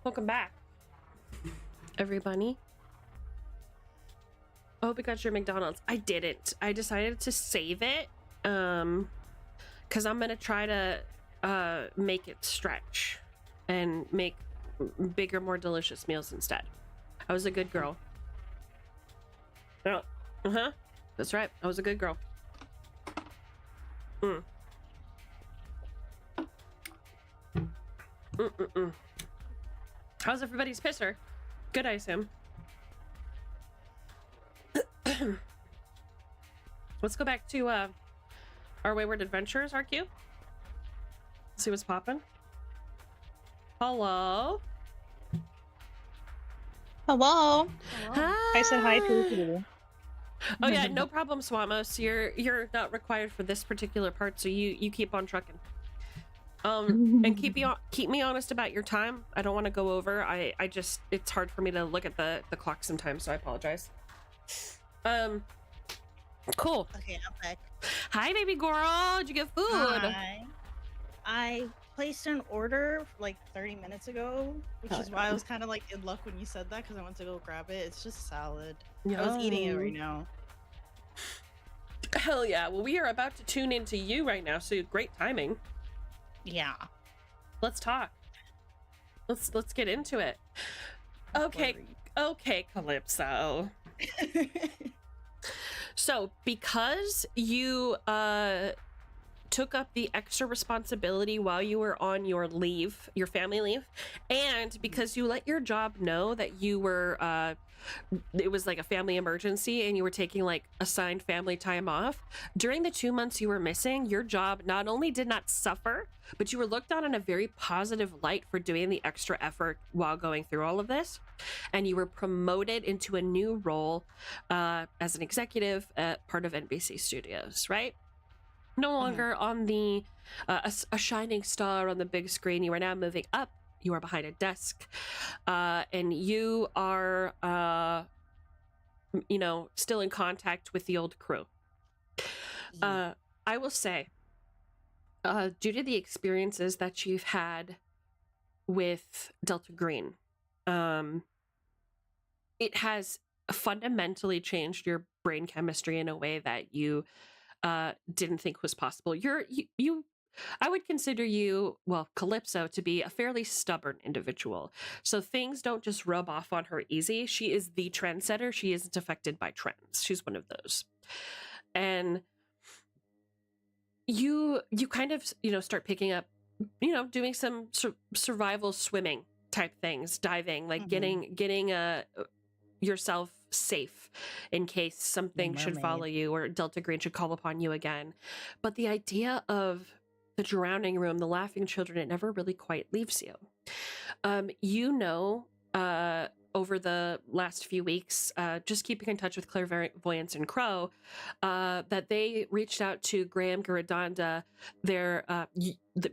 Welcome back, everybody. I hope you got your McDonald's. I didn't. I decided to save it, because I'm gonna try to make it stretch and make bigger, more delicious meals instead. I was a good girl. Oh, that's right. I was a good girl. How's everybody's pisser? Good, I assume. Let's go back to our Wayward Adventures, RQ. See what's poppin'. Hello. Hello. Hi. I said hi to you. Oh yeah, no problem, Swamos. You're not required for this particular part, so you keep on trucking. And keep me honest about your time. I don't want to go over. I just, it's hard for me to look at the clock sometimes, so I apologize. Cool. Okay, I'm back. Hi, baby girl. Did you get food? Hi. I placed an order like 30 minutes ago, which is why I was kind of like in luck when you said that, because I went to go grab it. It's just salad. I was eating it right now. Hell yeah. Well, we are about to tune into you right now, so great timing. Yeah. Let's talk. Let's get into it. Okay, Calypso. So, because you took up the extra responsibility while you were on your leave, your family leave, and because you let your job know that you were it was like a family emergency and you were taking like assigned family time off, during the 2 months you were missing, your job not only did not suffer, but you were looked on in a very positive light for doing the extra effort while going through all of this. And you were promoted into a new role as an executive at part of NBC Studios, right? No longer on the a shining star on the big screen. You are now moving up. You are behind a desk, and you are, still in contact with the old crew. I will say, due to the experiences that you've had with Delta Green, it has fundamentally changed your brain chemistry in a way that you didn't think was possible. I would consider you, well, Calypso, to be a fairly stubborn individual. So things don't just rub off on her easy. She is the trendsetter. She isn't affected by trends. She's one of those. And you kind of, start picking up, doing some survival swimming type things, diving, like getting yourself safe in case something should follow you or Delta Green should call upon you again. But the idea of the drowning room, the laughing children, it never really quite leaves you. Over the last few weeks, just keeping in touch with Clairvoyance and Crow, that they reached out to Graham Garadonda, the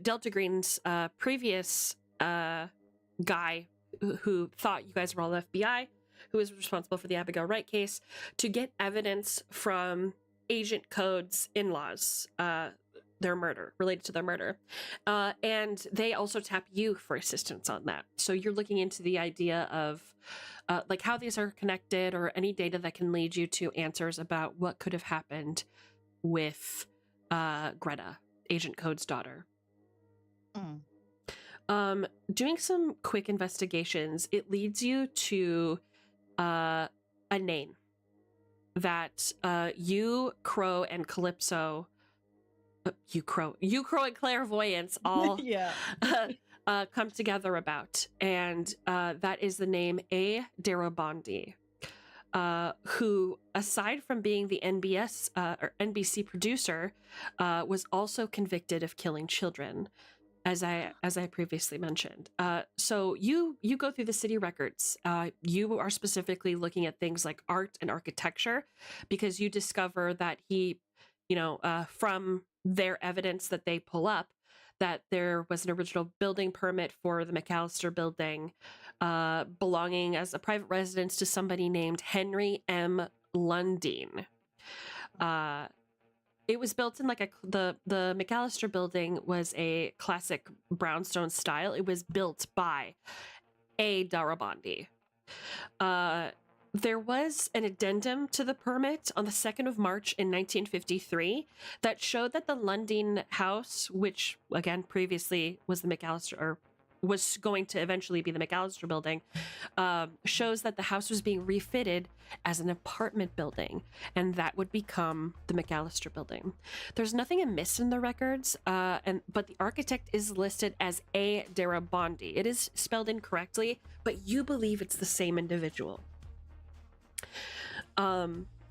Delta Green's previous guy who thought you guys were all FBI, who is responsible for the Abigail Wright case, to get evidence from Agent Code's in-laws, related to their murder. And they also tap you for assistance on that. So you're looking into the idea of like how these are connected, or any data that can lead you to answers about what could have happened with Greta, Agent Code's daughter. Doing some quick investigations, it leads you to a name that you, Crow, and Calypso, you Crow and Clairvoyance all come together about, and that is the name A. Darabandi, who, aside from being the NBC producer, was also convicted of killing children, as I previously mentioned. So you go through the city records. You are specifically looking at things like art and architecture, because you discover that he, from their evidence that they pull up, that there was an original building permit for the McAllister building, belonging as a private residence to somebody named Henry M. Lundeen. it was built in like the McAllister building was a classic brownstone style. It was built by a Darabandi. There was an addendum to the permit on the 2nd of March in 1953 that showed that the Lundin house, which again previously was the McAllister, or was going to eventually be the McAllister building, shows that the house was being refitted as an apartment building, and that would become the McAllister building. There's nothing amiss in the records, but the architect is listed as A. Darabandi. It is spelled incorrectly, but you believe it's the same individual.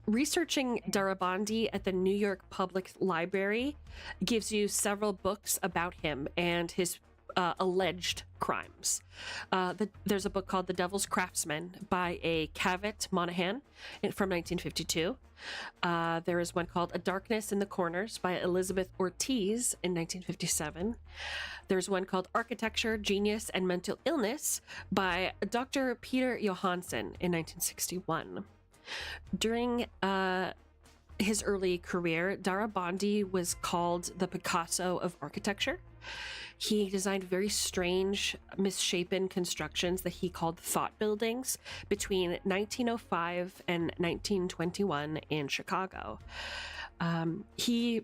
Researching Darabandi at the New York Public Library gives you several books about him and his alleged crimes. There's a book called The Devil's Craftsman by a Cavett Monahan from 1952. There is one called A Darkness in the Corners by Elizabeth Ortiz in 1957. There's one called Architecture, Genius, and Mental Illness by Dr. Peter Johansson in 1961. During his early career, Darabandi was called the Picasso of architecture. He designed very strange, misshapen constructions that he called thought buildings between 1905 and 1921 in Chicago. He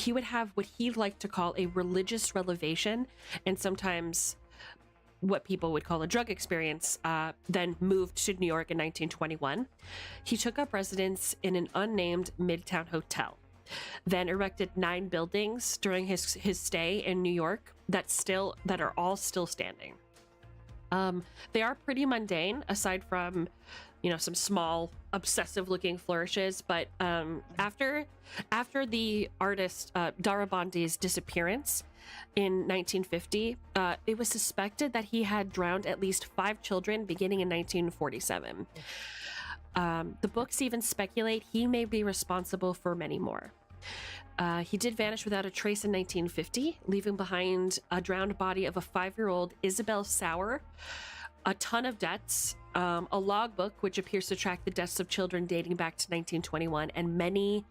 would have what he liked to call a religious revelation, and sometimes what people would call a drug experience, then moved to New York in 1921. He took up residence in an unnamed Midtown hotel, then erected 9 buildings during his stay in New York that are all still standing. They are pretty mundane, aside from, some small obsessive looking flourishes, but after the artist Darabandi's disappearance in 1950, it was suspected that he had drowned at least 5 children beginning in 1947. The books even speculate he may be responsible for many more. He did vanish without a trace in 1950, leaving behind a drowned body of a 5-year-old Isabel Sauer, a ton of debts, a logbook which appears to track the deaths of children dating back to 1921, and many,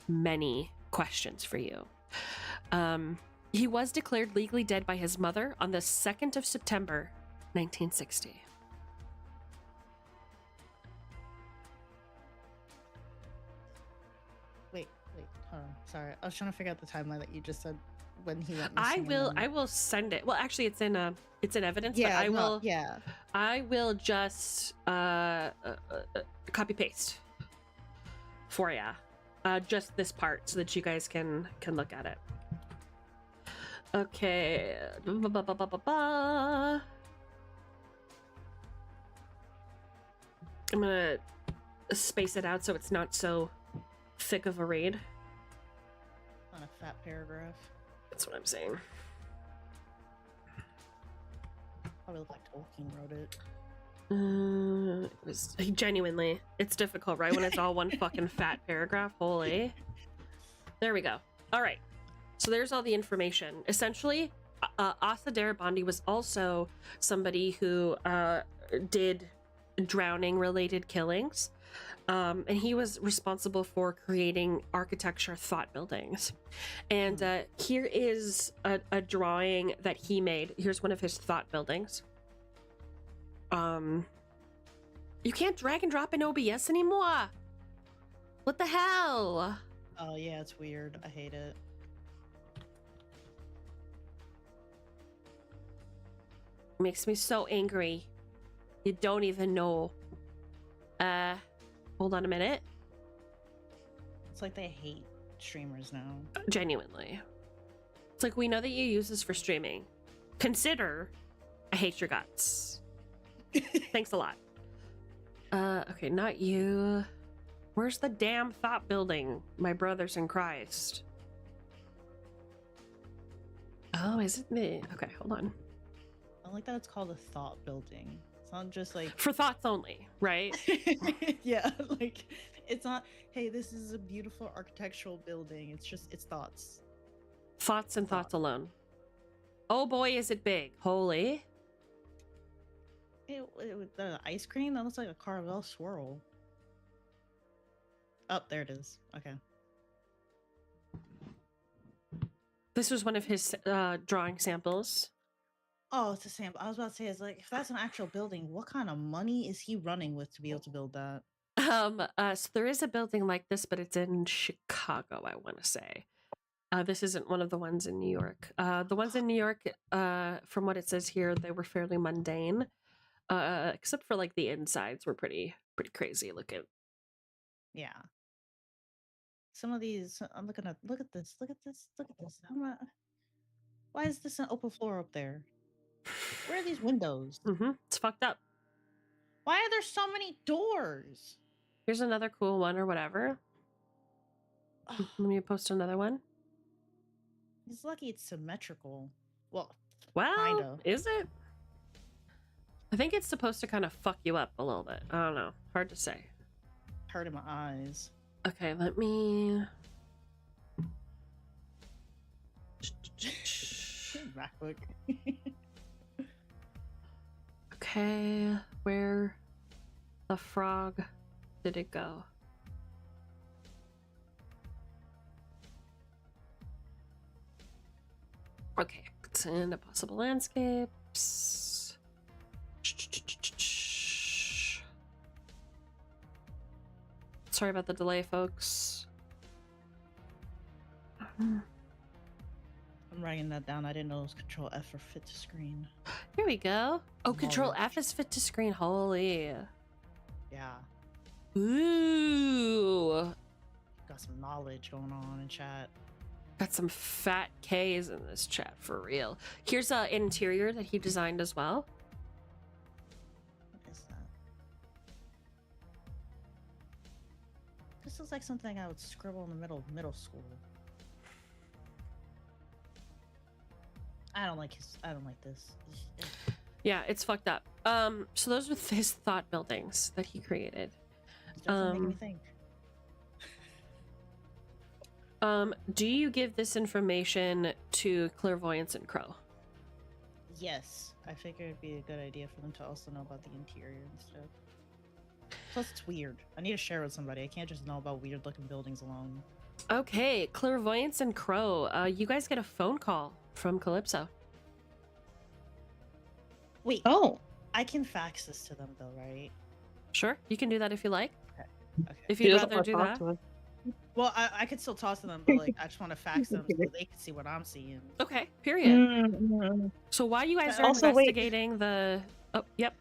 many questions for you. He was declared legally dead by his mother on the 2nd of September, 1960. Wait, hold on. Sorry, I was trying to figure out the timeline that you just said when he went I missing. will send it. Well, actually, it's in evidence. Yeah, but I will just copy paste for ya, just this part so that you guys can look at it. Okay. I'm gonna space it out so it's not so thick of a read. On a fat paragraph. That's what I'm saying. Probably look like Tolkien wrote it. It's difficult, right? When it's all one fucking fat paragraph. Holy. There we go. All right. So there's all the information. Essentially, Asa Darabandi was also somebody who did drowning-related killings. And he was responsible for creating architecture thought buildings. And here is a drawing that he made. Here's one of his thought buildings. You can't drag and drop in OBS anymore. What the hell? Oh yeah, it's weird. I hate it. Makes me so angry. You don't even know. Hold on a minute. It's like they hate streamers now. Genuinely. It's like, we know that you use this for streaming. Consider I hate your guts. Thanks a lot. Okay, not you. Where's the damn thought building, my brothers in Christ? Oh, is it me? Okay, hold on. I like that it's called a thought building. It's not just like For thoughts only, right? yeah, like it's not, hey, this is a beautiful architectural building. It's thoughts. Thoughts and thoughts alone. Oh boy, is it big. Holy. The ice cream? That looks like a Carvel swirl. Oh, there it is. Okay. This was one of his drawing samples. Oh, it's a sample. I was about to say, it's like if that's an actual building, what kind of money is he running with to be able to build that? So there is a building like this, but it's in Chicago, I want to say. This isn't one of the ones in New York. The ones in New York, from what it says here, they were fairly mundane. Except for like the insides were pretty crazy looking. Yeah. Some of these, I'm looking at. Look at this. Look at this. Look at this. Why is this an open floor up there? Where are these windows? It's fucked up. Why are there so many doors? Here's another cool one or whatever. Let me post another one. He's lucky it's symmetrical. Well, Well, is it? I think it's supposed to kind of fuck you up a little bit. I don't know. Hard to say. hurting my eyes. Okay, let me. MacBook. Okay, where the frog did it go? Okay, it's in a possible landscapes. Sorry about the delay, folks. I'm writing that down. I didn't know it was Control F for fit to screen. Here we go. Oh, Control F is fit to screen. Holy. Yeah. Ooh. Got some knowledge going on in chat. Got some fat K's in this chat for real. Here's an interior that he designed as well. What is that? This looks like something I would scribble in the middle of middle school. I don't like this. Yeah, it's fucked up. So those are his thought buildings that he created. It doesn't make me think. Do you give this information to Clairvoyance and Crow? Yes, I figured it'd be a good idea for them to also know about the interior and stuff. Plus, it's weird. I need to share with somebody. I can't just know about weird-looking buildings alone. Okay, Clairvoyance and Crow, you guys get a phone call from Calypso. Wait. Oh. I can fax this to them, though, right? Sure, you can do that if you like. Okay. If He you'd doesn't rather wanna do talk that. to us. Well, I could still talk to them, but like I just want to fax them so they can see what I'm seeing. Okay, period. Mm-hmm. So while you guys are Also, wait. investigating the... Oh, yep.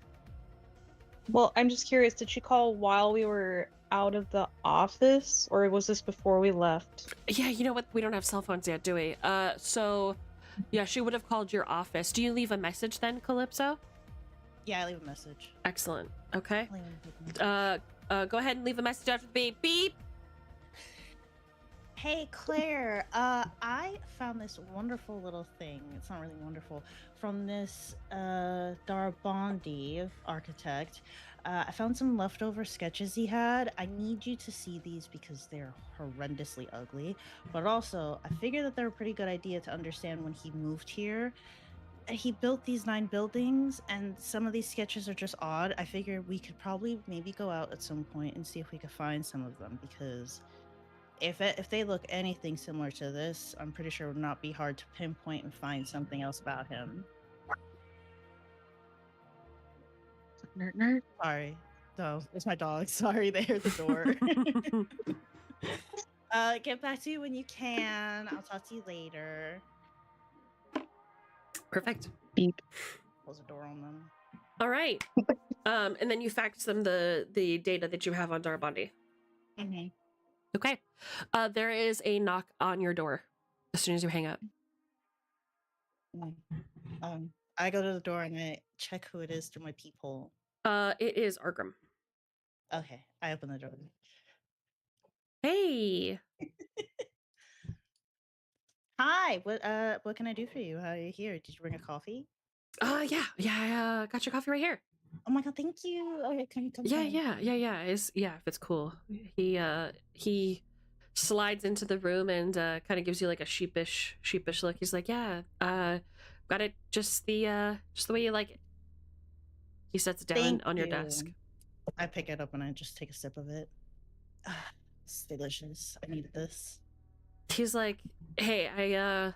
Well, I'm just curious, did she call while we were out of the office, or was this before we left? Yeah, you know what? We don't have cell phones yet, do we? So, yeah, she would have called your office. Do you leave a message then, Calypso? Yeah, I leave a message. Excellent. Okay. I leave a message. Go ahead and leave a message after the beep. Beep! Hey Claire, I found this wonderful little thing. It's not really wonderful. From this Darabandi architect. I found some leftover sketches he had. I need you to see these because they're horrendously ugly. But also, I figured that they're a pretty good idea to understand when he moved here. He built these 9 buildings, and some of these sketches are just odd. I figured we could probably maybe go out at some point and see if we could find some of them, because if they look anything similar to this, I'm pretty sure it would not be hard to pinpoint and find something else about him. Nerd. Sorry. No, it's my dog. Sorry, they heard the door. Get back to you when you can. I'll talk to you later. Perfect. Beep. Close the door on them. All right. And then you fax them the data that you have on Darabandi. Mm-hmm. Okay. There is a knock on your door as soon as you hang up. I go to the door and I check who it is through my peephole. It is Argram. Okay, I open the door. Hey. Hi, what can I do for you? How are you here? Did you bring a coffee? Yeah. I got your coffee right here. Oh my god, thank you. Okay, can you come? Yeah. If it's cool. He slides into the room and kind of gives you like a sheepish look. He's like, yeah, got it just the way you like it. He sets it down Thank on your you. desk. I pick it up and I just take a sip of it. It's delicious. I needed this. He's like, hey,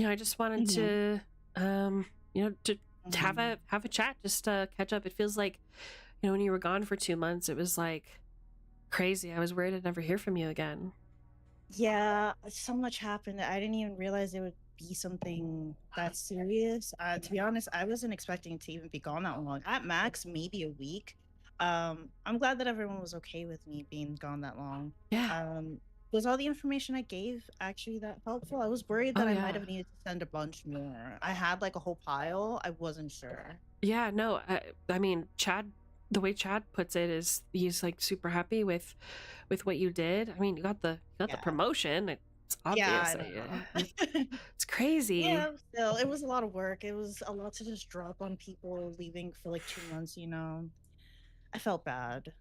I just wanted to, to have a chat, just catch up. It feels like, when you were gone for 2 months, it was like crazy. I was worried I'd never hear from you again. Yeah, so much happened. I didn't even realize it would be something that serious. To be honest, I wasn't expecting to even be gone that long. At max, maybe a week. I'm glad that everyone was okay with me being gone that long. Yeah. Was all the information I gave actually that helpful? I was worried that Oh, I yeah. might have needed to send a bunch more. I had like a whole pile. I wasn't sure. Yeah, no, I mean, Chad, the way Chad puts it is he's like super happy with what you did. I mean, you got the promotion. It's obvious. Yeah, I know. It's crazy. Yeah, still, it was a lot of work. It was a lot to just drop on people leaving for like 2 months, I felt bad.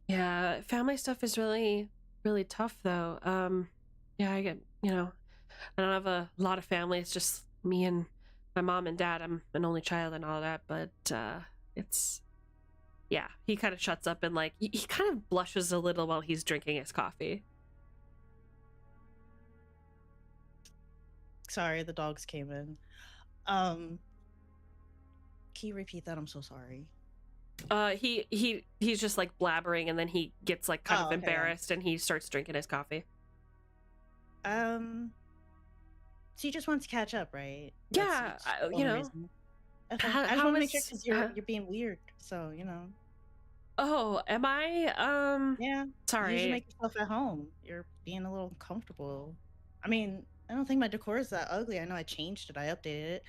Yeah, family stuff is really, really tough though. Yeah, I get, I don't have a lot of family. It's just me and my mom and dad. I'm an only child and all that, but it's, yeah, he kind of shuts up and like, he kind of blushes a little while he's drinking his coffee. Sorry, the dogs came in. Can you repeat that? I'm so sorry. He's just like blabbering and then he gets like kind of okay. embarrassed and he starts drinking his coffee. So you just want to catch up, right? Yeah, That's the only reason. Okay. I just want to make sure because you're being weird. So Oh, am I? Yeah. Sorry. You should make yourself at home. You're being a little uncomfortable. I mean, I don't think my decor is that ugly. I know I changed it. I updated it.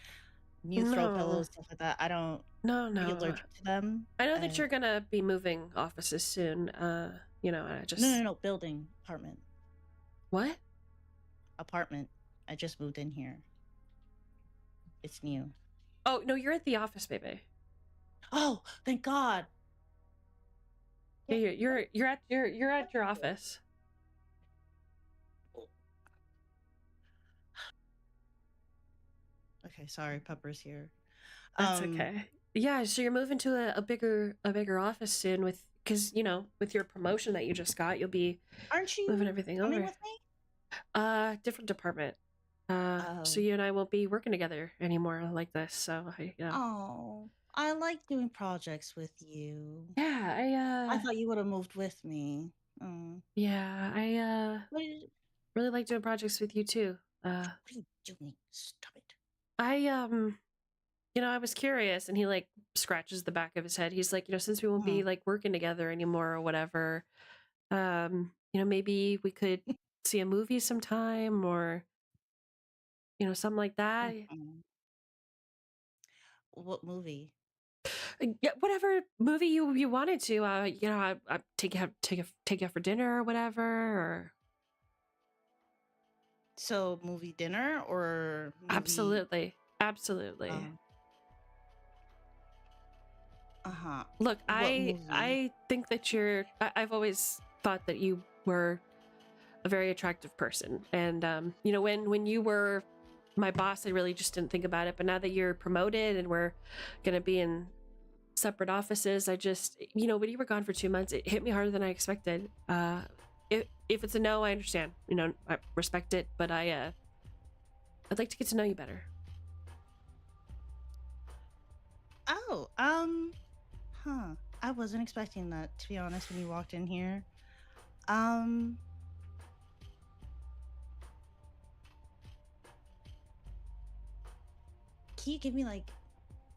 New throw pillows, stuff like that. I don't. No. Be allergic to them. I know that you're gonna be moving offices soon. I just. No. Building, apartment. What? Apartment. I just moved in here. It's new. Oh no, you're at the office, baby. Oh, thank God. Yeah, you're at your office. Okay, sorry, Pepper's here. That's okay. Yeah, so you're moving to a bigger office soon because with your promotion that you just got, you'll be aren't you moving everything coming over. With me? Different department. So you and I won't be working together anymore like this. So Oh, I like doing projects with you. Yeah, I thought you would have moved with me. Yeah, I really like doing projects with you too. What are you doing? Stop it. I was curious, and he like scratches the back of his head. He's like, since we won't be like working together anymore or whatever, maybe we could see a movie sometime or something like that. What movie? Yeah, whatever movie you wanted to. I take you out for dinner or whatever. Or so movie dinner or movie... Absolutely. Look, What I think that I've always thought that you were a very attractive person, and when you were my boss, I really just didn't think about it. But now that you're promoted and we're gonna be in separate offices, I just when you were gone for 2 months, it hit me harder than I expected. If it's a no, I understand. I respect it, but I'd like to get to know you better. Oh, I wasn't expecting that, to be honest, when you walked in here. Can you give me like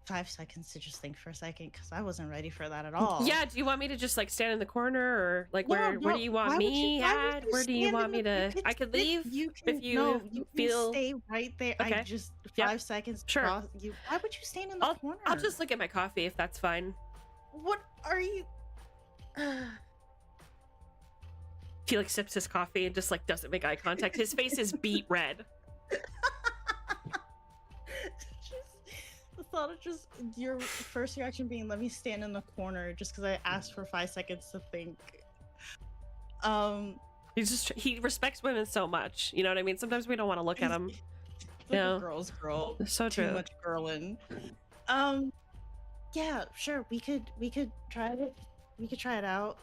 5 seconds to just think for a second? Because I wasn't ready for that at all. Yeah, do you want me to just like stand in the corner, or like where do you want me at? Where do you want me to? I could leave if you feel. Stay right there. Okay. I just 5 seconds. Sure. Why would you stand in the corner? I'll just look at my coffee if that's fine. What are you? He like sips his coffee and just like doesn't make eye contact. His face is beet red. The thought of just your first reaction being, let me stand in the corner just because I asked for 5 seconds to think. He respects women so much. You know what I mean? Sometimes we don't want to look at him. Like a girl's girl. So true. Too much girling. Yeah, sure. We could try it. We could try it out.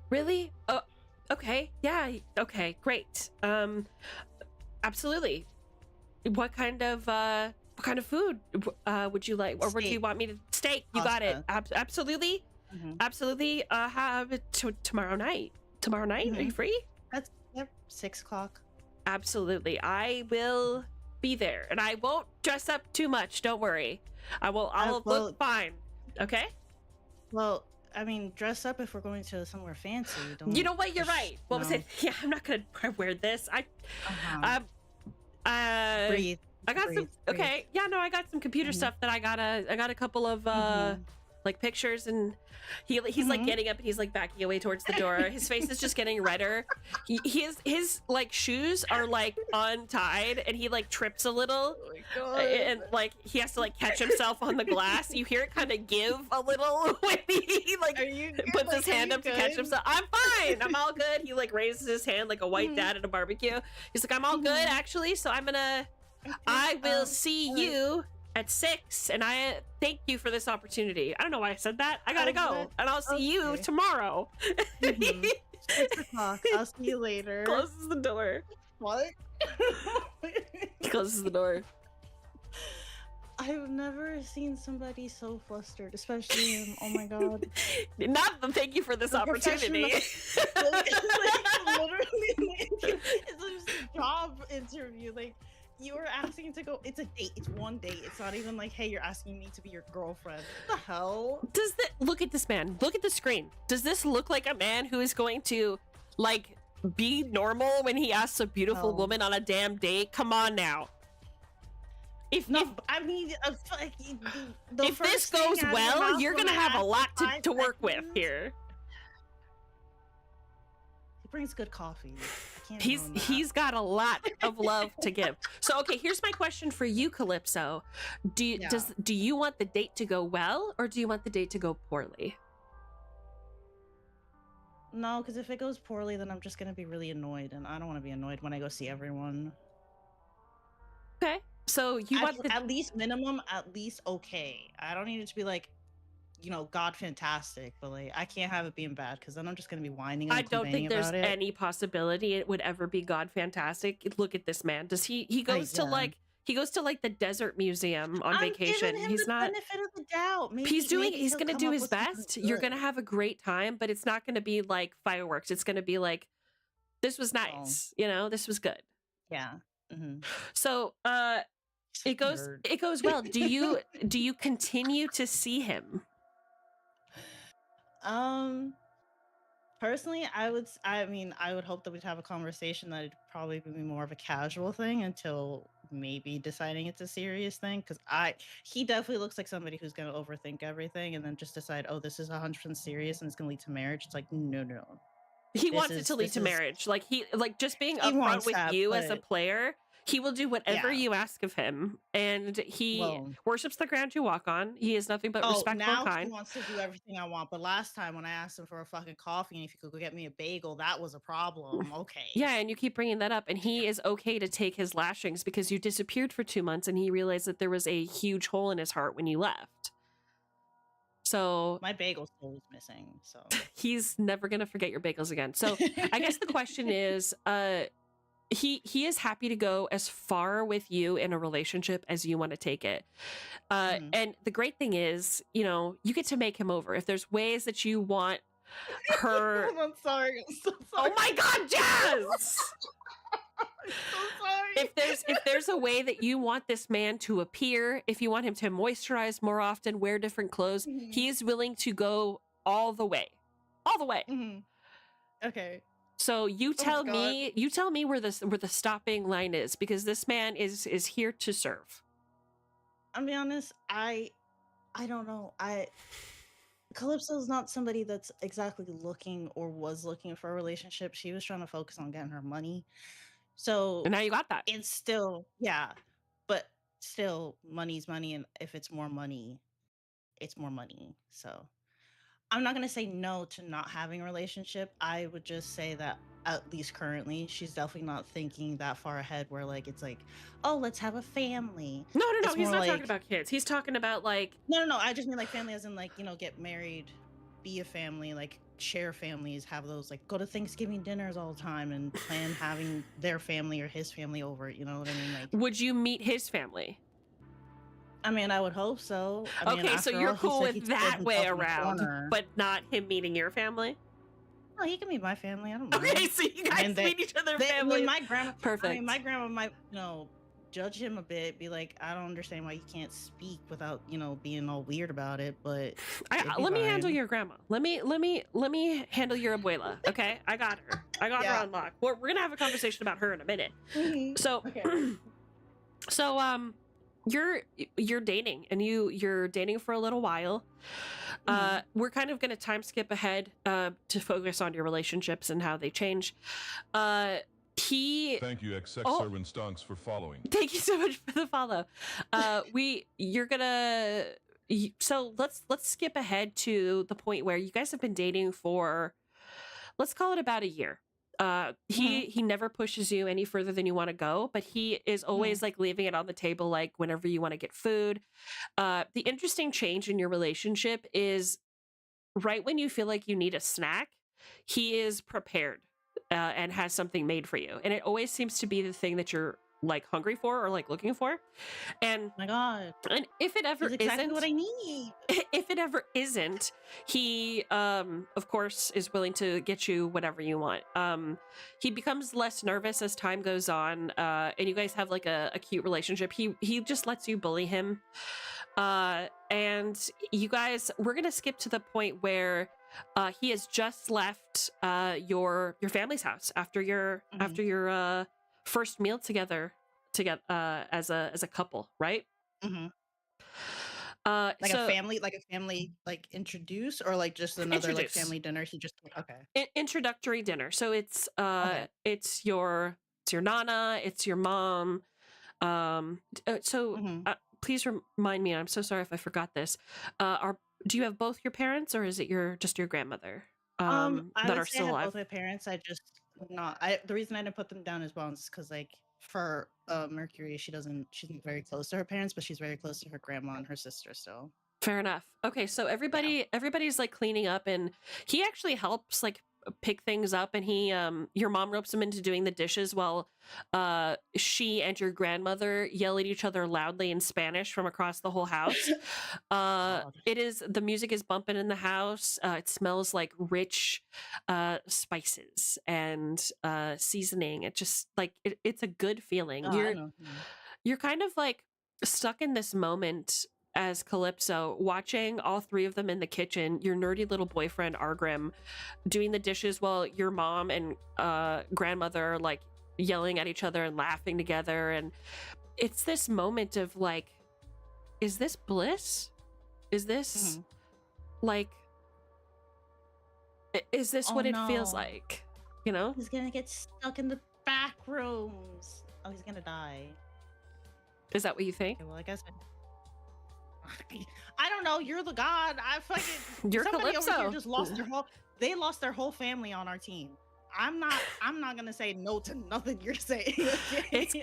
Really? Oh, okay. Yeah. Okay. Great. Absolutely. what kind of food would you like, or would you Steak. want me to steak? You got it. Pasta. Absolutely, Mhm. absolutely. Have it tomorrow night. Tomorrow night, are you Mhm. free? That's yep. 6 o'clock. Absolutely, I will be there, and I won't dress up too much. Don't worry. I will well- look fine. Okay. Well, I mean, dress up if we're going to somewhere fancy. Don't You know what? You're just, right. What was it? Yeah, I'm not gonna wear this. Uh-huh. Breathe. I got some. breathe. Okay, yeah, no, I got some computer Mhm. stuff that I got a couple of Mhm. like pictures, and he's like Mhm. getting up and he's like backing away towards the door. His face is just getting redder. His like shoes are like untied, and he like trips a little, Oh my God. and like he has to like catch himself on the glass. You hear it kind of give a little when he like Are you good? puts Like, his are hand you up to catch good? himself. I'm fine. I'm all good. He like raises his hand like a white Mhm. dad at a barbecue. He's like, I'm all good Mhm. actually. So I'm gonna. Okay, I will um, see all right. you at 6, and I thank you for this opportunity. I don't know why I said that. I gotta go, Okay. and I'll see you Okay. tomorrow. Mhm. 6 o'clock. I'll see you later. Closes the door. What? He closes the door. I've never seen somebody so flustered, especially him. Oh my God. Not the thank you for this The opportunity. Literally, it's just a job interview. Like, you were asking to go. It's a date. It's one date. It's not even like, hey, you're asking me to be your girlfriend. What the hell? Does that look at this man? Look at the screen. Does this look like a man who is going to like be normal when he asks a beautiful No. woman on a damn date? Come on now. If I mean, the if this first thing goes out of your well, mouth you're when gonna I have a ask lot in 5 to work with seconds, here. He brings good coffee. Can't He's ruin that. he's got a lot of love to give. So okay, here's my question for you, Calypso. Do you want the date to go well, or do you want the date to go poorly? No, because if it goes poorly, then I'm just gonna be really annoyed, and I don't want to be annoyed when I go see everyone. Okay. So you want the At least minimum, at least okay. I don't need it to be like, God fantastic, but like I can't have it being bad because then I'm just gonna be whining and I don't complaining think there's about it. any possibility it would ever be God fantastic. Look at this man. Does he goes to yeah. like the desert museum on vacation. I'm giving him He's the not benefit of the doubt. Maybe he's maybe he's he'll gonna come do up his with something best. You're good. gonna have a great time, but it's not gonna be like fireworks. It's gonna be like, this was nice, this was good. Yeah. Mhm. So it Nerd. goes well. Do you continue to see him? Personally, I would hope that we'd have a conversation that it'd probably be more of a casual thing until maybe deciding it's a serious thing. Because he definitely looks like somebody who's gonna overthink everything and then just decide, oh, this is 100% serious and it's gonna lead to marriage. It's like, no. He This wants it is- to lead this to is- marriage. Like just being He upfront wants with that, you as a but- player. He will do whatever Yeah. you ask of him, and he Well- worships the ground you walk on. He is nothing but Oh, respectful now and he kind. wants to do everything I want. But last time when I asked him for a fucking coffee and if he could go get me a bagel, that was a problem. Okay. Yeah, and you keep bringing that up, and he is okay to take his lashings because you disappeared for 2 months, and he realized that there was a huge hole in his heart when you left. So My bagel still was missing. So he's never gonna forget your bagels again. So I guess the question is, he is happy to go as far with you in a relationship as you want to take it. Mhm. And the great thing is, you get to make him over. If there's ways that you want her. I'm sorry. I'm so sorry. Oh my God, Jazz! I'm so sorry. If there's a way that you want this man to appear, if you want him to moisturize more often, wear different clothes, Mhm. he is willing to go all the way. Mhm. Okay. So you tell God. me where the stopping line is, because this man is here to serve. I'll be honest. I don't know. Calypso's not somebody that's exactly looking or was looking for a relationship. She was trying to focus on getting her money. So And now you got that. it's still, yeah, but still, money's money, and if it's more money, it's more money. So I'm not gonna say no to not having a relationship. I would just say that at least currently, she's definitely not thinking that far ahead. Where like it's like, oh, let's have a family. No. It's He's more not talking like- about kids. He's talking about like No. I just mean like family, as in like get married be a family, like share families, have those like go to Thanksgiving dinners all the time and plan having their family or his family over. You know what I mean? Like, Would you meet his family? I mean, I would hope so. I mean, Okay, so after you're all, he cool said with he'd put that way himself in the around, corner. but not him meeting your family? No, he can meet my family. I don't mind. Okay, so you guys And meet each other's I family. mean, my grandma. Perfect. I mean, my grandma might, judge him a bit, be like, I don't understand why you can't speak without, being all weird about it. But let me handle your grandma. Let me handle your abuela. Okay, I got her. I got her on lock. We're gonna have a conversation about her in a minute. So, Okay. so you're dating, and you're dating for a little while. We're kind of gonna time skip ahead to focus on your relationships and how they change. Thank you, ex-sex servant Stonks, for following. Thank you so much for the follow. So let's skip ahead to the point where you guys have been dating for, let's call it about a year. He never pushes you any further than you want to go, but he is always like leaving it on the table, like whenever you want to get food. The interesting change in your relationship is right when you feel like you need a snack, he is prepared and has something made for you. And it always seems to be the thing that you're like hungry for or like looking for. And Oh my God. and if it ever That's exactly isn't, what I need. if it ever isn't, he of course is willing to get you whatever you want. He becomes less nervous as time goes on, and you guys have like a cute relationship. He just lets you bully him. And you guys, we're gonna skip to the point where he has just left your family's house after your first meal together as a couple, right? Mm-hmm. Like a family, like introduce, or like just another like Introduce. family dinner. He just okay. Introductory dinner. So it's Okay. it's your nana, it's your mom. Mhm. Please remind me. I'm so sorry if I forgot this. Do you have both your parents, or is it just your grandmother I that would are say I still have alive? both my parents. I just not. The reason I didn't put them down as bones is because like for Mercury, she's not very close to her parents, but she's very close to her grandma and her sister still. Fair enough. Okay, so everybody's like cleaning up, and he actually helps like pick things up, and he your mom ropes him into doing the dishes while she and your grandmother yell at each other loudly in Spanish from across the whole house. The music is bumping in the house. It smells like rich spices and seasoning. It just like it's a good feeling. I know. You're kind of like stuck in this moment as Calypso, watching all three of them in the kitchen, your nerdy little boyfriend Argrim doing the dishes while your mom and grandmother are like yelling at each other and laughing together. And it's this moment of like, is this bliss? Is this like, is this what it feels no. like? You know? He's gonna get stuck in the back rooms. Oh, he's gonna die. Is that what you think? Okay, well, I guess I don't know. You're the god. I fucking You're somebody over Calypso. here just lost their whole. They lost their whole family on our team. I'm not gonna say no to nothing you're saying. It's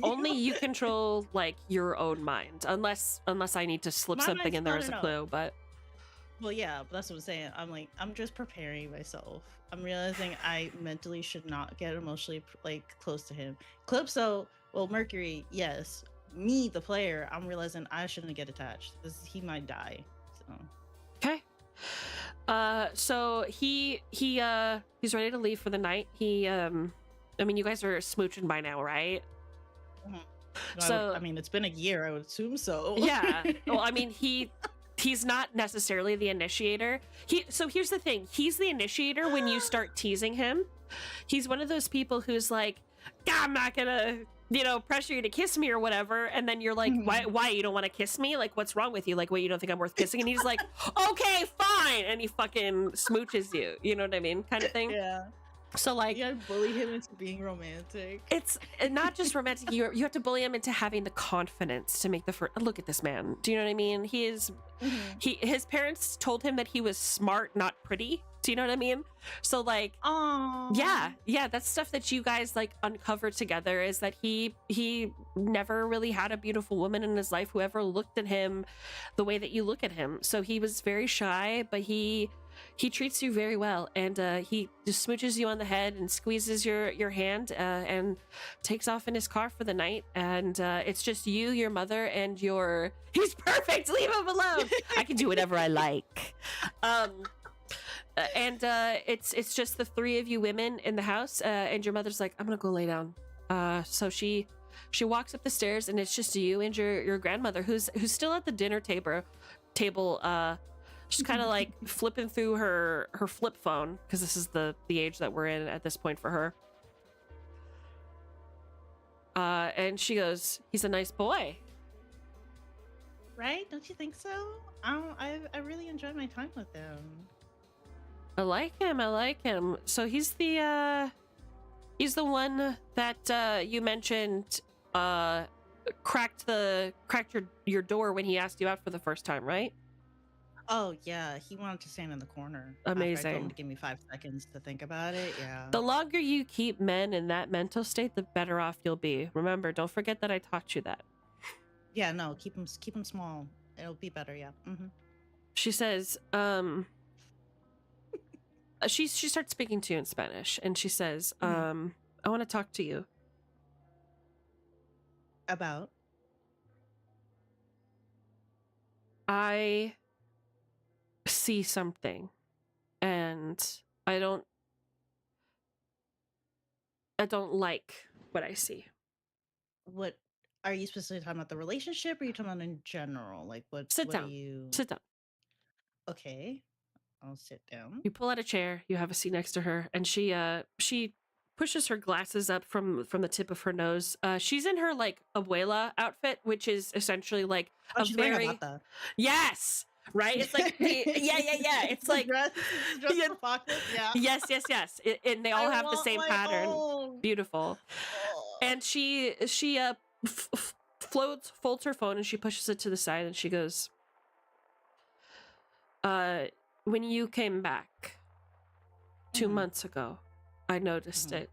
only you control like your own mind, unless I need to slip My something mind's in there not as a enough. clue. But Well, yeah, but that's what I'm saying. I'm just preparing myself. I'm realizing I mentally should not get emotionally like close to him. Calypso, well, Mercury, yes. Me, the player, I'm realizing I shouldn't get attached because he might die. So okay. So he's ready to leave for the night. I mean, you guys are smooching by now, right? So I mean, it's been a year. I would assume so. yeah. Well, I mean, he's not necessarily the initiator. So here's the thing. He's the initiator when you start teasing him. He's one of those people who's like, I'm not gonna, pressure you to kiss me or whatever. And then you're like, why you don't want to kiss me? Like, what's wrong with you? Like, what, you don't think I'm worth kissing? And he's like, okay, fine. And he fucking smooches you. You know what I mean? Kind of thing. Yeah. So like, You gotta bully him into being romantic. it's not just romantic. You have to bully him into having the confidence to make the first look at this man. Do you know what I mean? His parents told him that he was smart, not pretty. Do you know what I mean? So like, yeah, that's stuff that you guys like uncovered together, is that he never really had a beautiful woman in his life who ever looked at him the way that you look at him. So he was very shy, but he he treats you very well, and he just smooches you on the head and squeezes your hand and takes off in his car for the night. And it's just you, your mother, and your... He's perfect! Leave him alone! I can do whatever I like. And it's just the three of you women in the house, and your mother's like, I'm gonna go lay down. So she walks up the stairs, and it's just you and your grandmother, who's still at the dinner table. She's kind of like flipping through her flip phone, because this is the age that we're in at this point for her. And she goes, he's a nice boy. Right? Don't you think so? I really enjoyed my time with him. I like him. So he's the one that you mentioned cracked your door when he asked you out for the first time, right? Oh yeah, he wanted to stand in the corner. After I told him Amazing. to give me 5 seconds to think about it. Yeah. The longer you keep men in that mental state, the better off you'll be. Remember, don't forget that I taught you that. Yeah, no, keep him small. It'll be better. Yeah. She says, she starts speaking to you in Spanish, and she says, I want to talk to you. About. I see something, and I don't like what I see. What are you specifically talking about? The relationship, or are you talking about in general? Like what? Sit what down. Are you? Sit down. Okay, I'll sit down. You pull out a chair. You have a seat next to her, and she pushes her glasses up from the tip of her nose. She's in her like abuela outfit, which is essentially like a She's wearing very a bata. yes, right. It's like yeah. It's like dress Yeah. for pockets. Yeah. yes. And they all I have the want same my pattern. own. Beautiful. Oh. And she folds her phone, and she pushes it to the side, and she goes, when you came back 2 months ago, I noticed it.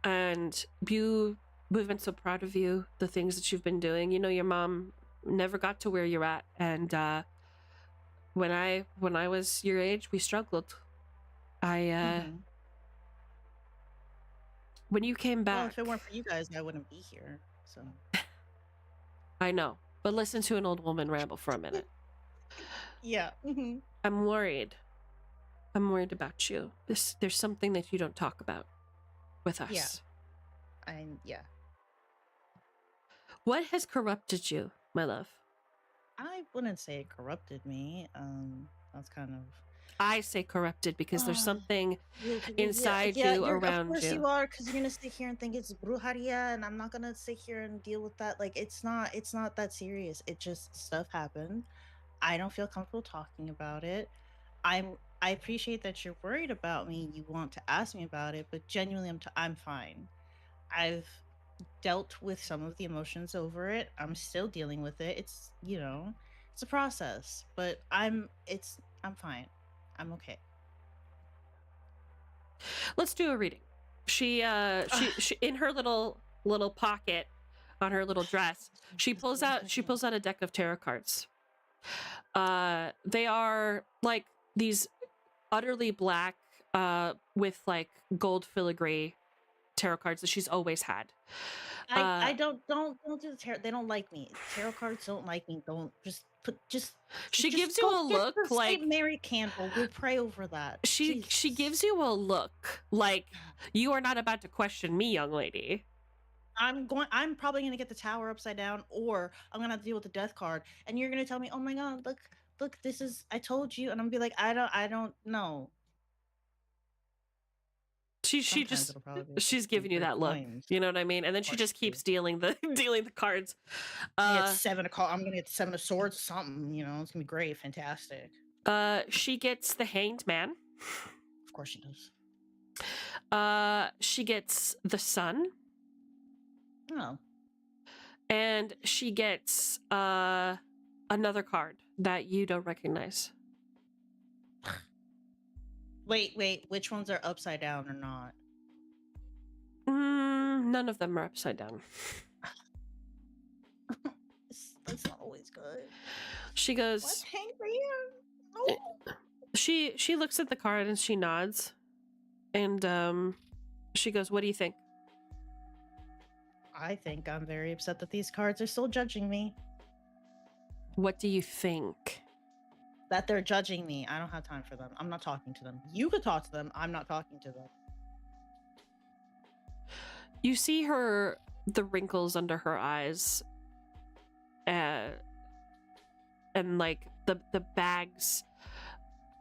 And we've been so proud of you, the things that you've been doing. You know, your mom never got to where you're at. And when I was your age, we struggled. When you came back... Well, if it weren't for you guys, I wouldn't be here. So I know. But listen to an old woman ramble for a minute. yeah. I'm worried. I'm worried about you. There's something that you don't talk about with us. Yeah. What has corrupted you, my love? I wouldn't say it corrupted me. That's kind of. I say corrupted because there's something Yeah, inside yeah, you, you're, around of course you. you are, because you're gonna sit here and think it's brujeria, and I'm not gonna sit here and deal with that. Like it's not that serious. It just stuff happened. I don't feel comfortable talking about it. I appreciate that you're worried about me. You want to ask me about it, but genuinely, I'm fine. I've dealt with some of the emotions over it. I'm still dealing with it. It's it's a process, but I'm fine. I'm okay. Let's do a reading. She in her little pocket on her little dress, she pulls out a deck of tarot cards. They are like these utterly black with like gold filigree tarot cards that she's always had. I don't do the tarot. They don't like me. Tarot cards don't like me. Don't She just gives you go a get look the like St. Mary candle. We'll pray over that. she gives you a look like you are not about to question me, young lady. I'm probably gonna get the tower upside down, or I'm gonna have to deal with the death card, and you're gonna tell me, oh my god, look, this is, I told you, and I'm gonna be like, I don't know. She's giving you that look, you know what I mean? And then she just keeps dealing the cards. I'm gonna get 7 of swords, something, it's gonna be great, fantastic. She gets the Hanged Man. Of course she does. She gets the Sun. Oh. And she gets another card that you don't recognize. Wait, which ones are upside down or not? None of them are upside down. That's not always good. She goes... What's angry? No. She looks at the card and she nods, and she goes, "What do you think?" I think I'm very upset that these cards are still judging me. What do you think? That they're judging me. I don't have time for them. I'm not talking to them. You could talk to them. I'm not talking to them. You see the wrinkles under her eyes, and like the bags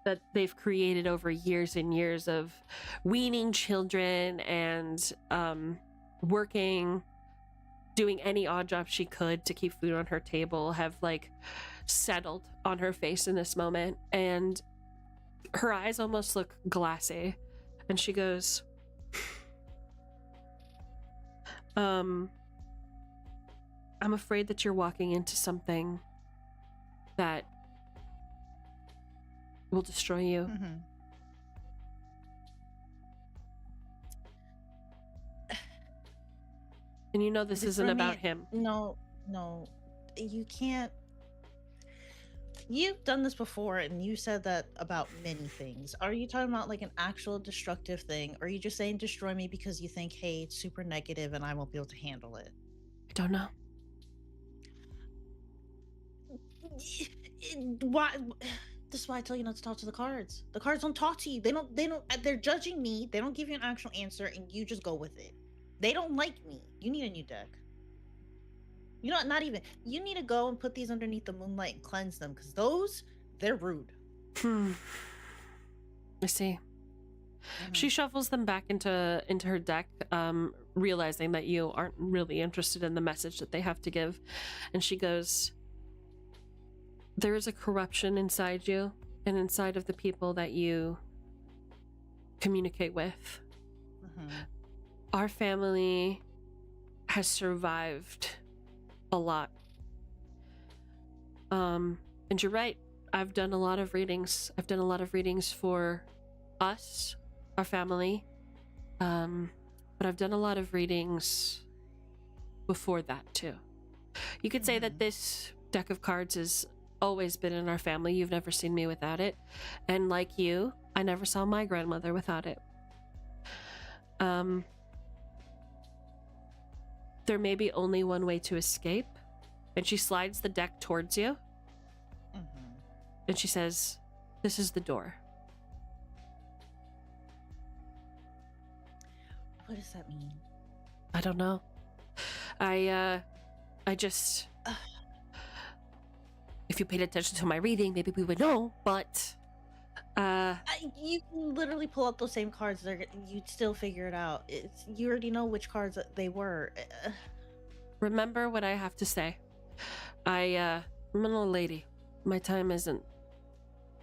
that they've created over years and years of weaning children and working, doing any odd job she could to keep food on her table, have like settled on her face in this moment, and her eyes almost look glassy, and she goes, I'm afraid that you're walking into something that will destroy you. Mm-hmm. And you know this Is it isn't for about me? him. No, you can't. You've done this before, and you said that about many things. Are you talking about like an actual destructive thing, or are you just saying destroy me because you think, hey, it's super negative and I won't be able to handle it? I don't know. Why? This is why I tell you not to talk to the cards. The cards don't talk to you. They don't. They're judging me. They don't give you an actual answer, and you just go with it. They don't like me. You need a new deck. You know, not even. You need to go and put these underneath the moonlight and cleanse them, because they're rude. I see. She shuffles them back into her deck, realizing that you aren't really interested in the message that they have to give. And she goes, there is a corruption inside you and inside of the people that you communicate with. Our family has survived a lot. And you're right. I've done a lot of readings. I've done a lot of readings for us, our family. But I've done a lot of readings before that too. You could say that this deck of cards has always been in our family. You've never seen me without it. And like you, I never saw my grandmother without it. There may be only one way to escape. And she slides the deck towards you. And she says, this is the door. What does that mean? I don't know. I just... if you paid attention to my reading, maybe we would know, but... you can literally pull out those same cards. You'd still figure it out. You already know which cards they were. Remember what I have to say. I'm an old lady. My time isn't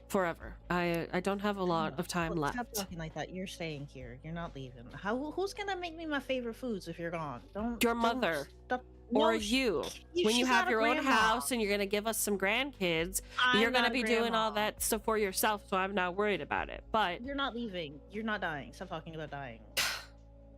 forever. I don't have a lot of time left. Stop talking like that. You're staying here. You're not leaving. Who's gonna make me my favorite foods if you're gone? Your mother. Or you. When you have your own house and you're going to give us some grandkids, you're going to be doing all that stuff for yourself, so I'm not worried about it. But you're not leaving. You're not dying. Stop talking about dying.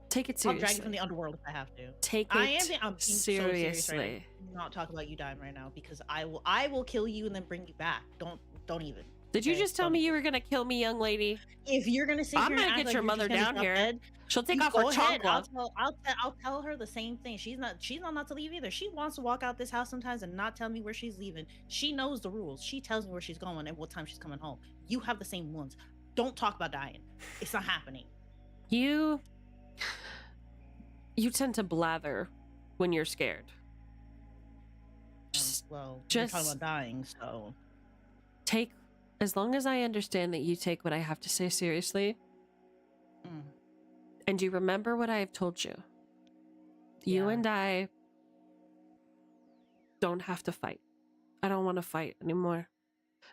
Take it seriously. I'll drag you from the underworld if I have to. Take it I'm being so serious right seriously. now. Not talk about you dying right now, because I will kill you and then bring you back. Don't even. Did you just tell me you were going to kill me, young lady? If you're going to sit I'm here going and to act get like your you're mother just gonna down here. dead, She'll take off go her ahead. chancla. I'll tell her the same thing. She's not to leave either. She wants to walk out this house sometimes and not tell me where she's leaving. She knows the rules. She tells me where she's going and what time she's coming home. You have the same ones. Don't talk about dying. It's not happening. You tend to blather when you're scared. Well, just you're talking about dying, so take, as long as I understand that you take what I have to say seriously, and you remember what I have told you. You and I don't have to fight. I don't want to fight anymore.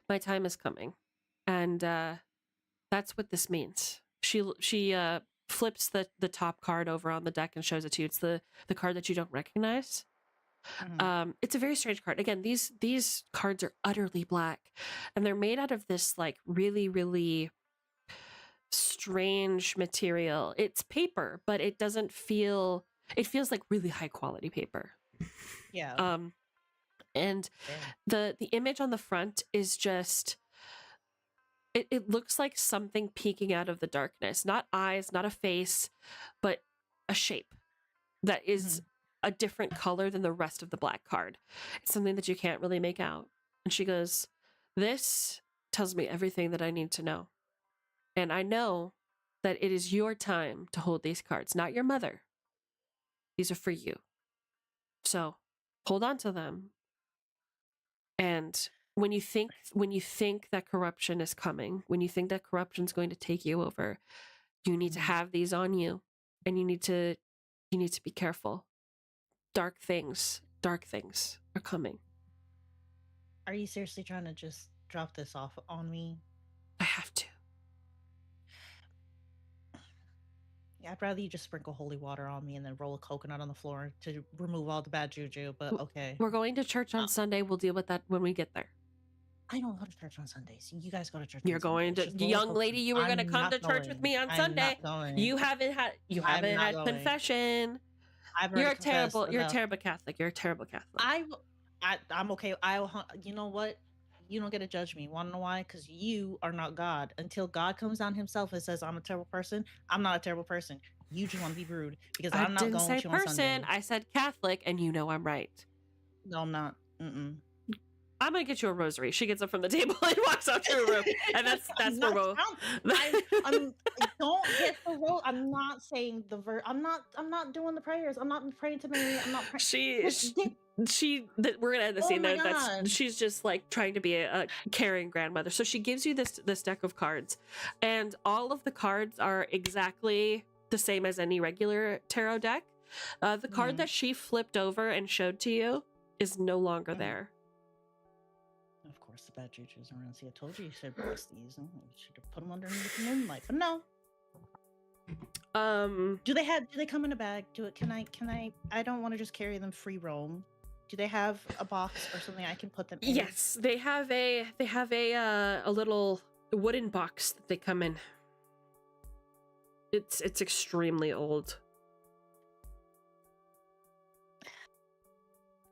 My time is coming. And that's what this means. She flips the top card over on the deck and shows it to you. It's the card that you don't recognize. It's a very strange card. Again, these cards are utterly black, and they're made out of this like really, really strange material. It's paper, but it doesn't feel, it feels like really high quality paper. Yeah. And the image on the front is just it looks like something peeking out of the darkness. Not eyes, not a face, but a shape that is a different color than the rest of the black card. It's something that you can't really make out. And she goes, "This tells me everything that I need to know. And I know that it is your time to hold these cards, not your mother. These are for you. So hold on to them. And when you think that corruption is coming, when you think that corruption is going to take you over, you need to have these on you, and you need to be careful. Dark things are coming." Are you seriously trying to just drop this off on me? I have to. Yeah, I'd rather you just sprinkle holy water on me and then roll a coconut on the floor to remove all the bad juju, but okay. We're going to church on Sunday. We'll deal with that when we get there. I don't go to church on Sundays. You guys go to church. You're going to, young lady, you were going to come to church with me on Sunday. You haven't had confession. You're a terrible Catholic. You're a terrible Catholic. I'm okay. You know what? You don't get to judge me. Want to know why? Because you are not God. Until God comes down himself and says, I'm a terrible person, I'm not a terrible person. You just want to be rude because I'm not going with you on Sunday. I said Catholic, and you know I'm right. No, I'm not. I'm going to get you a rosary. She gets up from the table and walks out to her room. And that's the rose. Don't get the rose. I'm not saying the verse. I'm not doing the prayers. I'm not praying to Mary. I'm not praying. We're gonna end the scene there. She's just like trying to be a caring grandmother. So she gives you this deck of cards, and all of the cards are exactly the same as any regular tarot deck. The card that she flipped over and showed to you is no longer there. Of course, the bad juju's around. See, I told you should bless these. You should have put them underneath the moonlight, but no. Do they come in a bag? Can I don't want to just carry them free roam. Do they have a box or something I can put them in? Yes, they have a little wooden box that they come in. It's extremely old.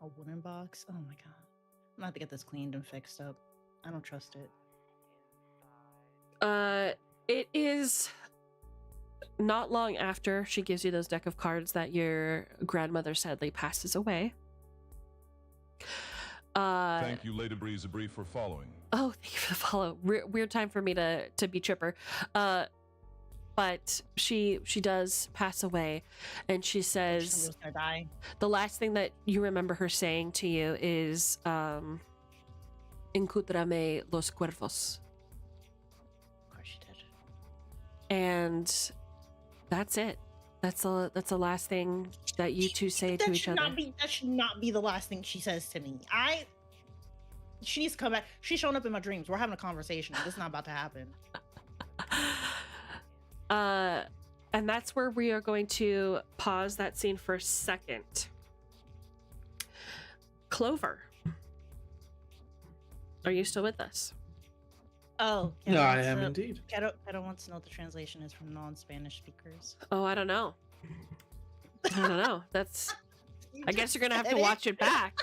A wooden box? Oh my god. I'm gonna have to get this cleaned and fixed up. I don't trust it. It is not long after she gives you those deck of cards that your grandmother sadly passes away. Thank you, Lady Breezabri, for following. Oh, thank you for the follow. Weird time for me to be chipper. But she does pass away, and she says gonna die. The last thing that you remember her saying to you is "Encontrame los cuervos." Of course she did. And that's it. That's the last thing that you two say to each other. That should not be the last thing she says to me. She needs to come back. She's showing up in my dreams. We're having a conversation. This is not about to happen. And that's where we are going to pause that scene for a second. Clover, are you still with us? Oh, no, I am indeed. Keto wants to know what the translation is from non-Spanish speakers. Oh, I don't know. That's. I guess you're gonna have to watch it back.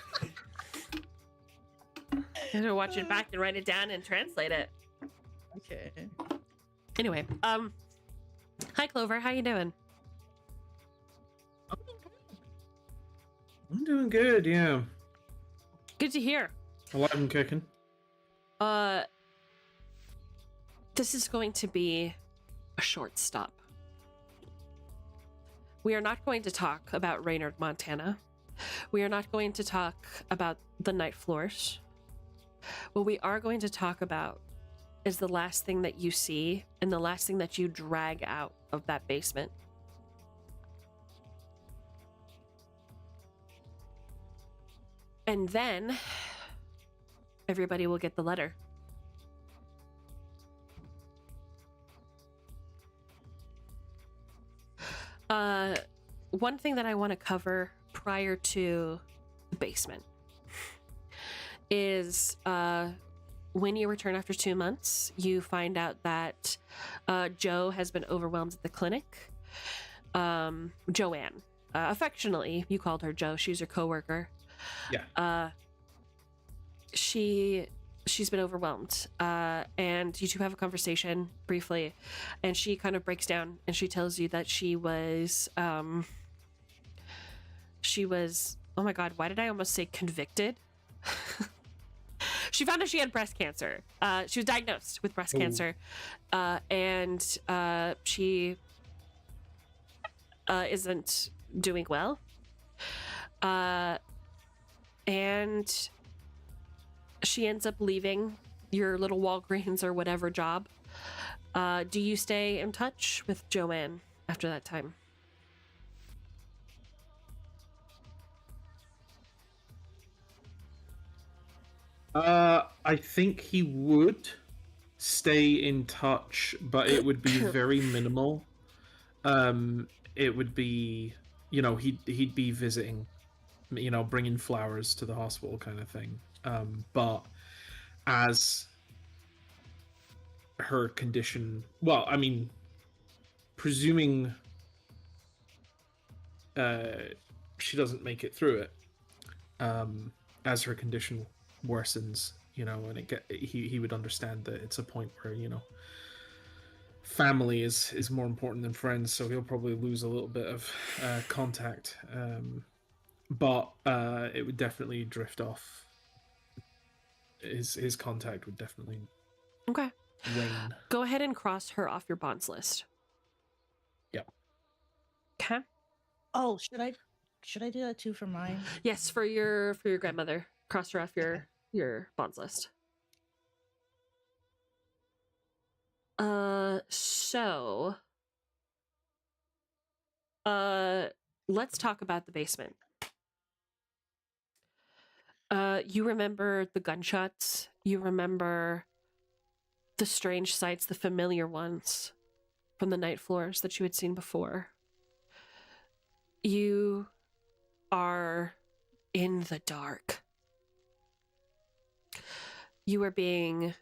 You have to watch it back and write it down and translate it. Okay. Anyway, hi Clover, how you doing? I'm doing good, yeah. Good to hear. Alive and kicking. This is going to be a short stop. We are not going to talk about Raynard, Montana. We are not going to talk about the night floors. What we are going to talk about is the last thing that you see and the last thing that you drag out of that basement. And then everybody will get the letter. One thing that I want to cover prior to the basement is when you return after 2 months, you find out that Joe has been overwhelmed at the clinic. Joanne, affectionately, you called her Joe. She's your coworker. Yeah. She she's been overwhelmed. And you two have a conversation briefly, and she kind of breaks down and she tells you that she was, oh my God, why did I almost say convicted? She found out she had breast cancer. She was diagnosed with breast cancer. And she isn't doing well. And she ends up leaving your little Walgreens or whatever job. Do you stay in touch with Joanne after that time? I think he would stay in touch, but it would be very minimal. It would be, he'd be visiting, bringing flowers to the hospital kind of thing. But as her condition, well, I mean, presuming she doesn't make it through it, as her condition worsens, and he would understand that it's a point where, family is more important than friends, so he'll probably lose a little bit of contact. But it would definitely drift off. His contact would definitely Okay. wane. Go ahead and cross her off your bonds list. Yep. Okay. Oh, should I do that too for mine? Yes, for your grandmother. Cross her off your bonds list. So let's talk about the basement. You remember the gunshots, you remember the strange sights, the familiar ones from the night floors that you had seen before. You are in the dark. You are being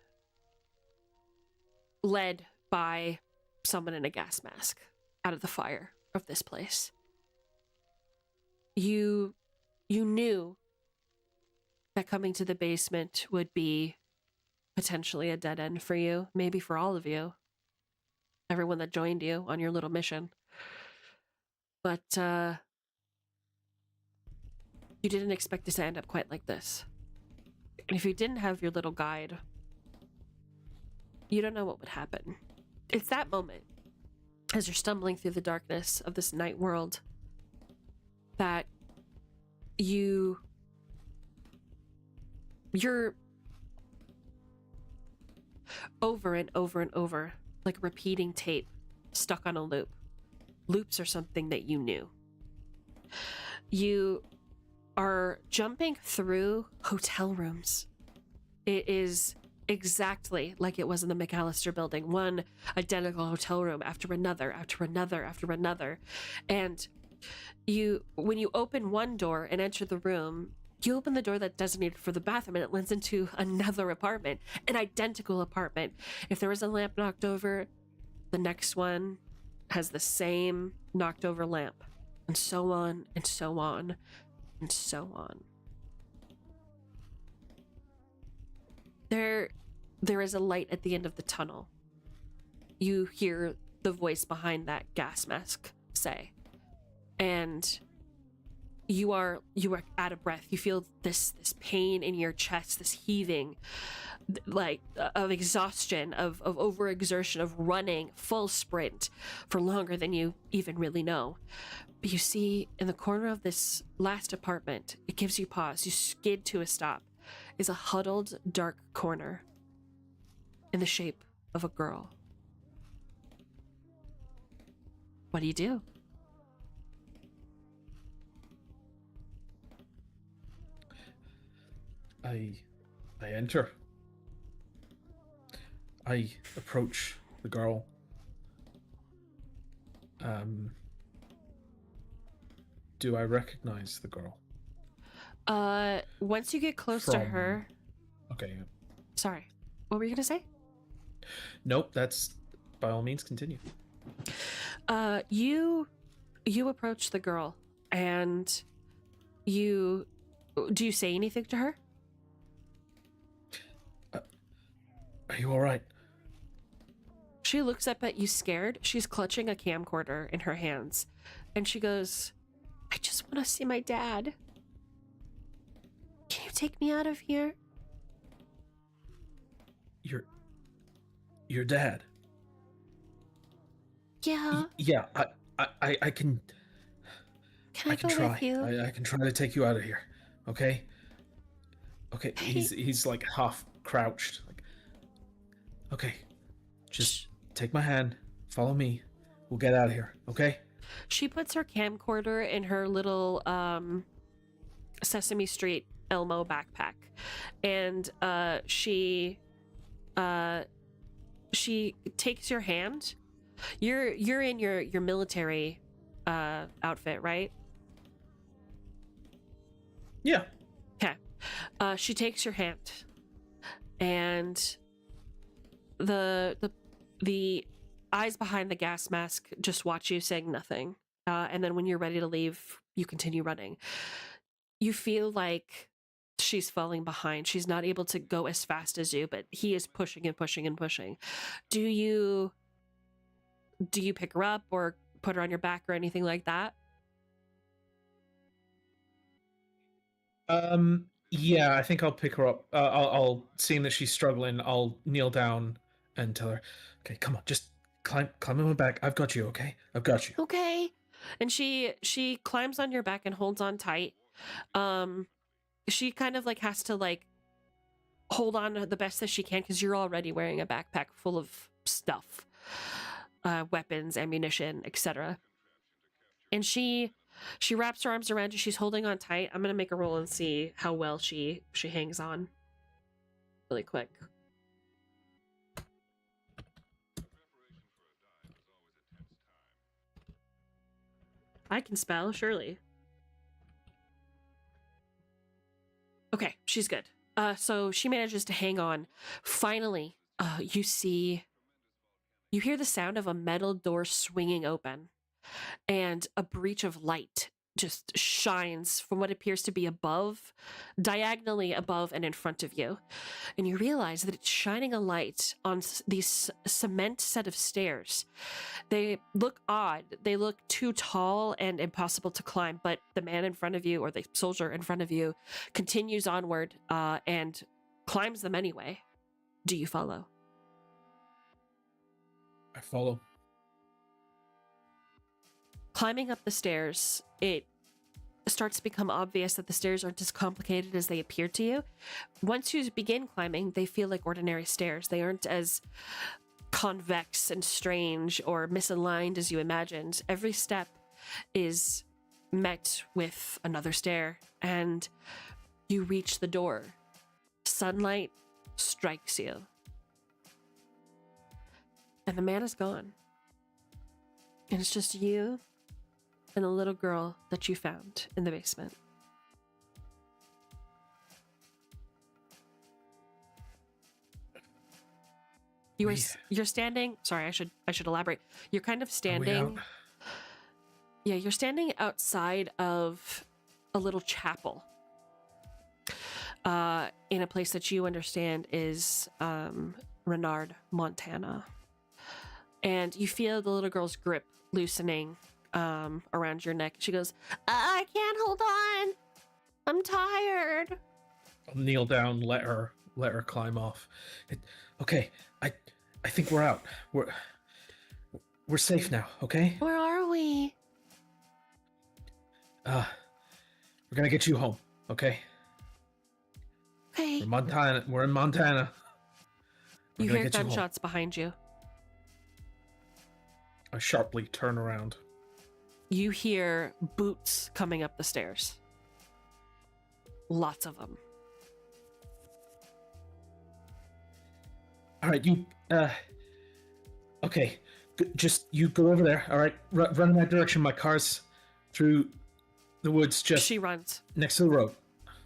led by someone in a gas mask out of the fire of this place. You knew that coming to the basement would be potentially a dead end for you, maybe for all of you, everyone that joined you on your little mission. But you didn't expect it to end up quite like this. And if you didn't have your little guide, you don't know what would happen. It's that moment, as you're stumbling through the darkness of this night world, that you're over and over and over, like repeating tape stuck on a loop. Loops are something that you knew. You are jumping through hotel rooms. It is exactly like it was in the McAllister building. One identical hotel room after another, after another, after another. And when you open one door and enter the room, you open the door that's designated for the bathroom and it leads into another apartment, an identical apartment. If there was a lamp knocked over, the next one has the same knocked over lamp, and so on and so on and so on. There is a light at the end of the tunnel. You hear the voice behind that gas mask say, and you are out of breath. You feel this pain in your chest, this heaving, like of exhaustion, of overexertion, of running full sprint for longer than you even really know. But you see in the corner of this last apartment, it gives you pause. You skid to a stop. Is a huddled dark corner in the shape of a girl. What do? I enter. I approach the girl. Do I recognize the girl? Once you get close to her. Okay. Yeah. Sorry, what were you gonna say? Nope. That's by all means continue. You approach the girl, and do you say anything to her? you all right? She looks up at you scared. She's clutching a camcorder in her hands. And she goes, I just want to see my dad. Can you take me out of here? Your dad? Yeah. Yeah, I can... Can I can go try. with you? I can try to take you out of here. Okay? Okay, Hey. he's like half crouched. Like, okay, just take my hand, follow me. We'll get out of here. Okay? She puts her camcorder in her little Sesame Street Elmo backpack, and she takes your hand. You're in your military outfit, right? Yeah. Okay. She takes your hand, and the eyes behind the gas mask just watch you, saying nothing. And then when you're ready to leave, you continue running. You feel like she's falling behind. She's not able to go as fast as you, but he is pushing and pushing and pushing. Do you pick her up or put her on your back or anything like that? Yeah, I think I'll pick her up. I'll seeing that she's struggling, I'll kneel down and tell her, okay, come on, just climb on my back. I've got you, okay? I've got you. Okay. And she climbs on your back and holds on tight. She kind of like has to like hold on the best that she can because you're already wearing a backpack full of stuff, weapons, ammunition, etc. And she wraps her arms around you. She's holding on tight. I'm gonna make a roll and see how well she hangs on really quick. I can spell, surely. Okay, she's good. So she manages to hang on. Finally, you hear the sound of a metal door swinging open, and a breach of light just shines from what appears to be diagonally above and in front of you. And you realize that it's shining a light on these cement set of stairs. They look odd. They look too tall and impossible to climb, but the man in front of you, or the soldier in front of you, continues onward and climbs them anyway. Do you follow? I follow. Climbing up the stairs, it starts to become obvious that the stairs aren't as complicated as they appear to you. Once you begin climbing, they feel like ordinary stairs. They aren't as convex and strange or misaligned as you imagined. Every step is met with another stair, and you reach the door. Sunlight strikes you, and the man is gone. And it's just you and a little girl that you found in the basement. You're standing. Sorry, I should elaborate. You're kind of standing. Yeah, you're standing outside of a little chapel, in a place that you understand is Renard, Montana, and you feel the little girl's grip loosening around your neck. She goes, I can't hold on. I'm tired. I'll kneel down, let her climb off. Okay, I think we're out. We're safe now, okay? Where are we? We're gonna get you home, okay? Okay. We're in Montana. You hear gunshots behind you. I sharply turn around. You hear boots coming up the stairs. Lots of them. All right, you, okay, just you go over there, all right? Run in that direction. My car's through the woods just She runs. next to the road.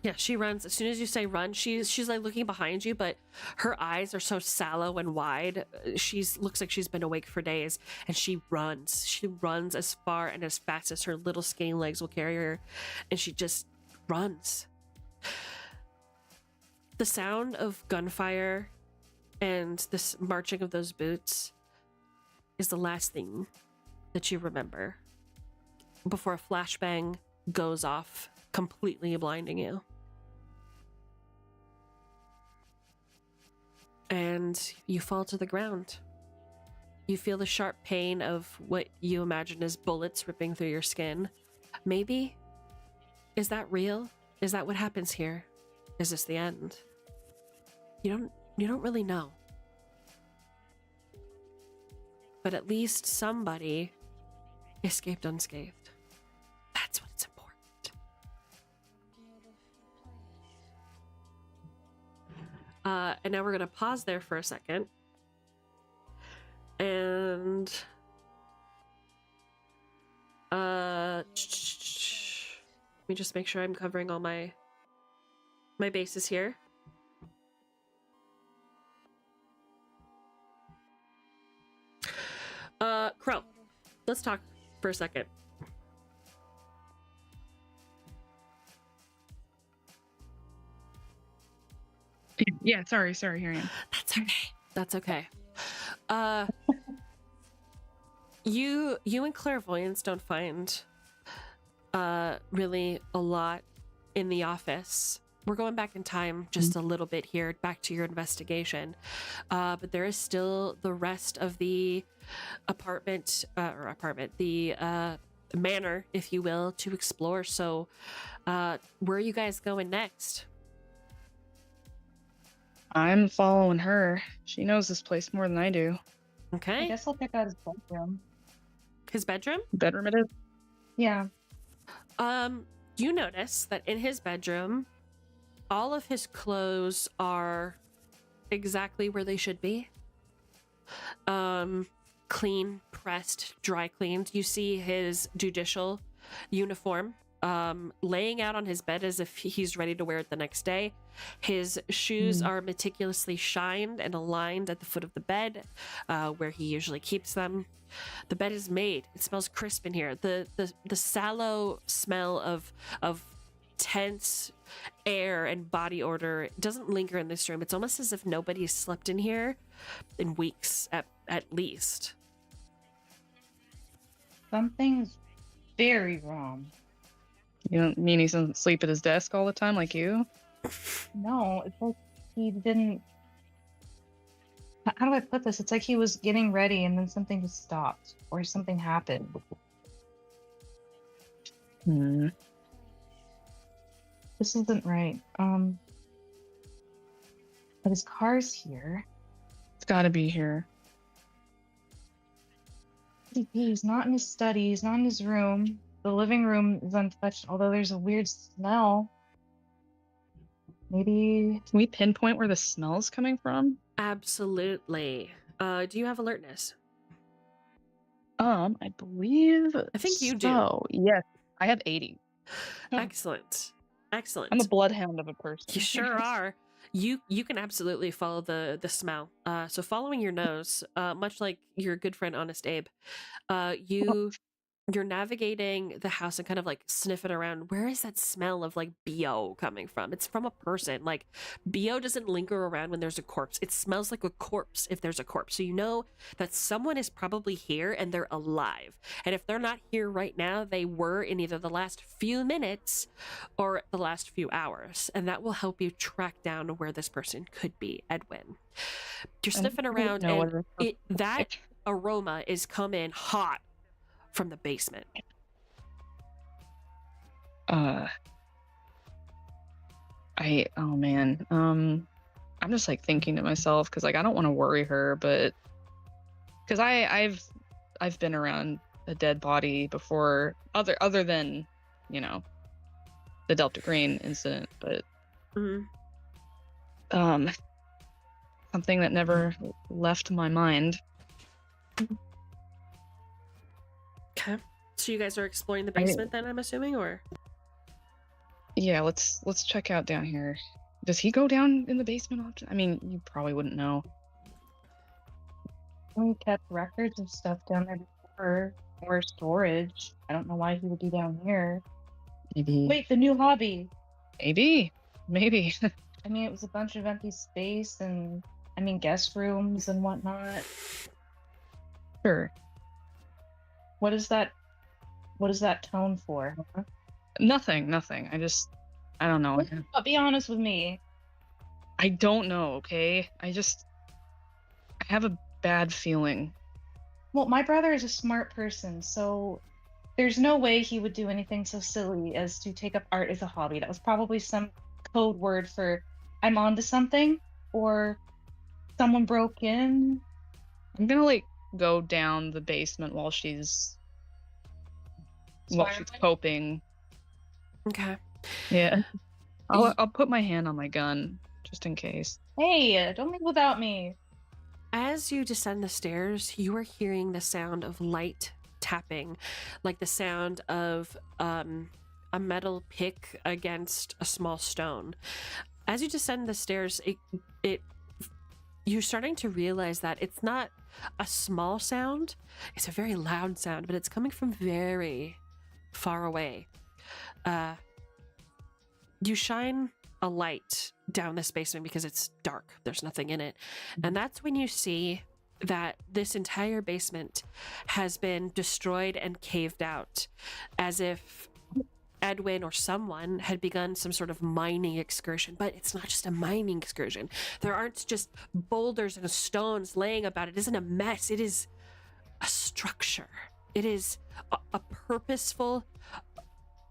Yeah, she runs. As soon as you say run, she's like looking behind you, but her eyes are so sallow and wide. Looks like she's been awake for days, and she runs. She runs as far and as fast as her little skinny legs will carry her, and she just runs. The sound of gunfire and this marching of those boots is the last thing that you remember before a flashbang goes off, completely blinding you. And you fall to the ground. You feel the sharp pain of what you imagine as bullets ripping through your skin. Maybe? Is that real? Is that what happens here? Is this the end? You don't really know. But at least somebody escaped unscathed. That's what's important. And now we're gonna pause there for a second. And let me just make sure I'm covering all my bases here. Crow, let's talk for a second. Yeah, sorry, here I am. That's okay. You and clairvoyance don't find really a lot in the office. We're going back in time just a little bit here, back to your investigation. But there is still the rest of the the manor, if you will, to explore. So where are you guys going next? I'm following her. She knows this place more than I do. I Okay. guess I'll check out his bedroom. His bedroom? Bedroom it is. Yeah. You notice that in his bedroom, all of his clothes are exactly where they should be. Clean, pressed, dry cleaned. You see his judicial uniform laying out on his bed as if he's ready to wear it the next day. His shoes are meticulously shined and aligned at the foot of the bed, where he usually keeps them. The bed is made. It smells crisp in here. The sallow smell of tense air and body odor doesn't linger in this room. It's almost as if nobody's slept in here in weeks at least. Something's very wrong. You don't mean he doesn't sleep at his desk all the time like you? No, it's like he didn't. How do I put this? It's like he was getting ready and then something just stopped or something happened. This isn't right. But his car's here. It's gotta be here. He's not in his study. He's not in his room. The living room is untouched, although there's a weird smell. Maybe. Can we pinpoint where the smell's coming from? Absolutely. Do you have alertness? I believe. I think you do. So, yes, I have 80. Excellent. I'm a bloodhound of a person. You sure are. You can absolutely follow the smell. So following your nose, much like your good friend Honest Abe, you're navigating the house and kind of like sniffing around. Where is that smell of like BO coming from? It's from a person. Like BO doesn't linger around when there's a corpse. It smells like a corpse if there's a corpse. So you know that someone is probably here and they're alive. And if they're not here right now, they were in either the last few minutes or the last few hours. And that will help you track down where this person could be, Edwin. You're sniffing around and that aroma is coming hot from the basement. Oh man. I'm just like thinking to myself because like I don't want to worry her, but because I've been around a dead body before, other than the Delta Green incident, but something that never left my mind. Okay. So you guys are exploring the basement then, I'm assuming, or? Yeah, let's check out down here. Does he go down in the basement often? I mean, you probably wouldn't know. We kept records of stuff down there before, or storage. I don't know why he would be down here. Maybe. Wait, the new hobby. Maybe. I mean, it was a bunch of empty space, and I mean, guest rooms and whatnot. Sure. What is that? What is that tone for? Nothing. I don't know. But be honest with me. I don't know, okay? I have a bad feeling. Well, my brother is a smart person, so there's no way he would do anything so silly as to take up art as a hobby. That was probably some code word for I'm onto something, or someone broke in. I'm gonna like go down the basement while she's Spiraling? coping. Okay. Yeah. I'll put my hand on my gun just in case. Hey, don't leave without me. As you descend the stairs, you are hearing the sound of light tapping, like the sound of a metal pick against a small stone. As you descend the stairs, you're starting to realize that it's not a small sound, it's a very loud sound, but it's coming from very far away. You shine a light down this basement because it's dark. There's nothing in it. And that's when you see that this entire basement has been destroyed and caved out, as if Edwin or someone had begun some sort of mining excursion. But it's not just a mining excursion. There aren't just boulders and stones laying about. It isn't a mess. It is a structure. It is a purposeful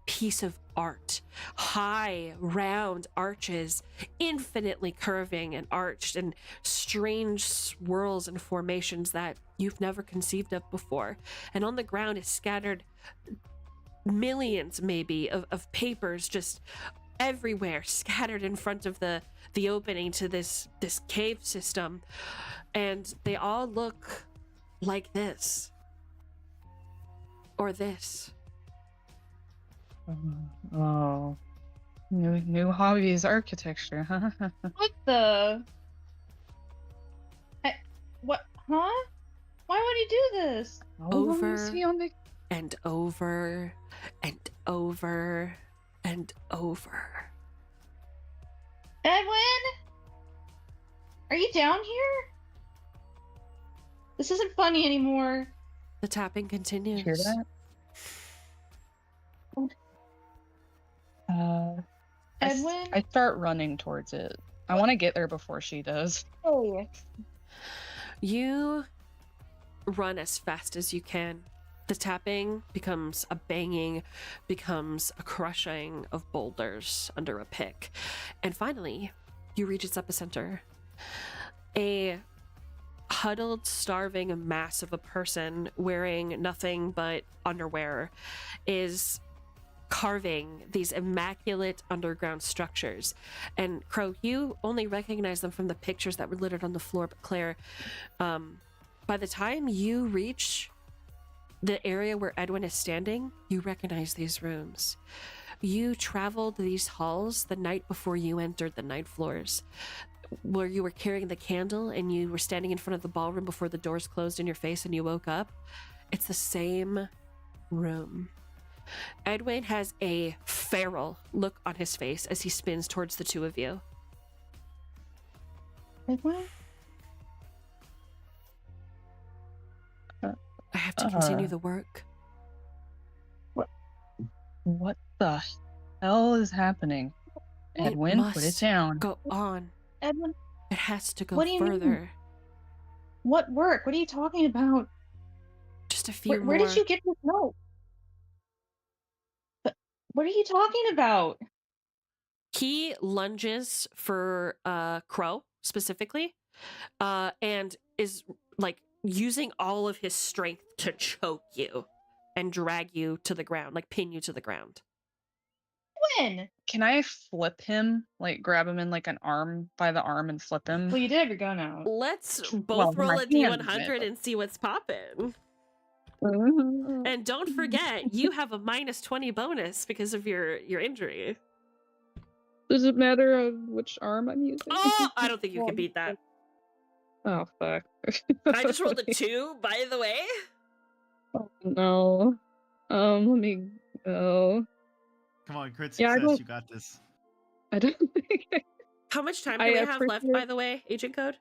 piece of art. High, round arches, infinitely curving and arched, and strange swirls and formations that you've never conceived of before. And on the ground is scattered millions, maybe, of papers just everywhere, scattered in front of the opening to this cave system. And they all look like this. Or this. Oh. New hobby is architecture, huh? What the? What? Huh? Why would he do this? Over Is he on the... and over and over and over. Edwin? Are you down here? This isn't funny anymore. The tapping continues. Hear that? Edwin? I start running towards it. I want to get there before she does. Hey. You run as fast as you can. The tapping becomes a banging, becomes a crushing of boulders under a pick. And finally, you reach its epicenter. A huddled, starving mass of a person wearing nothing but underwear is carving these immaculate underground structures. And Crow, you only recognize them from the pictures that were littered on the floor, but Claire, by the time you reach the area where Edwin is standing, you recognize these rooms. You traveled these halls the night before you entered the night floors, where you were carrying the candle and you were standing in front of the ballroom before the doors closed in your face and you woke up. It's the same room. Edwin has a feral look on his face as he spins towards the two of you. Edwin? I have to continue the work. What the hell is happening? Edwin, put it must down. Go on. Edwin? It has to go What do you further. mean? What work? What are you talking about? Just a few Where more. did you get this note? But what are you talking about? He lunges for Crow specifically, and is like using all of his strength to choke you and drag you to the ground, like pin you to the ground. When? Can I flip him? Like grab him in like an arm by the arm and flip him? Well, you did have your gun out. Let's both Well, roll my a D100 hand- and see what's popping. And And don't forget, you have a -20 bonus because of your injury. does it matter of which arm I'm using? Oh, I don't think you can beat that. Oh fuck. I just rolled a 2, by the way. Oh, no. Let me go. Come on, crit Yeah, I success. don't- You got this. I don't think How much time do I we have left, appreciate- by the way, Agent Code?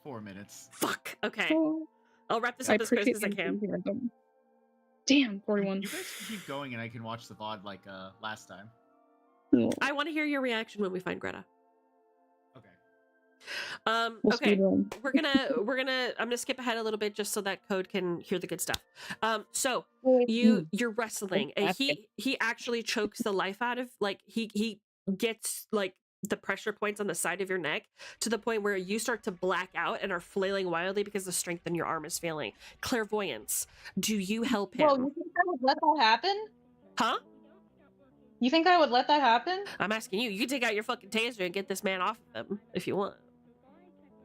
4 minutes. Fuck. Okay. Oh, I'll wrap this I up as quick appreciate as I the can. enthusiasm. Damn, 41. You guys can keep going, and I can watch the VOD like last time. Oh, I want to hear your reaction when we find Greta. Okay. we'll Okay. speedrun. I'm gonna skip ahead a little bit just so that Code can hear the good stuff. So Mm. you're wrestling. He actually chokes the life out of, like, he gets like the pressure points on the side of your neck to the point where you start to black out and are flailing wildly because the strength in your arm is failing. Clairvoyance. Do you help him? Well, you think I would let that happen? Huh? You think I would let that happen? I'm asking you. You can take out your fucking taser and get this man off of him if you want.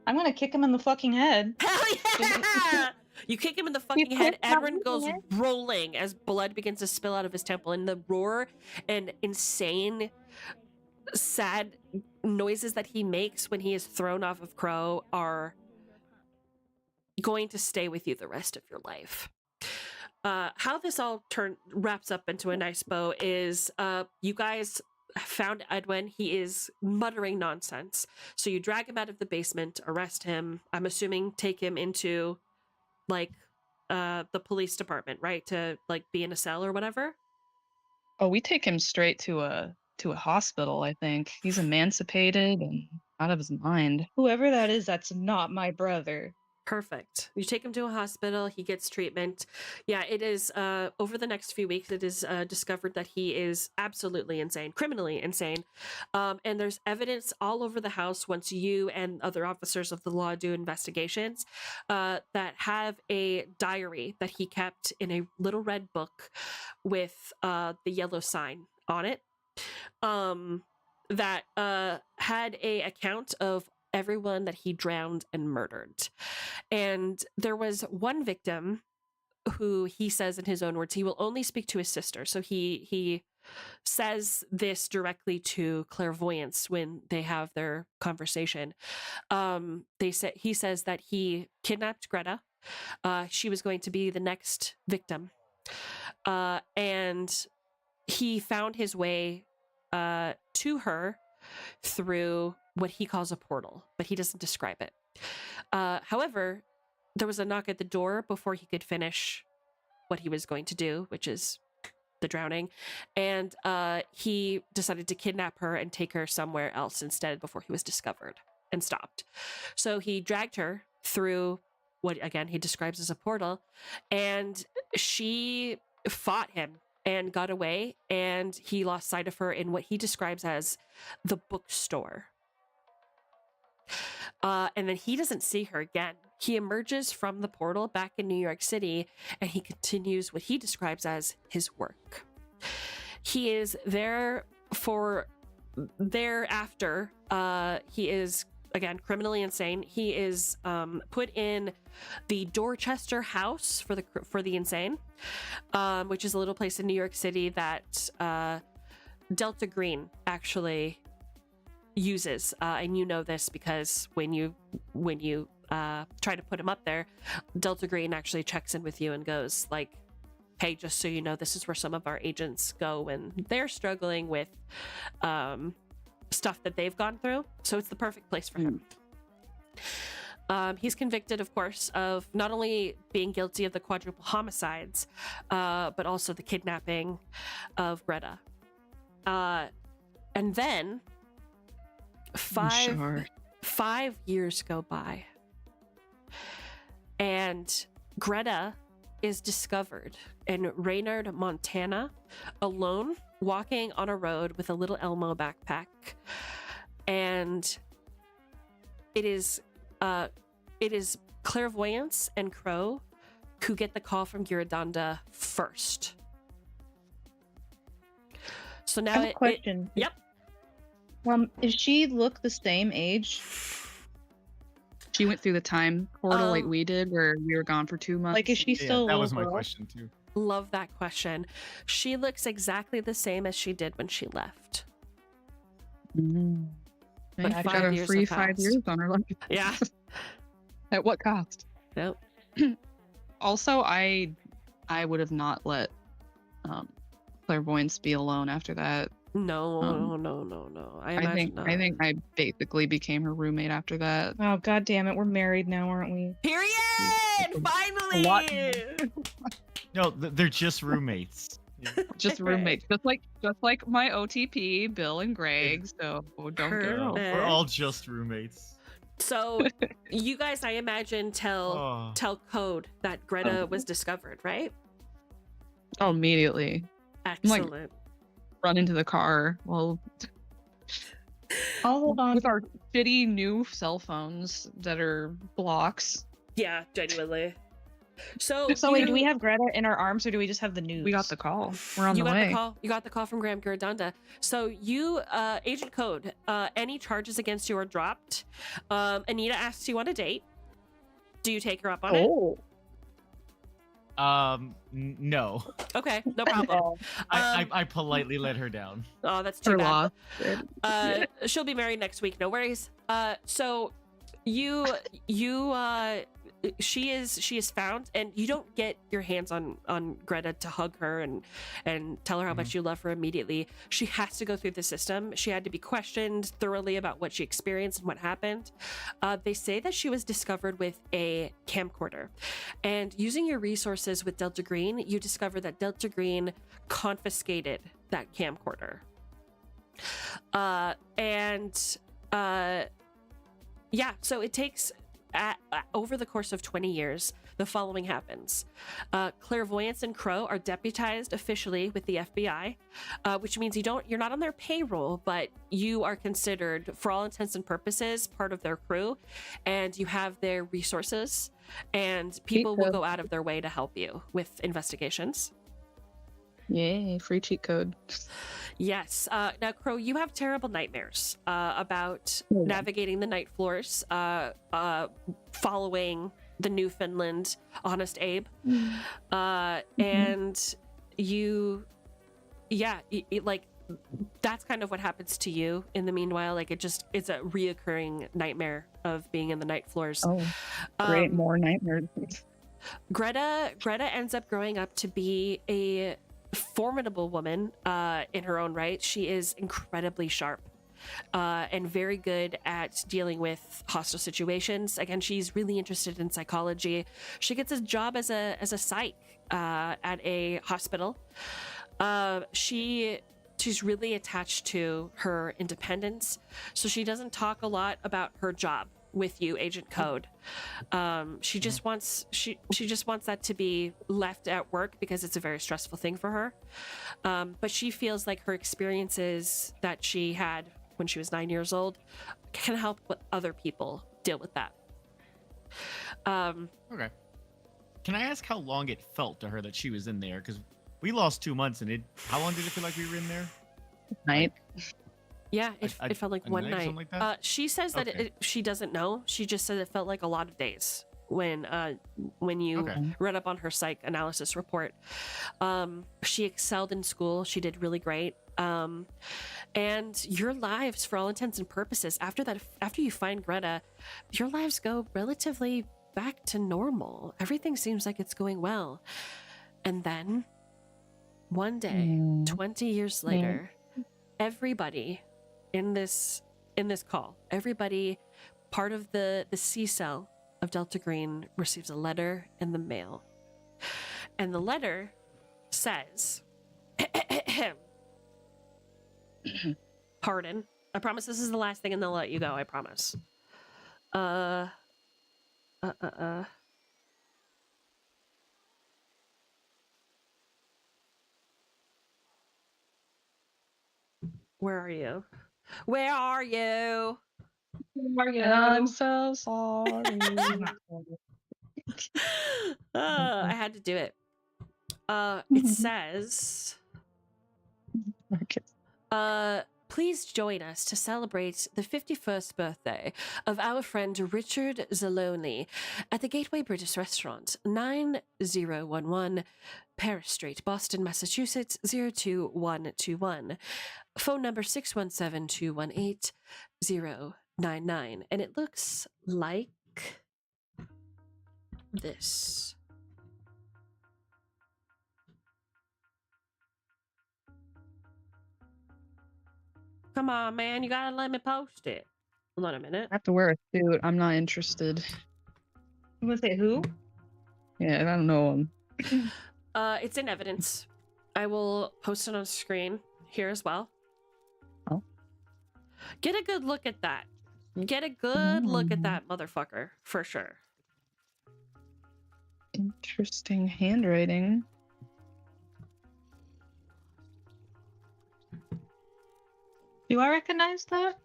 I'm gonna kick him in the fucking head. Hell yeah! You kick him in the fucking head. Edwin goes rolling as blood begins to spill out of his temple, and the roar and insane, sad noises that he makes when he is thrown off of Crow are going to stay with you the rest of your life. How this all wraps up into a nice bow is you guys found Edwin. He is muttering nonsense. So you drag him out of the basement, arrest him. I'm assuming take him into like the police department, right? To like be in a cell or whatever. Oh, we take him straight to a hospital, I think. He's emancipated and out of his mind. Whoever that is, that's not my brother. Perfect. You take him to a hospital. He gets treatment. Yeah, it is over the next few weeks, it is discovered that he is absolutely insane, criminally insane. And there's evidence all over the house once you and other officers of the law do investigations that have a diary that he kept in a little red book with the yellow sign on it that had a account of everyone that he drowned and murdered. And there was one victim who he says in his own words, he will only speak to his sister. So he says this directly to Clairvoyance when they have their conversation. He says that he kidnapped Greta. She was going to be the next victim. And he found his way to her through what he calls a portal, but he doesn't describe it. However, there was a knock at the door before he could finish what he was going to do, which is the drowning. And he decided to kidnap her and take her somewhere else instead before he was discovered and stopped. So he dragged her through what, again, he describes as a portal, and she fought him and got away, and he lost sight of her in what he describes as the bookstore. And then he doesn't see her again. He emerges from the portal back in New York City, and he continues what he describes as his work. He is there for thereafter. He is, again, criminally insane. He is put in the Dorchester House for the insane, which is a little place in New York City that Delta Green actually uses, and you know this because when you try to put him up there, Delta Green actually checks in with you and goes like, hey, just so you know, this is where some of our agents go when they're struggling with stuff that they've gone through. So it's the perfect place for him. He's convicted, of course, of not only being guilty of the quadruple homicides, but also the kidnapping of Greta. And then 5 years go by, and Greta is discovered in Raynard, Montana, alone, walking on a road with a little Elmo backpack. And it is Clairvoyance and Crow who get the call from Giradonda first. So now I have a question. Yep. Does she look the same age? She went through the time portal like we did, where we were gone for 2 months. Like, is she still? That was my girl? question too. Love that question. She looks exactly the same as she did when she left. But I 5 got a years free have 5 passed. years on her life. Yeah. At what cost? Nope. Also, I would have not let Clairvoyance be alone after that. No. I imagine not. I think I basically became her roommate after that. Oh god damn it, we're married now, aren't we? Period! A lot. Finally! No, they're just roommates. Just roommates, just like my OTP, Bill and Greg. So don't get wrong. We're all just roommates. So, you guys, I imagine, Oh. tell Code that Greta was discovered, right? Oh, immediately Excellent. run into the car. Well, I'll hold on. with our shitty new cell phones that are blocks. Yeah, genuinely. So wait, do we have Greta in our arms or do we just have the news? We got the call. We're on you the got way. the call. You got the call from Graham Giradanda. So you, Agent Code, any charges against you are dropped. Anita asks you on a date. Do you take her up on it? No. Okay, no problem. I politely let her down. Oh, that's too Her bad. law. She'll be married next week. No worries. So she is found, and you don't get your hands on Greta to hug her and tell her how much you love her immediately. She has to go through the system. She had to be questioned thoroughly about what she experienced and what happened. They say that she was discovered with a camcorder, and using your resources with Delta Green, you discover that Delta Green confiscated that camcorder. Yeah, so it takes over the course of 20 years, the following happens. Clairvoyance and Crow are deputized officially with the FBI, which means you're not on their payroll, but you are considered, for all intents and purposes, part of their crew, and you have their resources, and people will go out of their way to help you with investigations. Yay, free cheat code. Yes. Now, Crow, you have terrible nightmares about navigating the night floors, following the Newfoundland Honest Abe. And like, that's kind of what happens to you in the meanwhile. Like, it's a reoccurring nightmare of being in the night floors. Oh, great. More nightmares. Greta ends up growing up to be a formidable woman in her own right. She is incredibly sharp and very good at dealing with hostile situations. Again, she's really interested in psychology. She gets a job as a psych at a hospital. She's really attached to her independence, so she doesn't talk a lot about her job with you, Agent Code. She just wants that to be left at work because it's a very stressful thing for her. But she feels like her experiences that she had when she was 9 years old can help other people deal with that. Okay. Can I ask how long it felt to her that she was in there? Because we lost 2 months, and how long did it feel like we were in there? Night. Yeah, it felt like one night. Like that? She says that she doesn't know. She just said it felt like a lot of days when you read up on her psych analysis report. She excelled in school. She did really great. And your lives, for all intents and purposes, after you find Greta, your lives go relatively back to normal. Everything seems like it's going well. And then one day, 20 years later, everybody in this call, everybody part of the C cell of Delta Green receives a letter in the mail. And the letter says, pardon. I promise this is the last thing and they'll let you go, I promise. Where are you? Where are you? I'm so sorry. I had to do it. It says, please join us to celebrate the 51st birthday of our friend Richard Zaloni at the Gateway British Restaurant, 9011 Paris Street, Boston, Massachusetts, 02121. Phone number 617-218-099. And it looks like this. Come on, man. You gotta let me post it. Hold on a minute. I have to wear a suit. I'm not interested. I'm gonna say who? Yeah, I don't know. It's in evidence. I will post it on screen here as well. Oh. Get a good look at that. Get a good look at that motherfucker, for sure. Interesting handwriting. Do I recognize that?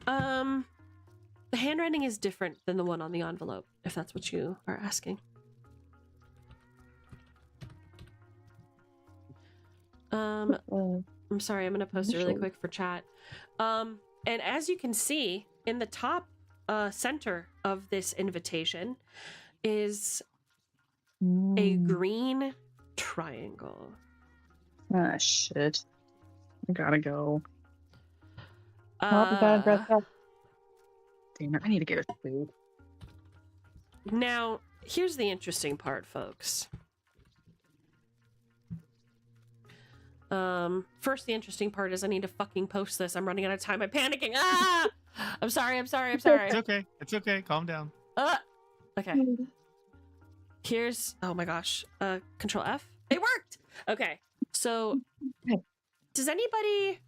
The handwriting is different than the one on the envelope, if that's what you are asking. I'm sorry, I'm gonna post it really quick for chat. And as you can see, in the top center of this invitation is a green triangle. Ah, shit. I gotta go. Oh, we gotta dress up. Damn it, I need to get a suit. Now, here's the interesting part, folks. First, the interesting part is I need to fucking post this. I'm running out of time. I'm panicking. Ah! I'm sorry. It's okay. It's okay. Calm down. Okay. Here's, oh my gosh. Control F. It worked! Okay. So, does anybody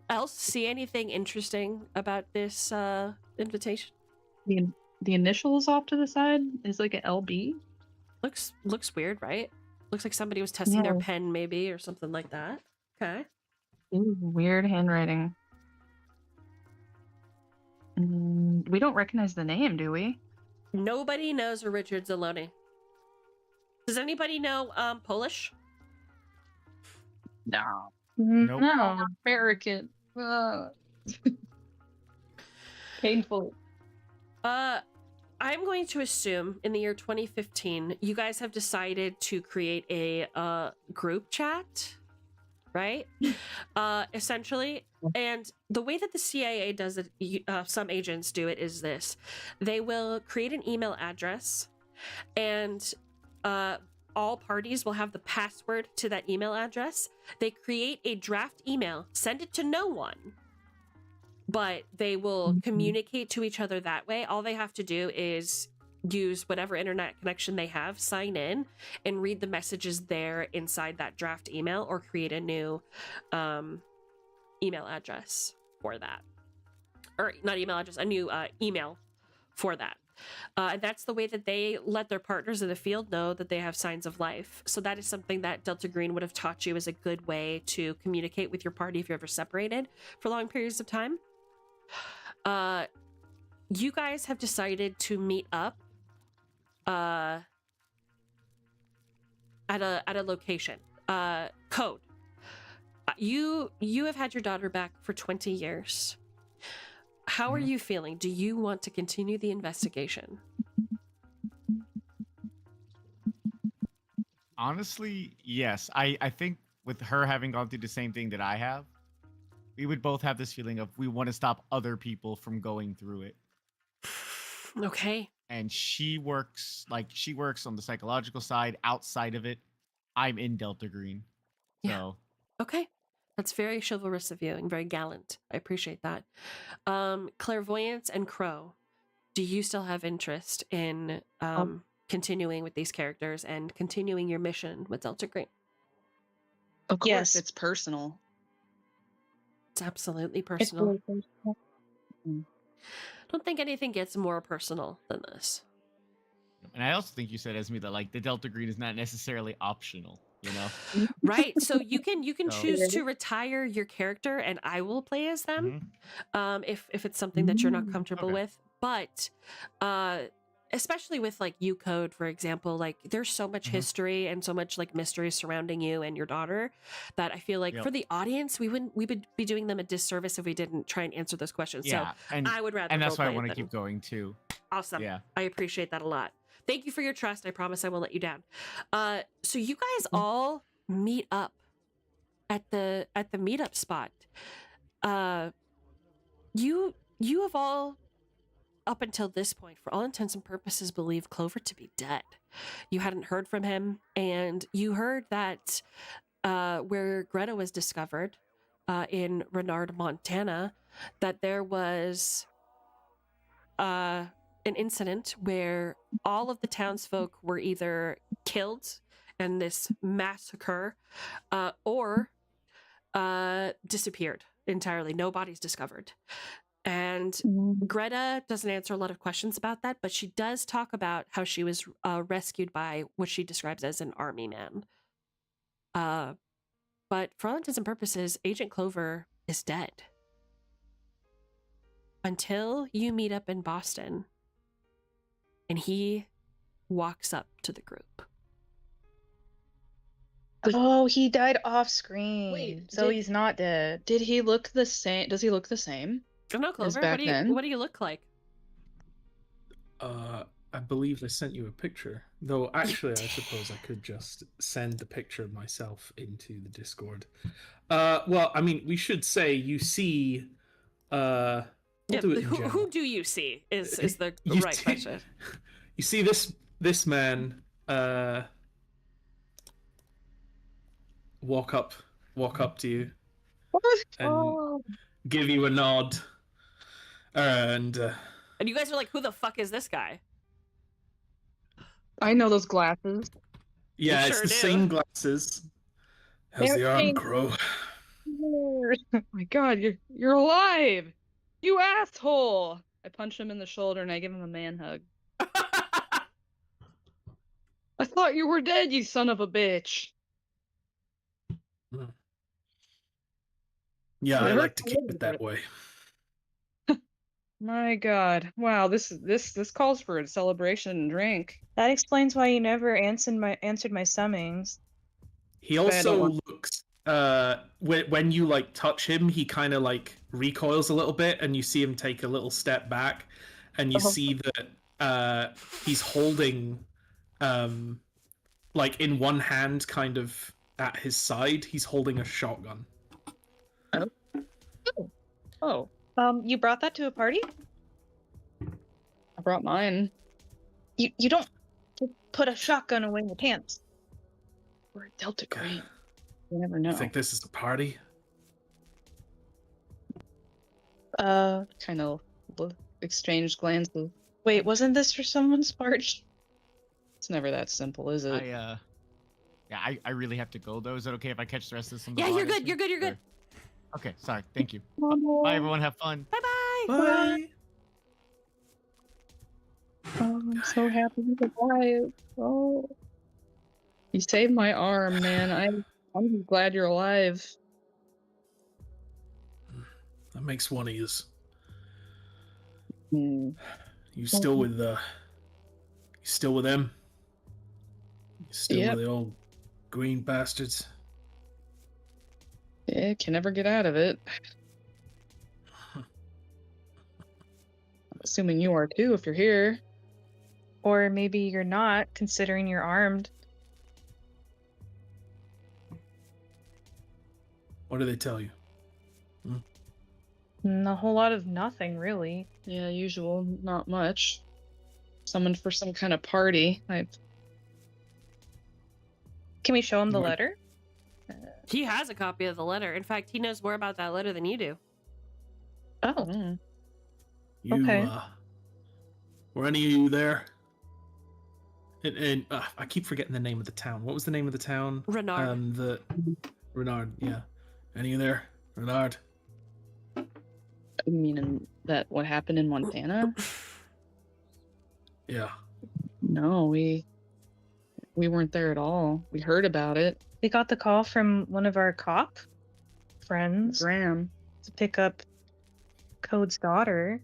else see anything interesting about this invitation? The initials off to the side is like an LB. Looks weird, right? Looks like somebody was testing their pen, maybe, or something like that. Okay. Ooh, weird handwriting. We don't recognize the name, do we? Nobody knows a Richard Zaloni. Does anybody know Polish? No. Nope. No. American. Painful. I'm going to assume in the year 2015, you guys have decided to create a group chat, right? Essentially. And the way that the CIA does it, some agents do it, is this. They will create an email address, and all parties will have the password to that email address. They create a draft email, send it to no one, but they will communicate to each other that way. All they have to do is use whatever internet connection they have, sign in, and read the messages there inside that draft email, or create a new email address for that. Or not email address, a new email for that. And that's the way that they let their partners in the field know that they have signs of life. So that is something that Delta Green would have taught you as a good way to communicate with your party if you're ever separated for long periods of time. You guys have decided to meet up at a location. Code. You have had your daughter back for 20 years. How are you feeling? Do you want to continue the investigation? Honestly, yes. I think with her having gone through the same thing that I have, we would both have this feeling of we want to stop other people from going through it. Okay. And she works on the psychological side. Outside of it, I'm in Delta Green. So Okay. That's very chivalrous of you and very gallant. I appreciate that. Clairvoyance and Crow, do you still have interest in continuing with these characters and continuing your mission with Delta Green? Of course, Yes. it's personal. It's absolutely It's personal. really personal. I don't think anything gets more personal than this. and I also think you said, Esme, that like the Delta Green is not necessarily optional, you know? Right. So you can So- choose to retire your character and I will play as them. Mhm. If it's something that you're not comfortable Okay. with. But especially with like U Code, for example, like there's so much history and so much like mystery surrounding you and your daughter that I feel like Yep. for the audience we would be doing them a disservice if we didn't try and answer those questions. Yeah, So and I would rather and that's why I roleplay want to than- keep going too. Awesome. Yeah. I appreciate that a lot. Thank you for your trust. I promise I won't let you down. So you guys all meet up at the meetup spot. You have all, up until this point, for all intents and purposes, believed Clover to be dead. You hadn't heard from him, and you heard that where Greta was discovered in Renard, Montana, that there was an incident where all of the townsfolk were either killed in this massacre or disappeared entirely. No bodies discovered. And Greta doesn't answer a lot of questions about that, but she does talk about how she was rescued by what she describes as an army man. But for all intents and purposes, Agent Clover is dead. Until you meet up in Boston and he walks up to the group. Oh, he died off screen. Wait, so he's not dead. Did he look the same? Does he look the same? I don't know, Clover. back then? What do you look like? I believe I sent you a picture. Though actually, I suppose I could just send the picture of myself into the Discord. Well, I mean, we should say you see. We'll do it in who general. do you see? Is the You right see- question. You see this man walk up to you and give you a nod, and And you guys are like, who the fuck is this guy? I know those glasses. yeah, You it's sure the do. same glasses. How's They're the arm, pink. Crow? Oh my god, you're alive! You asshole! I punch him in the shoulder and I give him a man hug. I thought you were dead, you son of a bitch. Yeah, It I hurts like to a keep little it that bit. way. My god. Wow, this calls for a celebration and drink. That explains why you never answered my summons. He I don't also want- looks when you like touch him, he kind of like recoils a little bit, and you see him take a little step back, and you see that he's holding like in one hand, kind of at his side, he's holding a shotgun. Oh, You brought that to a party? I brought mine. You don't put a shotgun away in your pants. We're Delta Green. You never know. You think this is a party? Kind of exchange glances. Wait, wasn't this for someone's party? It's never that simple, is it? I really have to go though. Is it okay if I catch the rest of this on the Yeah, vlog you're good. after? You're good. You're good. Or- Okay, sorry. Thank you. Oh, Bye, everyone. Have fun. Bye bye. Bye. I'm so happy you're alive. Oh, you saved my arm, man. I'm glad you're alive. That makes one of yous. Hmm. You still with you still with them? You still Yep. with the old green bastards? Yeah, can never get out of it. I'm assuming you are too, if you're here. Or maybe you're not, considering you're armed. What do they tell you? A whole lot of nothing, really. Yeah, usual, not much. Summoned for some kind of party. Can we show him the What? letter? He has a copy of the letter. In fact, he knows more about that letter than you do. Oh, You, Okay. Were any of you there? And I keep forgetting the name of the town. What was the name of the town? Renard. The Renard. Yeah. Any of you there? Renard. You mean that what happened in Montana? Yeah. No, we weren't there at all. We heard about it. we got the call from one of our cop friends Graham. to pick up Code's daughter.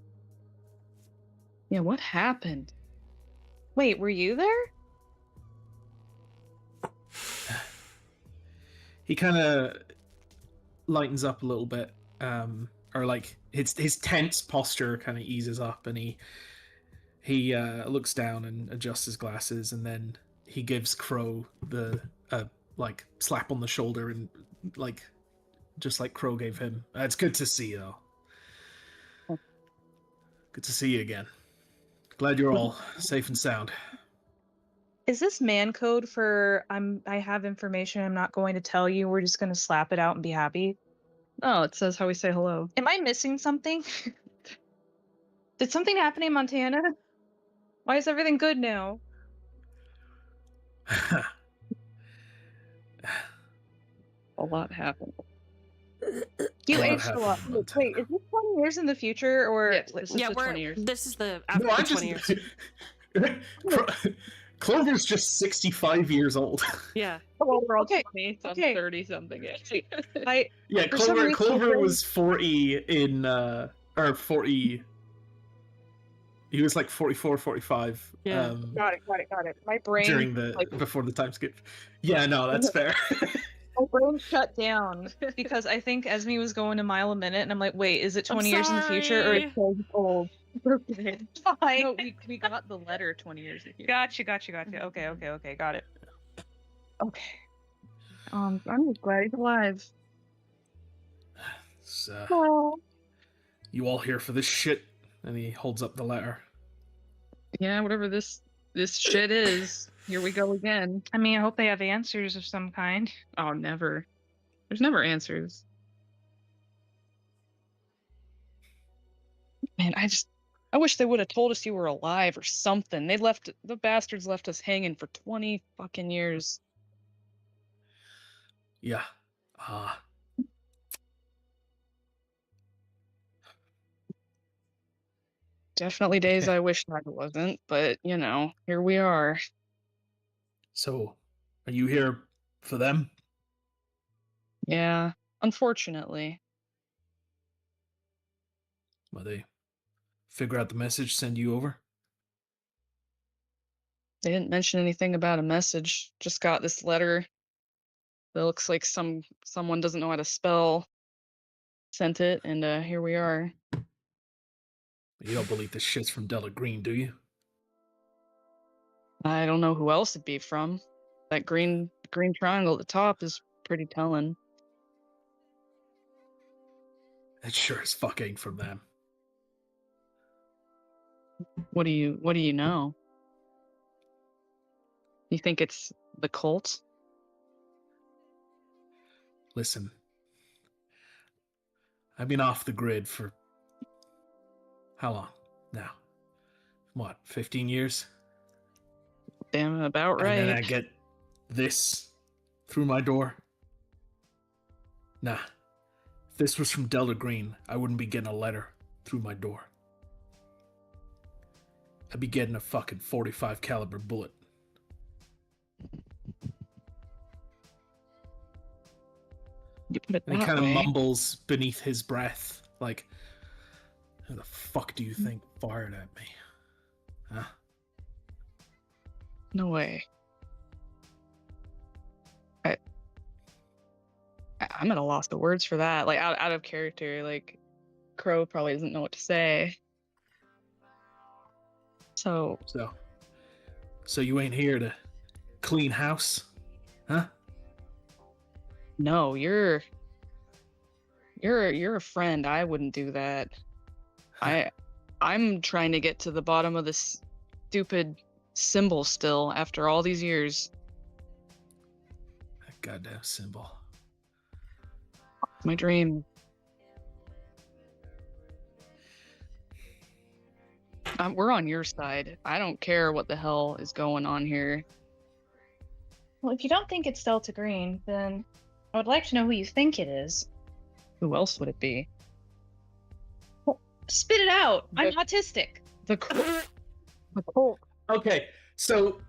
Yeah, what happened? Wait, were you there? He kind of lightens up a little bit, or like his tense posture kind of eases up, and he looks down and adjusts his glasses, and then he gives Crow the like slap on the shoulder, and like just like Crow gave him. It's good to see you, though. Good to see you again. Glad you're all safe and sound. Is this man code for I have information I'm not going to tell you, we're just gonna slap it out and be happy? Oh, it says how we say hello. Am I missing something? Did something happen in Montana? Why is everything good now? A lot happened. You A lot aged a happened lot. in Wait, Montana. is this 20 years in the future or Yes, this is Yeah, the 20 years. this is the after No, the I'm 20 just. years. Clover's just 65 years old. Yeah. Well, we're all Okay, 20, so I'm okay. 30 something. Yeah, For some reason, Clover I- was 40 in or 40. He was like 44, 45. Yeah. Got it. My brain During the like before the time skip. Yeah, no, that's fair. my brain shut down because I think Esme was going a mile a minute, and I'm like, wait, is it 20 years in the future or sorry. it's 12 old? Fine. No, we got the letter 20 years ago. Gotcha. Okay, got it. Okay. I'm just glad he's alive. So, Oh. you all here for this shit? And he holds up the letter. Yeah, whatever this shit is. Here we go again. I mean, I hope they have answers of some kind. Oh, never. There's never answers. Man, I wish they would have told us you were alive or something. The bastards left us hanging for 20 fucking years. Yeah. Definitely days Okay. I wish I wasn't, but you know, here we are. So, are you here for them? Yeah, unfortunately. Will they figure out the message, send you over? They didn't mention anything about a message. Just got this letter that looks like someone doesn't know how to spell sent it, and here we are. You don't believe this shit's from Della Green, do you? I don't know who else it'd be from. That green triangle at the top is pretty telling. It sure as fuck ain't from them. What do you know? You think it's the cult? Listen, I've been off the grid for how long now? What, 15 years? Damn about right. And then I get this through my door? Nah. If this was from Delta Green, I wouldn't be getting a letter through my door. I'd be getting a fucking 45 caliber bullet. You put it And he that kind of way. mumbles beneath his breath, like, who the fuck do you think fired at me? Huh? No way. I'm at a loss of words for that. Like out of character. Like Crow probably doesn't know what to say. So So you ain't here to clean house? Huh? no, you're a friend. I wouldn't do that. I'm trying to get to the bottom of this stupid symbol still after all these years. That goddamn symbol. It's my dream. We're on your side. I don't care what the hell is going on here. Well, if you don't think it's Delta Green, then I would like to know who you think it is. Who else would it be? Spit it out. I'm The- autistic. The cult. Okay, so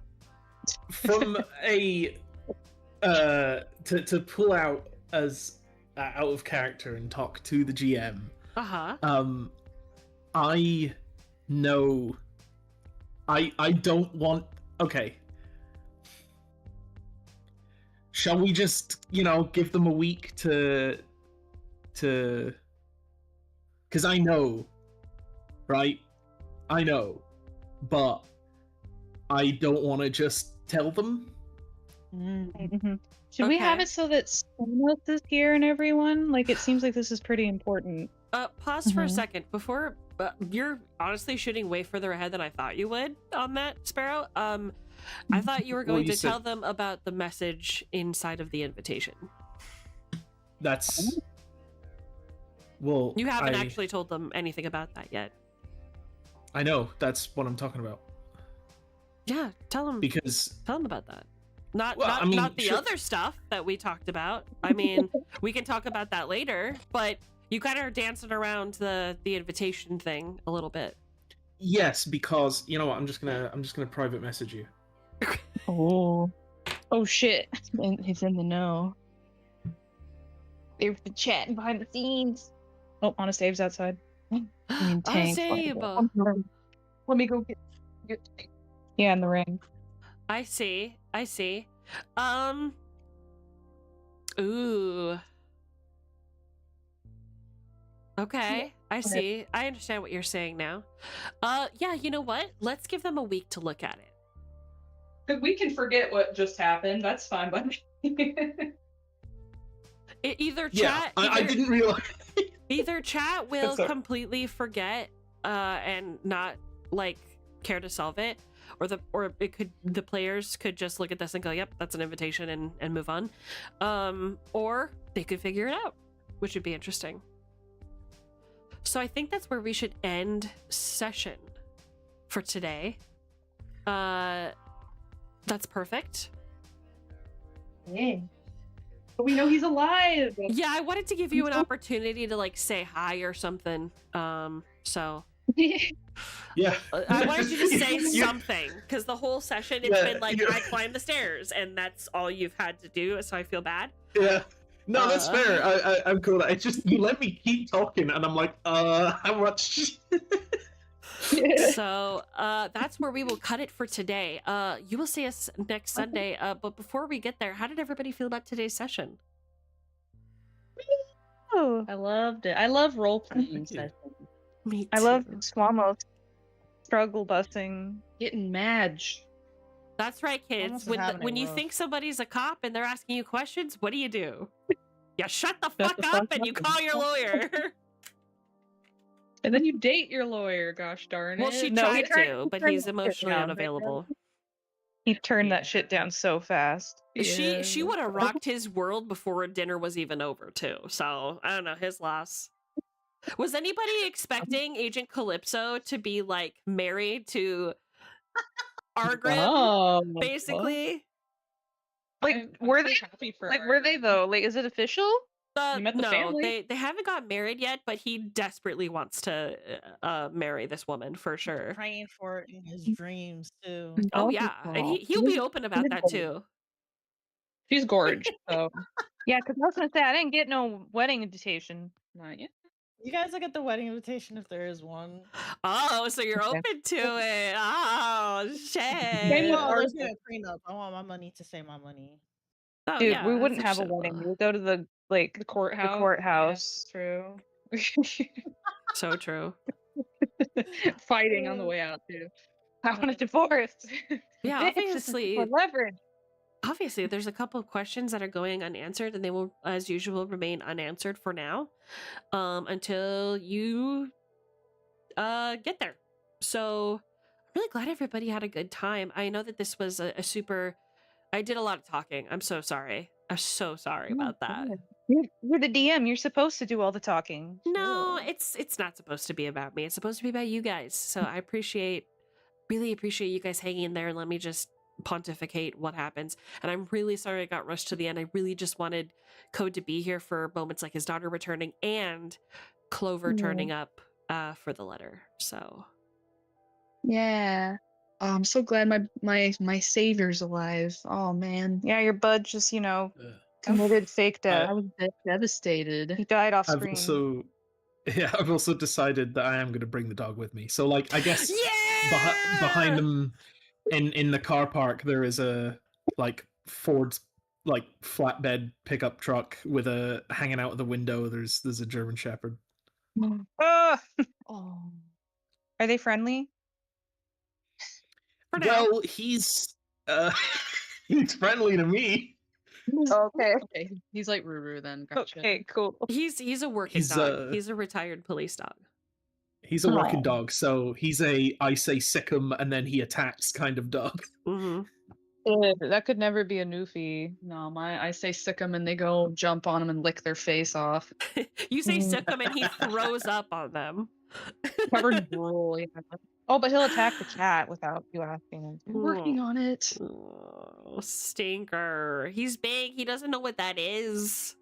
from a to pull out as out of character and talk to the GM. Uh-huh. I know I don't want. Okay, shall we just give them a week to because I know, right? I know, but I don't want to just tell them. Should we have Okay. it so that Sonos is here and everyone? Like, it seems like this is pretty important. Pause for a Mhm. second before. You're honestly shooting way further ahead than I thought you would on that, Sparrow. I thought you were Well, going you to said- tell them about the message inside of the invitation. That's well. You haven't I actually told them anything about that yet. I know that's what I'm talking about Yeah, tell them because about that. Not Well, not I mean, not the sure. other stuff that we talked about. I mean, we can talk about that later, but you kind of are dancing around the invitation thing a little bit. yes, because you know what, I'm just gonna private message you. Oh. Oh shit. He's in the know. They've been chatting behind the scenes. Oh, Honest Abe's outside. I mean, Tank. Abe. Let me go get Tank. Yeah, in the ring. I see. Ooh. Okay, I see. I understand what you're saying now. Yeah, you know what? Let's give them a week to look at it. We can forget what just happened. That's fine, but Either Yeah, chat. I didn't realize. Either chat will Sorry. completely forget and not like care to solve it, or the players could just look at this and go, "Yep, that's an invitation," and move on. Or they could figure it out, which would be interesting. So I think that's where we should end session for today. That's perfect. yeah. But we know he's alive. Yeah, I wanted to give you an opportunity to like say hi or something. So Yeah. I wanted you to say You- something because the whole session it's Yeah, been like you're- I climbed the stairs and that's all you've had to do. So I feel bad. Yeah. No, that's fair. I'm cool. It's just you let me keep talking, and I'm like, how much? So that's where we will cut it for today. You will see us next Sunday. But before we get there, how did everybody feel about today's session? Oh, I loved it. I love role playing Thank you. sessions. Me too. I love Swamos struggle busting. Getting Madge. That's right, kids. Almost as When happening, when you love. think somebody's a cop and they're asking you questions, what do? You shut the Shut fuck the up fuck and up you and- call your lawyer. And then you date your lawyer, gosh darn it. Well, she No, he tried turned- to, he but turned he's that shit emotionally down. unavailable. He turned that Yeah. shit down so fast. She Yeah. would have rocked his world before dinner was even over too. So I don't know, his loss. Was anybody expecting Agent Calypso to be like married to Argrim, Oh, basically? Like, were they? happy for Like, were they though? Like, is it official? You met the No, family? they haven't got married yet, but he desperately wants to marry this woman for sure. Praying for it in his dreams too. Oh yeah, and he'll be open about that too. She's gorgeous, so Yeah, because I was gonna say I didn't get no wedding invitation. not yet. You guys will get the wedding invitation if there is one. Oh, so you're Okay. open to it? Oh shit! Same with No, there's ours. no prenup. I want my money to say my money. Oh, Dude, yeah, we that's wouldn't have a understandable. wedding. We would go to the The courthouse. courthouse. True. So true. Fighting on the way out too. I want a divorce. Yeah, Bitch, this is obviously. for leverage. Obviously, there's a couple of questions that are going unanswered, and they will, as usual, remain unanswered for now, until you get there. So, I'm really glad everybody had a good time. I know that this was a super. I did a lot of talking. I'm so sorry. I'm so sorry about that. You're the DM. You're supposed to do all the talking. No, it's not supposed to be about me. It's supposed to be about you guys. So I really appreciate you guys hanging in there and let me just pontificate what happens. And I'm really sorry I got rushed to the end. I really just wanted Code to be here for moments like his daughter returning and Clover turning up for the letter. So Yeah. Oh, I'm so glad my savior's alive. Oh man. Yeah, your bud just, committed fake death. I was devastated. He died off I've screen. I've also decided that I am going to bring the dog with me. So, like, I guess behind them in the car park there is a like Ford like flatbed pickup truck with a hanging out of the window. There's a German Shepherd. Oh, Oh. are they friendly? for now, Well, he's he's friendly to me. Okay. Okay, he's like Ruru then. Gotcha. Okay, cool. He's a working He's, dog. He's a retired police dog. He's a working Oh. dog, so he's a I say sick him and then he attacks kind of dog. Hmm. That could never be a Newfie. No, I say sick 'em and they go jump on him and lick their face off. You say sick him and he throws up on them. Covered in drool. Yeah. Oh, but he'll attack the cat without you asking him to. We're working on it. Oh, stinker. He's big. He doesn't know what that is.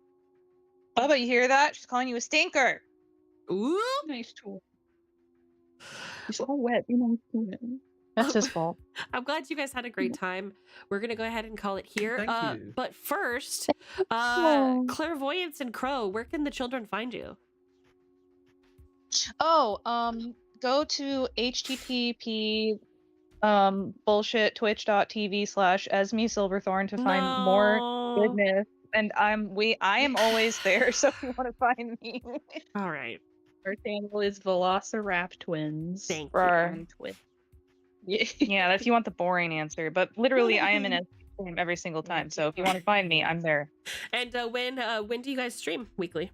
Bubba, you hear that? She's calling you a stinker. Ooh. Nice tool. He's all wet. You know, That's his fault. I'm glad you guys had a great time. We're gonna go ahead and call it here. Thank you. But first, Clairvoyance and Crow, where can the children find you? Oh, go to http bullshit twitch.tv/Esme Silverthorn to find more goodness. And I am always there, so if you want to find me. All right. Our channel is Velociraptor Twins. Thank Rawr. on Twitch. Yeah, if you want the boring answer. But literally I am in a stream every single time. So if you want to find me, I'm there. And when do you guys stream weekly?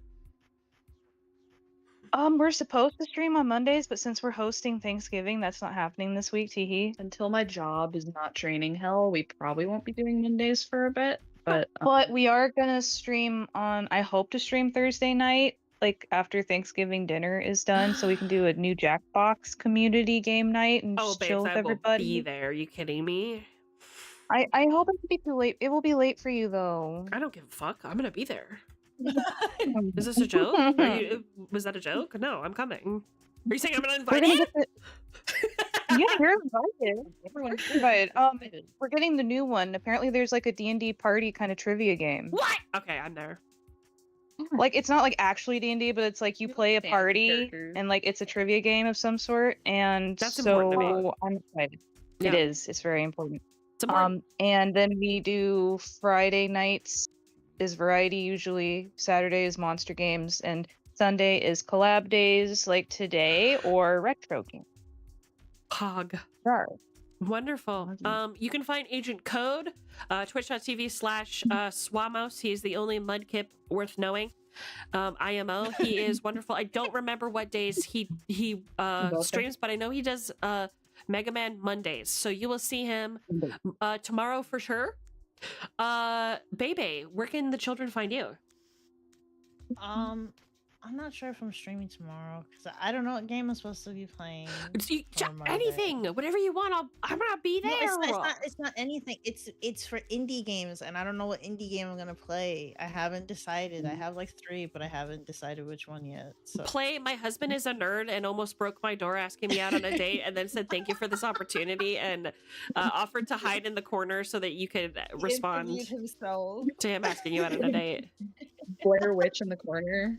We're supposed to stream on Mondays, but since we're hosting Thanksgiving, that's not happening this week, teehee. Until my job is not training hell, we probably won't be doing Mondays for a bit. But we are gonna stream on. I hope to stream Thursday night, like after Thanksgiving dinner is done, so we can do a new Jackbox community game night and Oh, just babes, chill with I will everybody. be there. Are you kidding me? I hope it won't be too late. It will be late for you though. I don't give a fuck. I'm gonna be there. Is this a joke? Was that a joke? No, I'm coming. Are you saying I'm not We're gonna invited? get the. Yeah, you're invited. Everyone's invited. We're getting the new one. Apparently, there's like a D&D party kind of trivia game. What? Okay, I'm there. Like it's not like actually D&D, but it's like you play a fancy party characters. and like it's a trivia game of some sort. And That's so important to me. I'm excited. Yeah. It is. It's very important. It's important. And then we do Friday nights is variety usually. Saturday is monster games, and Sunday is collab days like today or retro games. Pog. Sure. Wonderful. You can find Agent Code, twitch.tv/Swamos. He is the only mudkip worth knowing. IMO. He is wonderful. I don't remember what days he streams, but I know he does Mega Man Mondays. So you will see him tomorrow for sure. Bebe, where can the children find you? I'm not sure if I'm streaming tomorrow because I don't know what game I'm supposed to be playing. Anything, whatever you want. I'm gonna be there. No, it's not anything. It's for indie games, and I don't know what indie game I'm gonna play. I haven't decided. I have like 3, but I haven't decided which one yet. So My husband is a nerd and almost broke my door asking me out on a date, and then said thank you for this opportunity and offered to hide in the corner so that you could respond himself. to him asking you out on a date. Blair Witch in the corner.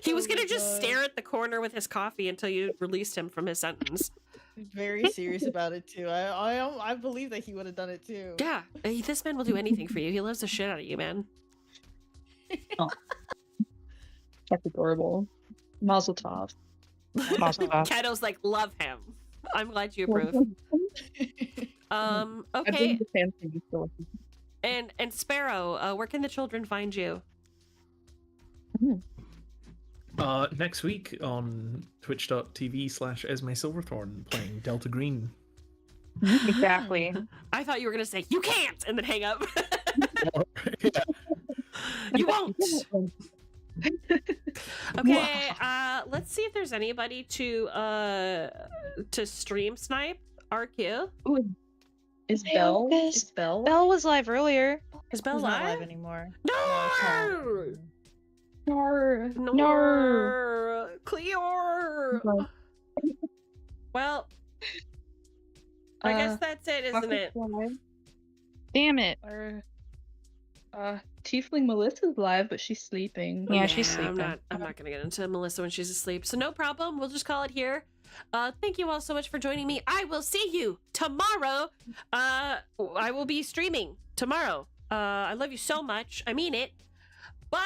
He was gonna just stare at the corner with his coffee until you released him from his sentence. Very serious about it too. I believe that he would have done it too. Yeah, this man will do anything for you. He loves the shit out of you, man. Oh. That's adorable. Mazel tov. Kato's like, love him. I'm glad you approve. Okay. And Sparrow, where can the children find you? Next week on twitch.tv/Esme Silverthorn playing Delta Green. Exactly. I thought you were gonna say you can't and then hang up. Yeah. You won't. Okay, let's see if there's anybody to stream snipe. RQ. Ooh, is Hey, Belle? Lucas. Is Belle? Belle was live earlier. Is Belle He's not live? live anymore. No! No. Cleor! Well, I guess that's it, isn't it? Damn it. Tiefling Melissa's live, but she's sleeping. Yeah, she's I'm sleeping. not gonna get into Melissa when she's asleep, so no problem. We'll just call it here. Thank you all so much for joining me. I will see you tomorrow. I will be streaming tomorrow. I love you so much. I mean it.